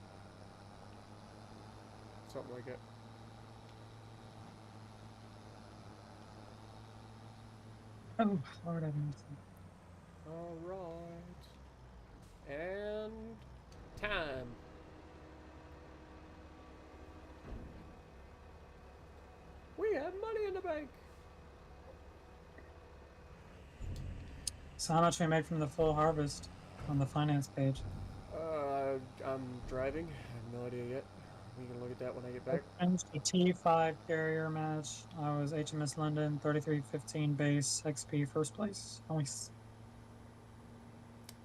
Something like that. Oh, Lord have mercy. Alright. And time. We have money in the bank. So how much we made from the full harvest on the finance page? I'm driving. I have no idea yet. We can look at that when I get back. Finished a T5 carrier match. I was HMS London, 3315 base, XP first place.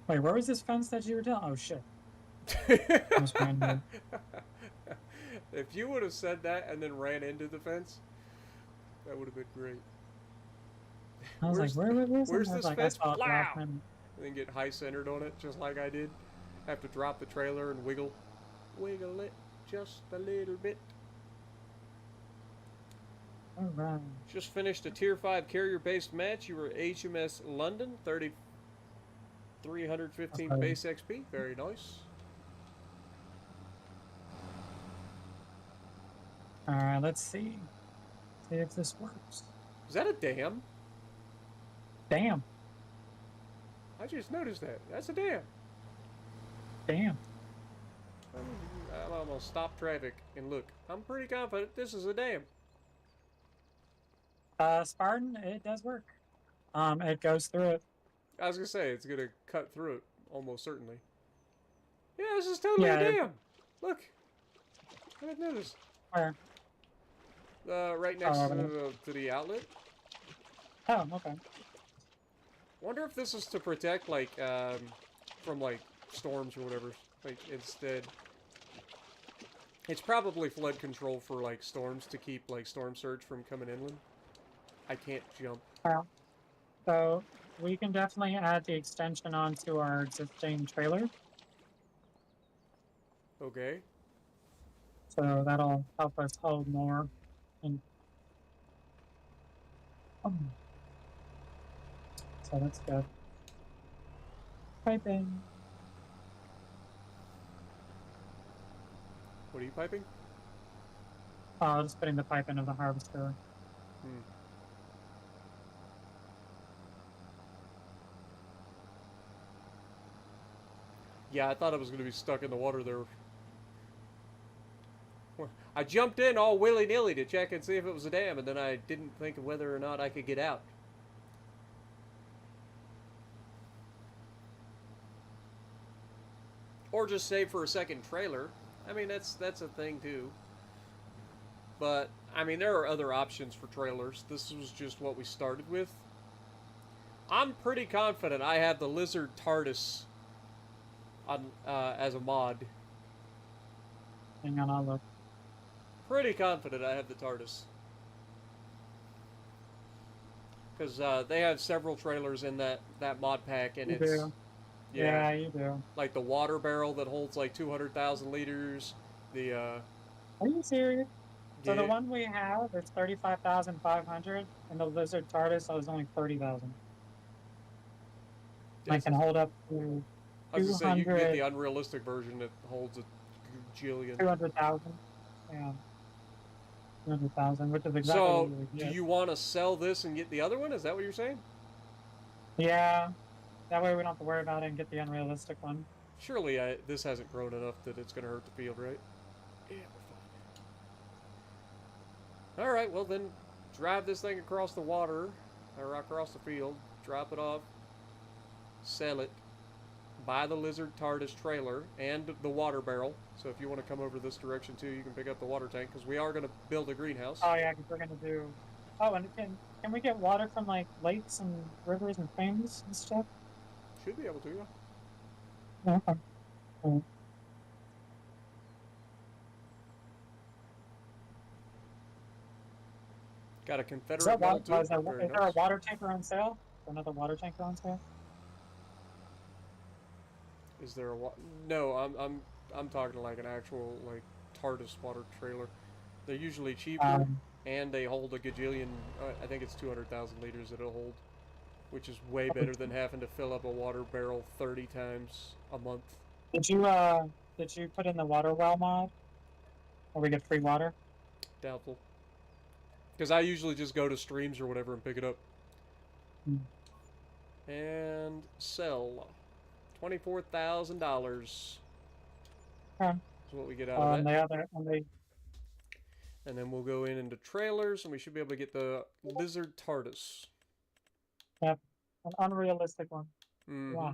Wait, where was this fence that you were telling? Oh shit. Almost ran into it. If you would have said that and then ran into the fence, that would have been great. I was like, Where's where was this? where's And I was this like, I fence? saw it last Wow! minute. And then get high centered on it, just like I did. Have to drop the trailer and wiggle it just a little bit. All right. Just finished a Tier 5 carrier-based match. You were HMS London, 315 Okay. base XP. Very nice. All right, let's see. See if this works. Is that a dam? Damn. I just noticed that. That's a dam. Damn. I'm gonna stop traffic and look. I'm pretty confident this is a dam. Spartan, it does work. It goes through it. I was gonna say it's gonna cut through it almost certainly. Yeah, this is totally Yeah, a dam. Look, I didn't notice. Where? Right next Oh, to the outlet. Oh, okay. Wonder if this is to protect like from like storms or whatever. Like instead, it's probably flood control for like storms to keep like storm surge from coming inland. I can't jump. So we can definitely add the extension onto our existing trailer. Okay. So that'll help us hold more. And so that's good. Piping. What are you piping? Just putting the pipe into the harvester. Hmm. Yeah, I thought I was going to be stuck in the water there. I jumped in all willy-nilly to check and see if it was a dam, and then I didn't think of whether or not I could get out. Or just save for a second trailer. I mean, that's a thing too. But, I mean, there are other options for trailers. This was just what we started with. I'm pretty confident I have the Lizard TARDIS on, as a mod. Hang on, I'll look. Pretty confident I have the TARDIS. Because they have several trailers in that mod pack, and You it's... do. Yeah, you do. Like the water barrel that holds like 200,000 liters. The, Are you serious? So yeah, the one we have is 35,500, and the Lizard TARDIS is only 30,000. I can hold up to I was gonna say, you can get 200, the unrealistic version that holds a gajillion. 200,000. Yeah. 200,000, which is exactly So, what we would do get. you want to sell this and get the other one? Is that what you're saying? Yeah. That way we don't have to worry about it and get the unrealistic one. Surely this hasn't grown enough that it's going to hurt the field, right? Yeah, we're fine. Alright, well then, drive this thing across the water, or across the field, drop it off, sell it, buy the Lizard TARDIS trailer, and the water barrel. So if you want to come over this direction too, you can pick up the water tank, because we are going to build a greenhouse. Oh yeah, because we're gonna do. Oh, and can we get water from like lakes and rivers and things and stuff? Should be able to, yeah. Yeah, okay. Cool. Got a Is Confederate that wall water, too. is, there, Very is there a nice. water tanker on sale? Another water tanker on sale? Is there a No, I'm talking like an actual like TARDIS water trailer. They're usually cheaper, and they hold a gajillion. I think it's 200,000 liters that it'll hold, which is way better than having to fill up a water barrel 30 times a month. Did you put in the water well mod? Where we get free water? Doubtful. Because I usually just go to streams or whatever and pick it up. And sell. $24,000. Okay. Is what we get out of that. And then we'll go into trailers, and we should be able to get the Lizard TARDIS. Yep, an unrealistic one. Mm-hmm. Wow.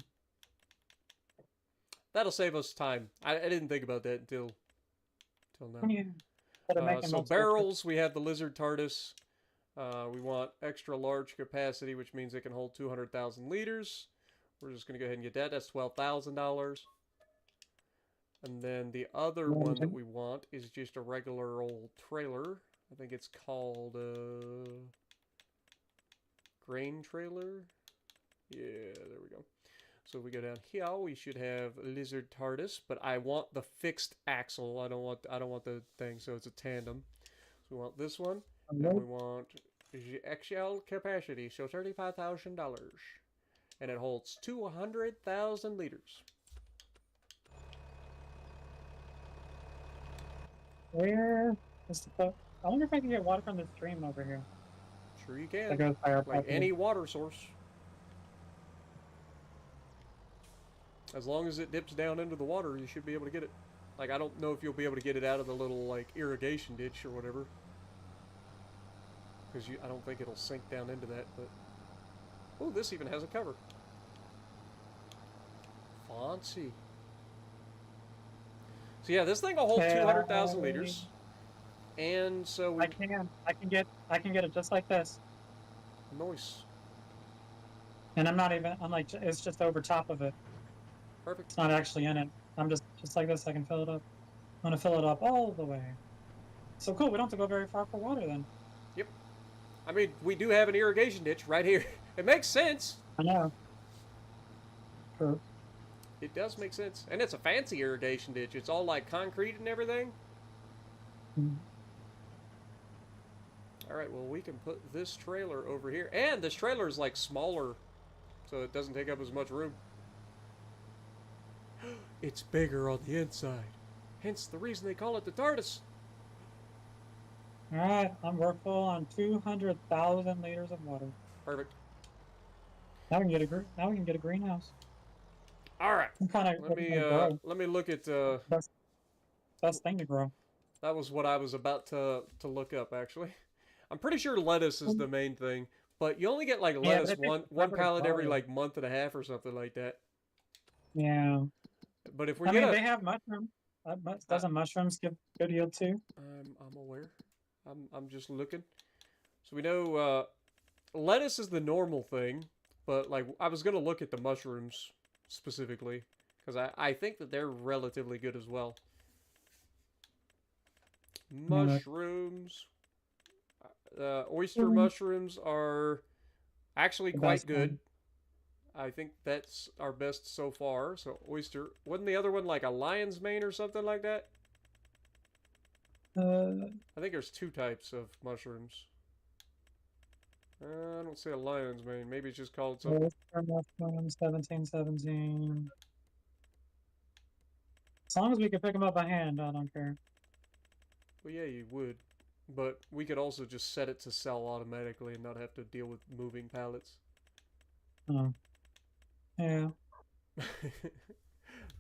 That'll save us time. I didn't think about that until now. Yeah. So barrels, we have the Lizard TARDIS. We want extra large capacity, which means it can hold 200,000 liters. We're just going to go ahead and get that. That's $12,000. And then the other one that we want is just a regular old trailer. I think it's called grain trailer. Yeah, there we go. So we go down here, we should have lizard TARDIS, but I want the fixed axle. I don't want the thing, so it's a tandem. So we want this one, and we want the XL capacity, so $35,000, and it holds 200,000 liters. Where is the boat? I wonder if I can get water from the stream over here. Sure you That can, goes by our like property. any water source. As long as it dips down into the water, you should be able to get it. Like, I don't know if you'll be able to get it out of the little, like, irrigation ditch or whatever. Because I don't think it'll sink down into that, but... Oh, this even has a cover. Fancy. So yeah, this thing will hold 200,000 liters. And so we... I can get it just like this. Nice. And I'm like, it's just over top of it. Perfect. It's not actually in it. I'm just like this, I can fill it up. I'm gonna fill it up all the way. So cool, we don't have to go very far for water then. Yep. I mean, we do have an irrigation ditch right here. It makes sense. I know. True. It does make sense. And it's a fancy irrigation ditch. It's all like concrete and everything. Mm. Alright, well we can put this trailer over here. And this trailer is like smaller, so it doesn't take up as much room. It's bigger on the inside. Hence the reason they call it the TARDIS. Alright, we're full on 200,000 liters of water. Perfect. Now we can get a greenhouse. Alright. Let me look at best thing to grow. that was what I was about to look up actually. I'm pretty sure lettuce is the main thing, but you only get like lettuce one pallet every like month and a half or something like that. Yeah. But if we they have mushrooms. Doesn't mushrooms give good yield too? I'm aware. I'm just looking. So we know lettuce is the normal thing, but like I was gonna look at the mushrooms specifically because I think that they're relatively good as well. Mushrooms. Oyster mushrooms are actually quite good. I think that's our best so far. So oyster. Wasn't the other one like a lion's mane or something like that? I think there's two types of mushrooms. I don't see a lion's mane. Maybe it's just called something. Oyster mushroom 1717. As long as we can pick them up by hand, I don't care. Well, yeah, you would. But we could also just set it to sell automatically and not have to deal with moving pallets. Oh. Yeah.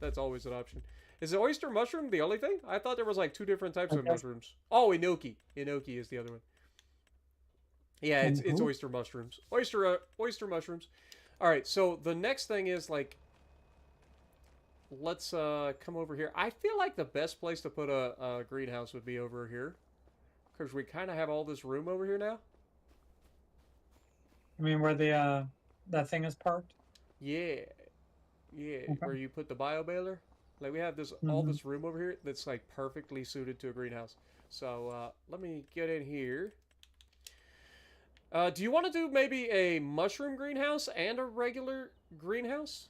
That's always an option. Is the oyster mushroom the only thing? I thought there was like two different types of mushrooms. Oh, enoki. Enoki is the other one. Yeah, it's oyster mushrooms. Oyster mushrooms. All right, so the next thing is like, let's come over here. I feel like the best place to put a greenhouse would be over here, because we kind of have all this room over here now. I mean, where the that thing is parked. Yeah, okay. Where you put the bio baler. Like we have this all this room over here that's like perfectly suited to a greenhouse. So let me get in here. Do you want to do maybe a mushroom greenhouse and a regular greenhouse?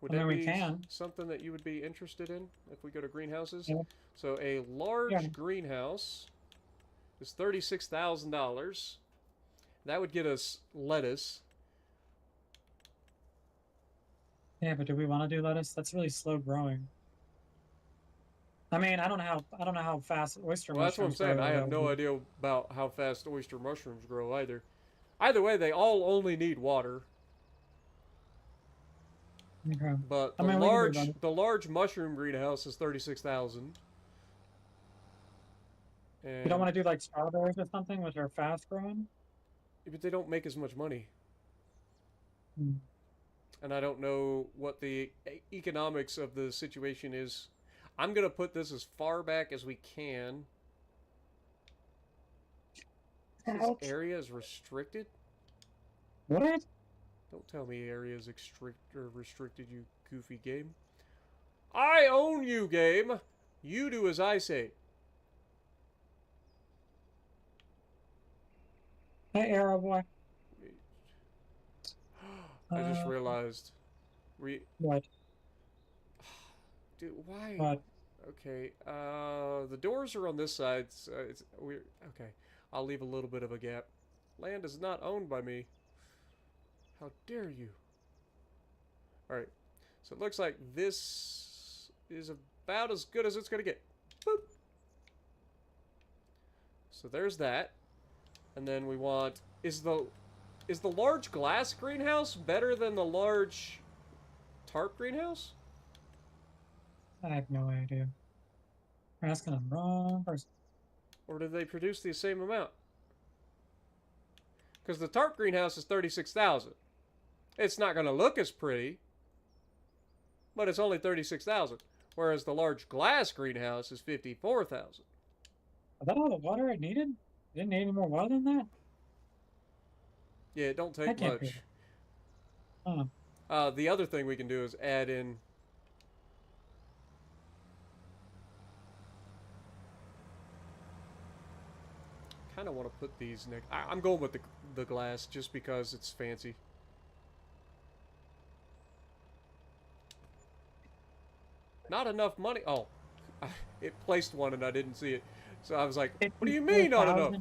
Would that be something that you would be interested in if we go to greenhouses? Yeah. So a large greenhouse is $36,000. That would get us lettuce. Yeah, but do we want to do lettuce? That's really slow growing. I mean, I don't know how fast oyster mushrooms grow. That's what I'm saying. I have no idea about how fast oyster mushrooms grow either. Either way, they all only need water. Okay. But the large mushroom greenhouse is $36,000. You don't want to do like strawberries or something, which are fast growing? But they don't make as much money. Hmm. And I don't know what the economics of the situation is. I'm going to put this as far back as we can. This area is restricted? What? Don't tell me area is restricted, you goofy game. I own you, game. You do as I say. Hey, arrow boy. I just realized What? dude, why? What? Okay, the doors are on this side, so it's weird. Okay, I'll leave a little bit of a gap. Land is not owned by me. How dare you? Alright, so it looks like this is about as good as it's gonna get. Boop! So there's that. And then we want... Is the large glass greenhouse better than the large tarp greenhouse? I have no idea. We're asking the wrong person. Or do they produce the same amount? Because the tarp greenhouse is 36,000. It's not going to look as pretty, but it's only 36,000. Whereas the large glass greenhouse is 54,000. Is that all the water I needed? Didn't need any more water than that? Yeah, it don't I take can't be. much. Oh. The other thing we can do is add in... kind of want to put these next... I'm going with the glass just because it's fancy. Not enough money. Oh, it placed one and I didn't see it. So I was like, what do you mean not enough?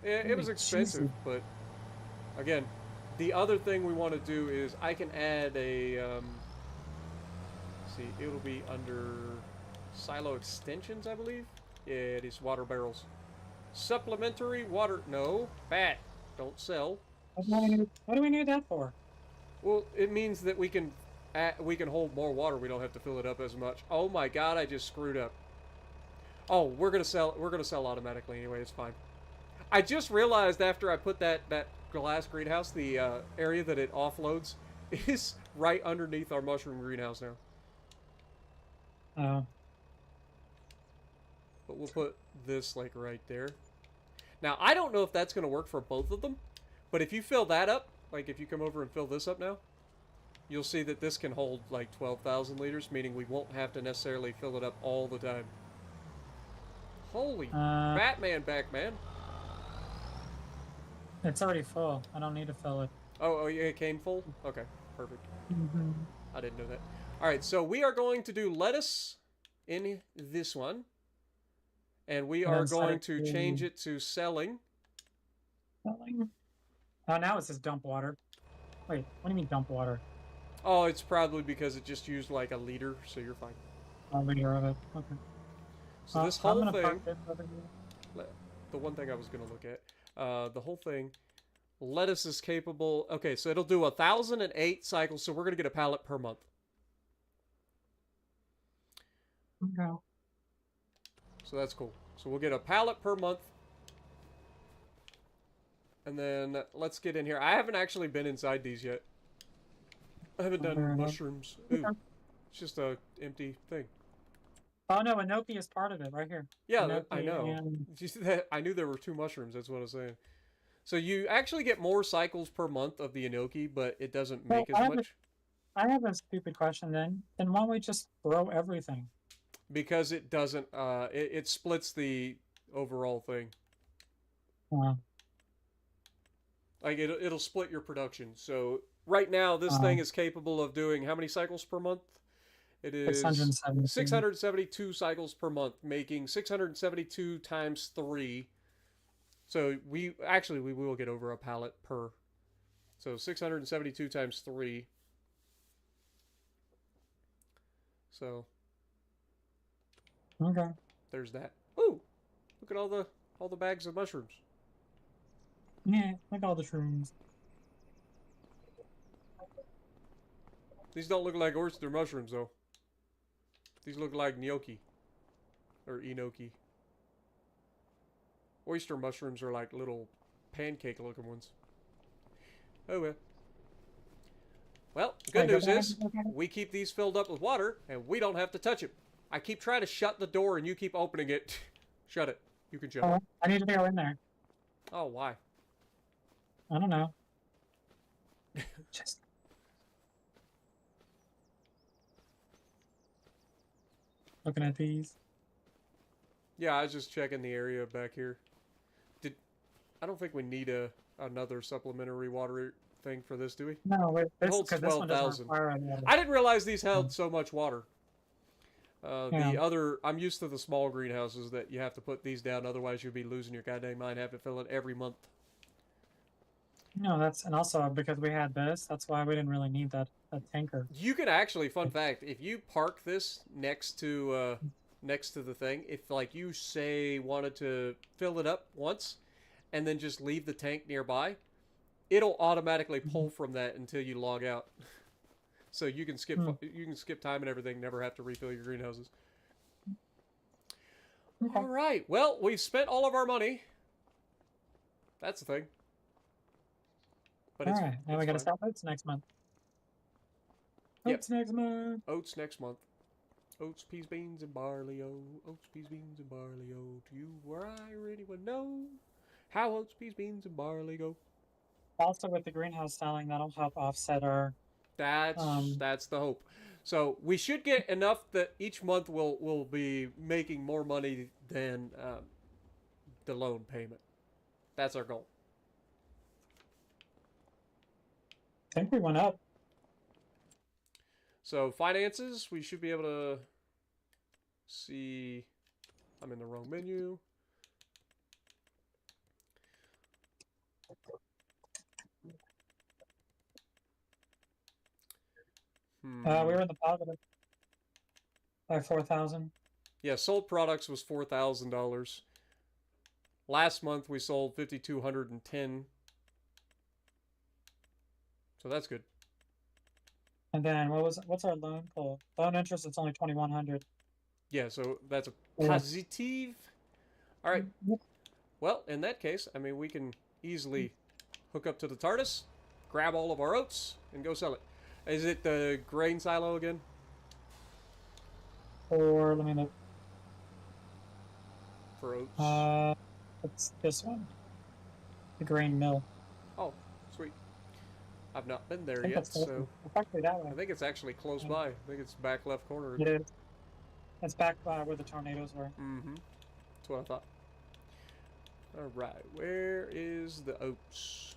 It was expensive, but again, the other thing we want to do is I can add a, let's see, it'll be under silo extensions, I believe. Yeah, it is water barrels. Supplementary water, no, bat, don't sell. What do we need that for? Well, it means that we can hold more water. We don't have to fill it up as much. Oh my God, I just screwed up. Oh, we're gonna sell automatically anyway. It's fine. I just realized after I put that glass greenhouse, the area that it offloads is right underneath our mushroom greenhouse now. Oh. But we'll put this like right there. Now I don't know if that's gonna work for both of them, but if you fill that up, like if you come over and fill this up now, you'll see that this can hold like 12,000 liters, meaning we won't have to necessarily fill it up all the time. Holy Batman back, man. It's already full. I don't need to fill it. Oh, yeah, it came full? Okay, perfect. Mm-hmm. I didn't know that. Alright, so we are going to do lettuce in this one. And we are going to change it to selling. Selling? Oh, now it says dump water. Wait, what do you mean dump water? Oh, it's probably because it just used like a liter, so you're fine. A liter of it. Okay. So this whole thing, the one thing I was going to look at, the whole thing, lettuce is capable, okay, so it'll do 1,008 cycles, so we're going to get a pallet per month. Okay. So that's cool. So we'll get a pallet per month. And then let's get in here. I haven't actually been inside these yet. I haven't done mushrooms. Ooh, it's just a empty thing. Oh no, enoki is part of it right here. Yeah, I know. Did you see that? I knew there were 2 mushrooms. That's what I was saying. So you actually get more cycles per month of the enoki, but it doesn't make as much. I have a stupid question then. Then why don't we just throw everything? Because it doesn't. It splits the overall thing. Like it'll split your production. So right now this thing is capable of doing how many cycles per month? It is 672 cycles per month, making 672 times 3. So we will get over a pallet per. So 672 times 3. So okay. There's that. Ooh, look at all the bags of mushrooms. Yeah, like all the shrooms. These don't look like oyster mushrooms though. These look like gnocchi. Or enoki. Oyster mushrooms are like little pancake looking ones. Oh well. Well, the good news is we keep these filled up with water and we don't have to touch it. I keep trying to shut the door and you keep opening it. Shut it. You can shut it. I need to go in there. Oh, why? I don't know. Just looking at these. Yeah, I was just checking the area back here. I don't think we need another supplementary water thing for this, do we? No, wait, It holds because this one doesn't 12,000. require any water. I didn't realize these held so much water. The Yeah. other, I'm used to the small greenhouses that you have to put these down, otherwise you'll be losing your goddamn mind, have to fill it every month. No, and also because we had this, that's why we didn't really need that tanker. You can actually, fun fact, if you park this next to the thing, if like you say wanted to fill it up once, and then just leave the tank nearby, it'll automatically pull from that until you log out. So you can skip time and everything, never have to refill your greenhouses. Okay. All right. Well, we've spent all of our money. That's the thing. But All right, now we got to fine. stop oats next month. Yep. Oats next month. Oats next month. Oats, peas, beans, and barley, oh. Oats, peas, beans, and barley, oh. To you where I really would know how oats, peas, beans, and barley go. Also, with the greenhouse styling, that'll help offset our. That's the hope. So we should get enough that each month we'll be making more money than the loan payment. That's our goal. I think we went up. So finances, we should be able to see. I'm in the wrong menu. We were in the positive by 4,000. Yeah, sold products was $4,000. Last month we sold 5,210. So that's good. And then what's our loan pull? Loan interest, it's only 2,100. Yeah, so that's a Yeah. positive. All right. Well, in that case, I mean, we can easily hook up to the TARDIS, grab all of our oats, and go sell it. Is it the grain silo again? Or let me look. For oats? It's this one. The grain mill. Oh, sweet. I've not been I there think yet, that's so it's actually that way. I think it's actually close by. I think it's back left corner. It is. It's back by where the tornadoes were. Mm-hmm. That's what I thought. All right, where is the oats?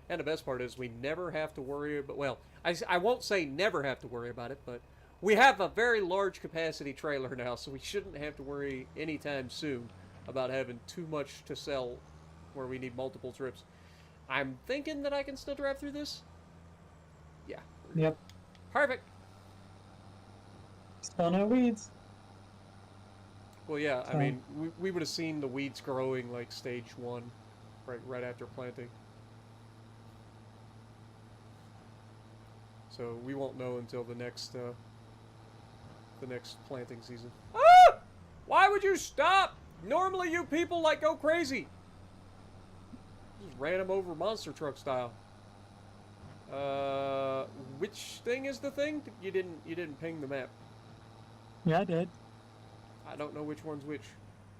And the best part is we never have to worry about, well, I won't say never have to worry about it, but we have a very large capacity trailer now, so we shouldn't have to worry anytime soon about having too much to sell where we need multiple trips. I'm thinking that I can still drive through this. Yeah. Yep. Perfect. Still no weeds. Well, yeah, I So- mean, we would have seen the weeds growing like stage 1, right after planting. So we won't know until the next planting season. Ah! Why would you stop? Normally you people like go crazy. Just ran him over monster truck style. Which thing is the thing? You didn't ping the map. Yeah, I did. I don't know which one's which.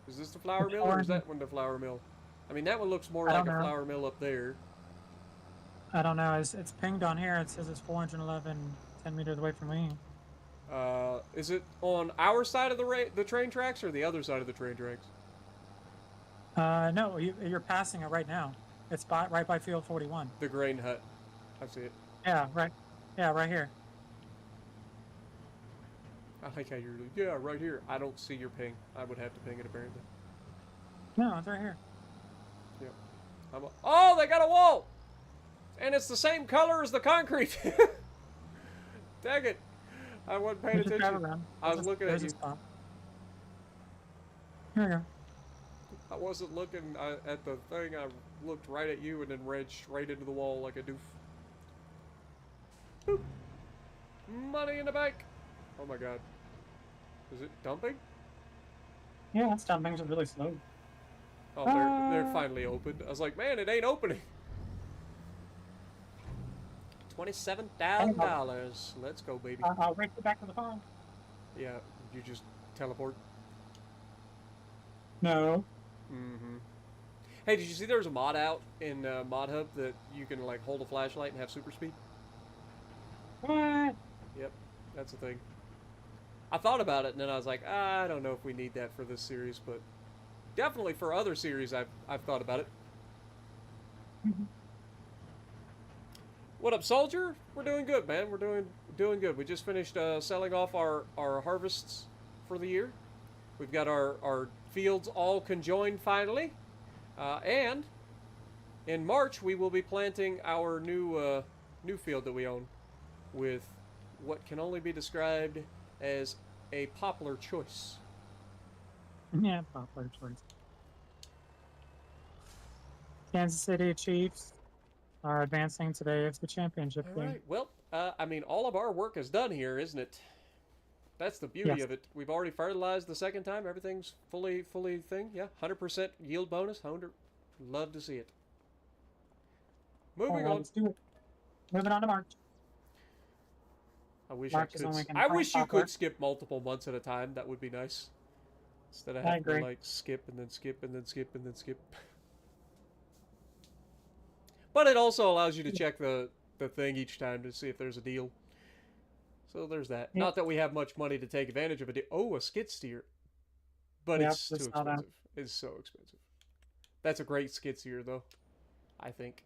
Is this the flour Which mill or is one? that one the flour mill? I mean, that one looks more I like don't a know. flour mill up there. I don't know. It's pinged on here. It says it's 411, 10 meters away from me. Is it on our side of the train tracks or the other side of the train tracks? No, you're passing it right now. It's right by field 41. The grain hut. I see it. Yeah, right. Yeah, right here. I like how you're. Yeah, right here. I don't see your ping. I would have to ping it apparently. No, it's right here. Yep. Oh, they got a wall, and it's the same color as the concrete. Dang it! I wasn't paying You just drive attention. around. I was looking at There's a you. spot. Here we go. I wasn't looking at the thing. I looked right at you and then ran straight into the wall like a doof. Boop. Money in the bank. Oh my god. Is it dumping? Yeah, it's dumping just really slow. Oh, they're finally opened. I was like, man, it ain't opening. $27,000. Let's go, baby. I'll race you back to the farm. Yeah, you just teleport. No. Mm-hmm. Hey, did you see there's a mod out in Mod Hub that you can like hold a flashlight and have super speed? What? Yep, that's a thing. I thought about it, and then I was like, I don't know if we need that for this series, but definitely for other series, I've thought about it. What up, soldier? We're doing good, man. We're doing good. We just finished selling off our harvests for the year. We've got our fields all conjoined finally, and in March we will be planting our new field that we own with what can only be described as a poplar choice. Yeah, poplar choice. Kansas City Chiefs are advancing to the AFC Championship All game. right. Well, I mean, all of our work is done here, isn't it? That's the beauty Yes. of it. We've already fertilized the second time. Everything's fully thing. Yeah, 100% yield bonus. 100. Love to see it. Moving on. Let's do it. Moving on to March. I wish March I is could. when we can I plant wish you poplar. could skip multiple months at a time. That would be nice. Instead of I having to agree. like skip and then skip and then skip and then skip. But it also allows you to check the thing each time to see if there's a deal. So there's that. Yeah. Not that we have much money to take advantage of a deal. Oh, a skid steer. But Yep, it's too just saw that. expensive. It's so expensive. That's a great skid steer, though. I think.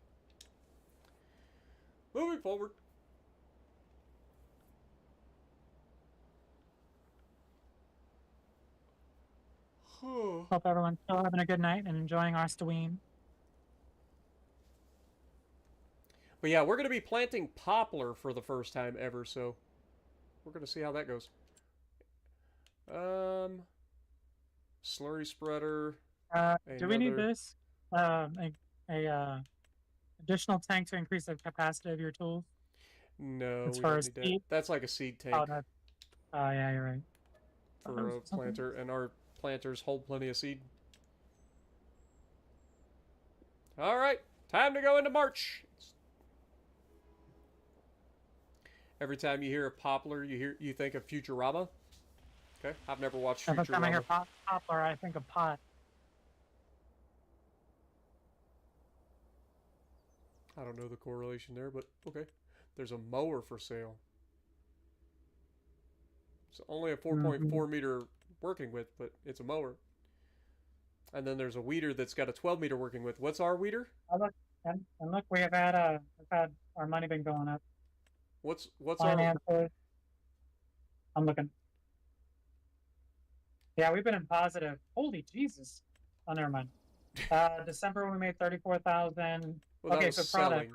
Moving forward. Hope everyone's still having a good night and enjoying our Steween. But yeah, we're going to be planting poplar for the first time ever, so we're going to see how that goes. Slurry spreader. Do we need Another- this? Additional tank to increase the capacity of your tools? No, As we far don't as need that. seed? That's like a seed tank Oh, that. Oh, yeah, you're right. for there a was something. planter, and our planters hold plenty of seed. All right, time to go into March. Every time you hear a poplar, you think of Futurama. Okay, I've never watched Every time I hear Futurama. poplar, I think of pot. I don't know the correlation there, but okay. There's a mower for sale. It's only a 4.4 meter working width, but it's a mower. And then there's a weeder that's got a 12 meter working width. What's our weeder? Oh, look, and look, we've had our money been going up. What's our? Finances. I'm looking. Yeah, we've been in positive. Holy Jesus! Oh, never mind. December we made 34,000. Well, okay, that was so product. selling.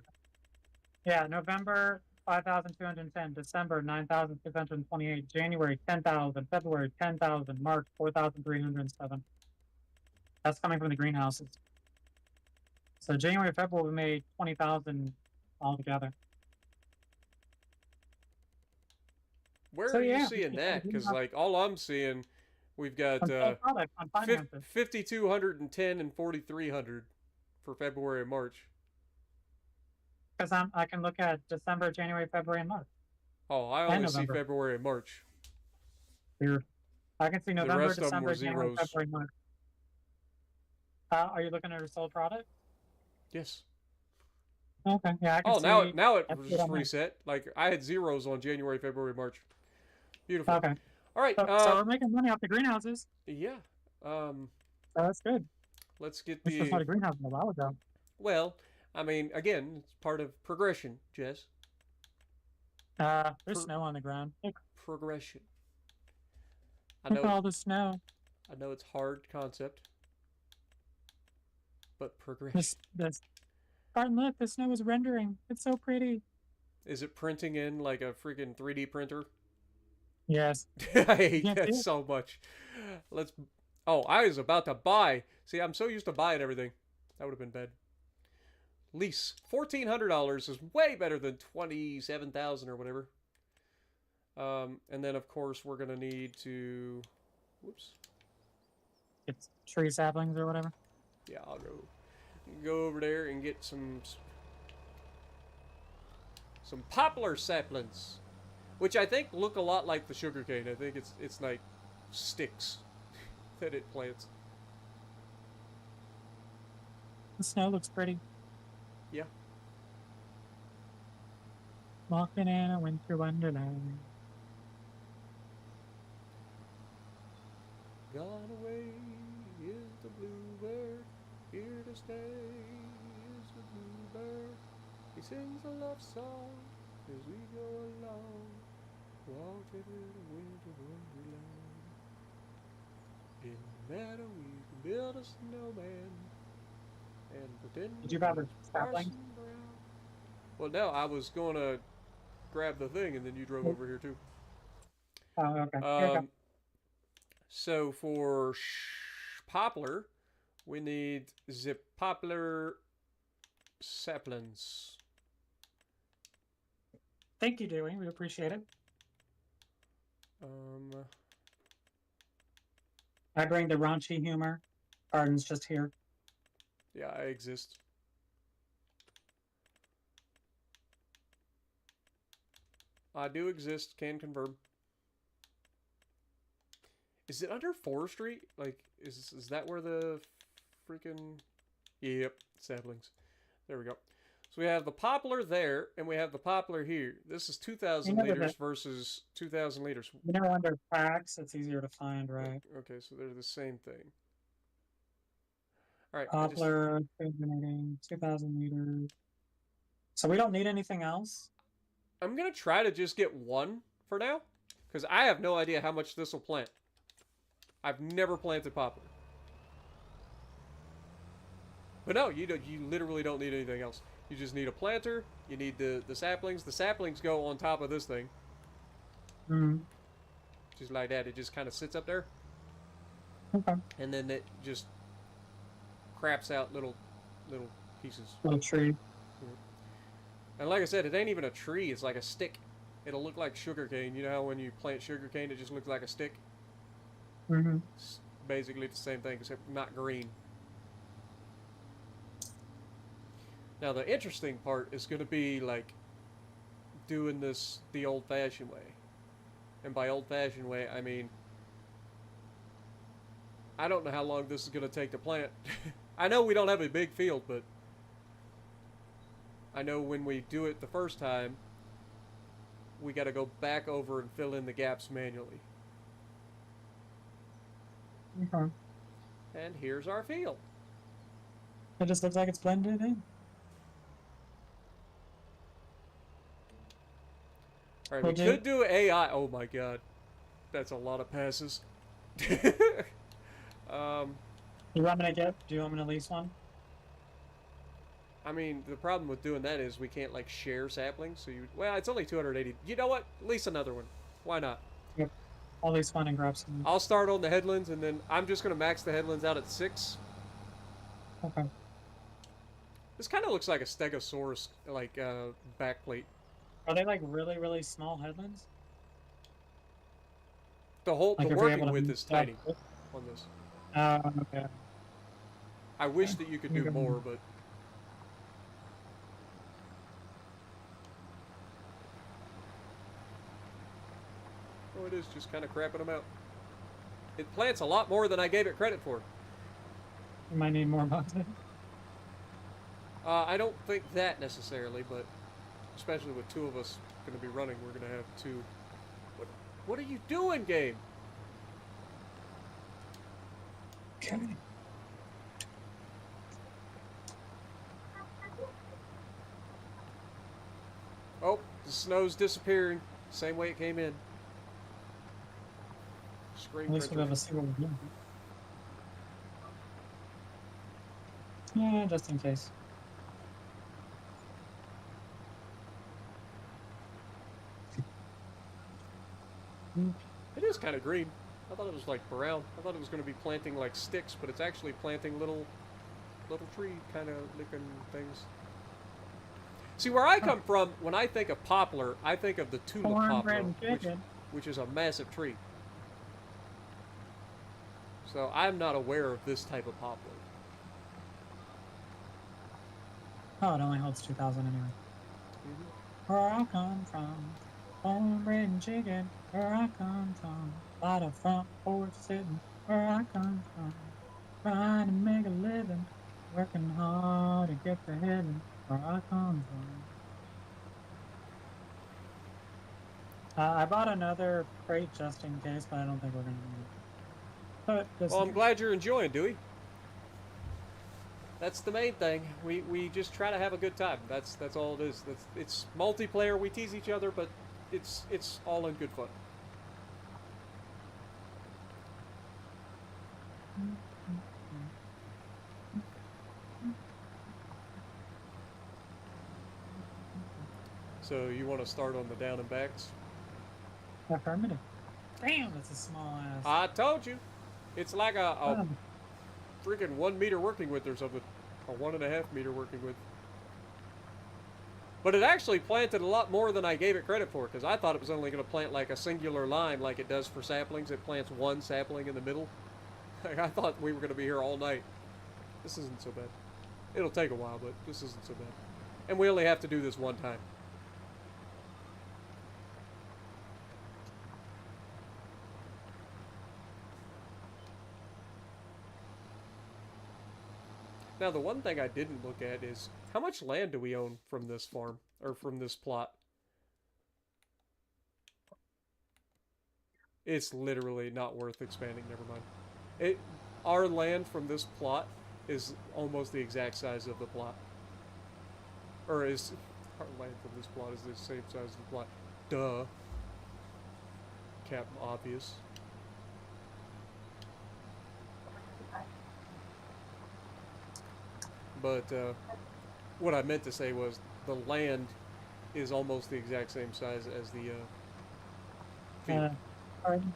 Yeah, November 5,210. December 9,628. January 10,000. February 10,000. March 4,307. That's coming from the greenhouses. So January, February we made 20,000 altogether. Where So, are you yeah, seeing that? Because yeah. like all I'm seeing, we've got Product on finances. 5,210 and 4,300 for February and March. Because I can look at December, January, February, and March. Oh, I only see November. February and March. Weird. I can see November, rest of 'em December, were January, zeros. February, March. Are you looking at your sold product? Yes. Okay, yeah, I can Oh, see. now it that's was what just I'm at. reset. Like I had zeros on January, February, March. Beautiful. Okay, All right. so we're making money off the greenhouses. Yeah. So that's good. Let's get This was not a the. greenhouse a while ago. Well, I mean, again, it's part of progression, Jess. There's Per- snow on the ground. Look, Progression. I look at know. all the snow. I know it's hard concept, but progression. This. Barton, look, the snow is rendering. It's so pretty. Is it printing in like a freaking 3D printer? Yes. I hate Yeah, that yeah. so much. Let's. Oh, I was about to buy. See, I'm so used to buying everything. That would have been bad. Lease $1,400 is way better than 27,000 or whatever. And then of course we're gonna need to. Whoops. It's tree saplings or whatever. Yeah, I'll go over there and get some poplar saplings, which I think look a lot like the sugarcane. I think it's like sticks that it plants. The snow looks pretty. Yeah. Walking in a winter wonderland. bluebird, here to stay is the bluebird. He sings a love song as we go along, walking in a winter wonderland. In the meadow we can build a snowman and pretend Did you grab a it's sapling? Parson Brown. Well, no, I was going to grab the thing, and then you drove over here too. Oh, okay. Here you go. So for poplar, we need the poplar saplings. Thank you, Dewey. We appreciate it. I bring the raunchy humor. Arden's just here. Yeah, I exist. I do exist, can confirm. Is it under forestry? Like, is that where the freaking... Yep, saplings. There we go. So we have the poplar there, and we have the poplar here. This is 2,000 liters versus 2,000 liters. You know, under cracks, it's easier to find, right? Okay, so they're the same thing. All right. Poplar, 2,000 liters. So we don't need anything else? I'm going to try to just get one for now, because I have no idea how much this will plant. I've never planted poplar. But no, you literally don't need anything else. You just need a planter. You need the saplings. The saplings go on top of this thing. Mm-hmm. Just like that. It just kind of sits up there. Okay. And then it just craps out little pieces. Little tree. And like I said, it ain't even a tree. It's like a stick. It'll look like sugarcane. You know how when you plant sugarcane, it just looks like a stick? Mm-hmm. It's basically the same thing, except not green. Now, the interesting part is going to be, like, doing this the old-fashioned way. And by old-fashioned way, I mean, I don't know how long this is going to take to plant. I know we don't have a big field, but I know when we do it the first time, we got to go back over and fill in the gaps manually. Okay. And here's our field. It just looks like it's blended in. Alright, we could do AI. Oh my god. That's a lot of passes. Do you want me to lease one? I mean, the problem with doing that is we can't, like, share saplings. So well, it's only 280. You know what? Lease another one. Why not? Yep. I'll lease one and grab some. I'll start on the headlands, and then I'm just going to max the headlands out at 6. Okay. This kind of looks like a stegosaurus, like, backplate. Are they, like, really, really small headlands? The Like working width is tiny on this. Okay. I wish that you could do more, but... Oh, it is just kind of crapping them out. It plants a lot more than I gave it credit for. You might need more boxes. I don't think that necessarily, but especially with two of us going to be running, we're going to have two. What are you doing, game? Okay. Oh, the snow's disappearing. Same way it came in. Screen At least we'll printer. have a see what we're doing. Yeah, just in case. It is kind of green. I thought it was like brown. I thought it was going to be planting like sticks, but it's actually planting little tree kind of looking things. See, where I come from, when I think of poplar, I think of the tulip poplar, which is a massive tree. So I'm not aware of this type of poplar. Oh, it only holds 2,000 anyway. Mm-hmm. Where I come from, cornbread and chicken. Where I come from, lot of front porch sitting. Where I come from, trying to make a living, working hard to get to heaven. Where I come from. I bought another crate just in case, but I don't think we're gonna need it. But Well, I'm glad you're enjoying, Dewey. That's the main thing. We just try to have a good time. That's all it is. It's multiplayer. We tease each other, but it's all in good fun. So you want to start on the down and backs? Affirmative. Damn, that's a small ass. I told you, it's like a Um, freaking 1 meter working width or something, or 1.5 meter working width. But it actually planted a lot more than I gave it credit for, because I thought it was only going to plant like a singular line like it does for saplings. It plants one sapling in the middle. Like, I thought we were going to be here all night. This isn't so bad. It'll take a while, but this isn't so bad. And we only have to do this one time. Now, the one thing I didn't look at is how much land do we own from this farm, or from this plot? It's literally not worth expanding, never mind. Our land from this plot is almost the exact size of the plot. Or is, our land from this plot is the same size as the plot. Duh. Captain Obvious. But what I meant to say was the land is almost the exact same size as the field. Pardon?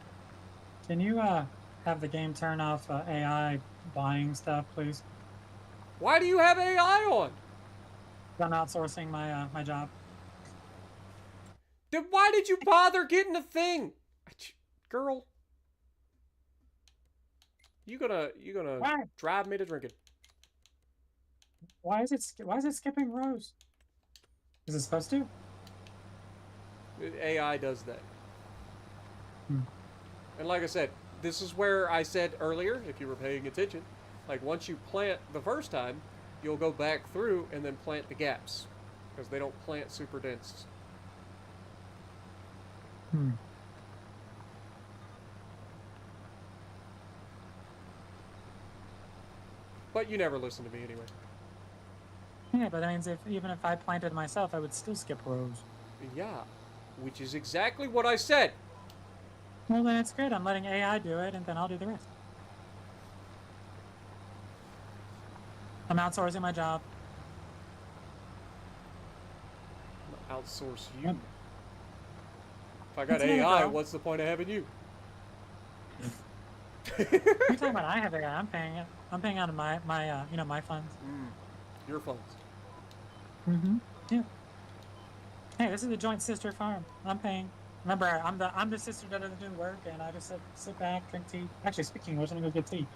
Can you have the game turn off AI buying stuff, please? Why do you have AI on? I'm outsourcing my my job. Then why did you bother getting a thing? Girl. You gonna Why? drive me to drinking. Why is it skipping rows? Is it supposed to? AI does that. Hmm. And like I said, this is where I said earlier, if you were paying attention, like once you plant the first time, you'll go back through and then plant the gaps. Because they don't plant super dense. Hmm. But you never listen to me anyway. Yeah, but that means even if I planted myself, I would still skip rows. Yeah, which is exactly what I said. Well, then it's good. I'm letting AI do it, and then I'll do the rest. I'm outsourcing my job. Outsource you. Yep. If I got It's another AI, girl. what's the point of having you? What are you talking about? I have AI. I'm paying it. I'm paying out of my my funds. Your funds. Mm-hmm. Yeah. Hey, this is a joint sister farm. I'm paying. Remember, I'm the sister that doesn't do work, and I just sit back, drink tea. Actually, speaking of which, I'm gonna go get tea.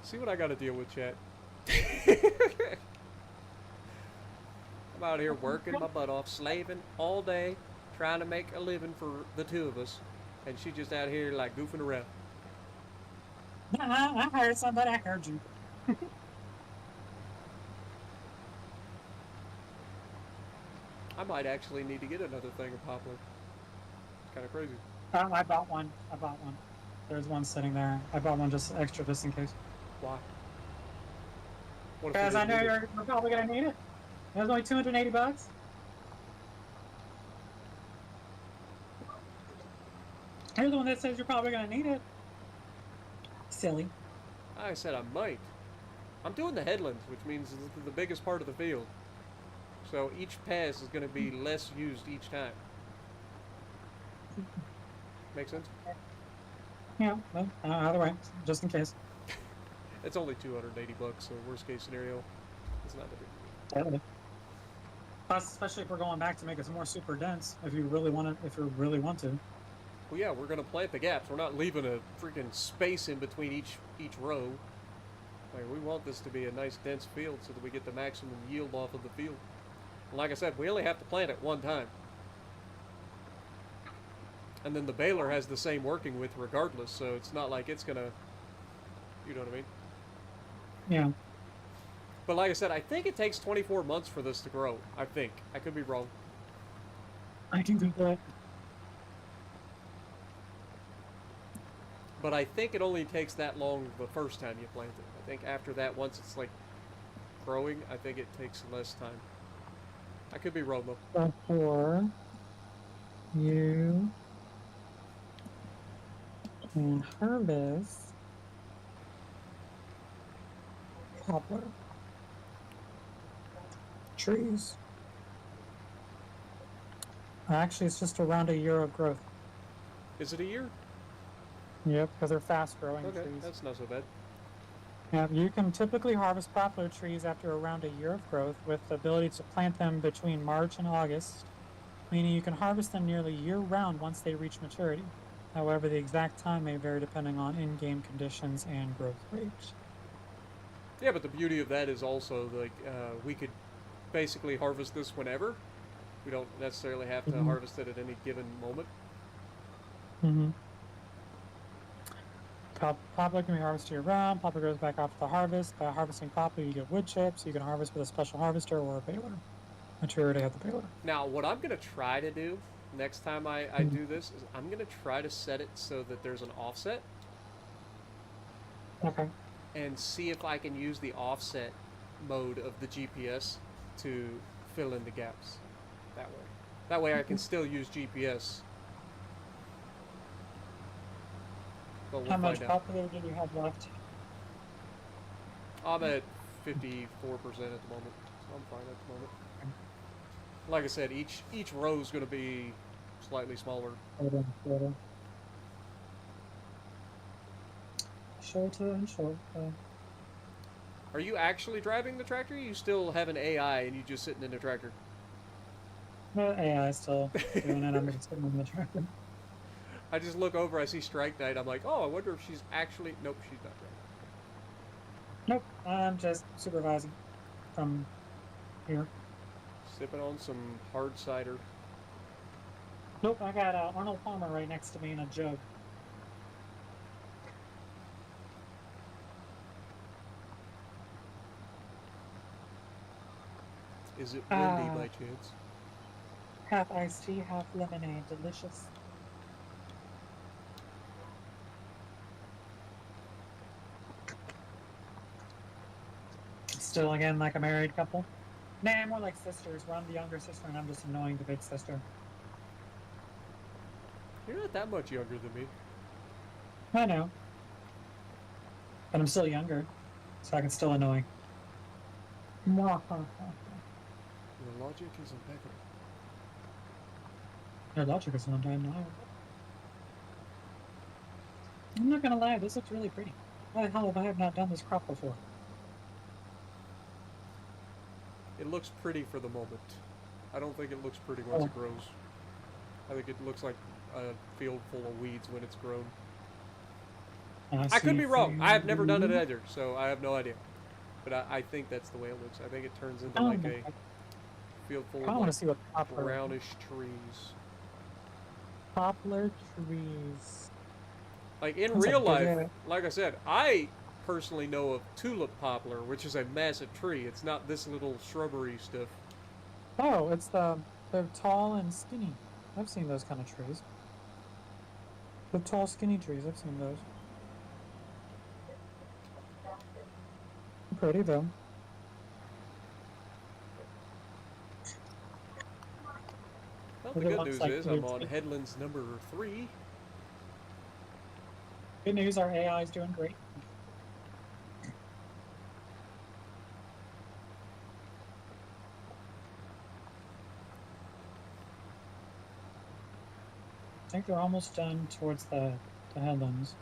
See what I got to deal with, chat. I'm out here working my butt off, slaving all day, trying to make a living for the two of us, and she just out here like goofing around. I heard somebody. I heard you. I might actually need to get another thing of poplar. It's kind of crazy. I bought one. There's one sitting there. I bought one just extra, just in case. Why? What if we Because I didn't know need it? you're probably gonna need it. It was only $280. You're the one that says you're probably gonna need it. Silly. I said I might. I'm doing the headlands, which means it's the biggest part of the field. So each pass is going to be less used each time. Make sense? Yeah, well, either way, just in case. It's only $280, so worst case scenario, it's not that big. Plus, especially if we're going back to make it more super dense, if you really want to. Well, yeah, we're going to plant the gaps. We're not leaving a freaking space in between each row. Like, we want this to be a nice dense field so that we get the maximum yield off of the field. And like I said, we only have to plant it one time. And then the baler has the same working width regardless, so it's not like it's gonna, you know what I mean? Yeah. But like I said, I think it takes 24 months for this to grow. I think. I could be wrong. I can do that. But I think it only takes that long the first time you plant it. I think after that, once it's like growing, I think it takes less time. I could be wrong though. Before you can harvest poplar trees. Actually, it's just around a year of growth. Is it a year? Yep, because they're fast-growing Okay, trees. that's not so bad. Yeah, you can typically harvest poplar trees after around a year of growth with the ability to plant them between March and August, meaning you can harvest them nearly year-round once they reach maturity. However, the exact time may vary depending on in-game conditions and growth rate. Yeah, but the beauty of that is also like we could basically harvest this whenever. We don't necessarily have to harvest it at any given moment. Mm-hmm. Poplar can be harvested year-round. Poplar grows back after the harvest. By harvesting poplar, you get wood chips. You can harvest with a special harvester or a baler. Maturity of the baler. Now, what I'm going to try to do next time I do this is I'm going to try to set it so that there's an offset. Okay. And see if I can use the offset mode of the GPS to fill in the gaps that way. That way I can still use GPS. But we'll How much find out. poplar do you have left? I'm at 54% at the moment, so I'm fine at the moment. Like I said, each row is going to be slightly smaller. Shorter and shorter. Are you actually driving the tractor? Or you still have an AI and you just sitting in the tractor? The AI is still doing it. I'm just sitting on the tractor. I just look over, I see Strike Knight, I'm like, oh, I wonder if she's actually... Nope, she's not driving. Nope, I'm just supervising from here. Sipping on some hard cider. Nope, I got Arnold Palmer right next to me in a jug. Is it windy by chance? Half iced tea, half lemonade. Delicious. Still, again, like a married couple? Nah, more like sisters, where I'm the younger sister and I'm just annoying the big sister. You're not that much younger than me. I know. But I'm still younger, so I can still annoy. Your logic is impeccable. Their logic is one time now. I'm not gonna lie, this looks really pretty. Why the hell have I have not done this crop before? It looks pretty for the moment. I don't think it looks pretty once it grows. I think it looks like a field full of weeds when it's grown. I could be wrong. I have never done it either, so I have no idea. But I think that's the way it looks. I think it turns into like a field full I of want to like see what poplar. brownish trees. Poplar trees. Like in Sounds real like life, good. like I said, I personally know of tulip poplar, which is a massive tree. It's not this little shrubbery stuff. Oh, it's the tall and skinny. I've seen those kind of trees. The tall, skinny trees. I've seen those. Pretty though. Well, the It good looks news like is I'm it's- on headlands number 3. Good news, our AI is doing great. I think they're almost done towards the headlands.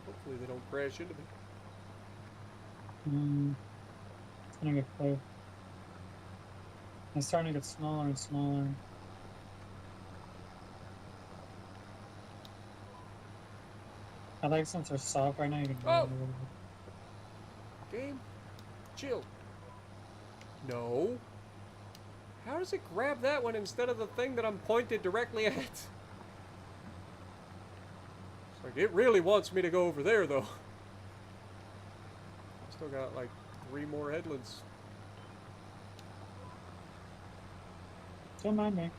Hopefully they don't crash into me. It's gonna get close. It's starting to get smaller and smaller. I like since they're soft right now, you can Oh! move a little bit. Game, chill. No. How does it grab that one instead of the thing that I'm pointed directly at? It's like, it really wants me to go over there, though. Still got like 3 more headlands. Don't mind me.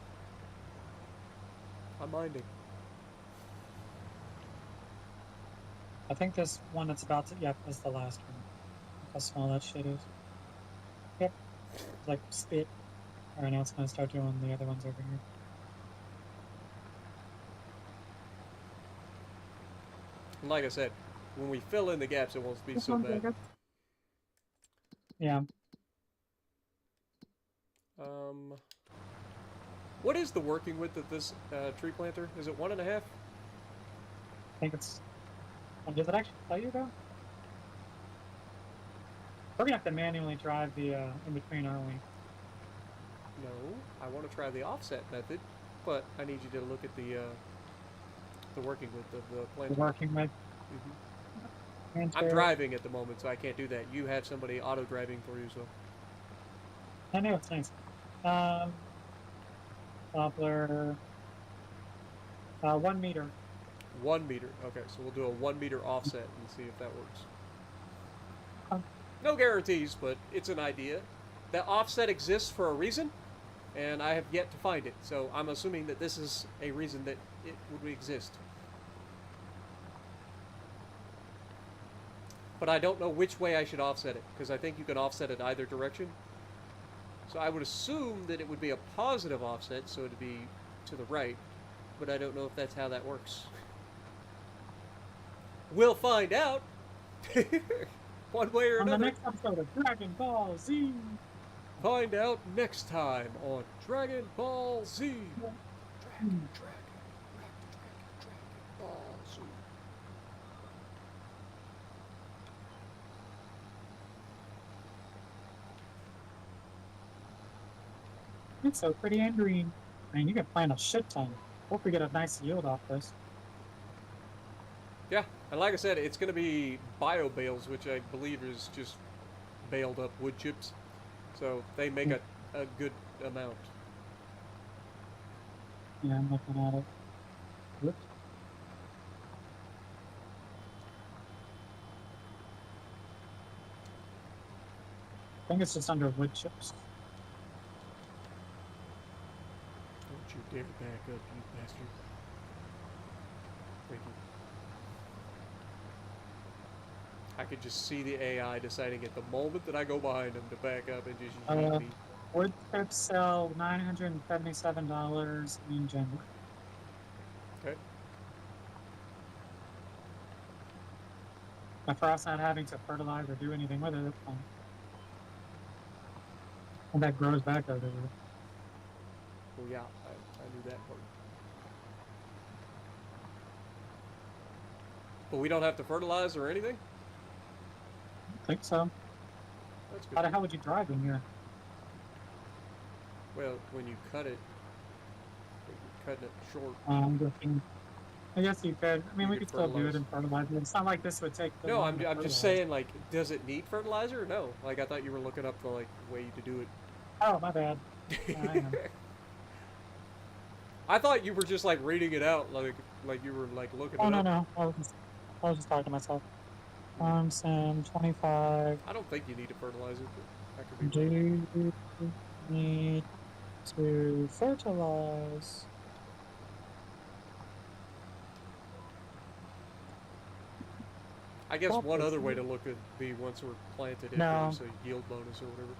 I'm minding. I think this one that's about to, yep, is the last one. Look how small that shit is. Yep. It's like spit. Alright, now it's gonna start doing the other ones over here. And like I said, when we fill in the gaps, it won't be so bad. Yeah. What is the working width of this tree planter? Is it 1.5? I think it's. Does it actually tell you though? We're gonna have to manually drive the in between, aren't we? No, I want to try the offset method, but I need you to look at the working width of the planter. The working with. I'm driving at the moment, so I can't do that. You have somebody auto driving for you, so. I know it's nice. Poplar. 1 meter. 1 meter. Okay, so we'll do a 1 meter offset and see if that works. No guarantees, but it's an idea. That offset exists for a reason, and I have yet to find it. So I'm assuming that this is a reason that it would exist. But I don't know which way I should offset it, because I think you can offset it either direction. So I would assume that it would be a positive offset, so it would be to the right, but I don't know if that's how that works. We'll find out! One way or On another. the next episode of Dragon Ball Z! Find out next time on Dragon Ball Z! Dragon Ball Z. It's so pretty and green. I mean, you can plant a shit ton. Hope we get a nice yield off this. Yeah, and like I said, it's going to be bio bales, which I believe is just baled up wood chips. So they make a good amount. Yeah, I'm looking at it. Whoops. I think it's just under wood chips. Don't you dare back up, you bastard. Thank you. I could just see the AI deciding at the moment that I go behind him to back up and just yeet me. Wood chips sell $977 in January. Okay. And for us not having to fertilize or do anything with it, it's fine. And that grows back over here. Well, yeah, I knew that part. But we don't have to fertilize or anything? I think so. That's good. How the hell would you drive in here? Well, when you cut it, you're cutting it short. I guess you could. I mean, You we could could still do it fertilize. and fertilize it. It's not like this would take. No, I'm just saying, like, does it need fertilizer or no? Like, I thought you were looking up the, like, way to do it. Oh, my bad. I am. I thought you were just, like, reading it out, like you were, like, looking Oh, it no, up. no. I was just talking to myself. Sam 25. I don't think you need to fertilize it, but I could Do be wrong. you need to fertilize? I guess one Poplar other way to tree. look at be once we're planted, if No. there's a yield bonus or whatever.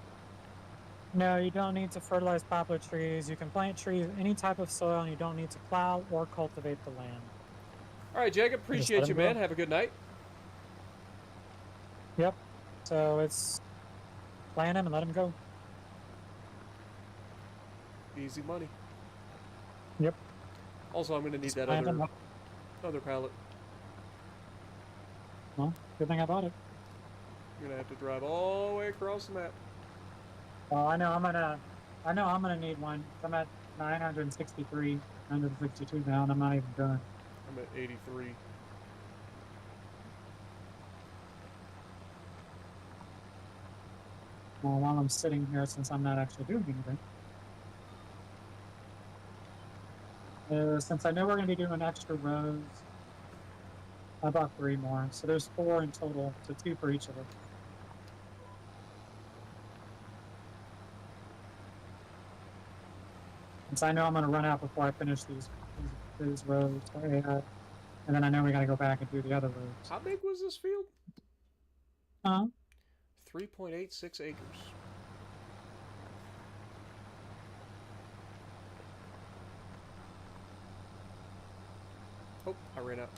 No, you don't need to fertilize poplar trees. You can plant trees any type of soil, and you don't need to plow or cultivate the land. All right, Jacob, let appreciate you, him man. go. Have a good night. Yep. So it's plant him and let him go. Easy money. Yep. Also, I'm going to need that Plant him. other pallet. Well, good thing I bought it. You're going to have to drive all the way across the map. Well, I know I'm gonna need one. I'm at 963, 962 now, and I'm not even done. I'm at 83. Well, while I'm sitting here, since I'm not actually doing anything. Since I know we're going to be doing extra rows, I bought 3 more. So there's 4 in total, so 2 for each of them. Since I know I'm going to run out before I finish these those roads for AI. And then I know we gotta go back and do the other roads. How big was this field? Huh? 3.86 acres. Oh, I ran out.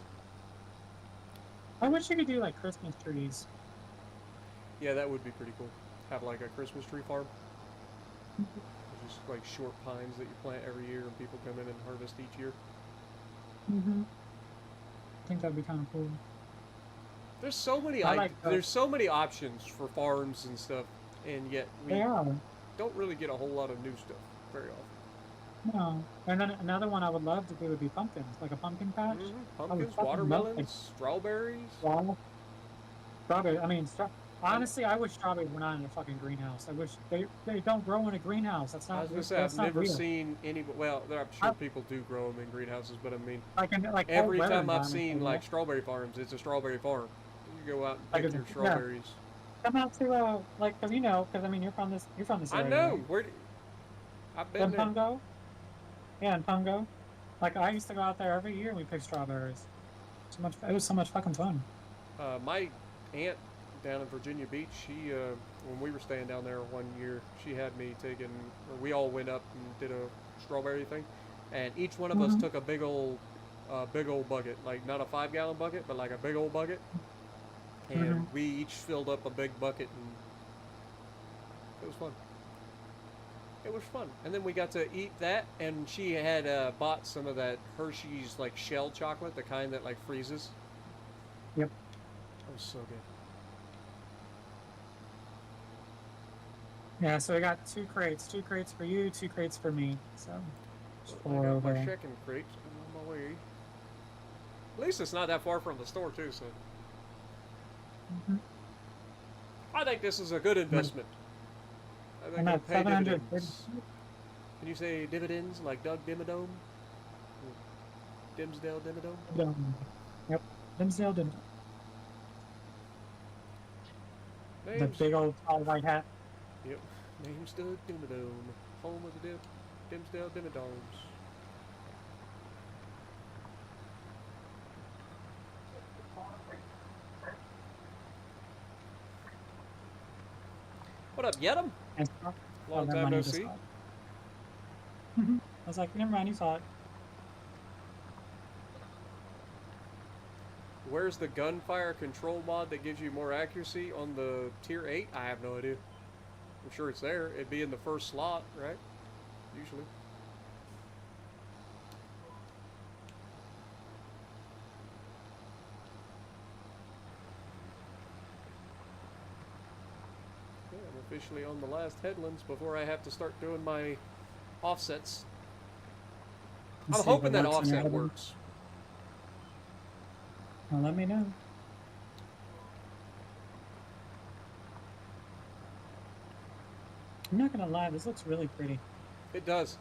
I wish you could do like Christmas trees. Yeah, that would be pretty cool. Have like a Christmas tree farm. Just like short pines that you plant every year and people come in and harvest each year. Mm-hmm. I think that'd be kind of cool. There's so many there's so many options for farms and stuff, and yet we don't really get a whole lot of new stuff very often. No. And then another one I would love to do would be pumpkins, like a pumpkin patch. Pumpkins, watermelons, strawberries. Wow. Strawberry. I mean, honestly, I wish strawberries were not in a fucking greenhouse. I wish they don't grow in a greenhouse. That's not. I was gonna say I've never seen any. Well, I'm sure people do grow them in greenhouses, but I mean, like every time I've seen like strawberry farms, it's a strawberry farm. You go out and pick your strawberries. Yeah. Come out to like, cause I mean, you're from this area. I know. Right? Where? I've been in there. Pungo. Yeah, in Pungo. Like I used to go out there every year and we pick strawberries. It was so much fucking fun. My aunt down in Virginia Beach, she when we were staying down there one year, she had me we all went up and did a strawberry thing, and each one of us took a big old bucket, like not a 5-gallon bucket, but like a big old bucket, and we each filled up a big bucket, and it was fun. It was fun, and then we got to eat that, and she had bought some of that Hershey's like shell chocolate, the kind that like freezes. Yep. That was so good. Yeah, so we got 2 crates for you, 2 crates for me. So I got my second crate on my way. At least it's not that far from the store too, so I think this is a good investment. I think it'll pay dividends. Can you say dividends like Doug Dimmadome? Dimsdale Dimmadome? Yep, Dimsdale Dimmadome. The big old tall white hat. Yep. Name's Doug Dimmadome, home of the Dimsdale Dimmadomes. What up, Yetum? Long time no see. I was like, never mind, you saw it. Where's the gunfire control mod that gives you more accuracy on the tier 8? I have no idea. I'm sure it's there. It'd be in the first slot, right? Usually. Okay, I'm officially on the last headlands before I have to start doing my offsets. I'm hoping that offset works. Well, let me know. I'm not gonna lie, this looks really pretty. It does.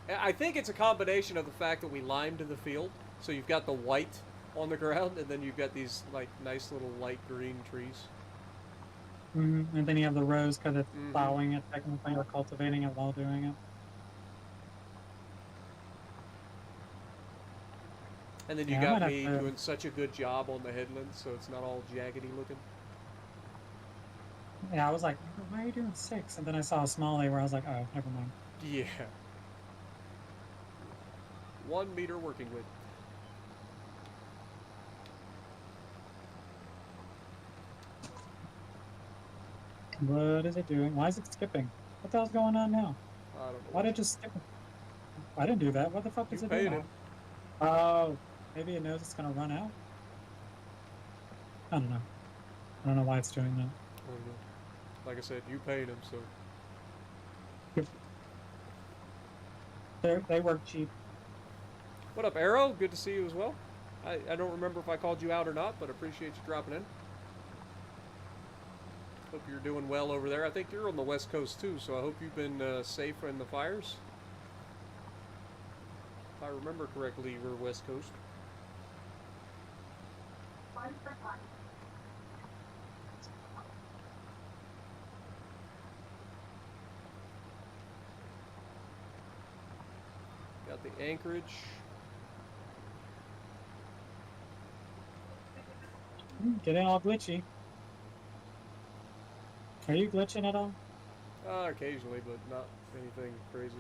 I think it's a combination of the fact that we limed the field, so you've got the white on the ground, and then you've got these like nice little light green trees. And then you have the rose because it's plowing it technically, or cultivating it while doing it. And then you got me doing such a good job on the headlands, so it's not all jaggedy looking. Yeah, I was like, why are you doing 6? And then I saw a smalley where I was like, oh, never mind. Yeah. 1 meter working width. What is it doing? Why is it skipping? What the hell's going on now? I don't know. Why did it just skip? I didn't do that. What the fuck is it doing? It. Oh, maybe it knows it's gonna run out. I don't know. I don't know why it's doing that. I don't know. Like I said, you paid him, so. They work cheap. What up, Arrow? Good to see you as well. I don't remember if I called you out or not, but appreciate you dropping in. Hope you're doing well over there. I think you're on the West Coast too, so I hope you've been safe in the fires. If I remember correctly, you were West Coast. Got the anchorage. Getting all glitchy. Are you glitching at all? Occasionally, but not anything crazy.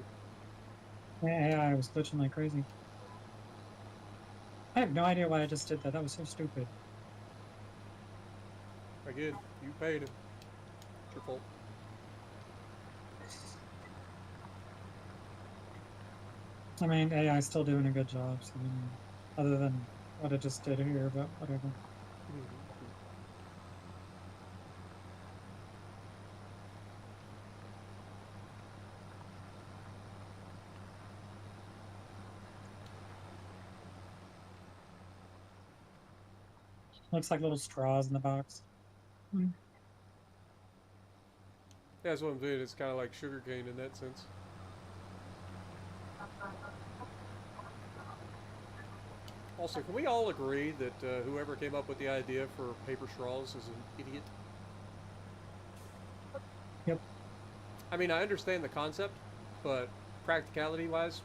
Yeah, I was glitching like crazy. I have no idea why I just did that. That was so stupid. Again, you paid him. It's your fault. I mean, AI is still doing a good job, so, other than what I just did here, but whatever. Looks like little straws in the box. Yeah, that's what I'm doing. It's kind of like sugarcane in that sense. Also, can we all agree that whoever came up with the idea for paper straws is an idiot? Yep. I mean, I understand the concept, but practicality-wise,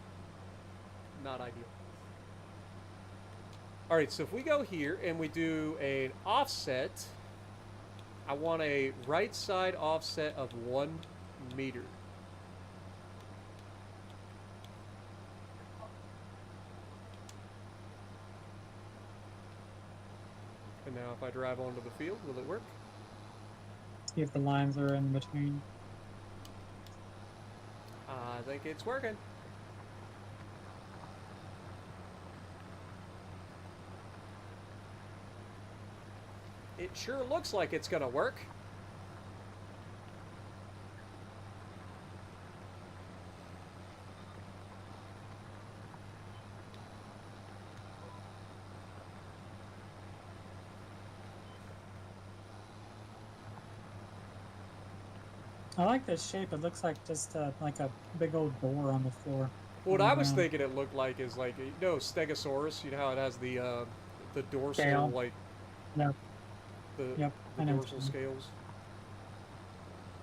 not ideal. All right, so if we go here and we do an offset, I want a right side offset of 1 meter. And now if I drive onto the field, will it work? See if the lines are in between. I think it's working. It sure looks like it's gonna work. I like this shape. It looks like just like a big old boar on the floor. What I was thinking it looked like is like, you know, Stegosaurus. You know how it has the dorsal Scale. like Yep. the Yep. the I know what dorsal you mean. scales.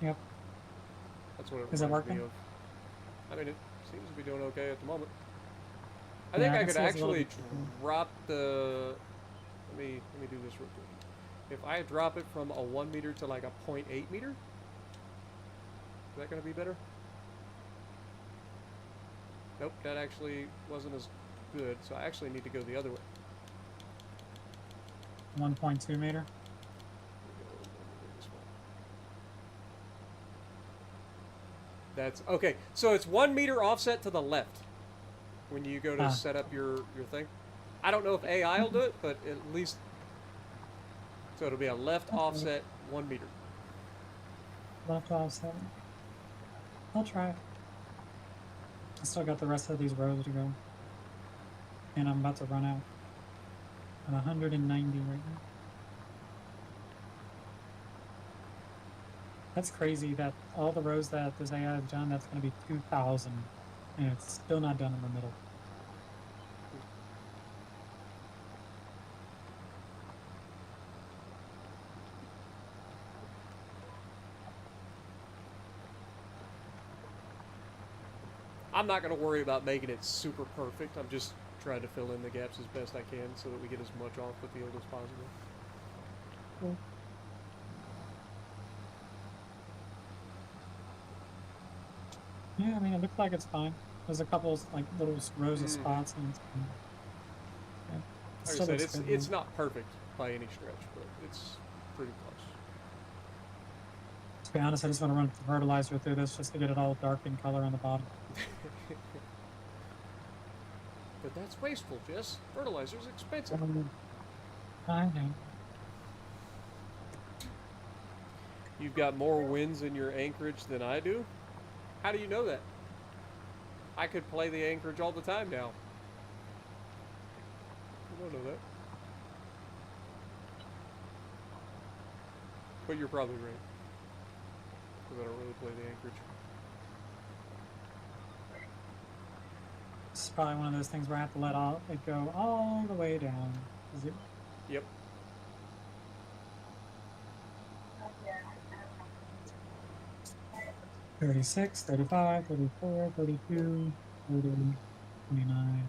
Yep. That's what it Is it reminds me working? of. I mean, it seems to be doing okay at the moment. I Yeah, think I I can could see it's a little actually bit different. drop the. Let me do this real quick. If I drop it from a 1 meter to like a 0.8 meter, is that going to be better? Nope, that actually wasn't as good, so I actually need to go the other way. 1.2 meter. That's okay. So it's 1 meter offset to the left when you go to set up your thing. I don't know if AI will do it, but at least so it'll be a left offset 1 meter. Left offset. I'll try it. I still got the rest of these rows to go. And I'm about to run out. At 190 right now. That's crazy that all the rows that this AI has done, that's going to be 2,000. And it's still not done in the middle. I'm not going to worry about making it super perfect. I'm just trying to fill in the gaps as best I can so that we get as much off the field as possible. Cool. Yeah, I mean, it looks like it's fine. There's a couple like little rows of spots, and it's fine. Yeah. Like I said, it's not perfect by any stretch, but it's pretty close. To be honest, I just want to run fertilizer through this just to get it all dark in color on the bottom. But that's wasteful, Jess. Fertilizer's expensive. I know. You've got more wins in your anchorage than I do? How do you know that? I could play the anchorage all the time now. I don't know that. But you're probably right. Because I don't really play the anchorage. This is probably one of those things where I have to let it go all the way down. Yep. $36, $35, $34, $32, $30, $29.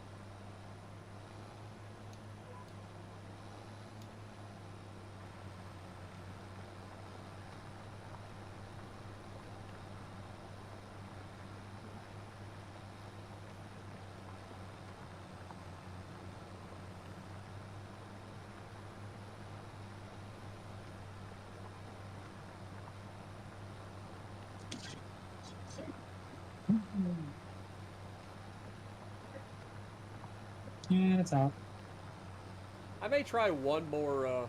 Yeah, it's out. I may try one more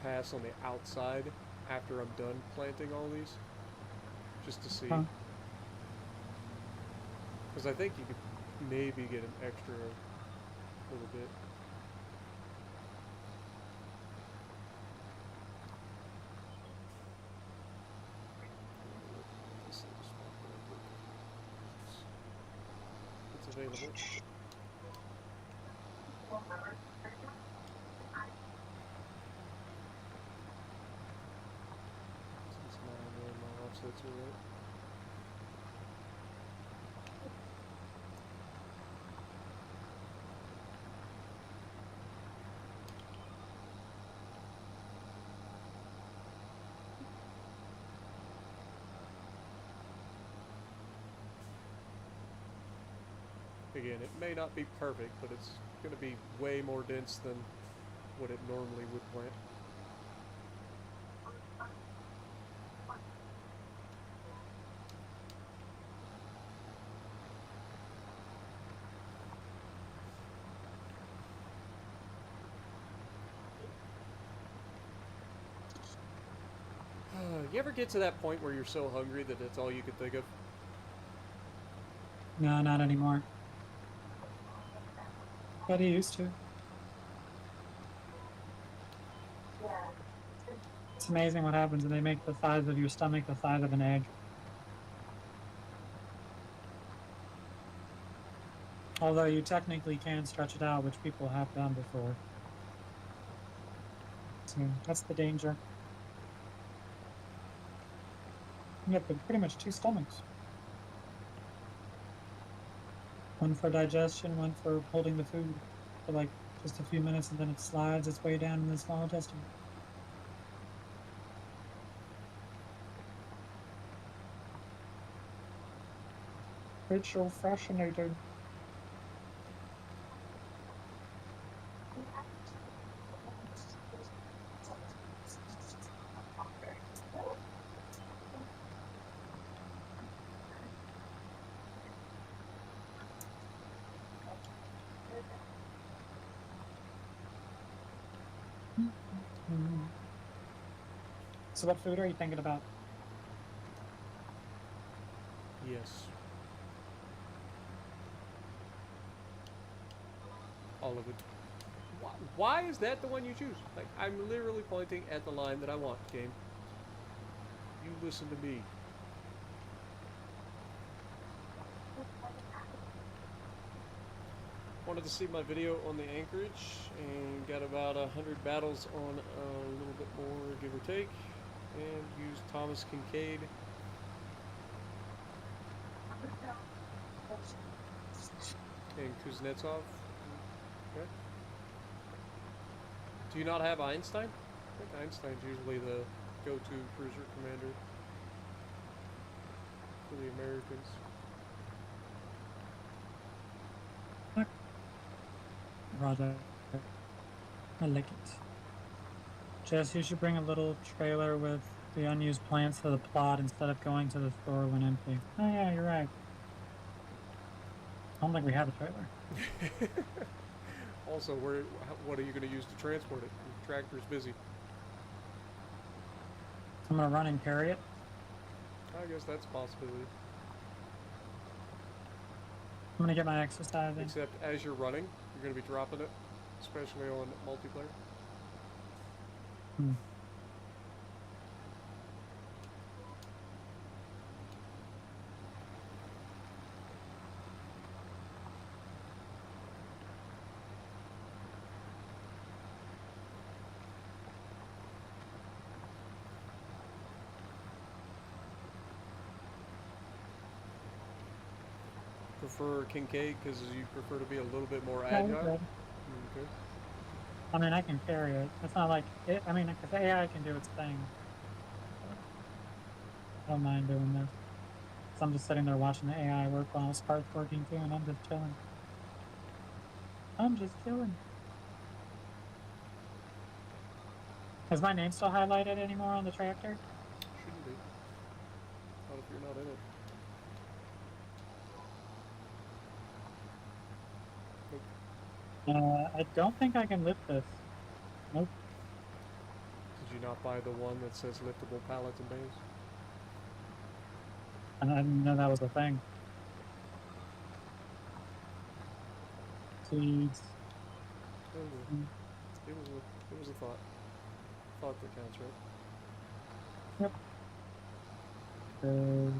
pass on the outside after I'm done planting all these, just to see. Huh. Because I think you could maybe get an extra little bit. It's available. Since my offsets are right. Again, it may not be perfect, but it's going to be way more dense than what it normally would plant. You ever get to that point where you're so hungry that that's all you can think of? No, not anymore. But he used to. It's amazing what happens when they make the size of your stomach the size of an egg. Although you technically can stretch it out, which people have done before. So that's the danger. You have pretty much two stomachs. One for digestion, one for holding the food for like just a few minutes, and then it slides its way down in the small intestine. It's so fascinating. So what food are you thinking about? Yes. All of it. Why is that the one you choose? Like, I'm literally pointing at the line that I want, game. You listen to me. Wanted to see my video on the anchorage and got about 100 battles on a little bit more, give or take, and used Thomas Kincaid. And Kuznetsov. Okay. Do you not have Einstein? I think Einstein's usually the go-to cruiser commander for the Americans. Roger. I like it. Jess, you should bring a little trailer with the unused plants to the plot instead of going to the store when empty. Oh yeah, you're right. I don't think we have a trailer. Also, what are you going to use to transport it? The tractor's busy. I'm gonna run and carry it. I guess that's a possibility. I'm gonna get my exercise in. Except as you're running, you're going to be dropping it, especially on multiplayer. Hmm. Prefer Kincaid because you prefer to be a little bit more Yeah, agile? you're good. Okay. I mean, I can carry it. It's not like it. I mean, if AI can do its thing, I don't mind doing this. So I'm just sitting there watching the AI work while Spark's working too, and I'm just chilling. I'm just chilling. Is my name still highlighted anymore on the tractor? Shouldn't be. Not if you're not in it. I don't think I can lift this. Nope. Did you not buy the one that says liftable pallets and bays? I didn't know that was a thing. Seeds. It was a, Mm, it was a thought. Thought that counts, right? Yep.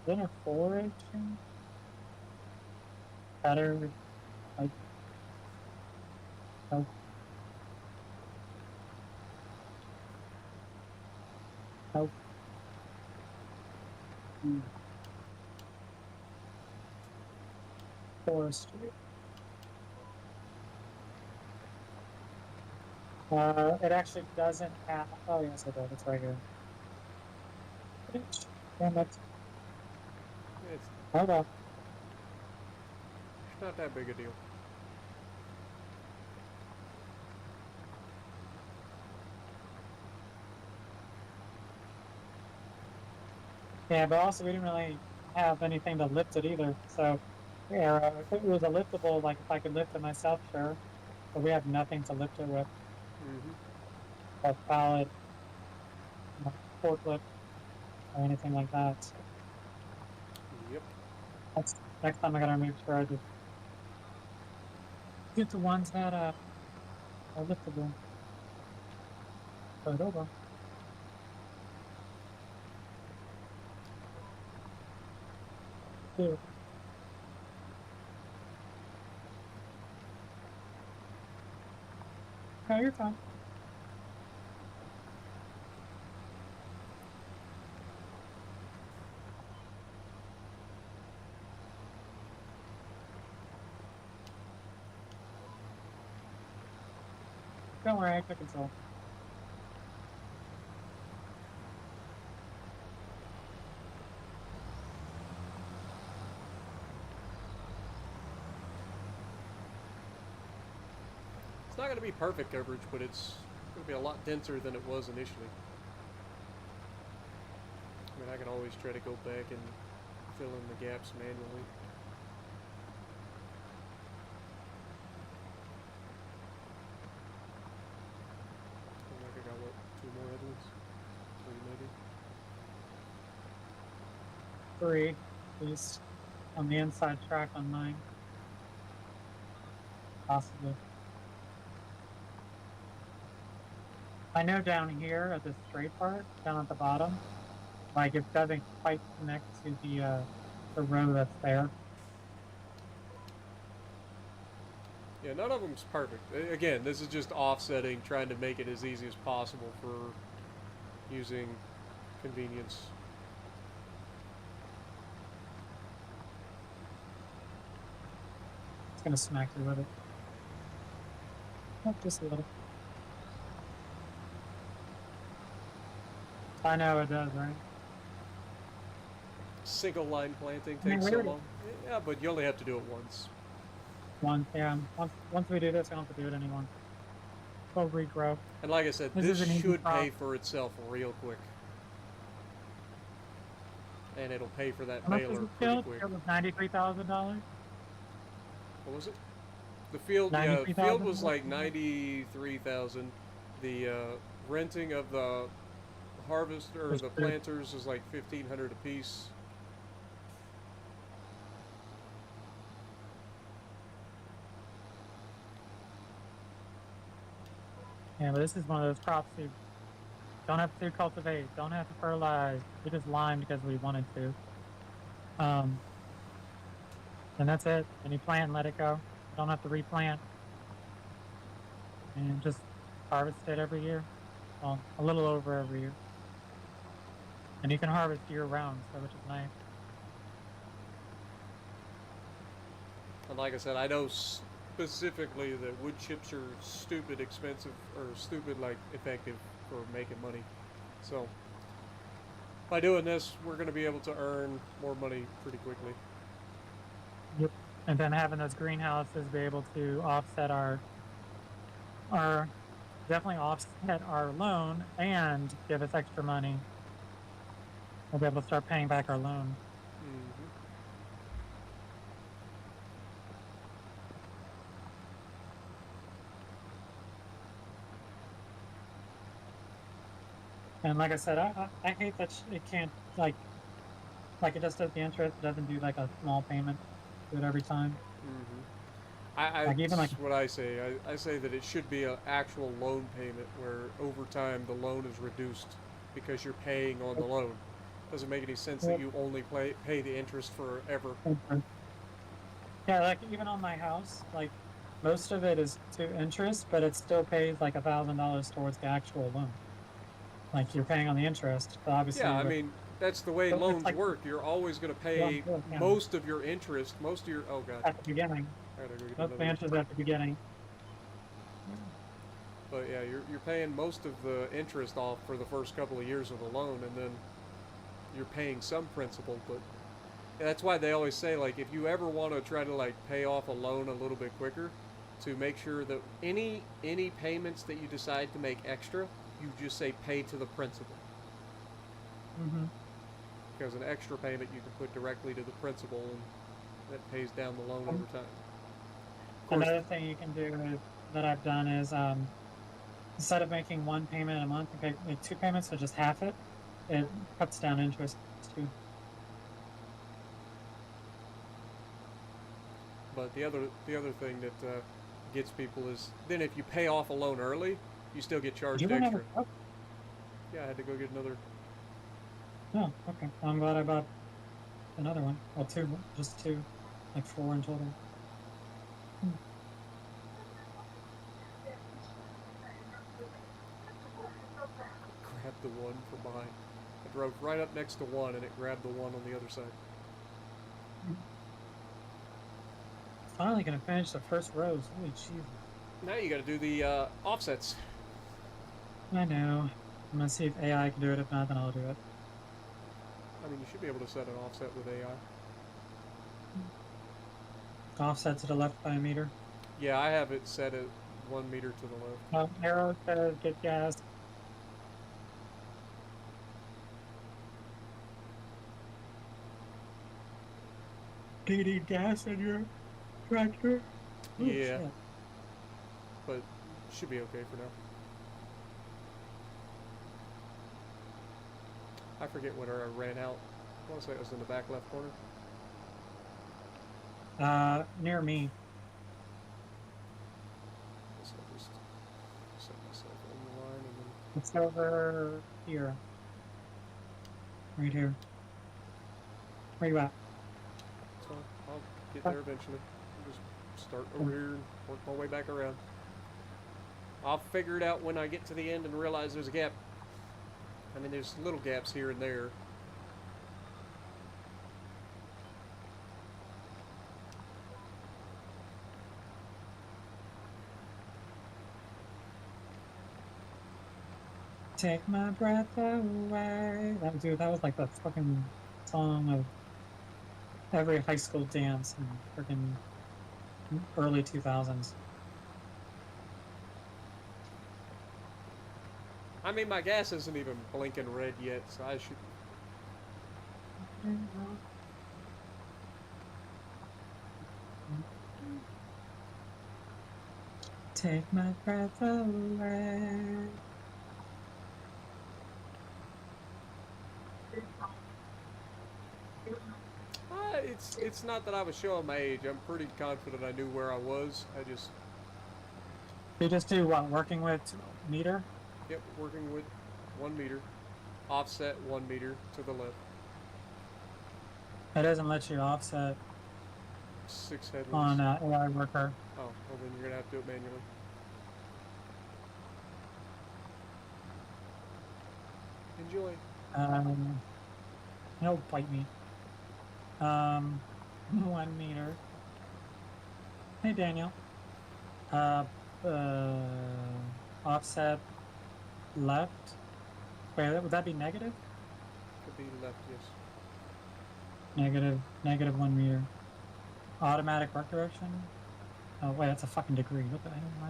Dinner foraging. Better. Like. Oh. Oh. Mm. Forestry. It actually doesn't have. Oh yes, it does. It's right here. Damn it. It's Hold on. not that big a deal. Yeah, but also we didn't really have anything to lift it either. So, yeah, if it was a liftable, like if I could lift it myself, sure. But we have nothing to lift it with. Mm-hmm. A pallet, forklift, or anything like that. So Yep. that's next time I gotta make sure I just get the ones that are liftable. Put it over. Here. No, you're fine. Don't worry, I took control. It's not going to be perfect coverage, but it's going to be a lot denser than it was initially. I mean, I can always try to go back and fill in the gaps manually. I think I got, what, 2 more headlands? 3 maybe? 3, at least on the inside track on mine. Possibly. I know down here at this straight part, down at the bottom, like it doesn't quite connect to the row that's there. Yeah, none of them's perfect. Again, this is just offsetting, trying to make it as easy as possible for using convenience. It's gonna smack you with it. Oh, just a little. I know it does, right? Single line planting I mean, takes we so already- long. Yeah, but you only have to do it once. Yeah. Once we do this, we don't have to do it anymore. We'll regrow. And like I said, This this is an easy should pay crop. for itself real quick. And it'll pay for that How much was baler this pretty field? quick. It was $93,000. What was it? The field, yeah, the field was like 93,000. The renting of the harvester or Was the two. planters is like 1,500 a piece. Yeah, but this is one of those crops you don't have to cultivate, don't have to fertilize. We just lime because we wanted to. And that's it. And you plant and let it go. Don't have to replant. And just harvest it every year. Well, a little over every year. And you can harvest year round, so which is nice. And like I said, I know specifically that wood chips are stupid expensive or stupid like effective for making money. So by doing this, we're going to be able to earn more money pretty quickly. Yep. And then having those greenhouses be able to offset our definitely offset our loan and give us extra money. We'll be able to start paying back our loan. Mm-hmm. And like I said, I hate that it can't like it just does the interest. It doesn't do like a small payment. Do it every time. Mm-hmm. Like even like That's what I say. I say that it should be an actual loan payment where over time the loan is reduced because you're paying on the loan. Doesn't make any sense that you only pay the interest forever. yeah, like even on my house, like most of it is to interest, but it still pays like $1,000 towards the actual loan. Like you're paying on the interest, but Yeah, obviously I mean that's the way it's loans like work. You're always going to one pay yeah, most of your interest, most of your. Oh God, at the beginning. I gotta go get Most of another the one. interest at the beginning. But yeah, you're paying most of the interest off for the first couple of years of the loan, and then you're paying some principal. But yeah, that's why they always say like if you ever want to try to like pay off a loan a little bit quicker, to make sure that any payments that you decide to make extra, you just say pay to the principal. Mm-hmm. Because an extra payment you can put directly to the principal, and that pays down the loan over time. Of course, Another thing you can do that I've done is instead of making one payment a month, you make two payments, so just half it. It cuts down interest too. but the other thing that gets people is then if you pay off a loan early, you still get Did charged you run out extra. of oh, Yeah, I had to go get another. no, okay. Well, I'm glad I bought another one. Well, two, just two, like four in total. Hmm. Grabbed the one from behind. I drove right up next to one, and it grabbed the one on the other side. Finally gonna finish the first rows. Holy Jesus. Now you got to do the offsets. I know. I'm gonna see if AI can do it. If not, then I'll do it. I mean, you should be able to set an offset with AI. Offset to the left by a meter. Yeah, I have it set at 1 meter to the left. Arrow says get gas. Do you need gas in your tractor? Oh, Yeah. shit. But should be okay for now. I forget when I ran out. I want to say it was in the back left corner. Near me. So I'll just set myself on the line and then. It's over here. Right here. Where you at? So I'll get there eventually. I'll just start over here and work my way back around. I'll figure it out when I get to the end and realize there's a gap. I mean, there's little gaps here and there. Take my breath away. That was like the fucking song of every high school dance in freaking early 2000s. I mean, my gas isn't even blinking red yet, so I should. Take my breath away. It's not that I was showing my age. I'm pretty confident I knew where I was. I just. You just do what? Working with meter? Yep, working with 1 meter. Offset 1 meter to the left. It doesn't let you offset 6 headlands. on AI worker. Oh, well then you're gonna have to do it manually. Enjoy. Don't bite me. 1 meter. Hey Daniel. Offset left. Wait, would that be negative? Could be left, yes. Negative 1 meter. Automatic work direction. Oh wait, that's a fucking degree. What the hell am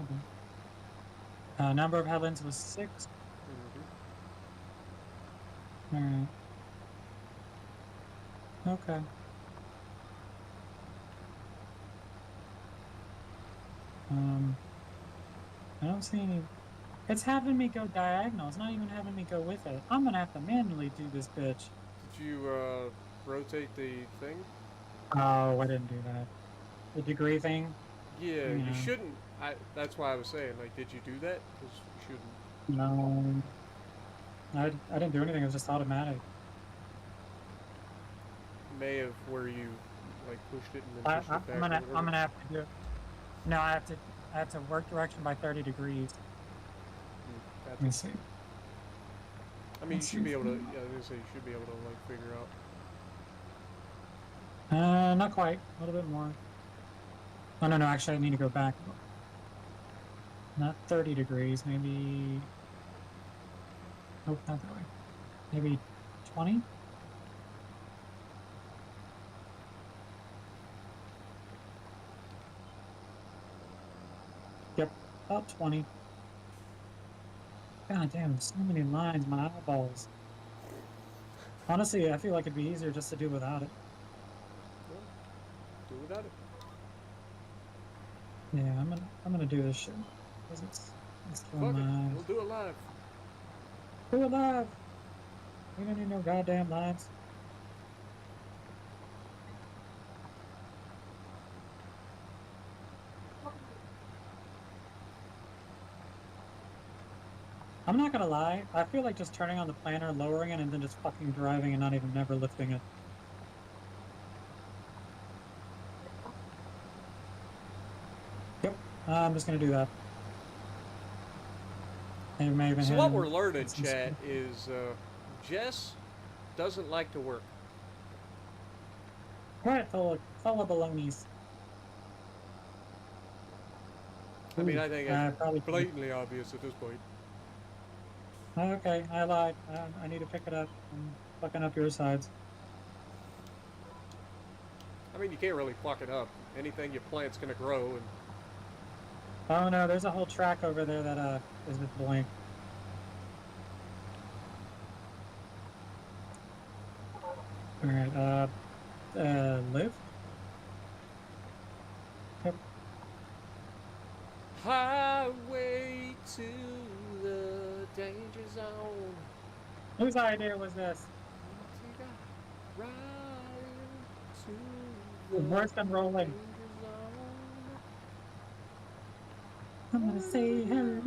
I doing? Number of headlands was 6. Mm-hmm. Alright. Okay. I don't see any It's having me go diagonal. It's not even having me go with it. I'm gonna have to manually do this bitch. Did you rotate the thing? Oh, I didn't do that. The degree thing? Yeah, You you know, shouldn't. That's why I was saying, like, did you do that? Because you shouldn't. no. I didn't do anything. It was just automatic. May have where you like pushed it and then pushed it back or whatever. I'm gonna have to do it. No, I have to work direction by 30 degrees. Let me Gotcha. see. I mean, you Let's should see. be able to. Yeah, I was gonna say you should be able to like figure out. Not quite. A little bit more. Oh no, no. Actually, I need to go back. Not 30 degrees. Maybe. Nope, not that way. Maybe 20. Yep, about 20. God damn, so many lines, my eyeballs. Honestly, I feel like it'd be easier just to do without it. Well, do without it. Yeah, I'm gonna do this shit. Because it's killing Fuck it. my We'll eyes. do it live. Do it live! We don't need no goddamn lines. I'm not gonna lie, I feel like just turning on the planner, lowering it, and then just fucking driving and not even never lifting it. Yep, I'm just gonna do that. And you may even So hit what him we're learning, with some chat, speed. is Jess doesn't like to work. Alright, fellow balonies. I mean, Ooh, I think it's probably. blatantly obvious at this point. Okay, I lied. I need to pick it up. I'm fucking up your sides. I mean, you can't really pluck it up. Anything you plant's gonna grow, and Oh no, there's a whole track over there that is just blank. Alright, lift? Yep. highway to the danger zone. Whose idea was this? Right to The worst I'm rolling. danger zone. I'm gonna say hello.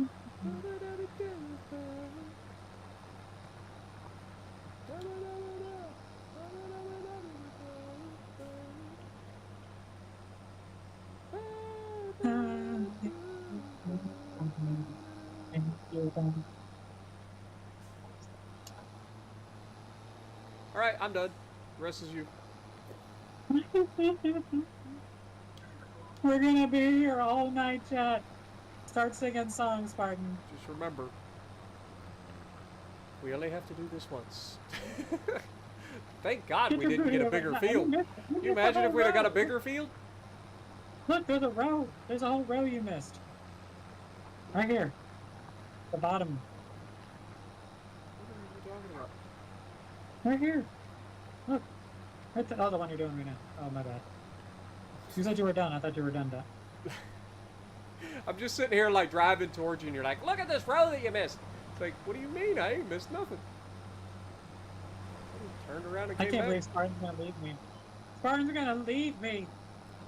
All right, I'm done. The rest is you. We're gonna be here all night, chat. Start singing songs, Spartan. Just remember, we only have to do this once. Thank God we didn't get a bigger field. Can you imagine if we'd have got a bigger field? Look, there's a row. There's a whole row you missed. Right here. The bottom. What are you talking about? Right here. Look. Right the, oh, the one you're doing right now. Oh, my bad. You said you were done. I thought you were done. I'm just sitting here like driving towards you and you're like, look at this row that you missed. It's like, what do you mean? I ain't missed nothing. Turned around and I came can't back. believe Spartan's gonna leave me. Spartan's gonna leave me.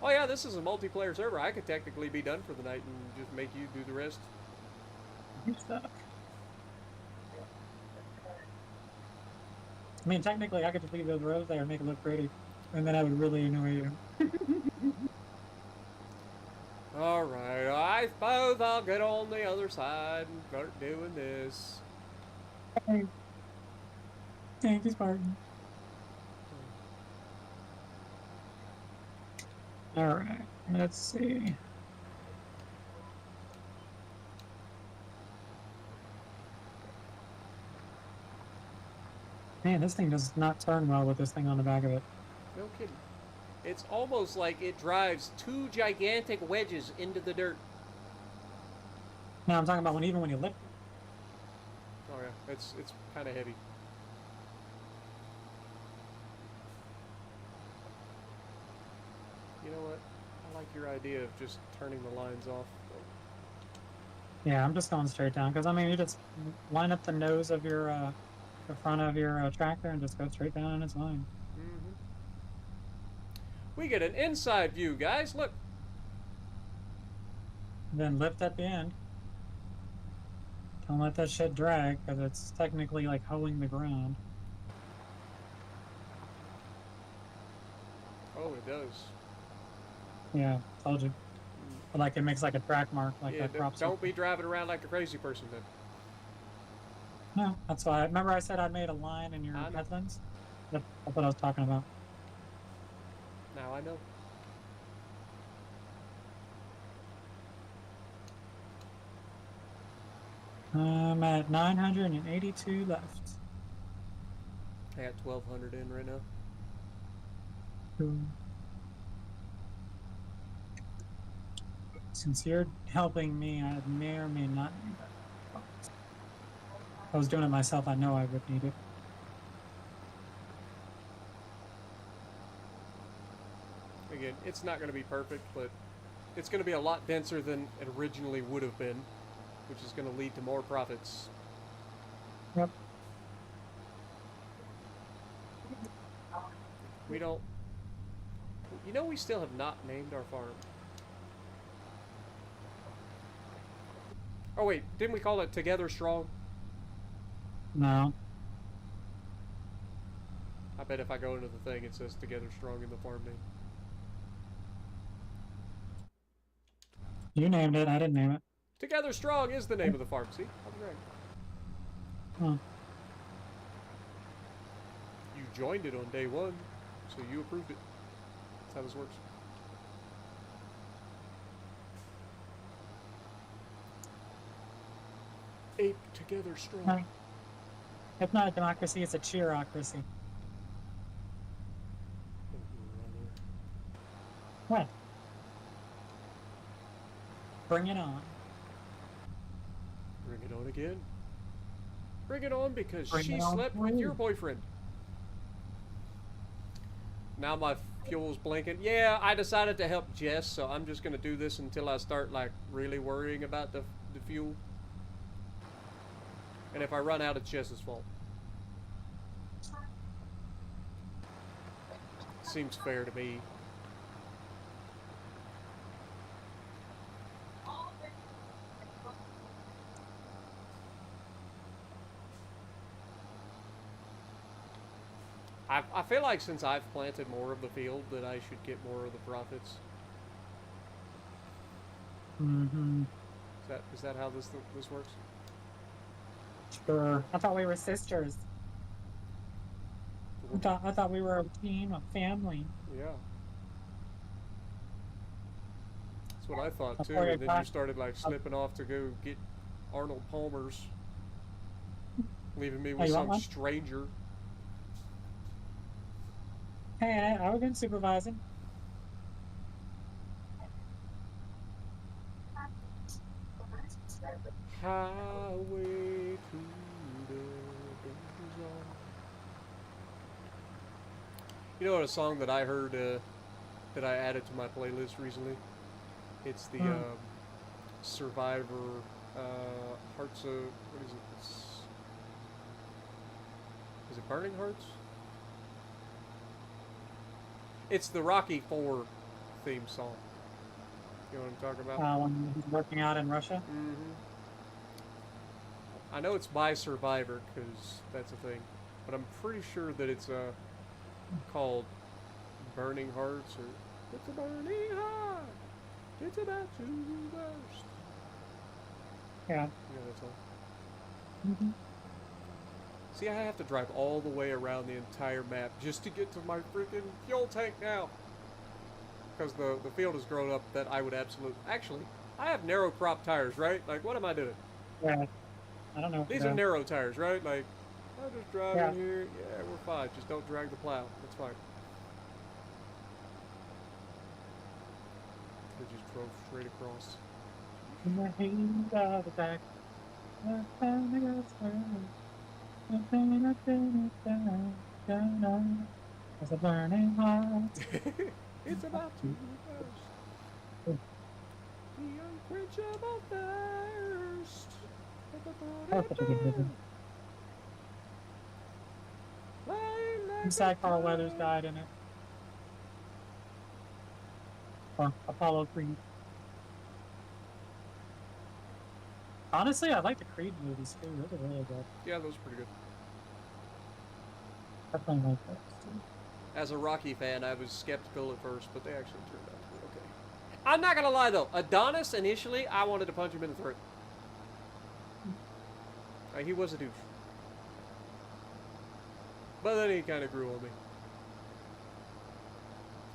Oh yeah, this is a multiplayer server. I could technically be done for the night and just make you do the rest. You suck. I mean, technically, I could just leave those rows there and make it look pretty. And then I would really annoy you. Alright, I suppose I'll get on the other side and start doing this. Hey. Thank you, Spartan. Alright, let's see. Man, this thing does not turn well with this thing on the back of it. No kidding. It's almost like it drives two gigantic wedges into the dirt. No, I'm talking about even when you lift it. Oh yeah, it's kind of heavy. You know what? I like your idea of just turning the lines off. Yeah, I'm just going straight down because I mean, you just line up the nose of your, the front of your tractor and just go straight down and it's fine. Mm-hmm. We get an inside view, guys. Look. And then lift at the end. Don't let that shit drag because it's technically like hoeing the ground. Oh, it does. Yeah, told you. But like it makes like a track mark, like Yeah, that crop don't circle. be driving around like a crazy person then. No, that's why. Remember I said I made a line in your I know. headlands? That's what I was talking about. Now I know. I'm at 982 left. I got 1,200 in right now. Since you're helping me, I may or may not need that. If I was doing it myself, I know I would need it. Again, it's not going to be perfect, but it's going to be a lot denser than it originally would have been, which is going to lead to more profits. Yep. We don't... You know, we still have not named our farm. Oh wait, didn't we call it Together Strong? No. I bet if I go into the thing, it says Together Strong in the farm name. You named it, I didn't name it. Together Strong is the name of the farm. See? I was right. Huh. You joined it on day one, so you approved it. That's how this works. Ape Together Strong. Huh. If not a democracy, it's a cheerocracy. What? Bring it on. Bring it on again. Bring it on because Bring she it on slept with through. your boyfriend. Now my fuel's blinking. Yeah, I decided to help Jess, so I'm just going to do this until I start like really worrying about the fuel. And if I run out, it's Jess's fault. Seems fair to me. I feel like since I've planted more of the field that I should get more of the profits. Mm-hmm. Is that how this works? Sure. I thought we were sisters. I thought we were a team, a family. Yeah. That's what I thought too. Before you And then got- you started like slipping off to go get Arnold Palmer's, leaving me with you want some one? stranger. Hey, I was been supervising. Highway to the danger zone. You know what, a song that I heard that I added to my playlist recently? It's the Survivor Hearts of... What is it? Is it Burning Hearts? It's the Rocky IV theme song. You know what I'm talking about? When he's working out in Russia. Mm-hmm. I know it's by Survivor, because that's a thing. But I'm pretty sure that it's called Burning Hearts, or... It's a burning heart! It's about to burst! Yeah. Yeah, that's all. Mm-hmm. See, I have to drive all the way around the entire map just to get to my freaking fuel tank now. Because the field has grown up that I would absolutely... Actually, I have narrow crop tires, right? Like, what am I doing? Yeah. I don't know. These are narrow tires, right? Like, I'll just drive Yeah. in here. Yeah, we're fine. Just don't drag the plow. That's fine. We just drove straight across. In the heat of the back. There's a burning heart. It's about to burst. The unquenchable thirst. That was such a good movie. I'm sad Carl Weathers died in it. Or Apollo Creed. Honestly, I like the Creed movies too. Those are really good. Yeah, those are pretty good. Definitely like those too. As a Rocky fan, I was skeptical at first, but they actually turned out to be okay. I'm not gonna lie though, Adonis initially, I wanted to punch him in the throat. He was a douche. But then he kind of grew on me.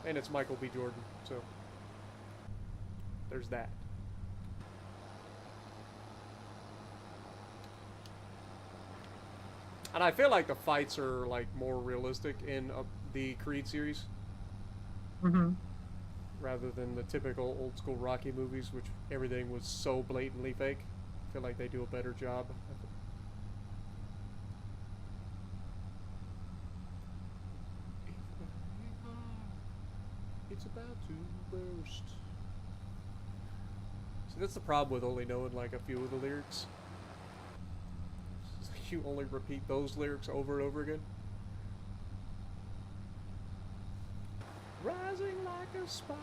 And it's Michael B. Jordan, so there's that. And I feel like the fights are like more realistic in the Creed series. Mm-hmm. Rather than the typical old school Rocky movies, which everything was so blatantly fake. I feel like they do a better job. It's about to burst. See, that's the problem with only knowing like a few of the lyrics. You only repeat those lyrics over and over again. Rising like a spire.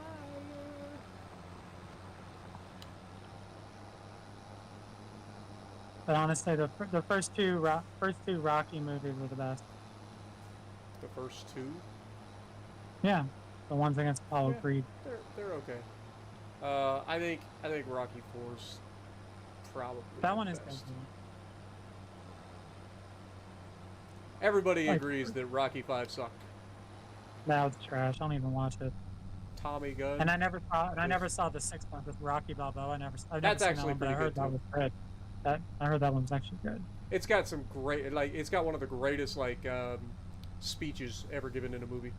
But honestly, the first two Rocky movies were the best. The first two? Yeah, the ones against Apollo Creed. They're okay. I think Rocky 4's probably That one is best. good. Everybody agrees that Rocky 5 sucked. That was trash. I don't even watch it. Tommy Gunn. And I never saw the sixth one with Rocky Balboa. I've That's never seen actually that one, but I pretty heard good, that too. was good. I heard that one's actually good. It's got some great, like, it's got one of the greatest, like, speeches ever given in a movie.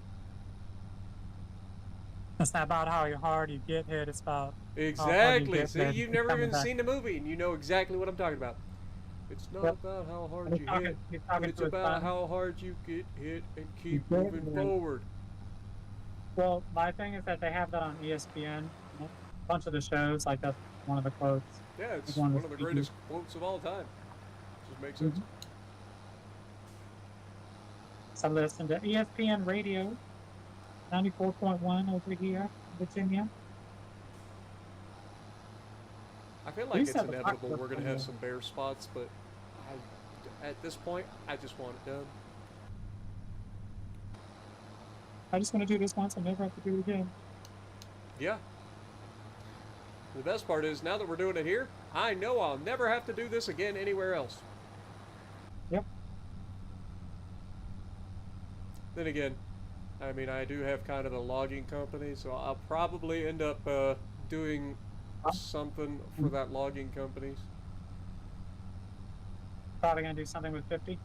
It's not about how hard you get hit. It's about Exactly. See, hit you've and never coming even back. seen the movie, and you know exactly what I'm talking about. It's not about how hard He's you talking- hit, he's but talking it's to his about son. how hard you get hit and keep Yeah, moving man. forward. Well, my thing is that they have that on ESPN. A bunch of the shows, like that's one of the quotes. Yeah, it's Like one one of of the the greatest quotes of all time. Just makes sense. So listen to ESPN Radio, 94.1 over here, Virginia. I feel We like used it's to have a inevitable box we're going to for have the- some bare spots, but at this point, I just want it done. I just want to do this once and never have to do it again. Yeah. The best part is, now that we're doing it here, I know I'll never have to do this again anywhere else. Yep. Then again, I mean, I do have kind of a logging company, so I'll probably end up doing something for that logging company. Probably gonna do something with 50.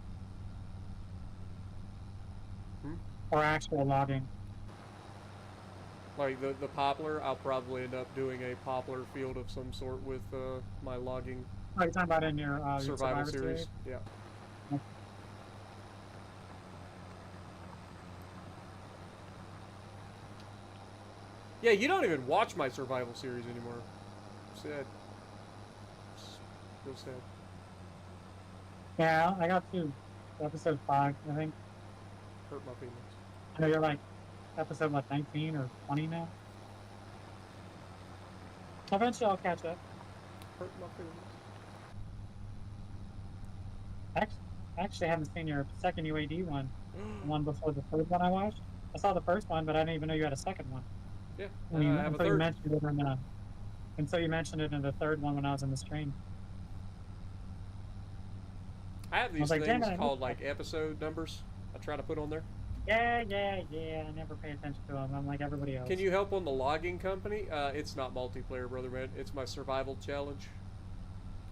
Hmm? Or actual logging. Like the poplar, I'll probably end up doing a poplar field of some sort with my logging Oh, you're talking about in your survival series. Yeah. Yep. Yeah, you don't even watch my survival series anymore. Sad. It's real sad. Yeah, I got to episode 5, I think. Hurt my feelings. I know you're like episode, 19 or 20 now? Eventually I'll catch up. Hurt my feelings. I actually haven't seen your second UAD one. The one before the third one I watched. I saw the first one, but I didn't even know you had a second one. Yeah, I mean, I have a until you third. mentioned it until you mentioned it in the third one when I was in the stream. I have these was like, damn things it, I called missed like episode numbers. I try to put on there. Yeah. I never pay attention to them. I'm like everybody else. Can you help on the logging company? It's not multiplayer, brother man. It's my survival challenge.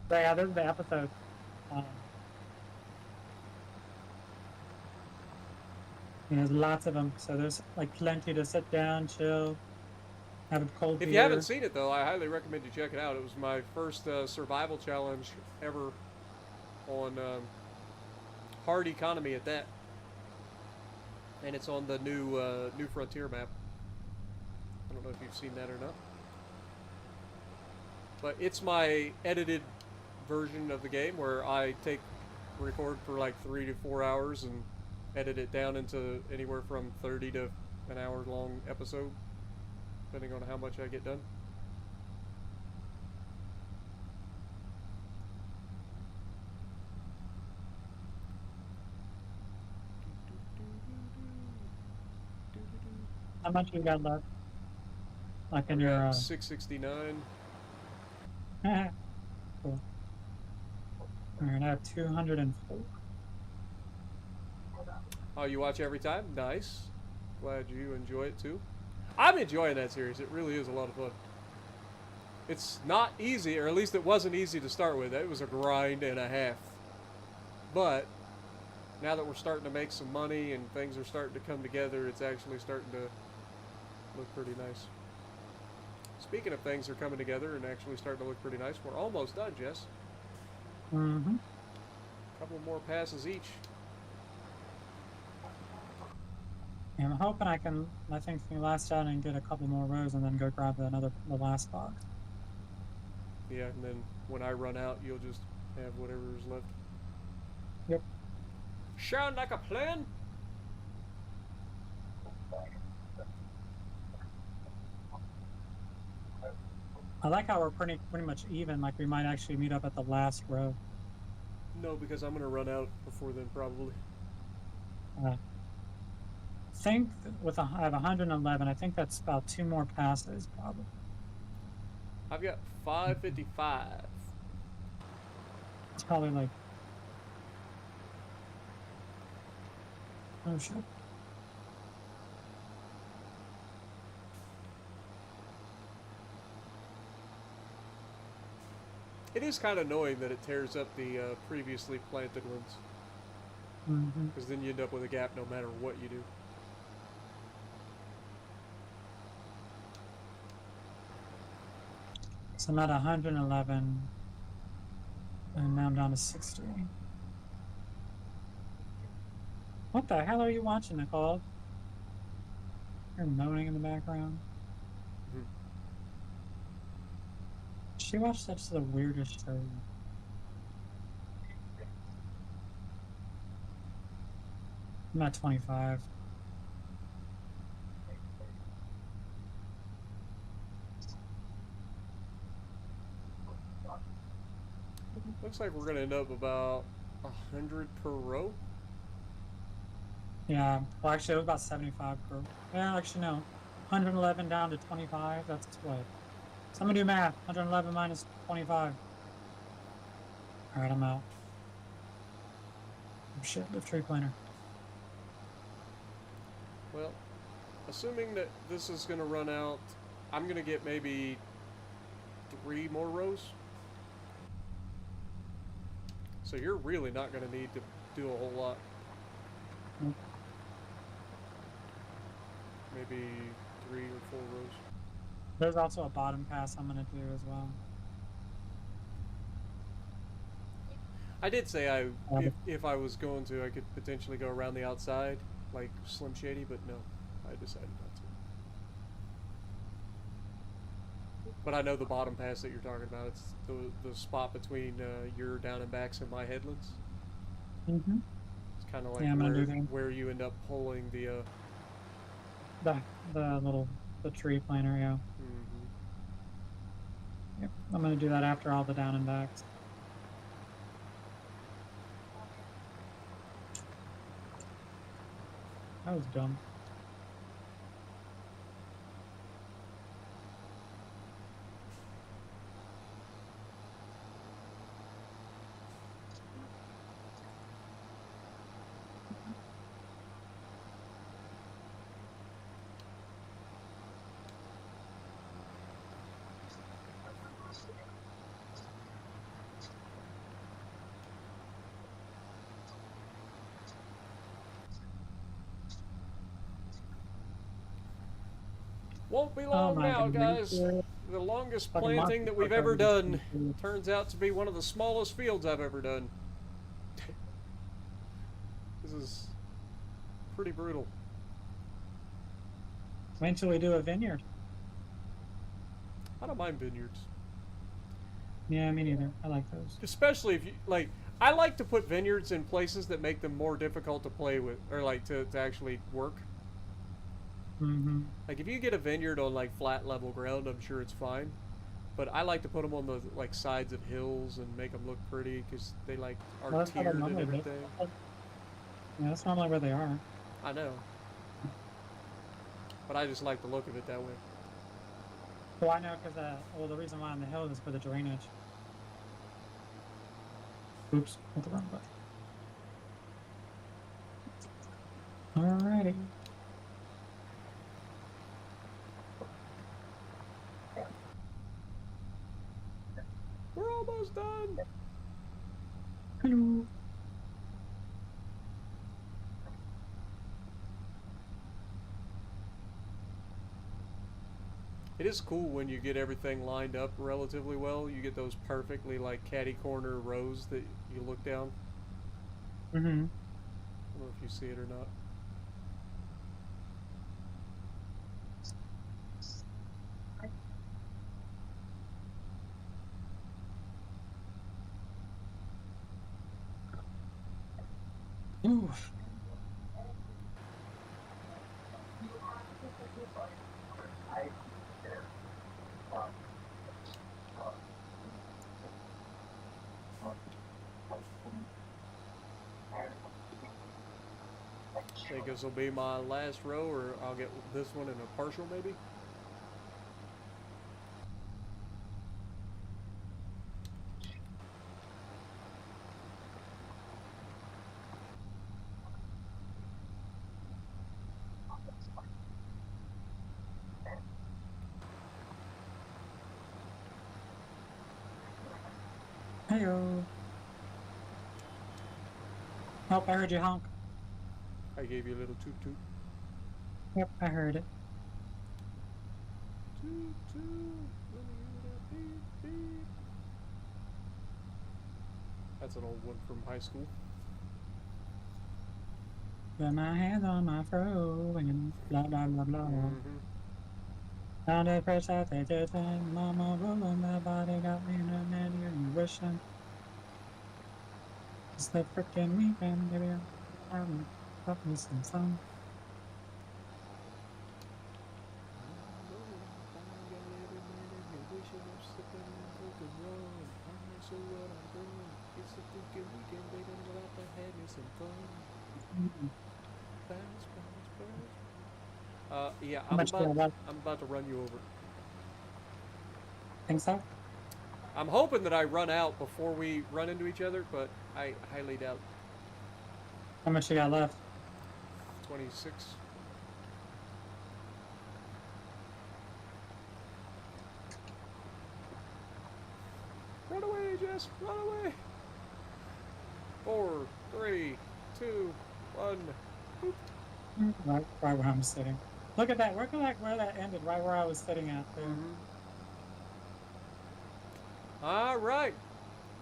So yeah, this is the episode. There's lots of them, so there's like plenty to sit down, chill, have a cold If beer. you haven't seen it though, I highly recommend you check it out. It was my first survival challenge ever on hard economy at that, and it's on the new New Frontier map. I don't know if you've seen that or not. But it's my edited version of the game where I record for like 3 to 4 hours and edit it down into anywhere from 30 to an hour long episode, depending on how much I get done. How much you got left? Like in I your got 669. cool. Alright, I have 204. Oh, you watch every time? Nice. Glad you enjoy it too. I'm enjoying that series. It really is a lot of fun. It's not easy, or at least it wasn't easy to start with. It was a grind and a half. But now that we're starting to make some money and things are starting to come together, it's actually starting to look pretty nice. Speaking of things are coming together and actually starting to look pretty nice, we're almost done, Jess. Mm-hmm. A couple more passes each. I'm hoping I can, I think, last out and get a couple more rows and then go grab the last box. Yeah, and then when I run out, you'll just have whatever's left. Yep. Sound like a plan? I like how we're pretty much even, like we might actually meet up at the last row. No, because I'm gonna run out before then, probably. Think with I have 111. I think that's about 2 more passes, probably. I've got 555. It's probably like, oh shit. It is kind of annoying that it tears up the previously planted ones, Mm-hmm. because then you end up with a gap no matter what you do. So I'm at 111, and now I'm down to 60. What the hell are you watching, Nicole? You're moaning in the background. Mhm. She watched such the weirdest show. I'm at 25. Looks like we're gonna end up about 100 per row. Yeah, well actually it was about 75 per. Yeah, actually no. 111 down to 25, that's what? Somebody do math. 111 minus 25. Alright, I'm out. Oh shit, lift tree planter. Well, assuming that this is gonna run out, I'm gonna get maybe 3 more rows. So you're really not gonna need to do a whole lot. Nope. Maybe 3 or 4 rows. There's also a bottom pass I'm gonna do as well. I did say if I was going to, I could potentially go around the outside, like Slim Shady, but no, I decided not to. But I know the bottom pass that you're talking about. It's the spot between your down and backs and my headlands. Mm-hmm. It's kind of like Yeah, I'm gonna do that. where you end up pulling the. The tree planter, yeah. Mhm. Yep. I'm gonna do that after all the down and backs. That was dumb. Won't be Oh long my now, goodness. guys. The longest Fucking planting that we've monster ever fucking done turns out to be one of the smallest fields I've ever done. This is pretty brutal. Wait until we do a vineyard. I don't mind vineyards. Yeah, me neither. I like those. Especially if you like. I like to put vineyards in places that make them more difficult to play with, or like to actually work. Mm-hmm. Like if you get a vineyard on like flat level ground, I'm sure it's fine. But I like to put them on the like sides of hills and make them look pretty because they like are Well, that's how they tiered and normally do. everything. Yeah, that's normally where they are. I know, but I just like the look of it that way. Well, I know because well, the reason why on the hill is for the drainage. Oops, hit the wrong button. Alrighty. We're almost done. Hello. It is cool when you get everything lined up relatively well. You get those perfectly like catty corner rows that you look down. Mm-hmm. I don't know if you see it or not. Ooh. I think this will be my last row, or I'll get this one in a partial maybe. Heyo. Oh, I heard you honk. I gave you a little toot toot. Yep, I heard it. Toot toot. Let me hear that beep beep. That's an old one from high school. Got my hands on my fro and blah blah blah blah. Mm-hmm. Down the press out the time, mama rolling my body got me in a man wishing. It's the freaking weekend, baby. I'm got me some fun. Mm. Yeah, How much do I left? I'm about to run you over. Think so? I'm hoping that I run out before we run into each other, but I highly doubt. How much you got left? 26. Run away, Jess! Run away! 4, 3, 2, 1. Boop. Right where I'm sitting. Look at that. Look at like where that ended. Right where I was sitting at. There. All right,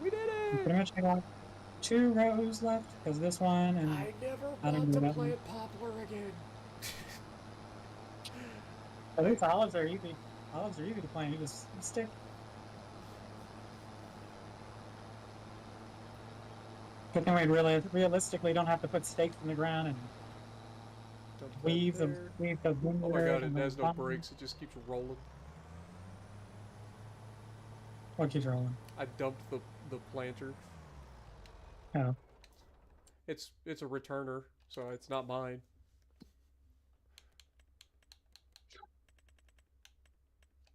we did it. Pretty much I got 2 rows left because this one and I never I didn't want do to that one. plant poplar again. At least olives are easy. Olives are easy to plant. You just stick. Good thing we really realistically don't have to put stakes in the ground and Dump that weave the there. Oh my god, it and has no bottom. brakes. It just keeps rolling. What keeps rolling? I dumped the planter. Oh. It's a returner, so it's not mine.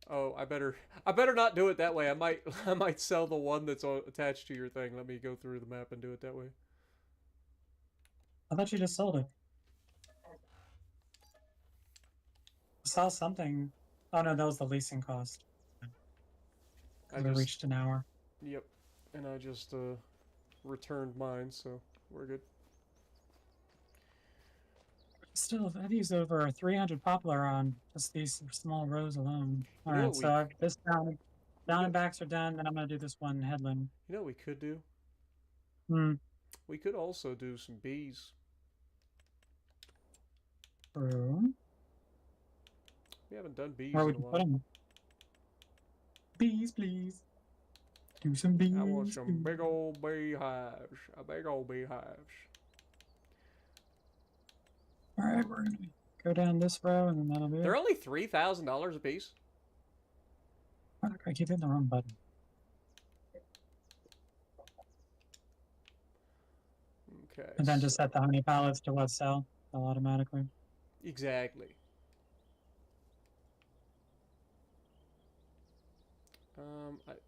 Oh, I better not do it that way. I might sell the one that's attached to your thing. Let me go through the map and do it that way. I thought you just sold it. I saw something. Oh no, that was the leasing cost. I We just reached an hour. Yep, and I just returned mine, so we're good. Still, I've used over 300 poplar on just these small rows alone. You All know right, what so I've, this down and backs are done. Then I'm gonna do this one headland. You know what we could do? Hmm. We could also do some bees. True. We haven't done bees Where in we a can put while. them? Bees, please. Do some bees. I want some big old beehives. A big old beehives. All right, we're gonna go down this row, and then that'll be They're it. only $3,000 a piece. Fuck, I keep hitting the wrong button. Okay. And then just set the honey pallets to what sell automatically. Exactly.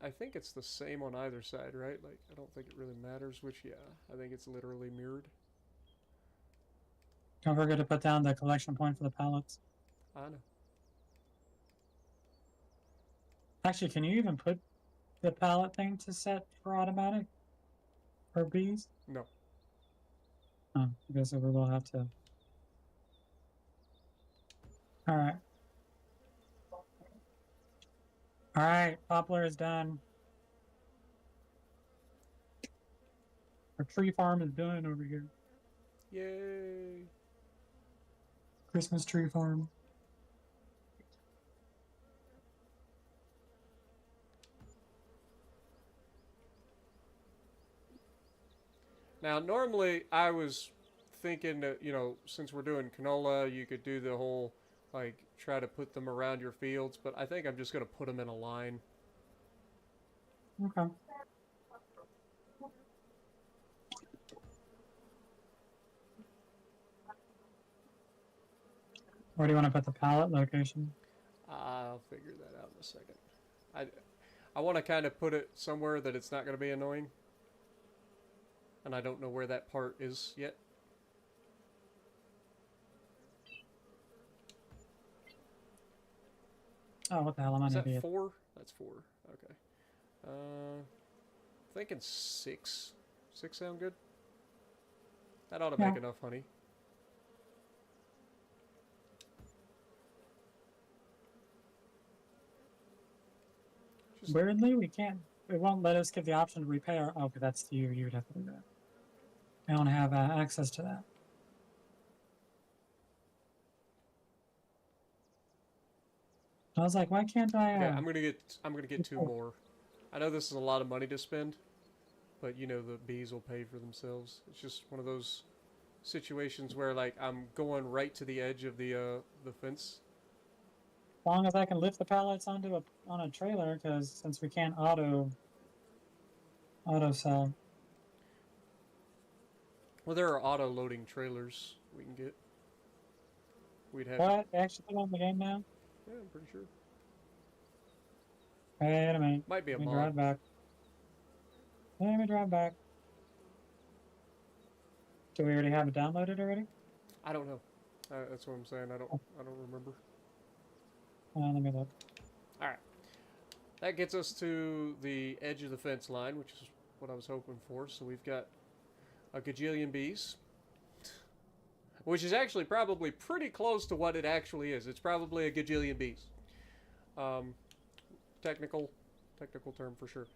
I think it's the same on either side, right? Like, I don't think it really matters which, yeah. I think it's literally mirrored. Don't forget to put down the collection point for the pallets. I know. Actually, can you even put the pallet thing to set for automatic? For bees? No. Oh, I guess we will have to. Alright. Alright, poplar is done. Our tree farm is done over here. Yay. Christmas tree farm. Now, normally I was thinking that, you know, since we're doing canola, you could do the whole, like, try to put them around your fields, but I think I'm just going to put them in a line. Okay. Where do you want to put the pallet location? I'll figure that out in a second. I want to kind of put it somewhere that it's not going to be annoying. And I don't know where that part is yet. Oh, what the hell am I Is an that idiot? 4? That's 4. Okay. Thinking 6. 6 sound good? That ought to make Yeah. enough honey. Just, Weirdly, we can't. It won't let us give the option to repair. Oh, okay, that's you. You would have to do that. I don't have access to that. I was like, why can't I? okay, I'm gonna get 2 more. I know this is a lot of money to spend, but you know the bees will pay for themselves. It's just one of those situations where like I'm going right to the edge of the fence. As long as I can lift the pallets onto a trailer, because since we can't auto sell. Well, there are auto loading trailers we can get. We'd have. What? They actually put it on the game now? Yeah, I'm pretty sure. Wait a minute. Might be a Let me mod. drive back. Let me drive back. Do we already have it downloaded already? I don't know. That's what I'm saying. I don't remember. Let me look. All right. That gets us to the edge of the fence line, which is what I was hoping for. So we've got a gajillion bees, which is actually probably pretty close to what it actually is. It's probably a gajillion bees. Technical term for sure.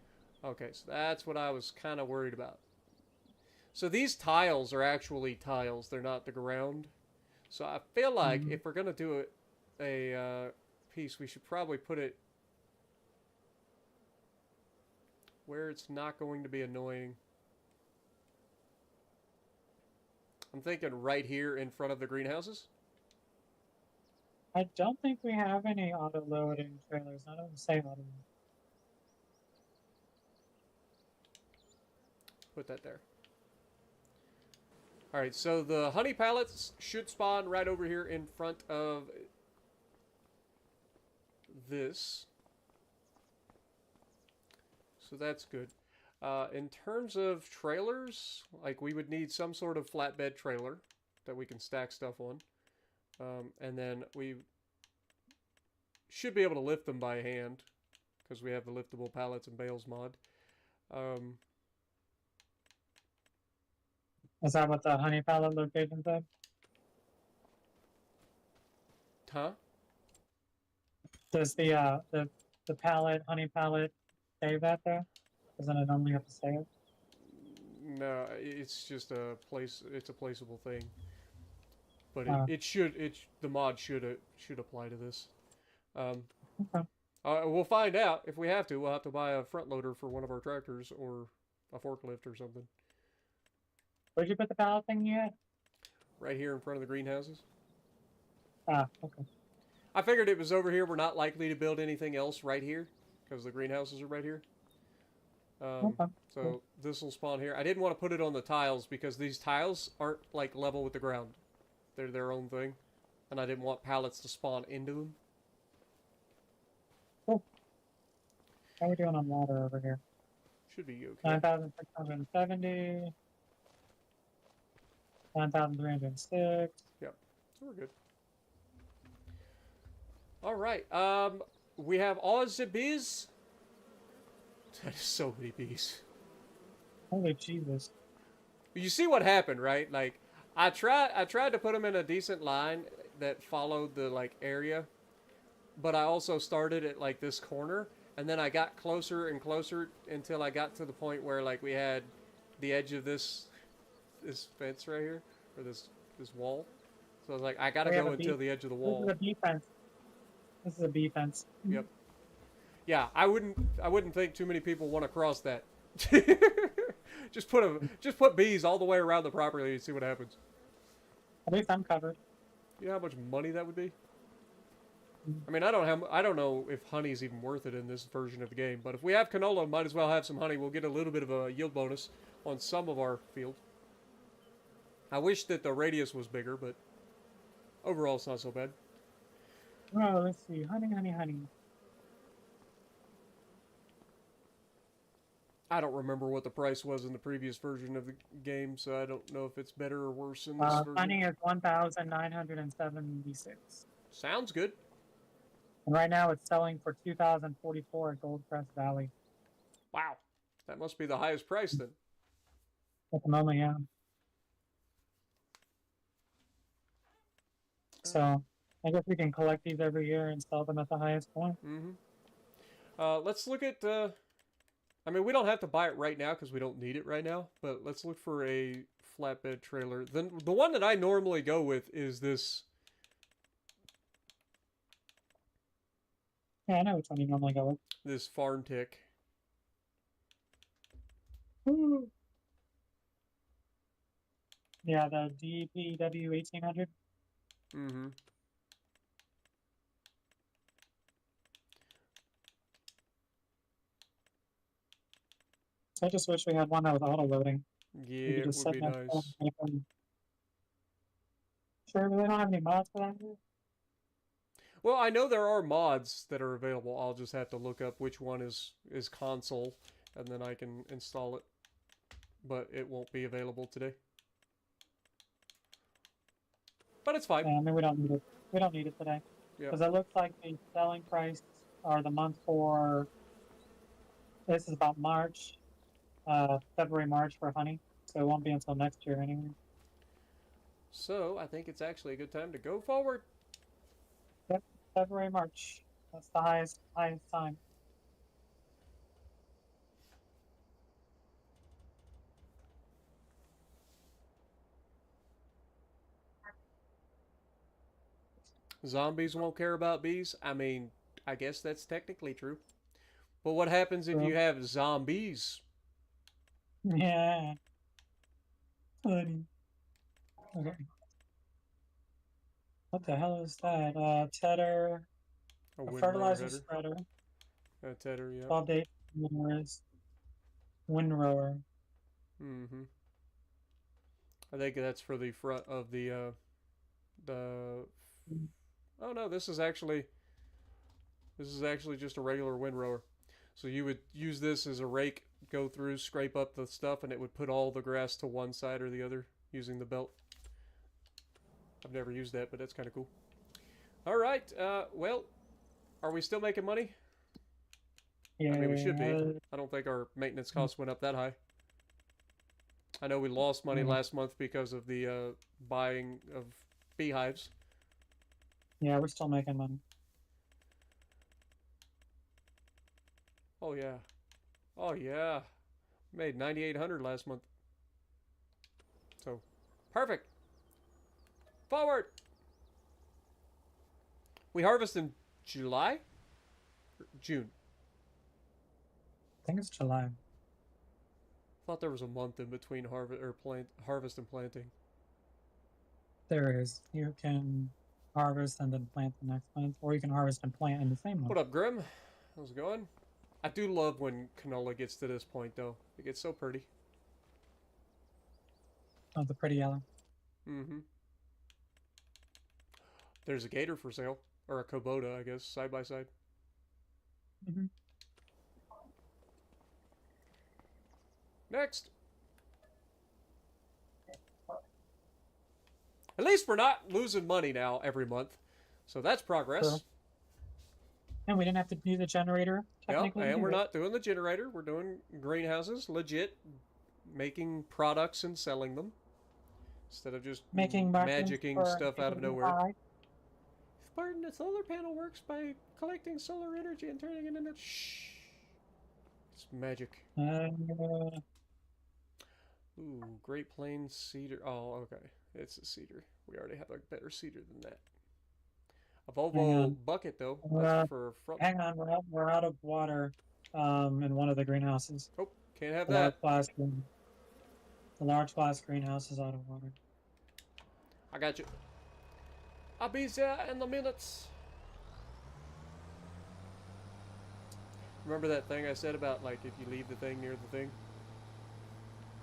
Okay, so that's what I was kind of worried about. So these tiles are actually tiles. They're not the ground. So I feel like if we're going to do a piece, we should probably put it where it's not going to be annoying. I'm thinking right here in front of the greenhouses. I don't think we have any auto loading trailers. I don't say auto. Put that there. All right, so the honey pallets should spawn right over here in front of this. So that's good. In terms of trailers, like we would need some sort of flatbed trailer that we can stack stuff on. And then we should be able to lift them by hand because we have the liftable pallets and bales mod. Is that what the honey pallet location said? Huh? Does the pallet, honey pallet, save that there? Doesn't it only have to save it? No, it's just a place. It's a placeable thing. But Uh. the mod should apply to this. Okay. We'll find out. If we have to, we'll have to buy a front loader for one of our tractors or a forklift or something. Where'd you put the pallet thing yet? Right here in front of the greenhouses. Ah, okay. I figured it was over here. We're not likely to build anything else right here because the greenhouses are right here. Okay. So this will spawn here. I didn't want to put it on the tiles because these tiles aren't like level with the ground. They're their own thing. And I didn't want pallets to spawn into them. Cool. How are we doing on water over here? Should be okay. 9,670. 9,306. So we're good. All right. We have all the bees. That is so many bees. Holy Jesus. You see what happened, right? Like, I tried to put them in a decent line that followed the like area, but I also started at like this corner, and then I got closer and closer until I got to the point where like we had the edge of this fence right here, or this wall. So I was like, I gotta go until the edge of the wall. This is a bee fence. This is a bee fence. Yep. Yeah, I wouldn't think too many people want to cross that. just put bees all the way around the property and see what happens. At least I'm covered. You know how much money that would be? I mean, I don't know if honey's even worth it in this version of the game, but if we have canola, might as well have some honey. We'll get a little bit of a yield bonus on some of our field. I wish that the radius was bigger, but overall it's not so bad. Oh, let's see. Honey, honey, honey. I don't remember what the price was in the previous version of the game, so I don't know if it's better or worse in this version. Honey is 1,976. Sounds good. And right now it's selling for 2,044 at Goldcrest Valley. Wow. That must be the highest price then. At the moment, yeah. So, I guess we can collect these every year and sell them at the highest point. Let's look at... I mean, we don't have to buy it right now because we don't need it right now, but let's look for a flatbed trailer. The one that I normally go with is this... Yeah, I know which one you normally go with. This Farm Tick. Woo. Yeah, the DPW 1800. I just wish we had one that was auto-loading. Yeah, it would be nice. Sure, they don't have any mods for that here? Well, I know there are mods that are available. I'll just have to look up which one is console, and then I can install it. But it won't be available today. But it's fine. Yeah, I mean, we don't need it. We don't need it today. Because it looks like the selling price or the month for this is about March, February, March for honey. So it won't be until next year anyway. So I think it's actually a good time to go forward. Yep, February, March. That's the highest time. Zombies won't care about bees? I mean, I guess that's technically true. But what happens if you have zombies? Yeah. Funny. Okay. What the hell is that? Tedder. A fertilizer spreader. A tedder, yeah. 12 days. Windrower. I think that's for the front of the oh no, this is actually just a regular windrower. So you would use this as a rake, go through, scrape up the stuff, and it would put all the grass to one side or the other using the belt. I've never used that, but that's kind of cool. All right, well, are we still making money? Yeah. I mean, we should be. I don't think our maintenance costs went up that high. I know we lost money last month because of the buying of beehives. Yeah, we're still making money. Oh yeah. Oh yeah. Made 9,800 last month. So, perfect. Forward. We harvest in July? June. I think it's July. Thought there was a month in between harvest and planting. There is. You can harvest and then plant the next month, or you can harvest and plant in the same month. What up, Grim? How's it going? I do love when canola gets to this point, though. It gets so pretty. Oh, the pretty yellow. Mm-hmm. There's a gator for sale. Or a Kubota, I guess, side by side. Mm-hmm. Next. At least we're not losing money now every month. So that's progress. Sure. And we didn't have to do the generator, Yep, technically. and we're not doing the generator. We're doing greenhouses, legit, making products and selling them. Instead of just making magicking stuff out of nowhere. High. Spartan, the solar panel works by collecting solar energy and turning it into... Shh. It's magic. Ooh, Great Plains cedar. Oh, okay. It's a cedar. We already have a better cedar than that. A Volvo bucket, though. That's for front. Hang on, we're out of water in one of the greenhouses. Oh, can't have The that. large glass greenhouse is out of water. I got you. I'll be there in the minutes. Remember that thing I said about, like, if you leave the thing near the thing?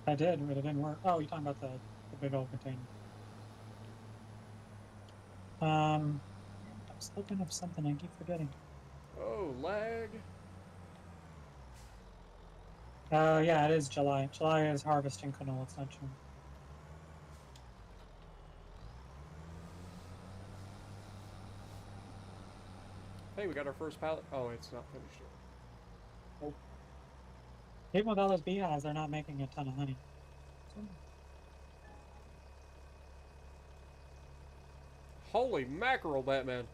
I did, but it didn't work. Oh, you're talking about the big old container. I was looking up something, I keep forgetting. Oh, lag. Yeah, it is July. July is harvesting canola, it's not June. Hey, we got our first pallet. Oh, it's not finished yet. Nope. Even with all those beehives, they're not making a ton of honey. Holy mackerel, Batman.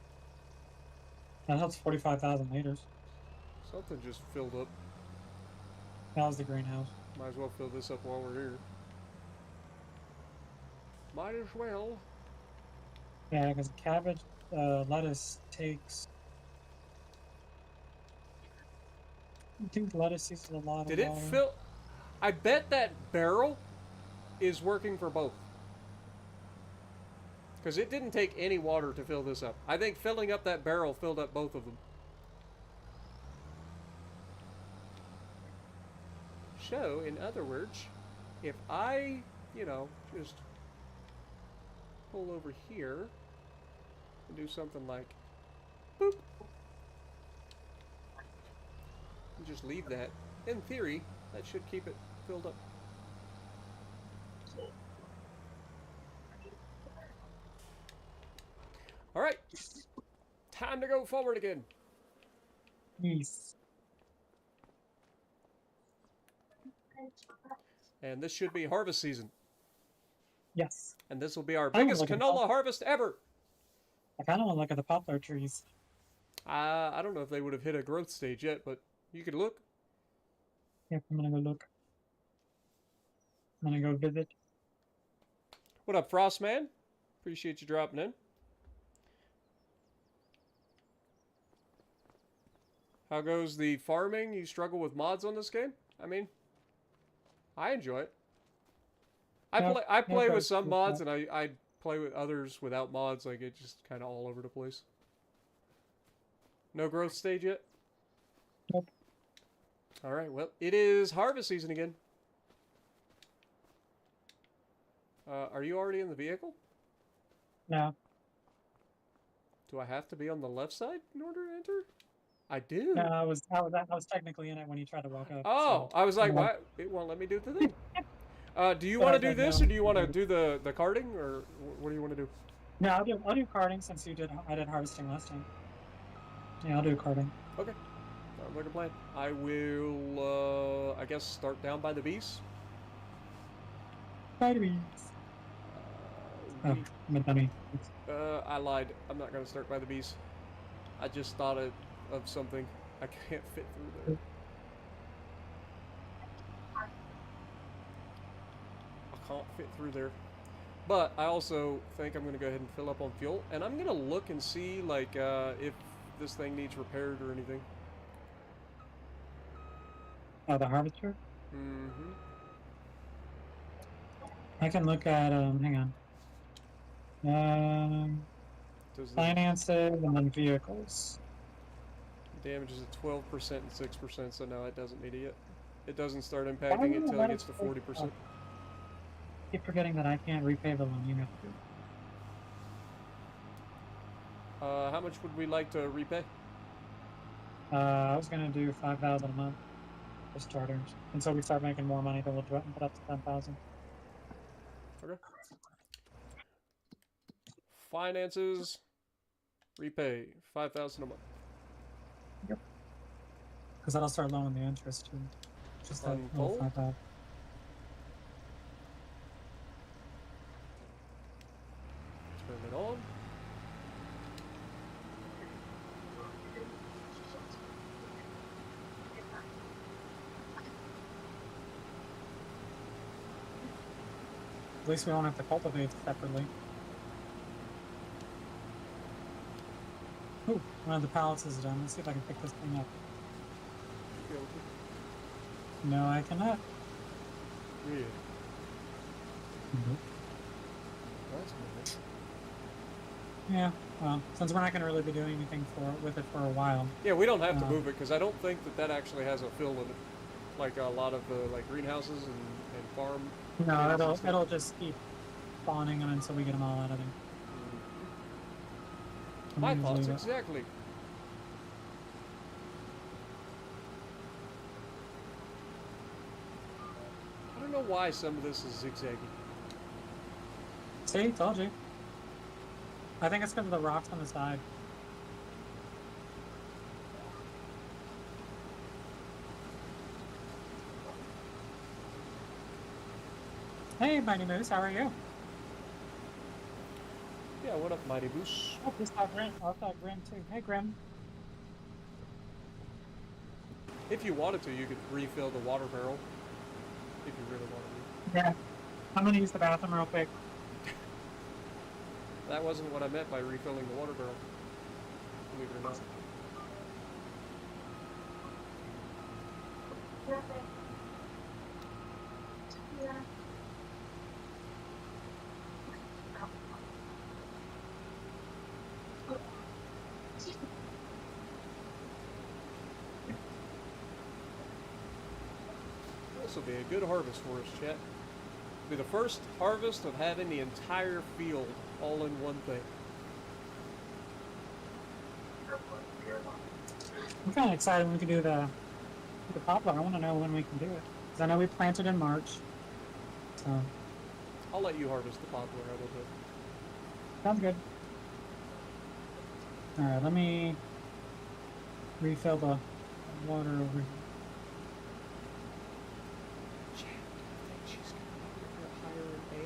That's 45,000 liters. Something just filled up. That was the greenhouse. Might as well fill this up while we're here. Might as well. Yeah, because cabbage, lettuce takes... I think lettuce uses a lot of Did it water. fill? I bet that barrel is working for both. Because it didn't take any water to fill this up. I think filling up that barrel filled up both of them. So, in other words, if I, you know, just pull over here and do something like boop, and just leave that, in theory, that should keep it filled up. All right, time to go forward again. Yes. And this should be harvest season. Yes. And this will be our I wanna biggest look at canola harvest ever. I kind of want to look at the poplar trees. I don't know if they would have hit a growth stage yet, but you could look. Yep, I'm gonna go look. I'm gonna go visit. What up, Frostman? Appreciate you dropping in. How goes the farming? You struggle with mods on this game? I mean, I enjoy it. I play with some mods, and I play with others without mods. Like, it's just kind of all over the place. No growth stage yet? Nope. All right, well, it is harvest season again. Are you already in the vehicle? No. Do I have to be on the left side in order to enter? I do. No, I was technically in it when you tried to walk up. Oh, so. I was like, what? It won't let me do the thing. Do you want to do this, or do you want to do the carting, or what do you want to do? No, I'll do carting since I did harvesting last time. Yeah, I'll do carting. Okay. Sounds like a plan. I will, I guess, start down by the bees. By the bees. Oh, I'm a dummy. I lied. I'm not going to start by the bees. I just thought of something. I can't fit through there. I can't fit through there. But I also think I'm going to go ahead and fill up on fuel. And I'm going to look and see, like, if this thing needs repaired or anything. Oh, the harvester? Mm-hmm. I can look at, hang on. Does the Finances and then vehicles. damage is at 12% and 6%, so no, it doesn't need it yet. It doesn't start Why impacting it would till I it gets to let 40%. keep forgetting that I can't repay the loan. You have to do it. How much would we like to repay? I was gonna do 5,000 a month for starters. Until we start making more money, then we'll drop it up to 10,000. Okay. Finances, repay 5,000 a month. Yep. Because that'll start lowering the interest too. Just that little Unfold. 5,000. Turn it on. At least we don't have to cultivate separately. Ooh, one of the pallets is done. Let's see if I can pick this thing up. No, I cannot. Yeah. Nope. That's nice. Yeah, well, since we're not going to really be doing anything with it for a while. Yeah, we don't have to move it because I don't think that actually has a fill in it, like a lot of the like greenhouses and farm. No, it'll just keep spawning them until we get them all out of there. My Usually thoughts that- exactly. I don't know why some of this is zigzaggy. See, told you. I think it's because of the rocks on the side. Hey, Mighty Moose, how are you? Yeah, what up, Mighty Moose? Oh, this got Grim. Oh, I thought Grim too. Hey, Grim. If you wanted to, you could refill the water barrel. If you really wanted Yeah. I'm gonna use the bathroom real quick. to. That wasn't what I meant by refilling the water barrel. Believe it or not. This will be a good harvest for us, chat. Be the first harvest of having the entire field all in one thing. I'm kind of excited when we can do the poplar. I want to know when we can do it. Because I know we planted in March. So, I'll let you harvest the poplar a little bit. sounds good. Alright, let me refill the water over here. Chat, I think she's gonna hire an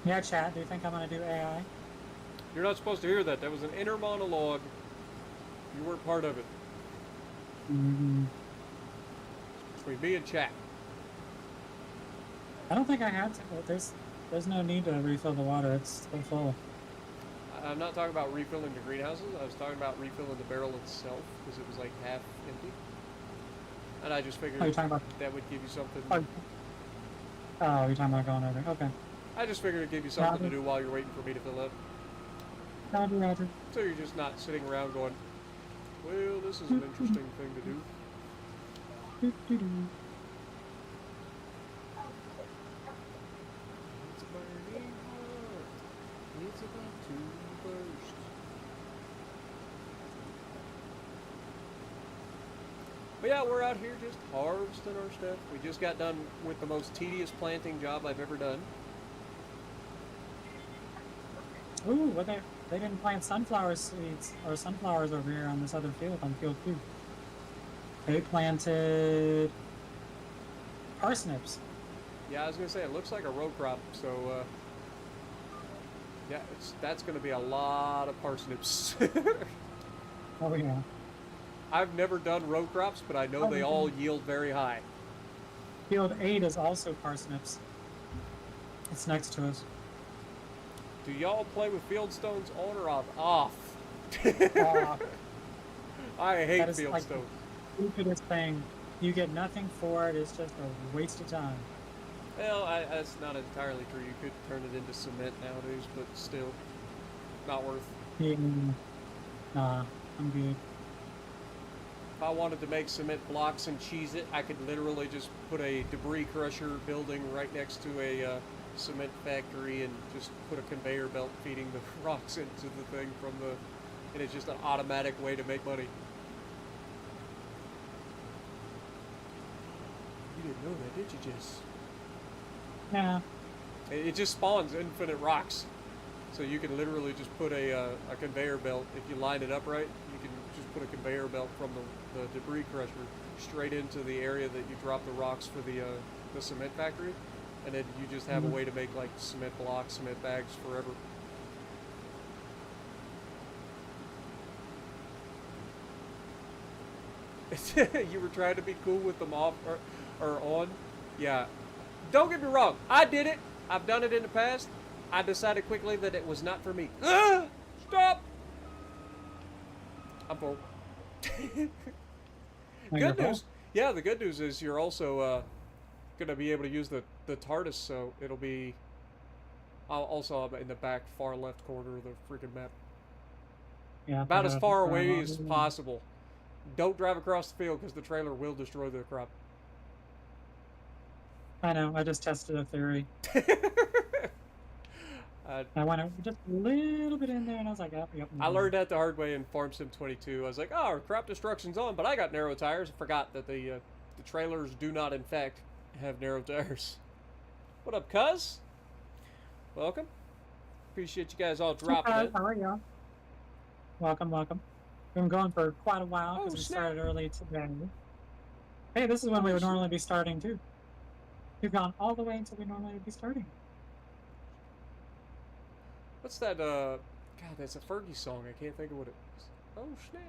AI. Yeah, chat, do you think I'm going to do AI? You're not supposed to hear that. That was an inner monologue. You weren't part of it. Mm-hmm. Between me and chat. I don't think I had to, but there's no need to refill the water. It's still full. I'm not talking about refilling the greenhouses. I was talking about refilling the barrel itself because it was like half empty. And I just figured Oh, you're talking about... that would give you something. Oh, you're talking about going over. Okay. I just figured it'd give you something to do while you're waiting for me to fill up. Roger. So you're just not sitting around going, well, this is an interesting thing to do. Doo-doo-doo. It's burning hot. It's about to burst. But yeah, we're out here just harvesting our stuff. We just got done with the most tedious planting job I've ever done. Ooh, what they didn't plant sunflower seeds or sunflowers over here on this other field, on field 2. They planted parsnips. Yeah, I was gonna say it looks like a row crop, so yeah, that's gonna be a lot of parsnips. Oh yeah. I've never done row crops, but I know they all yield very high. Field 8 is also parsnips. It's next to us. Do y'all play with field stones on or off? Off. I That hate is field like stone. the stupidest thing. You get nothing for it. It's just a waste of time. Well, that's not entirely true. You could turn it into cement nowadays, but still, not worth. Yeah. Nah, I'm good. If I wanted to make cement blocks and cheese it, I could literally just put a debris crusher building right next to a cement factory and just put a conveyor belt feeding the rocks into the thing from the, and it's just an automatic way to make money. You didn't know that, did you, Jess? Yeah. It just spawns infinite rocks. So you can literally just put a conveyor belt, if you line it up right, you can just put a conveyor belt from the debris crusher straight into the area that you drop the rocks for the cement factory. And then you just have a way to make like cement blocks, cement bags forever. You were trying to be cool with them off or on? Yeah. Don't get me wrong, I did it. I've done it in the past. I decided quickly that it was not for me. Stop! I'm full. Good news. Yeah, the good news is you're also going to be able to use the TARDIS, so it'll be... also, I'm in the back far left corner of the freaking map. Yeah. About as far away as possible. Don't drive across the field because the trailer will destroy the crop. I know. I just tested a theory. I went just a little bit in there, and I was like, yep. I learned that the hard way in Farm Sim 22. I was like, oh, crop destruction's on, but I got narrow tires. I forgot that the trailers do not, in fact, have narrow tires. What up, cuz? Welcome. Appreciate you guys all dropping in. How are y'all? Welcome. We've been going for quite a while because we started early today. Hey, this is when we would normally be starting, too. We've gone all the way until we normally would be starting. What's that, God, that's a Fergie song. I can't think of what it was. Oh, snap.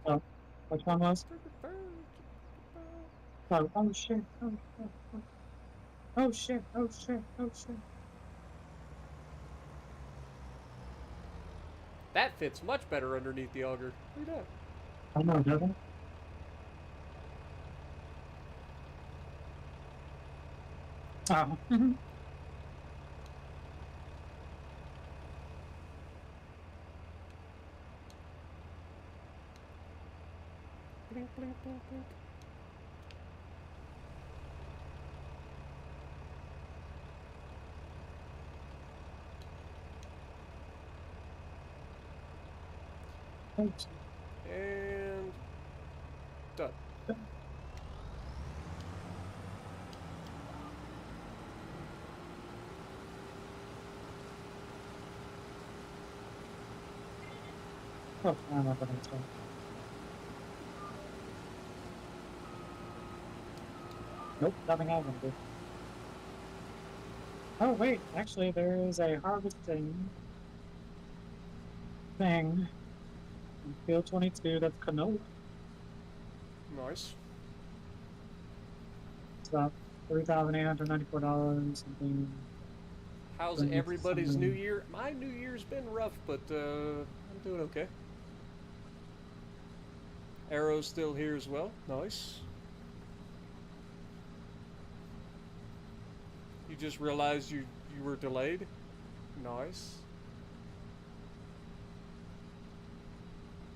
Oh, which one was? Oh, shit. Oh, shit. That fits much better underneath the auger. Look at that. I know, doesn't it? Oh. Blink, blink, blink, blink. And done. Oh, I'm not gonna tell. Nope, nothing I can do. Oh, wait, actually, there is a harvesting thing in field 22 that's canola. Nice. It's about $3,894 something. How's everybody's New Year? My New Year's been rough, but I'm doing okay. Arrow's still here as well. Nice. You just realized you were delayed? Nice.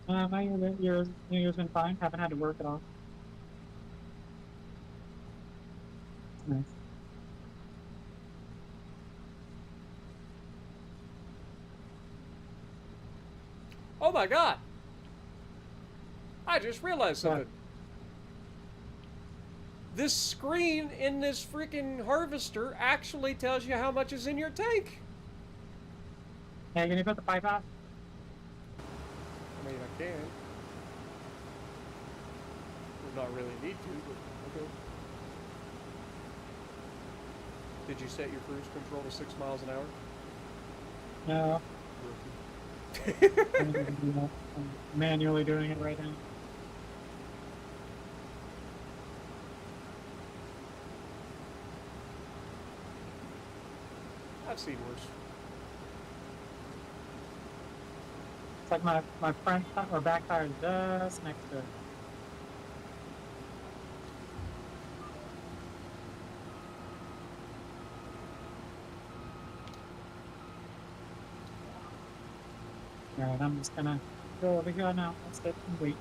My New Year's been fine. Haven't had to work at all. Nice. Oh my god! I just realized something. What? This screen in this freaking harvester actually tells you how much is in your tank. Hey, can you put the pipe out? I mean, I can. Would not really need to, but okay. Did you set your cruise control to 6 miles an hour? No. I'm manually doing it right now. I've seen worse. It's like my front or back tire is just next to it. Alright, I'm just gonna go over here now. Let's get and wait.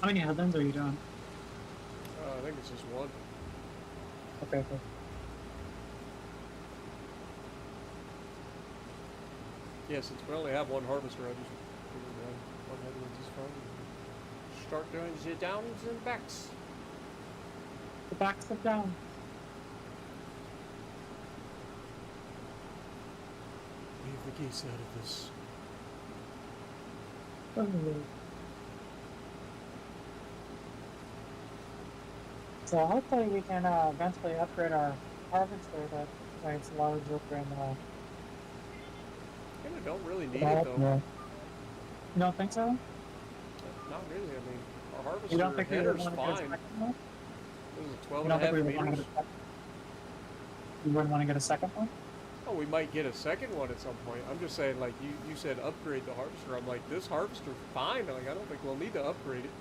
How many headlands are you doing? I think it's just one. Okay, okay. Yeah, since we only have one harvester, I just figured one headlands is fine. Start doing the downs and backs. The backs are down. Leave the geese out of this. So hopefully we can eventually upgrade our harvester that way it's larger and Kind of don't really need it though. You don't think so? Not really. I mean, our You harvester don't think we would header's want to get a fine. second one? This is You 12 don't and a think half we would want to meters. get a second? You wouldn't want to get a second one? Oh, we might get a second one at some point. I'm just saying, like, you said upgrade the harvester. I'm like, this harvester's fine. Like, I don't think we'll need to upgrade it.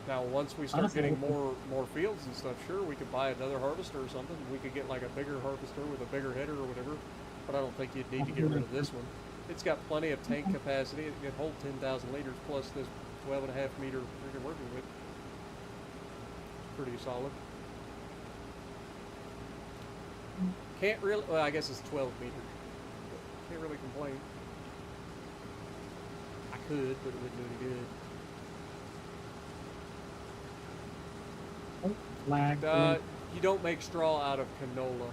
Now, once we start Honestly, getting more fields and stuff, sure, we could buy another harvester or something. We could get, like, a bigger harvester with a bigger header or whatever. But I don't think you'd need to get rid of this one. It's got plenty of tank capacity. It can hold 10,000 liters plus this 12 and a half meter freaking working with. Pretty solid. Can't really, well, I guess it's 12 meters. Can't really complain. I could, but it wouldn't do any good. Lag. You don't make straw out of canola.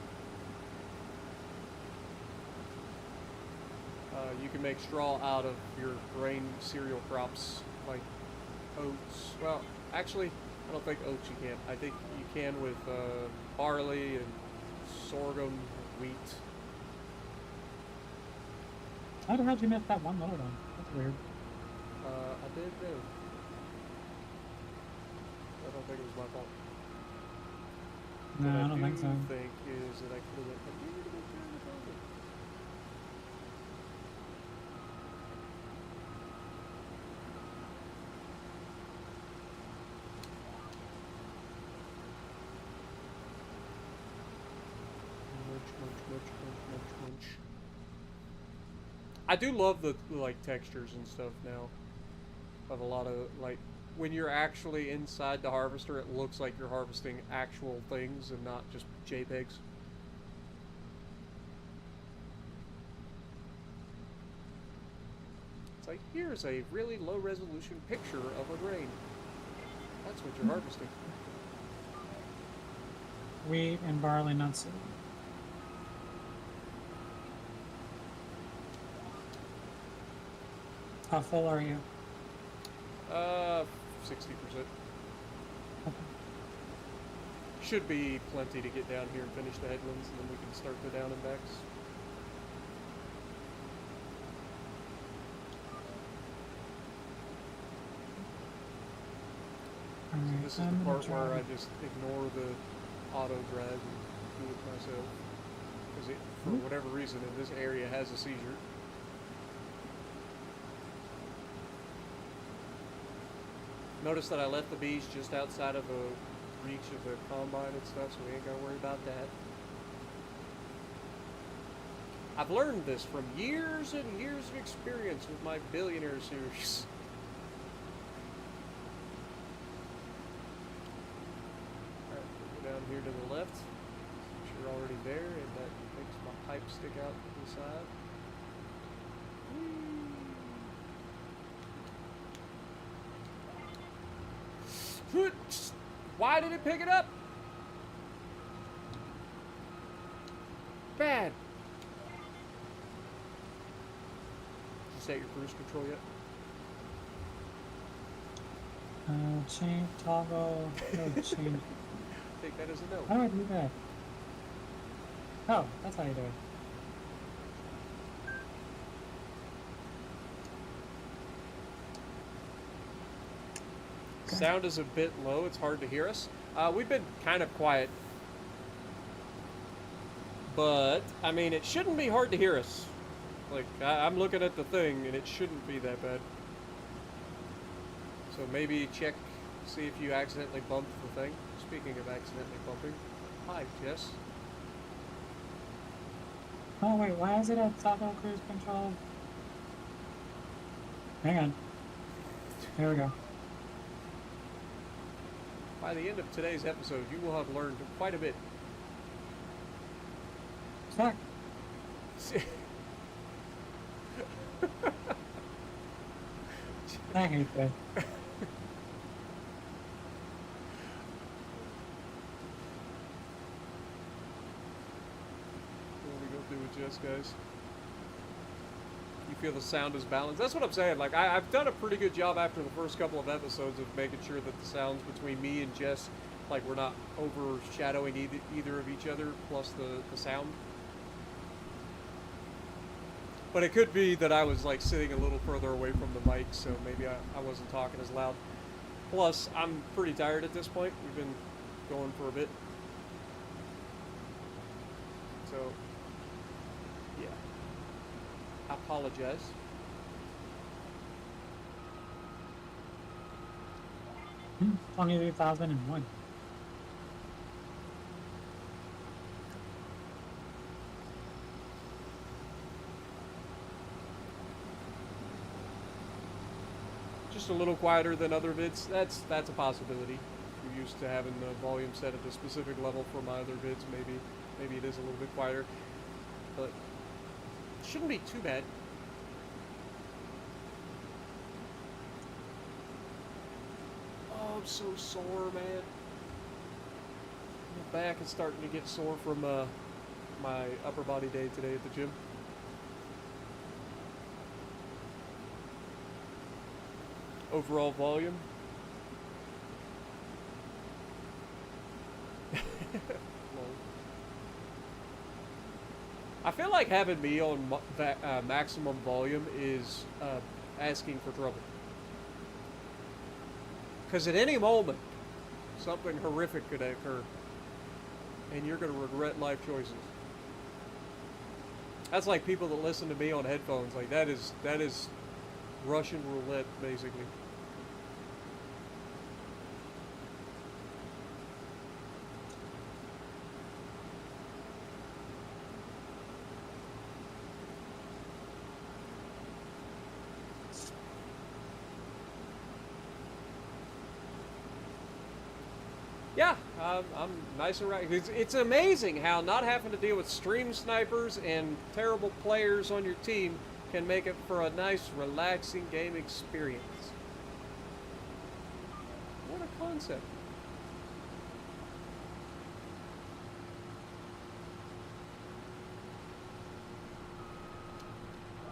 You can make straw out of your grain cereal crops like oats. Well, actually, I don't think oats you can. I think you can with barley and sorghum, wheat. How the hell did you miss that one load on? That's weird. I did do. I don't think it was my fault. No, What I don't think so. think is that I could have went a little bit further forward. Munch. I do love the like textures and stuff now of a lot of like when you're actually inside the harvester, it looks like you're harvesting actual things and not just JPEGs. It's like, here's a really low resolution picture of a grain. That's what you're harvesting. Wheat and barley nuts. How full are you? 60%. Okay. Should be plenty to get down here and finish the headlands, and then we can start the down and backs. So Alright, this is the part where I just ignore the auto drive and do it myself. Because it, for whatever reason, in this area has a seizure. Notice that I left the bees just outside of the reach of the combine and stuff, so we ain't gotta worry about that. I've learned this from years and years of experience with my Billionaire series. Alright, we'll go down here to the left. Since you're already there, and that makes my pipe stick out to the side. Why did it pick it up? Bad. Did you set your cruise control yet? Change toggle. No, change. Take that as a no. How do I do that? Oh, that's how you do it. Sound is a bit low. It's hard to hear us. We've been kind of quiet. But, I mean, it shouldn't be hard to hear us. Like, I'm looking at the thing, and it shouldn't be that bad. So maybe check, see if you accidentally bumped the thing. Speaking of accidentally bumping. Hi, Jess. Oh wait, why is it at toggle cruise control? Hang on. There we go. By the end of today's episode, you will have learned quite a bit. Fuck. I hate that. What are we gonna do with Jess, guys? You feel the sound is balanced? That's what I'm saying. Like, I've done a pretty good job after the first couple of episodes of making sure that the sounds between me and Jess, like, we're not overshadowing either of each other, plus the sound. But it could be that I was, like, sitting a little further away from the mic, so maybe I wasn't talking as loud. Plus, I'm pretty tired at this point. We've been going for a bit. So, yeah. I apologize. 23,001. Just a little quieter than other vids. That's a possibility. I'm used to having the volume set at a specific level for my other vids. Maybe it is a little bit quieter, but it shouldn't be too bad. Oh, I'm so sore, man. My back is starting to get sore from my upper body day today at the gym. Overall volume. Lol. I feel like having me on maximum volume is asking for trouble. Because at any moment, something horrific could occur. And you're going to regret life choices. That's like people that listen to me on headphones. Like, that is Russian roulette, basically. Yeah, I'm nice and right. It's amazing how not having to deal with stream snipers and terrible players on your team can make it for a nice, relaxing game experience. What a concept.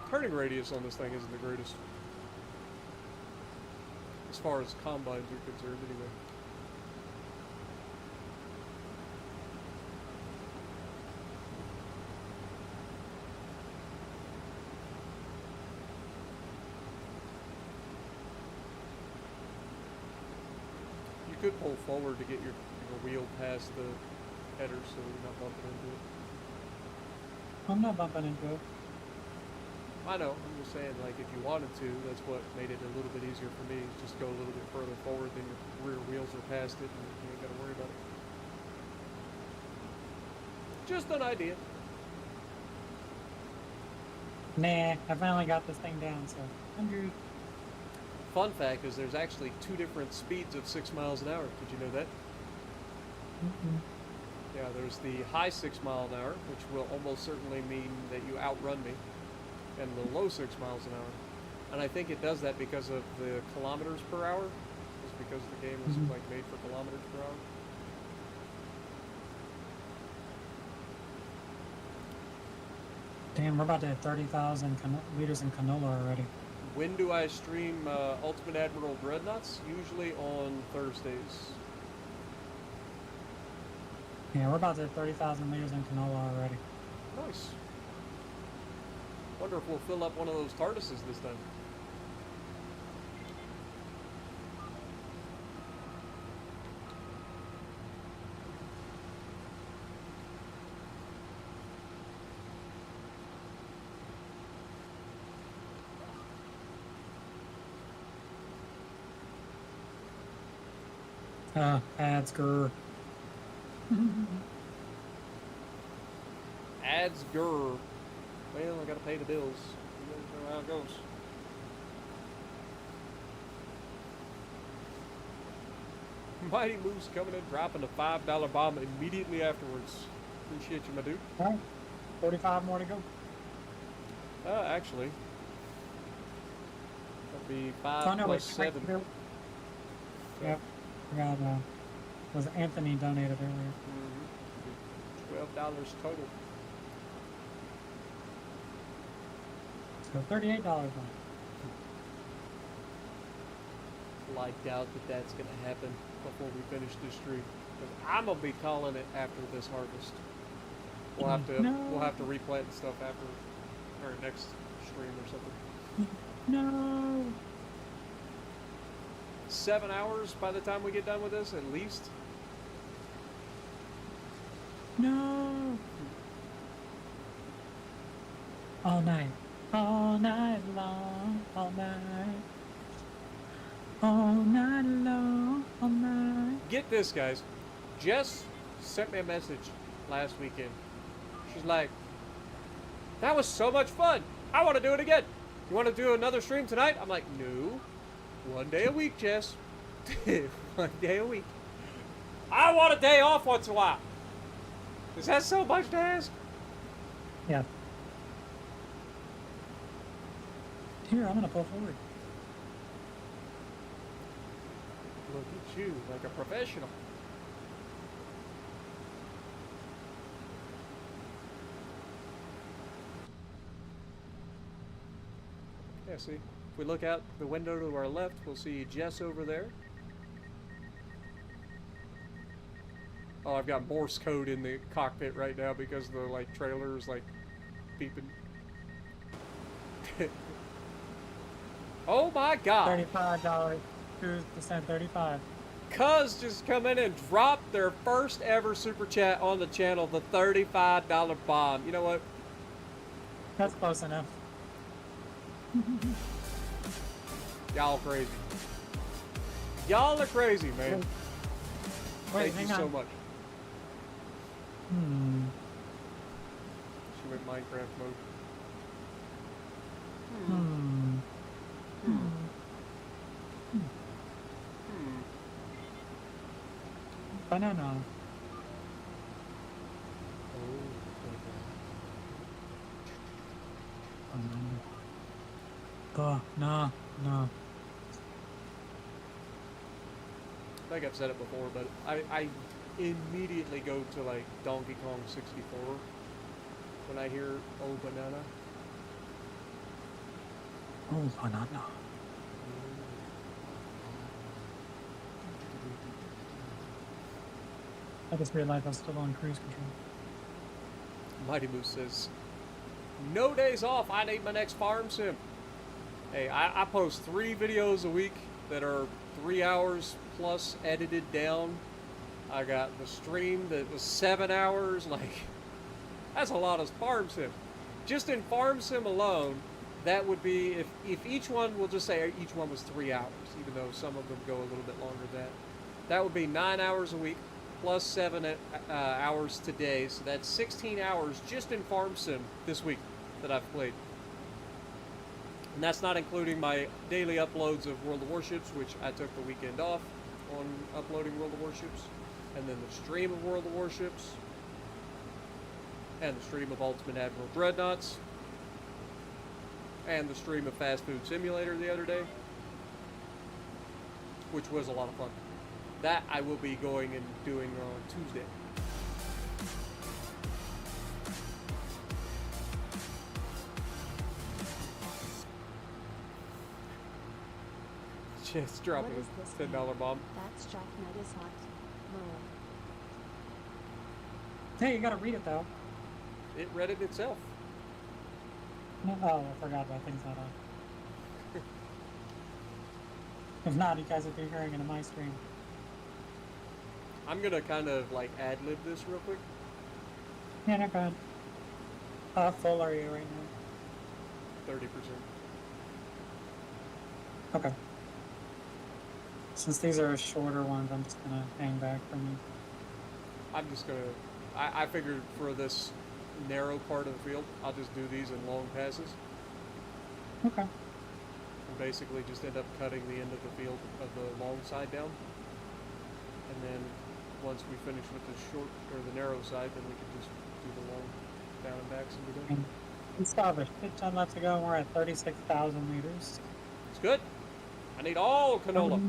Turning radius on this thing isn't the greatest. As far as combines are concerned, anyway. You could pull forward to get your wheel past the header so you're not bumping into it. I'm not bumping into it. I know, I'm just saying, like, if you wanted to, that's what made it a little bit easier for me, is just go a little bit further forward, then your rear wheels are past it, and you ain't gotta worry about it. Just an idea. Nah, I finally got this thing down, so I'm good. Fun fact is there's actually 2 different speeds of 6 miles an hour. Did you know that? Yeah, there's the high 6 mile an hour, which will almost certainly mean that you outrun me, and the low 6 miles an hour. And I think it does that because of the kilometers per hour. It's because the game was like made for kilometers per hour. Damn, we're about to hit 30,000 liters in canola already. When do I stream Ultimate Admiral Dreadnoughts? Usually on Thursdays. Yeah, we're about to hit 30,000 liters in canola already. Nice. Wonder if we'll fill up one of those TARDISes this time. Ads, grr. Ads grr. Well, I gotta pay the bills. You know how it goes. Mighty Moose coming in, dropping a $5 bomb immediately afterwards. Appreciate you, my dude. All right, 45 more to go. Actually, that'd be 5 Oh no, plus wait, 7. Yep, forgot. Was Anthony donated earlier? $12 total. So $38 more. I doubt that that's gonna happen before we finish this stream. 'Cause I'm gonna be calling it after this harvest. We'll have to replant and stuff after our next stream or something. No. 7 hours by the time we get done with this, at least. No. All night long, all night. All night long, all night. Get this, guys. Jess sent me a message last weekend. She's like, that was so much fun. I want to do it again. You want to do another stream tonight? I'm like, no. 1 day a week, Jess. 1 day a week. I want a day off once in a while. Is that so much to ask? Yeah. Here, I'm gonna pull forward. Look at you, like a professional. Yeah, see? If we look out the window to our left, we'll see Jess over there. Oh, I've got Morse code in the cockpit right now because the trailer is beeping. Oh my god! $35. 2%, 35. Cuz just come in and drop their first ever super chat on the channel, the $35 bomb. You know what? That's close enough. Y'all crazy. Y'all are crazy, man. Wait, Thank you so much. She went Minecraft mode. Banana. No. I think I've said it before, but I immediately go to Donkey Kong 64 when I hear "Oh Banana." Oh, banana. I just realized I'm still on cruise control. Mighty Moose says, "No days off. I need my next farm sim." Hey, I post 3 videos a week that are 3 hours plus edited down. I got the stream that was 7 hours. That's a lot of farm sim. Just in farm sim alone, that would be, if each one, we'll just say each one was 3 hours, even though some of them go a little bit longer than that. That would be 9 hours a week plus 7 hours today. So that's 16 hours just in farm sim this week that I've played. And that's not including my daily uploads of World of Warships, which I took the weekend off on uploading World of Warships, and then the stream of World of Warships, and the stream of Ultimate Admiral Dreadnoughts, and the stream of Fast Food Simulator the other day, which was a lot of fun. That I will be going and doing on Tuesday. Just dropping What is this a $10 bomb. That strike night is hot. Lol. Hey, you gotta read it though. It read it itself. No, oh, I forgot about things not on. If not, you guys would be hearing it in my stream. I'm gonna kind of ad-lib this real quick. Yeah, not bad. How full are you right 30%. now? Okay. Since these are shorter ones, I'm just gonna hang back from you. I'm just gonna. I figured for this narrow part of the field, I'll just do these in long passes Okay. and basically just end up cutting the end of the field of the long side down. And then once we finish with the short or the narrow side, then we can just do the long down and backs and be done. And we still have a shit ton left to go, and we're at 36,000 liters. It's good. I need all canola.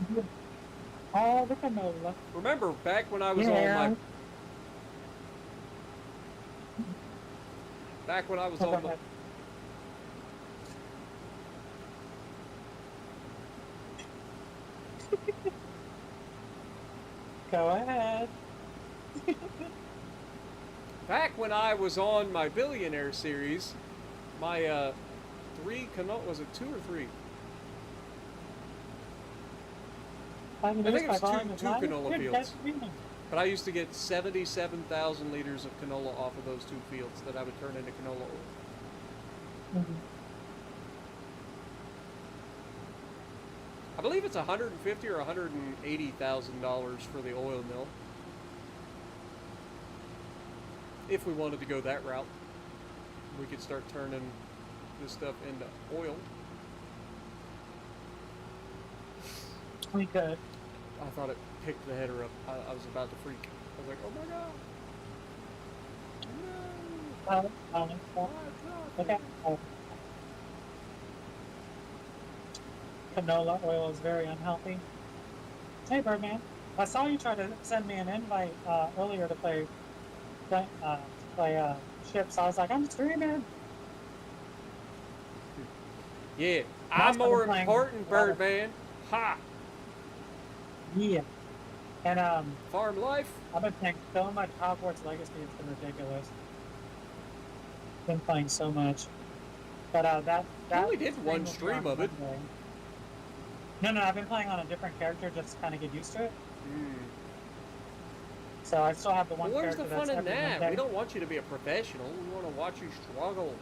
All the canola. Remember back when I was Yeah. on my back when I was on my, Go ahead. back when I was on my billionaire series, my 3 canola, was it 2 or 3? I think it was two canola fields. But I used to get 77,000 liters of canola off of those 2 fields that I would turn into canola oil. I believe it's $150,000 or $180,000 for the oil mill. If we wanted to go that route, we could start turning this stuff into oil. We could. I thought it picked the header up. I was about to freak. I was like, oh my god. No. Okay. Canola oil is very unhealthy. Hey, Birdman. I saw you try to send me an invite earlier to play ships. I was like, I'm streaming. Yeah, That's I'm more what I'm playing. important, Birdman. Ha! Yeah. And Farm life. I've been playing so much Hogwarts Legacy, it's been ridiculous. Been playing so much. But that only did stream one will be stream on of it. Monday. No, I've been playing on a different character just to kind of get used to it. So I still have the one Well, where's character the fun that's in every that? Monday. We don't want you to be a professional. We want to watch you struggle.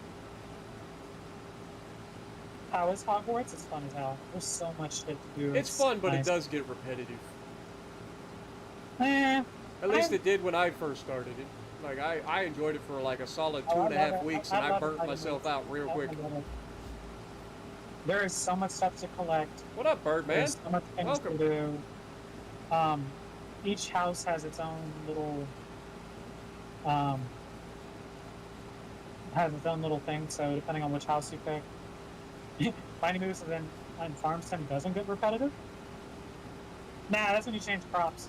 How is Hogwarts? It's fun as hell. There's so much shit to do. It's fun, but nice. it does get repetitive. Eh, At least it did when I first started it. Like, I enjoyed it for like a solid Oh, I 2.5 love it. weeks, I and I love it. burnt I love myself it. out real quick. There is so much stuff to collect. What up, Birdman? There's so much things Welcome. to do. Each house has its own little thing. So depending on which house you pick, Mighty Moose and Farm Sim doesn't get repetitive. Nah, that's when you change crops.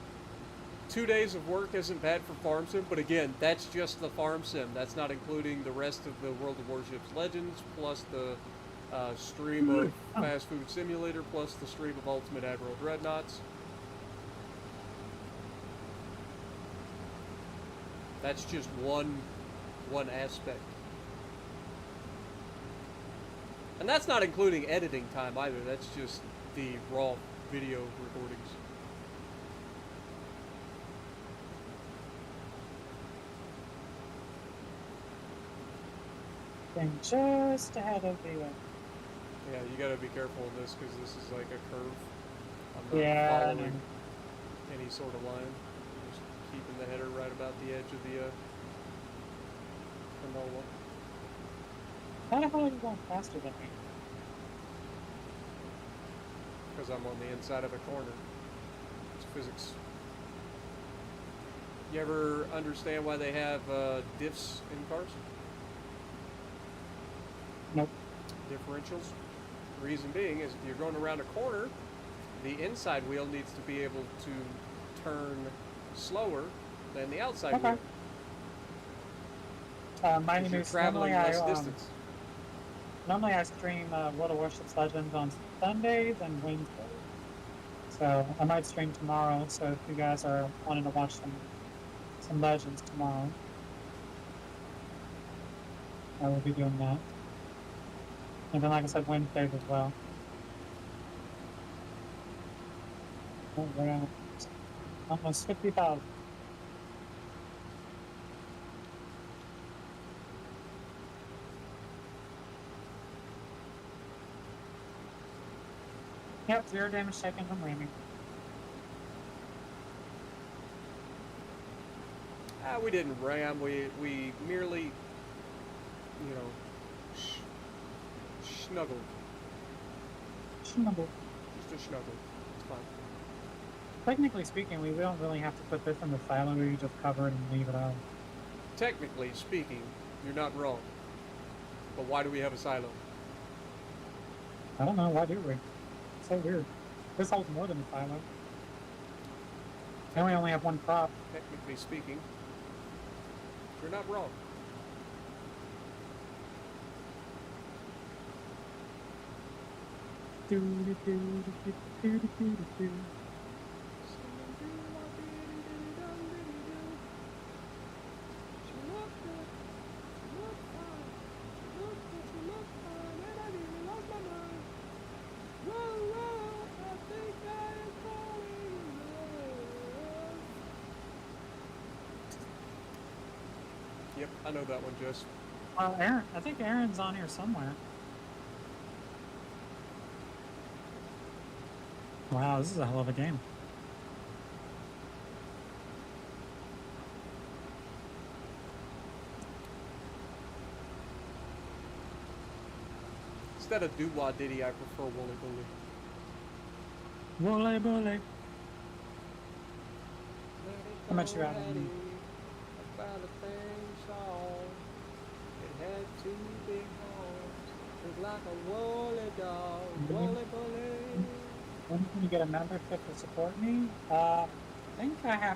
2 days of work isn't bad for Farm Sim, but again, that's just the Farm Sim. That's not including the rest of the World of Warships Legends, plus the stream of Fast Food Simulator, plus the stream of Ultimate Admiral Dreadnoughts. That's just one aspect. And that's not including editing time either. That's just the raw video recordings. Thing just ahead of the. Yeah, you gotta be careful in this because this is like a curve. I'm not Yeah, I following know. any sort of line. Just keeping the header right about the edge of the canola. How the hell are you going faster than me? Because I'm on the inside of a corner. It's physics. You ever understand why they have diffs in cars? Nope. Differentials. The reason being is if you're going around a corner, the inside wheel needs to be able to turn slower than the outside Okay. wheel. Mighty Because you're Moose. traveling less distance. Normally I stream World of Warships Legends on Sundays and Wednesdays. So I might stream tomorrow, so if you guys are wanting to watch some Legends tomorrow, I will be doing that. And then like I said, Wednesdays as well. Oh, we're at almost 50,000. Yep, 0 damage taken from Raiming. We didn't ram. We merely, you know, snuggled. Snuggle. Just a snuggle. It's fine. Technically speaking, we don't really have to put this in the silo. We just cover it and leave it out. Technically speaking, you're not wrong. But why do we have a silo? I don't know. Why do we? It's so weird. This holds more than a silo. And we only have one crop. Technically speaking, you're not wrong. Yep, I know that one, Jess. Aaron, I think Aaron's on here somewhere. Wow, this is a hell of a game. Instead of doo-wah diddy, I prefer woolly bully. Wooly bully. How much you out on me? About a thing song. It had two big horns. Looked like a woolly dog. Woolly bully. When can you get a membership to support me? I think I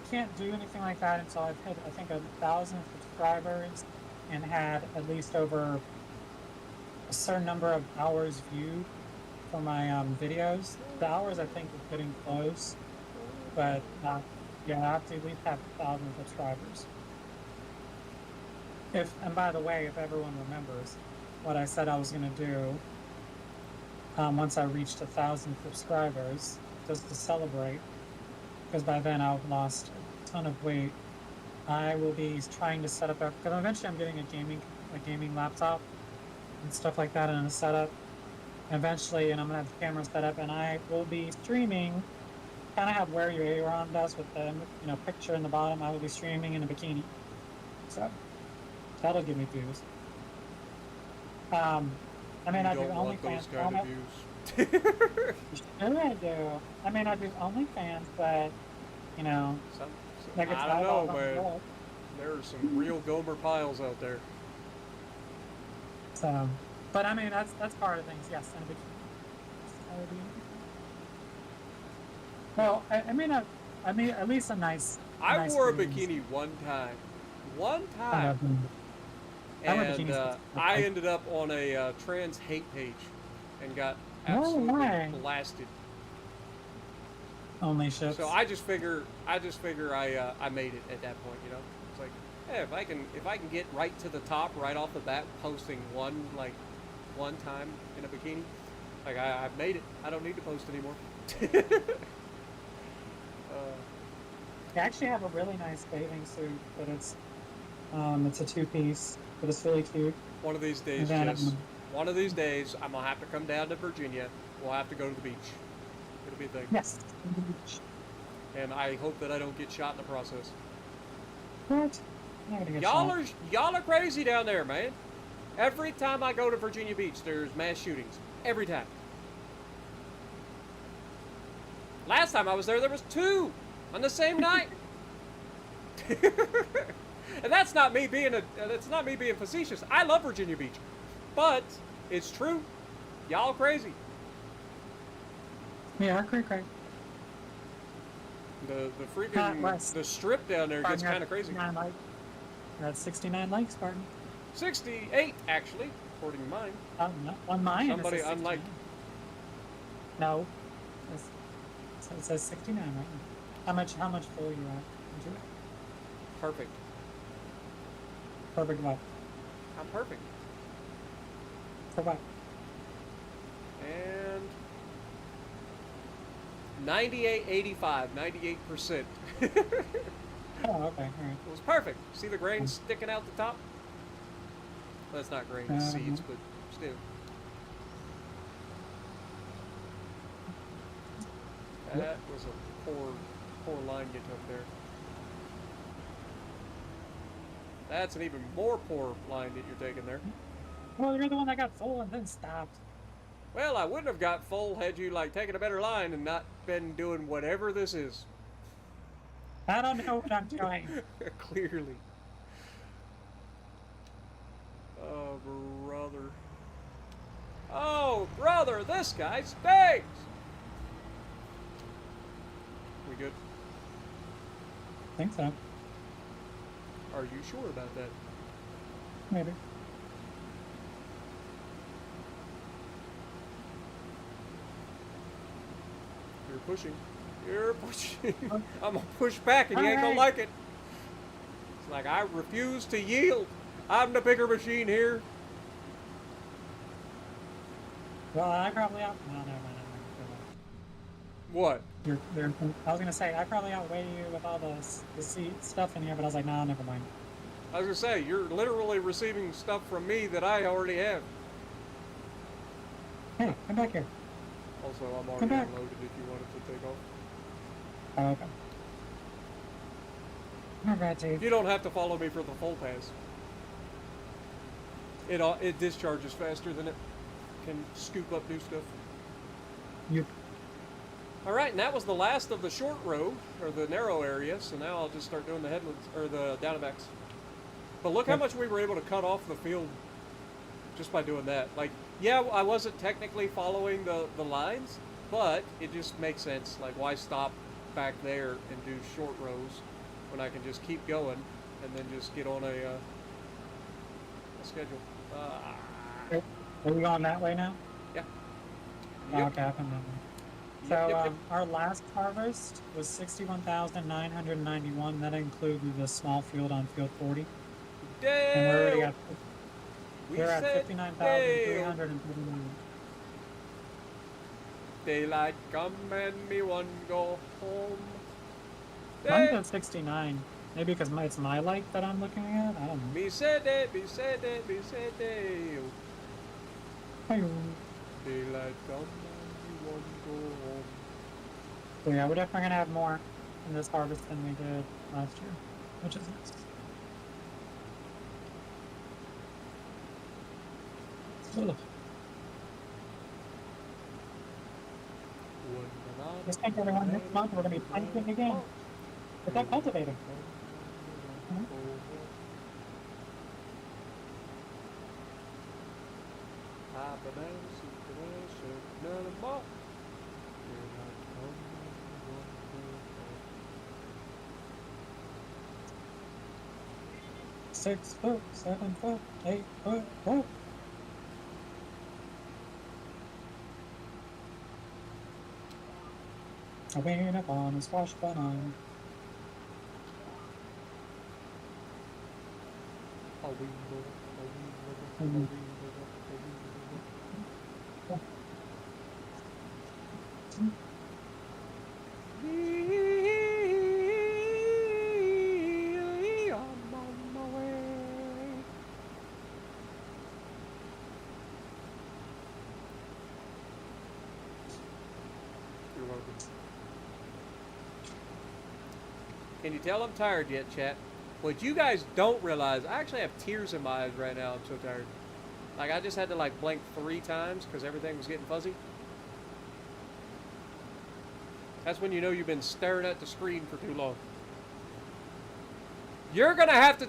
can't do anything like that until I've hit, I think, 1,000 subscribers and had at least over a certain number of hours viewed for my videos. The hours, I think, are getting close, but yeah, I have to at least have 1,000 subscribers. And by the way, if everyone remembers what I said I was going to do, once I reached 1,000 subscribers, just to celebrate, because by then I've lost a ton of weight, I will be trying to set up, because eventually I'm getting a gaming laptop and stuff like that in a setup. Eventually, and I'm gonna have the camera set up, and I will be streaming. Kind of have where your Aaron does with the picture in the bottom. I will be streaming in a bikini, so that'll give me views. I mean, I do OnlyFans. Kind of views. Sure, I do. I mean, I do OnlyFans, but I don't know, man. There are some real Gomer piles out there. So, but I mean, that's part of things. Yes, in a bikini. Well, I mean, at least a nice. I wore a bikini one time. One time. And I ended up on a trans hate page and got absolutely blasted. Only ships. So I just figure I made it at that point, you know. It's like, hey, if I can get right to the top right off the bat, posting one time in a bikini, like I've made it. I don't need to post anymore. I actually have a really nice bathing suit, but it's a two-piece, but it's really cute. One of these days, one of these days, I'm gonna have to come down to Virginia. We'll have to go to the beach. It'll be a thing. Yes, the beach. And I hope that I don't get shot in the process. What? Y'all are crazy down there, man. Every time I go to Virginia Beach, there's mass shootings. Every time. Last time I was there was 2 on the same night. And that's not me being facetious. I love Virginia Beach, but it's true. Y'all crazy. Yeah, cray. The freaking the strip down there gets kind of crazy. That's 69 likes, Spartan. 68 actually, according to mine. No, on mine. Somebody unlike. No, it says 69 right now. How much full are you at? Perfect. Perfect what? I'm perfect. For what? And 98.85, 98%. Oh, okay, all right. It was perfect. See the grain sticking out the top? Well, that's not grain, it's seeds, but still. That was a poor line you took there. That's an even more poor line that you're taking there. Well, you're the one that got full and then stopped. Well, I wouldn't have got full had you like taken a better line and not been doing whatever this is. I don't know what I'm doing. Clearly. Oh, brother. Oh, brother, this guy stinks! We good? I think so. Are you sure about that? Maybe. You're pushing. You're pushing. I'm gonna push back and you ain't gonna Alright. like it. It's like I refuse to yield. I'm the bigger machine here. Well, I probably out. No, never mind. What? I was gonna say I probably outweigh you with all the seed stuff in here, but I was like, nah, never mind. I was gonna say, you're literally receiving stuff from me that I already have. Hey, come back here. Also, I'm Come already back. unloaded if you wanted to take off. Oh, okay. All right, You Dave. don't have to follow me for the full pass. It discharges faster than it can scoop up new stuff. You. All right, and that was the last of the short row, or the narrow area, so now I'll just start doing the headlands, or the downabacks. But look how Yep. much we were able to cut off the field just by doing that. Like, yeah, I wasn't technically following the lines, but it just makes sense. Like, why stop back there and do short rows when I can just keep going and then just get on a schedule? Are we going that way now? Yeah. Oh, Yep. okay, I can remember. Yep, So yep. our last harvest was 61,991. That included the small field on field 40, and we're already at we're at said 59,339. daylight come and me one go home. Mine's Day- at 69. Maybe because it's my light that I'm looking at. I don't know. Me said it, me said it, me said it. Hey. Daylight come and me one go home. So yeah, we're definitely gonna have more in this harvest than we did last year, which is nice. Ugh. Just think everyone next month we're gonna be planting again. It's like cultivating. Mhm. Six foot, 7 foot, 8 foot, whoa. I went up on a squash banana. I'm on my way. You're welcome. Can you tell I'm tired yet, chat? What you guys don't realize, I actually have tears in my eyes right now. I'm so tired. Like, I just had to, like, blink 3 times because everything was getting fuzzy. That's when you know you've been staring at the screen for too long. You're gonna have to...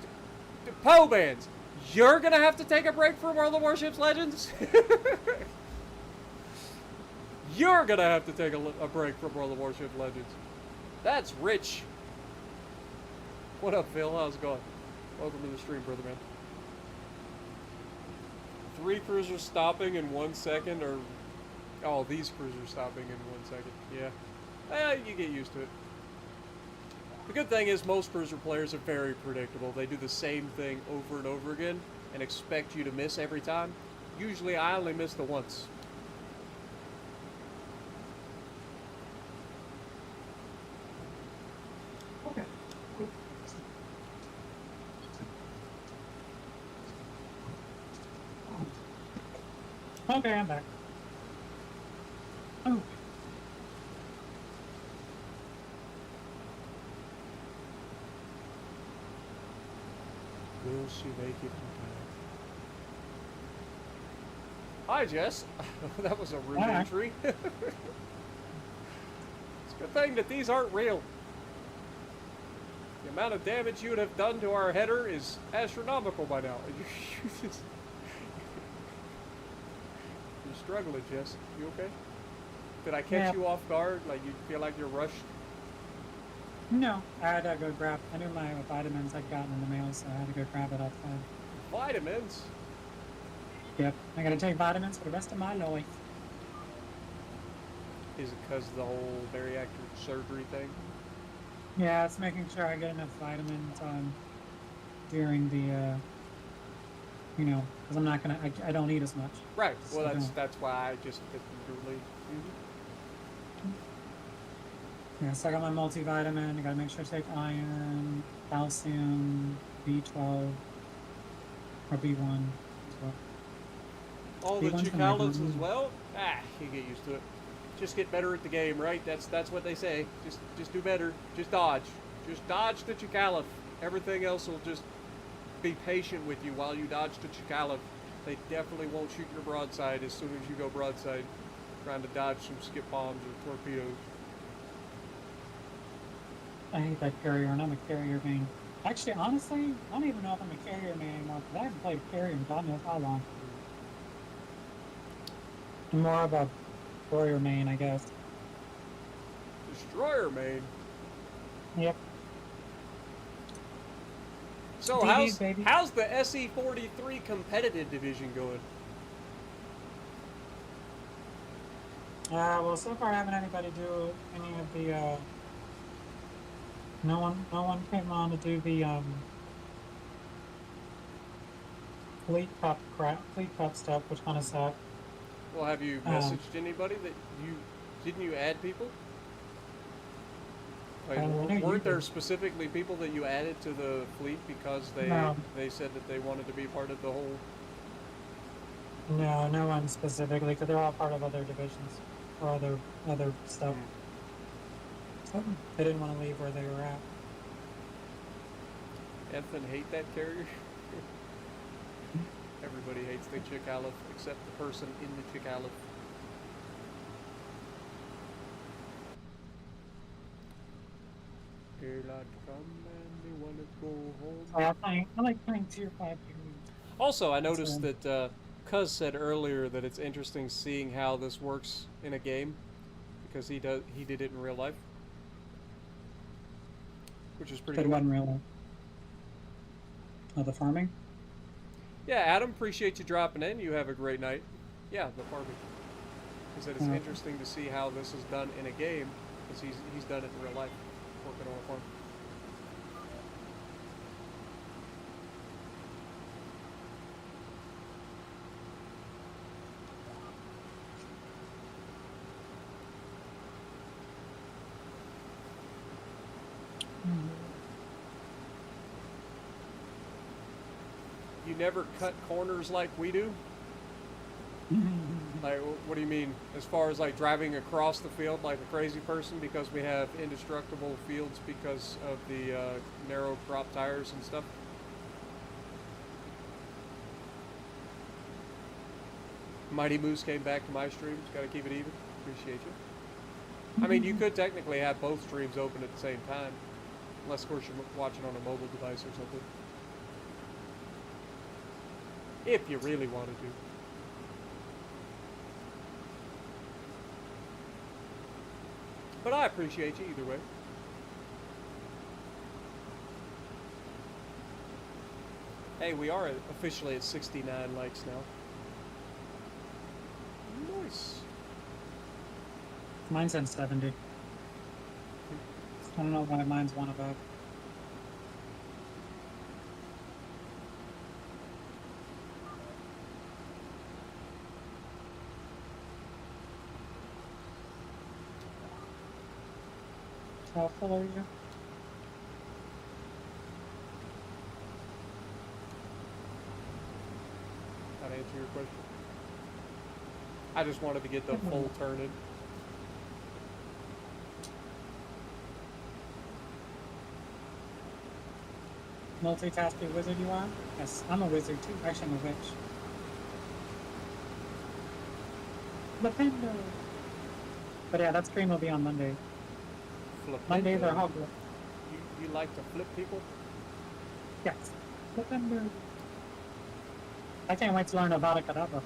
Poe bands! You're gonna have to take a break from World of Warships Legends? You're gonna have to take a break from World of Warships Legends. That's rich. What up, Phil? How's it going? Welcome to the stream, brother man. 3 cruisers stopping in 1 second, or... Oh, these cruisers stopping in 1 second. Yeah. You get used to it. The good thing is most cruiser players are very predictable. They do the same thing over and over again and expect you to miss every time. Usually I only miss the once. Okay. Okay, I'm back. Oh. Will she make it in time? Hi, Jess. That was a rude Hi. entry. It's a good thing that these aren't real. The amount of damage you would have done to our header is astronomical by now. You're struggling, Jess. You okay? Did I catch Yeah. you off guard? Like you feel like you're rushed? No, I had to go grab. I knew my vitamins I'd gotten in the mail, so I had to go grab it outside. Vitamins? Yep, I gotta take vitamins for the rest of my life. Is it because of the whole bariatric surgery thing? Yeah, it's making sure I get enough vitamins during the, because I'm not gonna. I don't eat as much. Right. Well, So that's why I just didn't really. Yeah, so I got my multivitamin. I gotta make sure to take iron, calcium, B12, or B1 as well. All the B1's for Chicalas my as well? Ah, you get used to it. Just get better at the game, right? That's what they say. Just do better. Just dodge. Just dodge the Chicala. Everything else will just be patient with you while you dodge the Chicala. They definitely won't shoot your broadside as soon as you go broadside, trying to dodge some skip bombs or torpedoes. I hate that carrier, and I'm a carrier main. Actually, honestly, I don't even know if I'm a carrier main anymore, because I haven't played carrier in God knows how long. I'm more of a warrior main, I guess. Destroyer main. Yep. So DDs, baby. how's the SE43 competitive division going? Well, so far I haven't had anybody do any of the, no one came on to do the, fleet cup stuff, which kind of sucked. Well, have you messaged anybody that didn't you add people? Like, I know you weren't there did. specifically people that you added to the fleet because No. they said that they wanted to be part of the whole? No, no one specifically, because they're all part of other divisions or other stuff. So they didn't want to leave where they were at. Ethan hate that carrier. Everybody hates the Chicala except the person in the Chicala. Here I come and they wanna go home. I like playing tier 5 games. Also, I That's noticed right. that Cuz said earlier that it's interesting seeing how this works in a game because he did it in real life, which is pretty But it cool. wasn't really. Oh, the farming? Yeah, Adam, appreciate you dropping in. You have a great night. Yeah, the farming. He said it's Yeah. interesting to see how this is done in a game because he's done it in real life, working on a farm. You never cut corners like we do? Like, what do you mean? As far as like driving across the field like a crazy person because we have indestructible fields because of the narrow crop tires and stuff? Mighty Moose came back to my streams. Gotta keep it even. Appreciate you. I mean, you could technically have both streams open at the same time. Unless, of course, you're watching on a mobile device or something. If you really wanted to. But I appreciate you either way. Hey, we are officially at 69 likes now. Nice. Mine's at 70. I don't know why mine's one above. How full are you? That answer your question? I just wanted to get the full turn in. multitasking wizard you are? Yes, I'm a wizard too. Actually, I'm a witch. Flipendo. But yeah, that stream will be on Monday. Mondays are Flipendo. Hogwarts. You like to flip people? Yes. Flipendo. I can't wait to learn Avada Kedavra.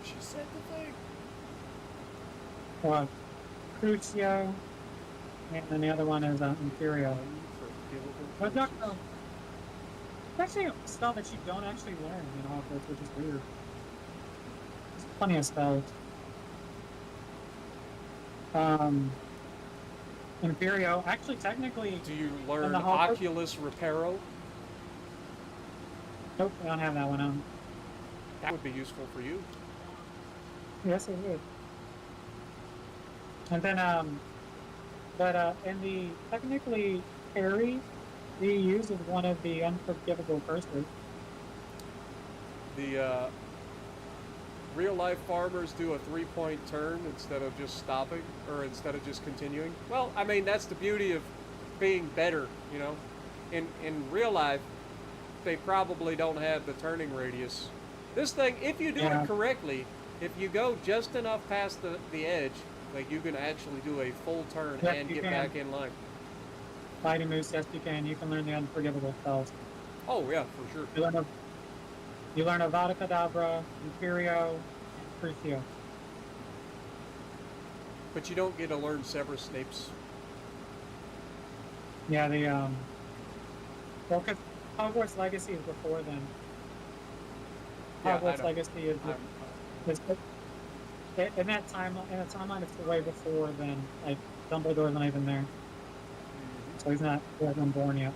She said the thing. Or Crucio. And then the other one is Imperio. But Doctor, it's actually a spell that you don't actually learn in Hogwarts, which is weird. There's plenty of spells. Imperio, actually technically, Do you in learn the Hogwarts? Oculus Reparo? Nope, I don't have that one on. That would be useful for you. Yes, it would. And then, but in the, technically, Harry, he uses one of the unforgivable curses. The real life farmers do a 3-point turn instead of just stopping, or instead of just continuing. Well, I mean, that's the beauty of being better, you know. In real life, they probably don't have the turning radius. This thing, if you do Yeah. it correctly, if you go just enough past the edge, like you can actually do a full turn Yes, and you get can. back in line. Mighty Moose, yes, you can. You can learn the unforgivable spells. Oh yeah, for sure. You learn Avada Kedavra, Imperio, and Crucio. But you don't get to learn Severus Snape's. Yeah, well, because Hogwarts Legacy is before then. Yeah, I Hogwarts know. Legacy is in that timeline, it's way before then. Like Dumbledore's not even there, so he hasn't born yet.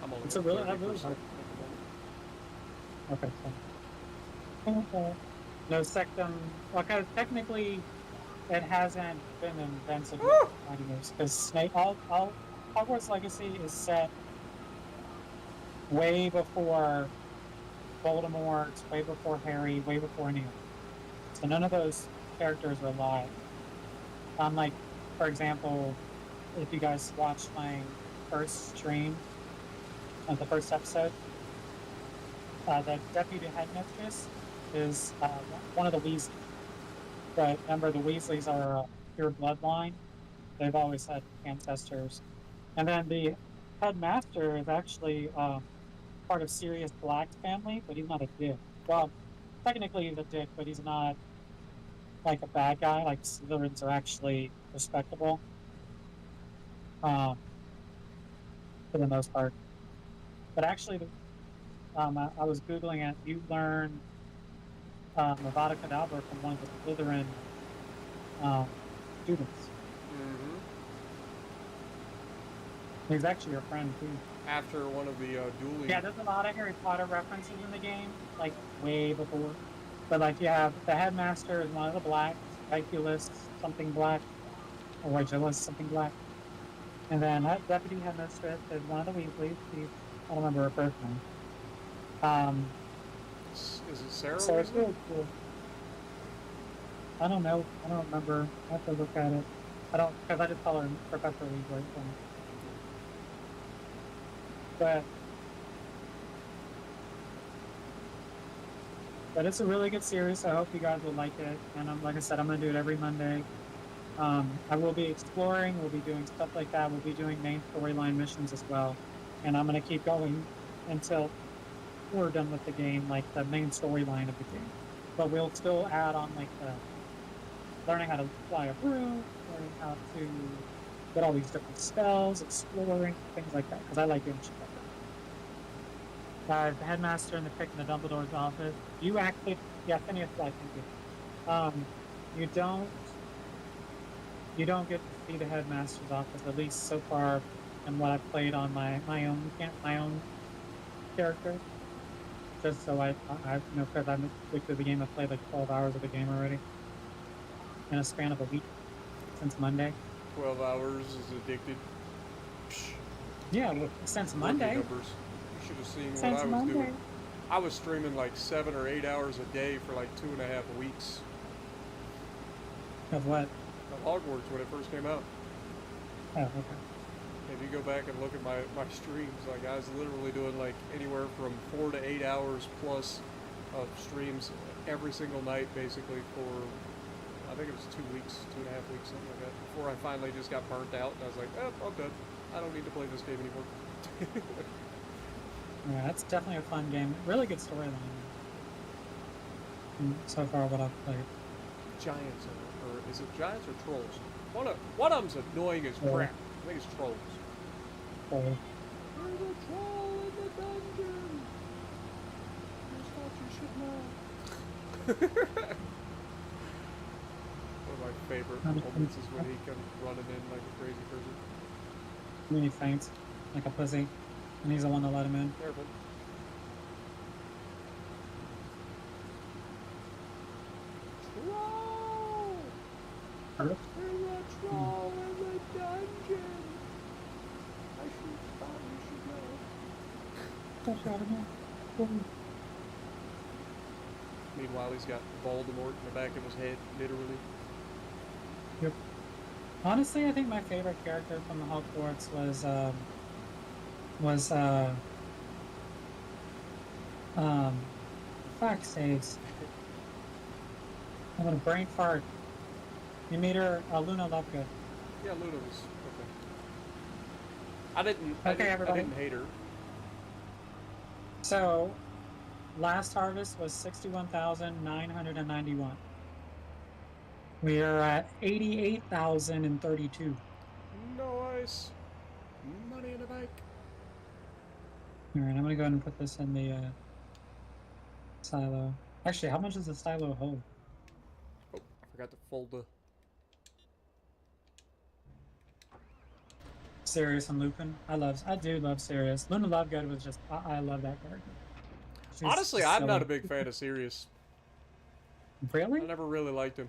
I'm only It's a at really, 30% that really hard. at the moment. Okay, so. Okay. No sectum. Because technically, it hasn't been invented Woo! because Snape. All Hogwarts Legacy is set way before Voldemort, way before Harry, way before anyone. So none of those characters are alive. Like, for example, if you guys watched my first stream of the first episode, the deputy headmistress is one of the Weasleys. But remember, the Weasleys are a pure bloodline. They've always had ancestors. And then the headmaster is actually part of Sirius Black's family, but he's not a dick. Well, technically he's a dick, but he's not like a bad guy. Like Slytherins are actually respectable, for the most part. But actually, I was googling it. You learn Avada Kedavra from one of the Slytherin students. Mm-hmm. He's actually your friend too. After one of the dueling. Yeah, there's a lot of Harry Potter references in the game, like way before. But like you have the headmaster is one of the blacks, Regulus something black, or Regulus something black. And then deputy headmistress is one of the Weasleys. I don't remember her first name. Is it Sarah? So it's Weasley? really cool. I don't know. I don't remember. I have to look at it. Because I just call her Professor Weasley. So. But it's a really good series. I hope you guys will like it. And like I said, I'm going to do it every Monday. I will be exploring. We'll be doing stuff like that. We'll be doing main storyline missions as well. And I'm going to keep going until we're done with the game, like the main storyline of the game. But we'll still add on like the learning how to fly a broom, learning how to get all these different spells, exploring, things like that. Because I like doing shit like that. The headmaster and the pick in the Dumbledore's office. You actually, yeah, Phineas Black, thank you. You don't get to see the headmaster's office, at least so far in what I've played on my own character. Just so I because I'm quick through the game. I've played like 12 hours of the game already in a span of a week since Monday. 12 hours is addicted. Psh, Yeah, well, since rookie Monday. numbers. You should have seen what Since I was Monday. doing. I was streaming like 7 or 8 hours a day for like 2.5 weeks Of what? of Hogwarts when it first came out. Oh, okay. If you go back and look at my streams, like I was literally doing like anywhere from 4 to 8 hours plus of streams every single night, basically for I think it was 2 weeks, 2.5 weeks, something like that. Before I finally just got burnt out, and I was like, oh, I'm done. I don't need to play this game anymore. Yeah, that's definitely a fun game. Really good storyline. So far, what I've played. Giants, or is it giants or trolls? One of them's annoying as crap. I think it's trolls. So, There's a troll in the dungeon. Here's what you should know. One of my favorite moments is when he comes running in like a crazy person. when he faints, like a pussy, and he's the one to let him in. Careful. Troll! Hello? There's a troll in the dungeon. I should know. Meanwhile, he's got Voldemort in the back of his head, literally. Yep. Honestly, I think my favorite character from the Hogwarts was fuck sakes. I'm gonna brain fart. You made her Luna Lovegood. Yeah, Luna was okay. I didn't everybody. hate her. So, last harvest was 61,991. We are at 88,032. Nice. Money in the bank. All right, I'm gonna go ahead and put this in the silo. Actually, how much does the silo hold? Oh, I forgot to fold the. Sirius and Lupin. I do love Sirius. Luna Lovegood was just, I love that character. She's Honestly, just I'm so- not a big fan of Sirius. Really? I never really liked him.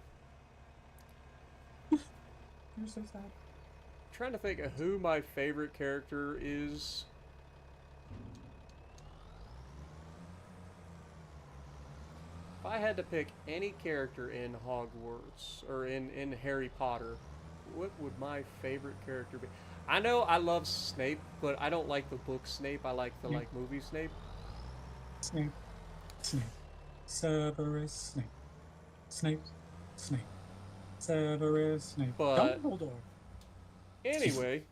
You're so sad. I'm trying to think of who my favorite character is. If I had to pick any character in Hogwarts or in Harry Potter, what would my favorite character be? I know I love Snape, but I don't like the book Snape. I like the like movie Snape. Snape. Snape. Severus Snape. Snape. Snape. Severus Snape. But- Dumbledore. Anyway,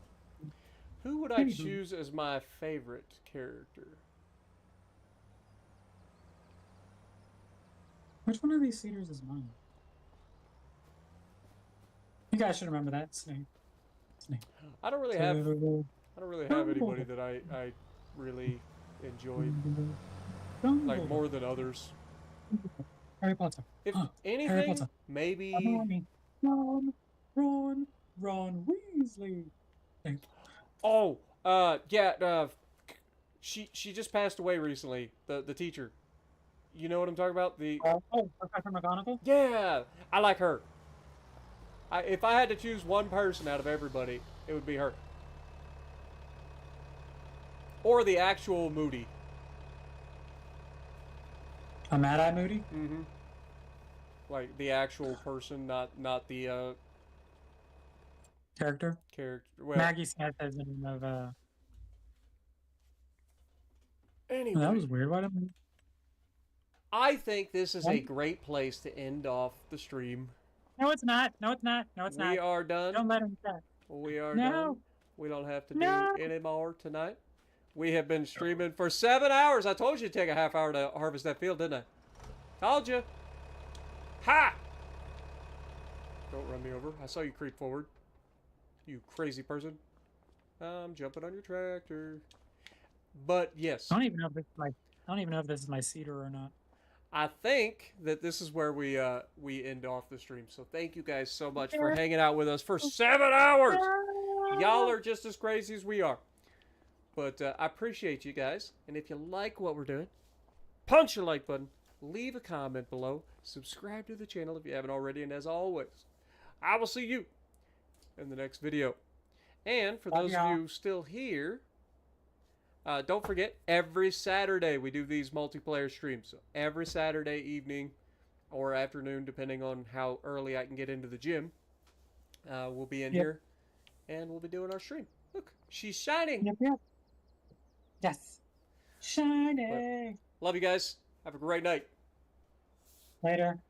who would I Anywho. choose as my favorite character? Which one of these cedars is mine? You guys should remember that. Snape. Snape. I don't really have Severus. anybody that I really enjoyed Dumbledore. like more than others. Harry Potter. If Harry anything, Potter. maybe Hermione. Ron Weasley. oh, she just passed away recently. The teacher. You know what I'm talking about? Professor McGonagall? Yeah, I like her. If I had to choose one person out of everybody, it would be her. Or the actual Moody. A Mad-Eye Moody? Mm-hmm. Like the actual person, not the Character? character. Well, Maggie Smith is the name of, anyway, that was weird. Why didn't I think this is a great place to end off the stream. No, it's not. No, it's not. No, it's We not. are done. Don't let him check. We are No. done. We don't have to No. do any more tonight. We have been streaming for 7 hours. I told you to take a half hour to harvest that field, didn't I? Told you. Ha! Don't run me over. I saw you creep forward. You crazy person. I'm jumping on your tractor. But yes, I don't even know if this is my cedar or not. I think that this is where we end off the stream. So thank you guys so much for hanging out with us for 7 hours. Y'all are just as crazy as we are. But I appreciate you guys. And if you like what we're doing, punch the like button. Leave a comment below. Subscribe to the channel if you haven't already. And as always, I will see you in the next video. And for those of you still here, don't forget, every Saturday we do these multiplayer streams. So every Saturday evening or afternoon, depending on how early I can get into the gym, we'll be in Yep. here, and we'll be doing our stream. Look, she's shining. Yep, yep. Yes. Shiny. Love you guys. Have a great night. Later.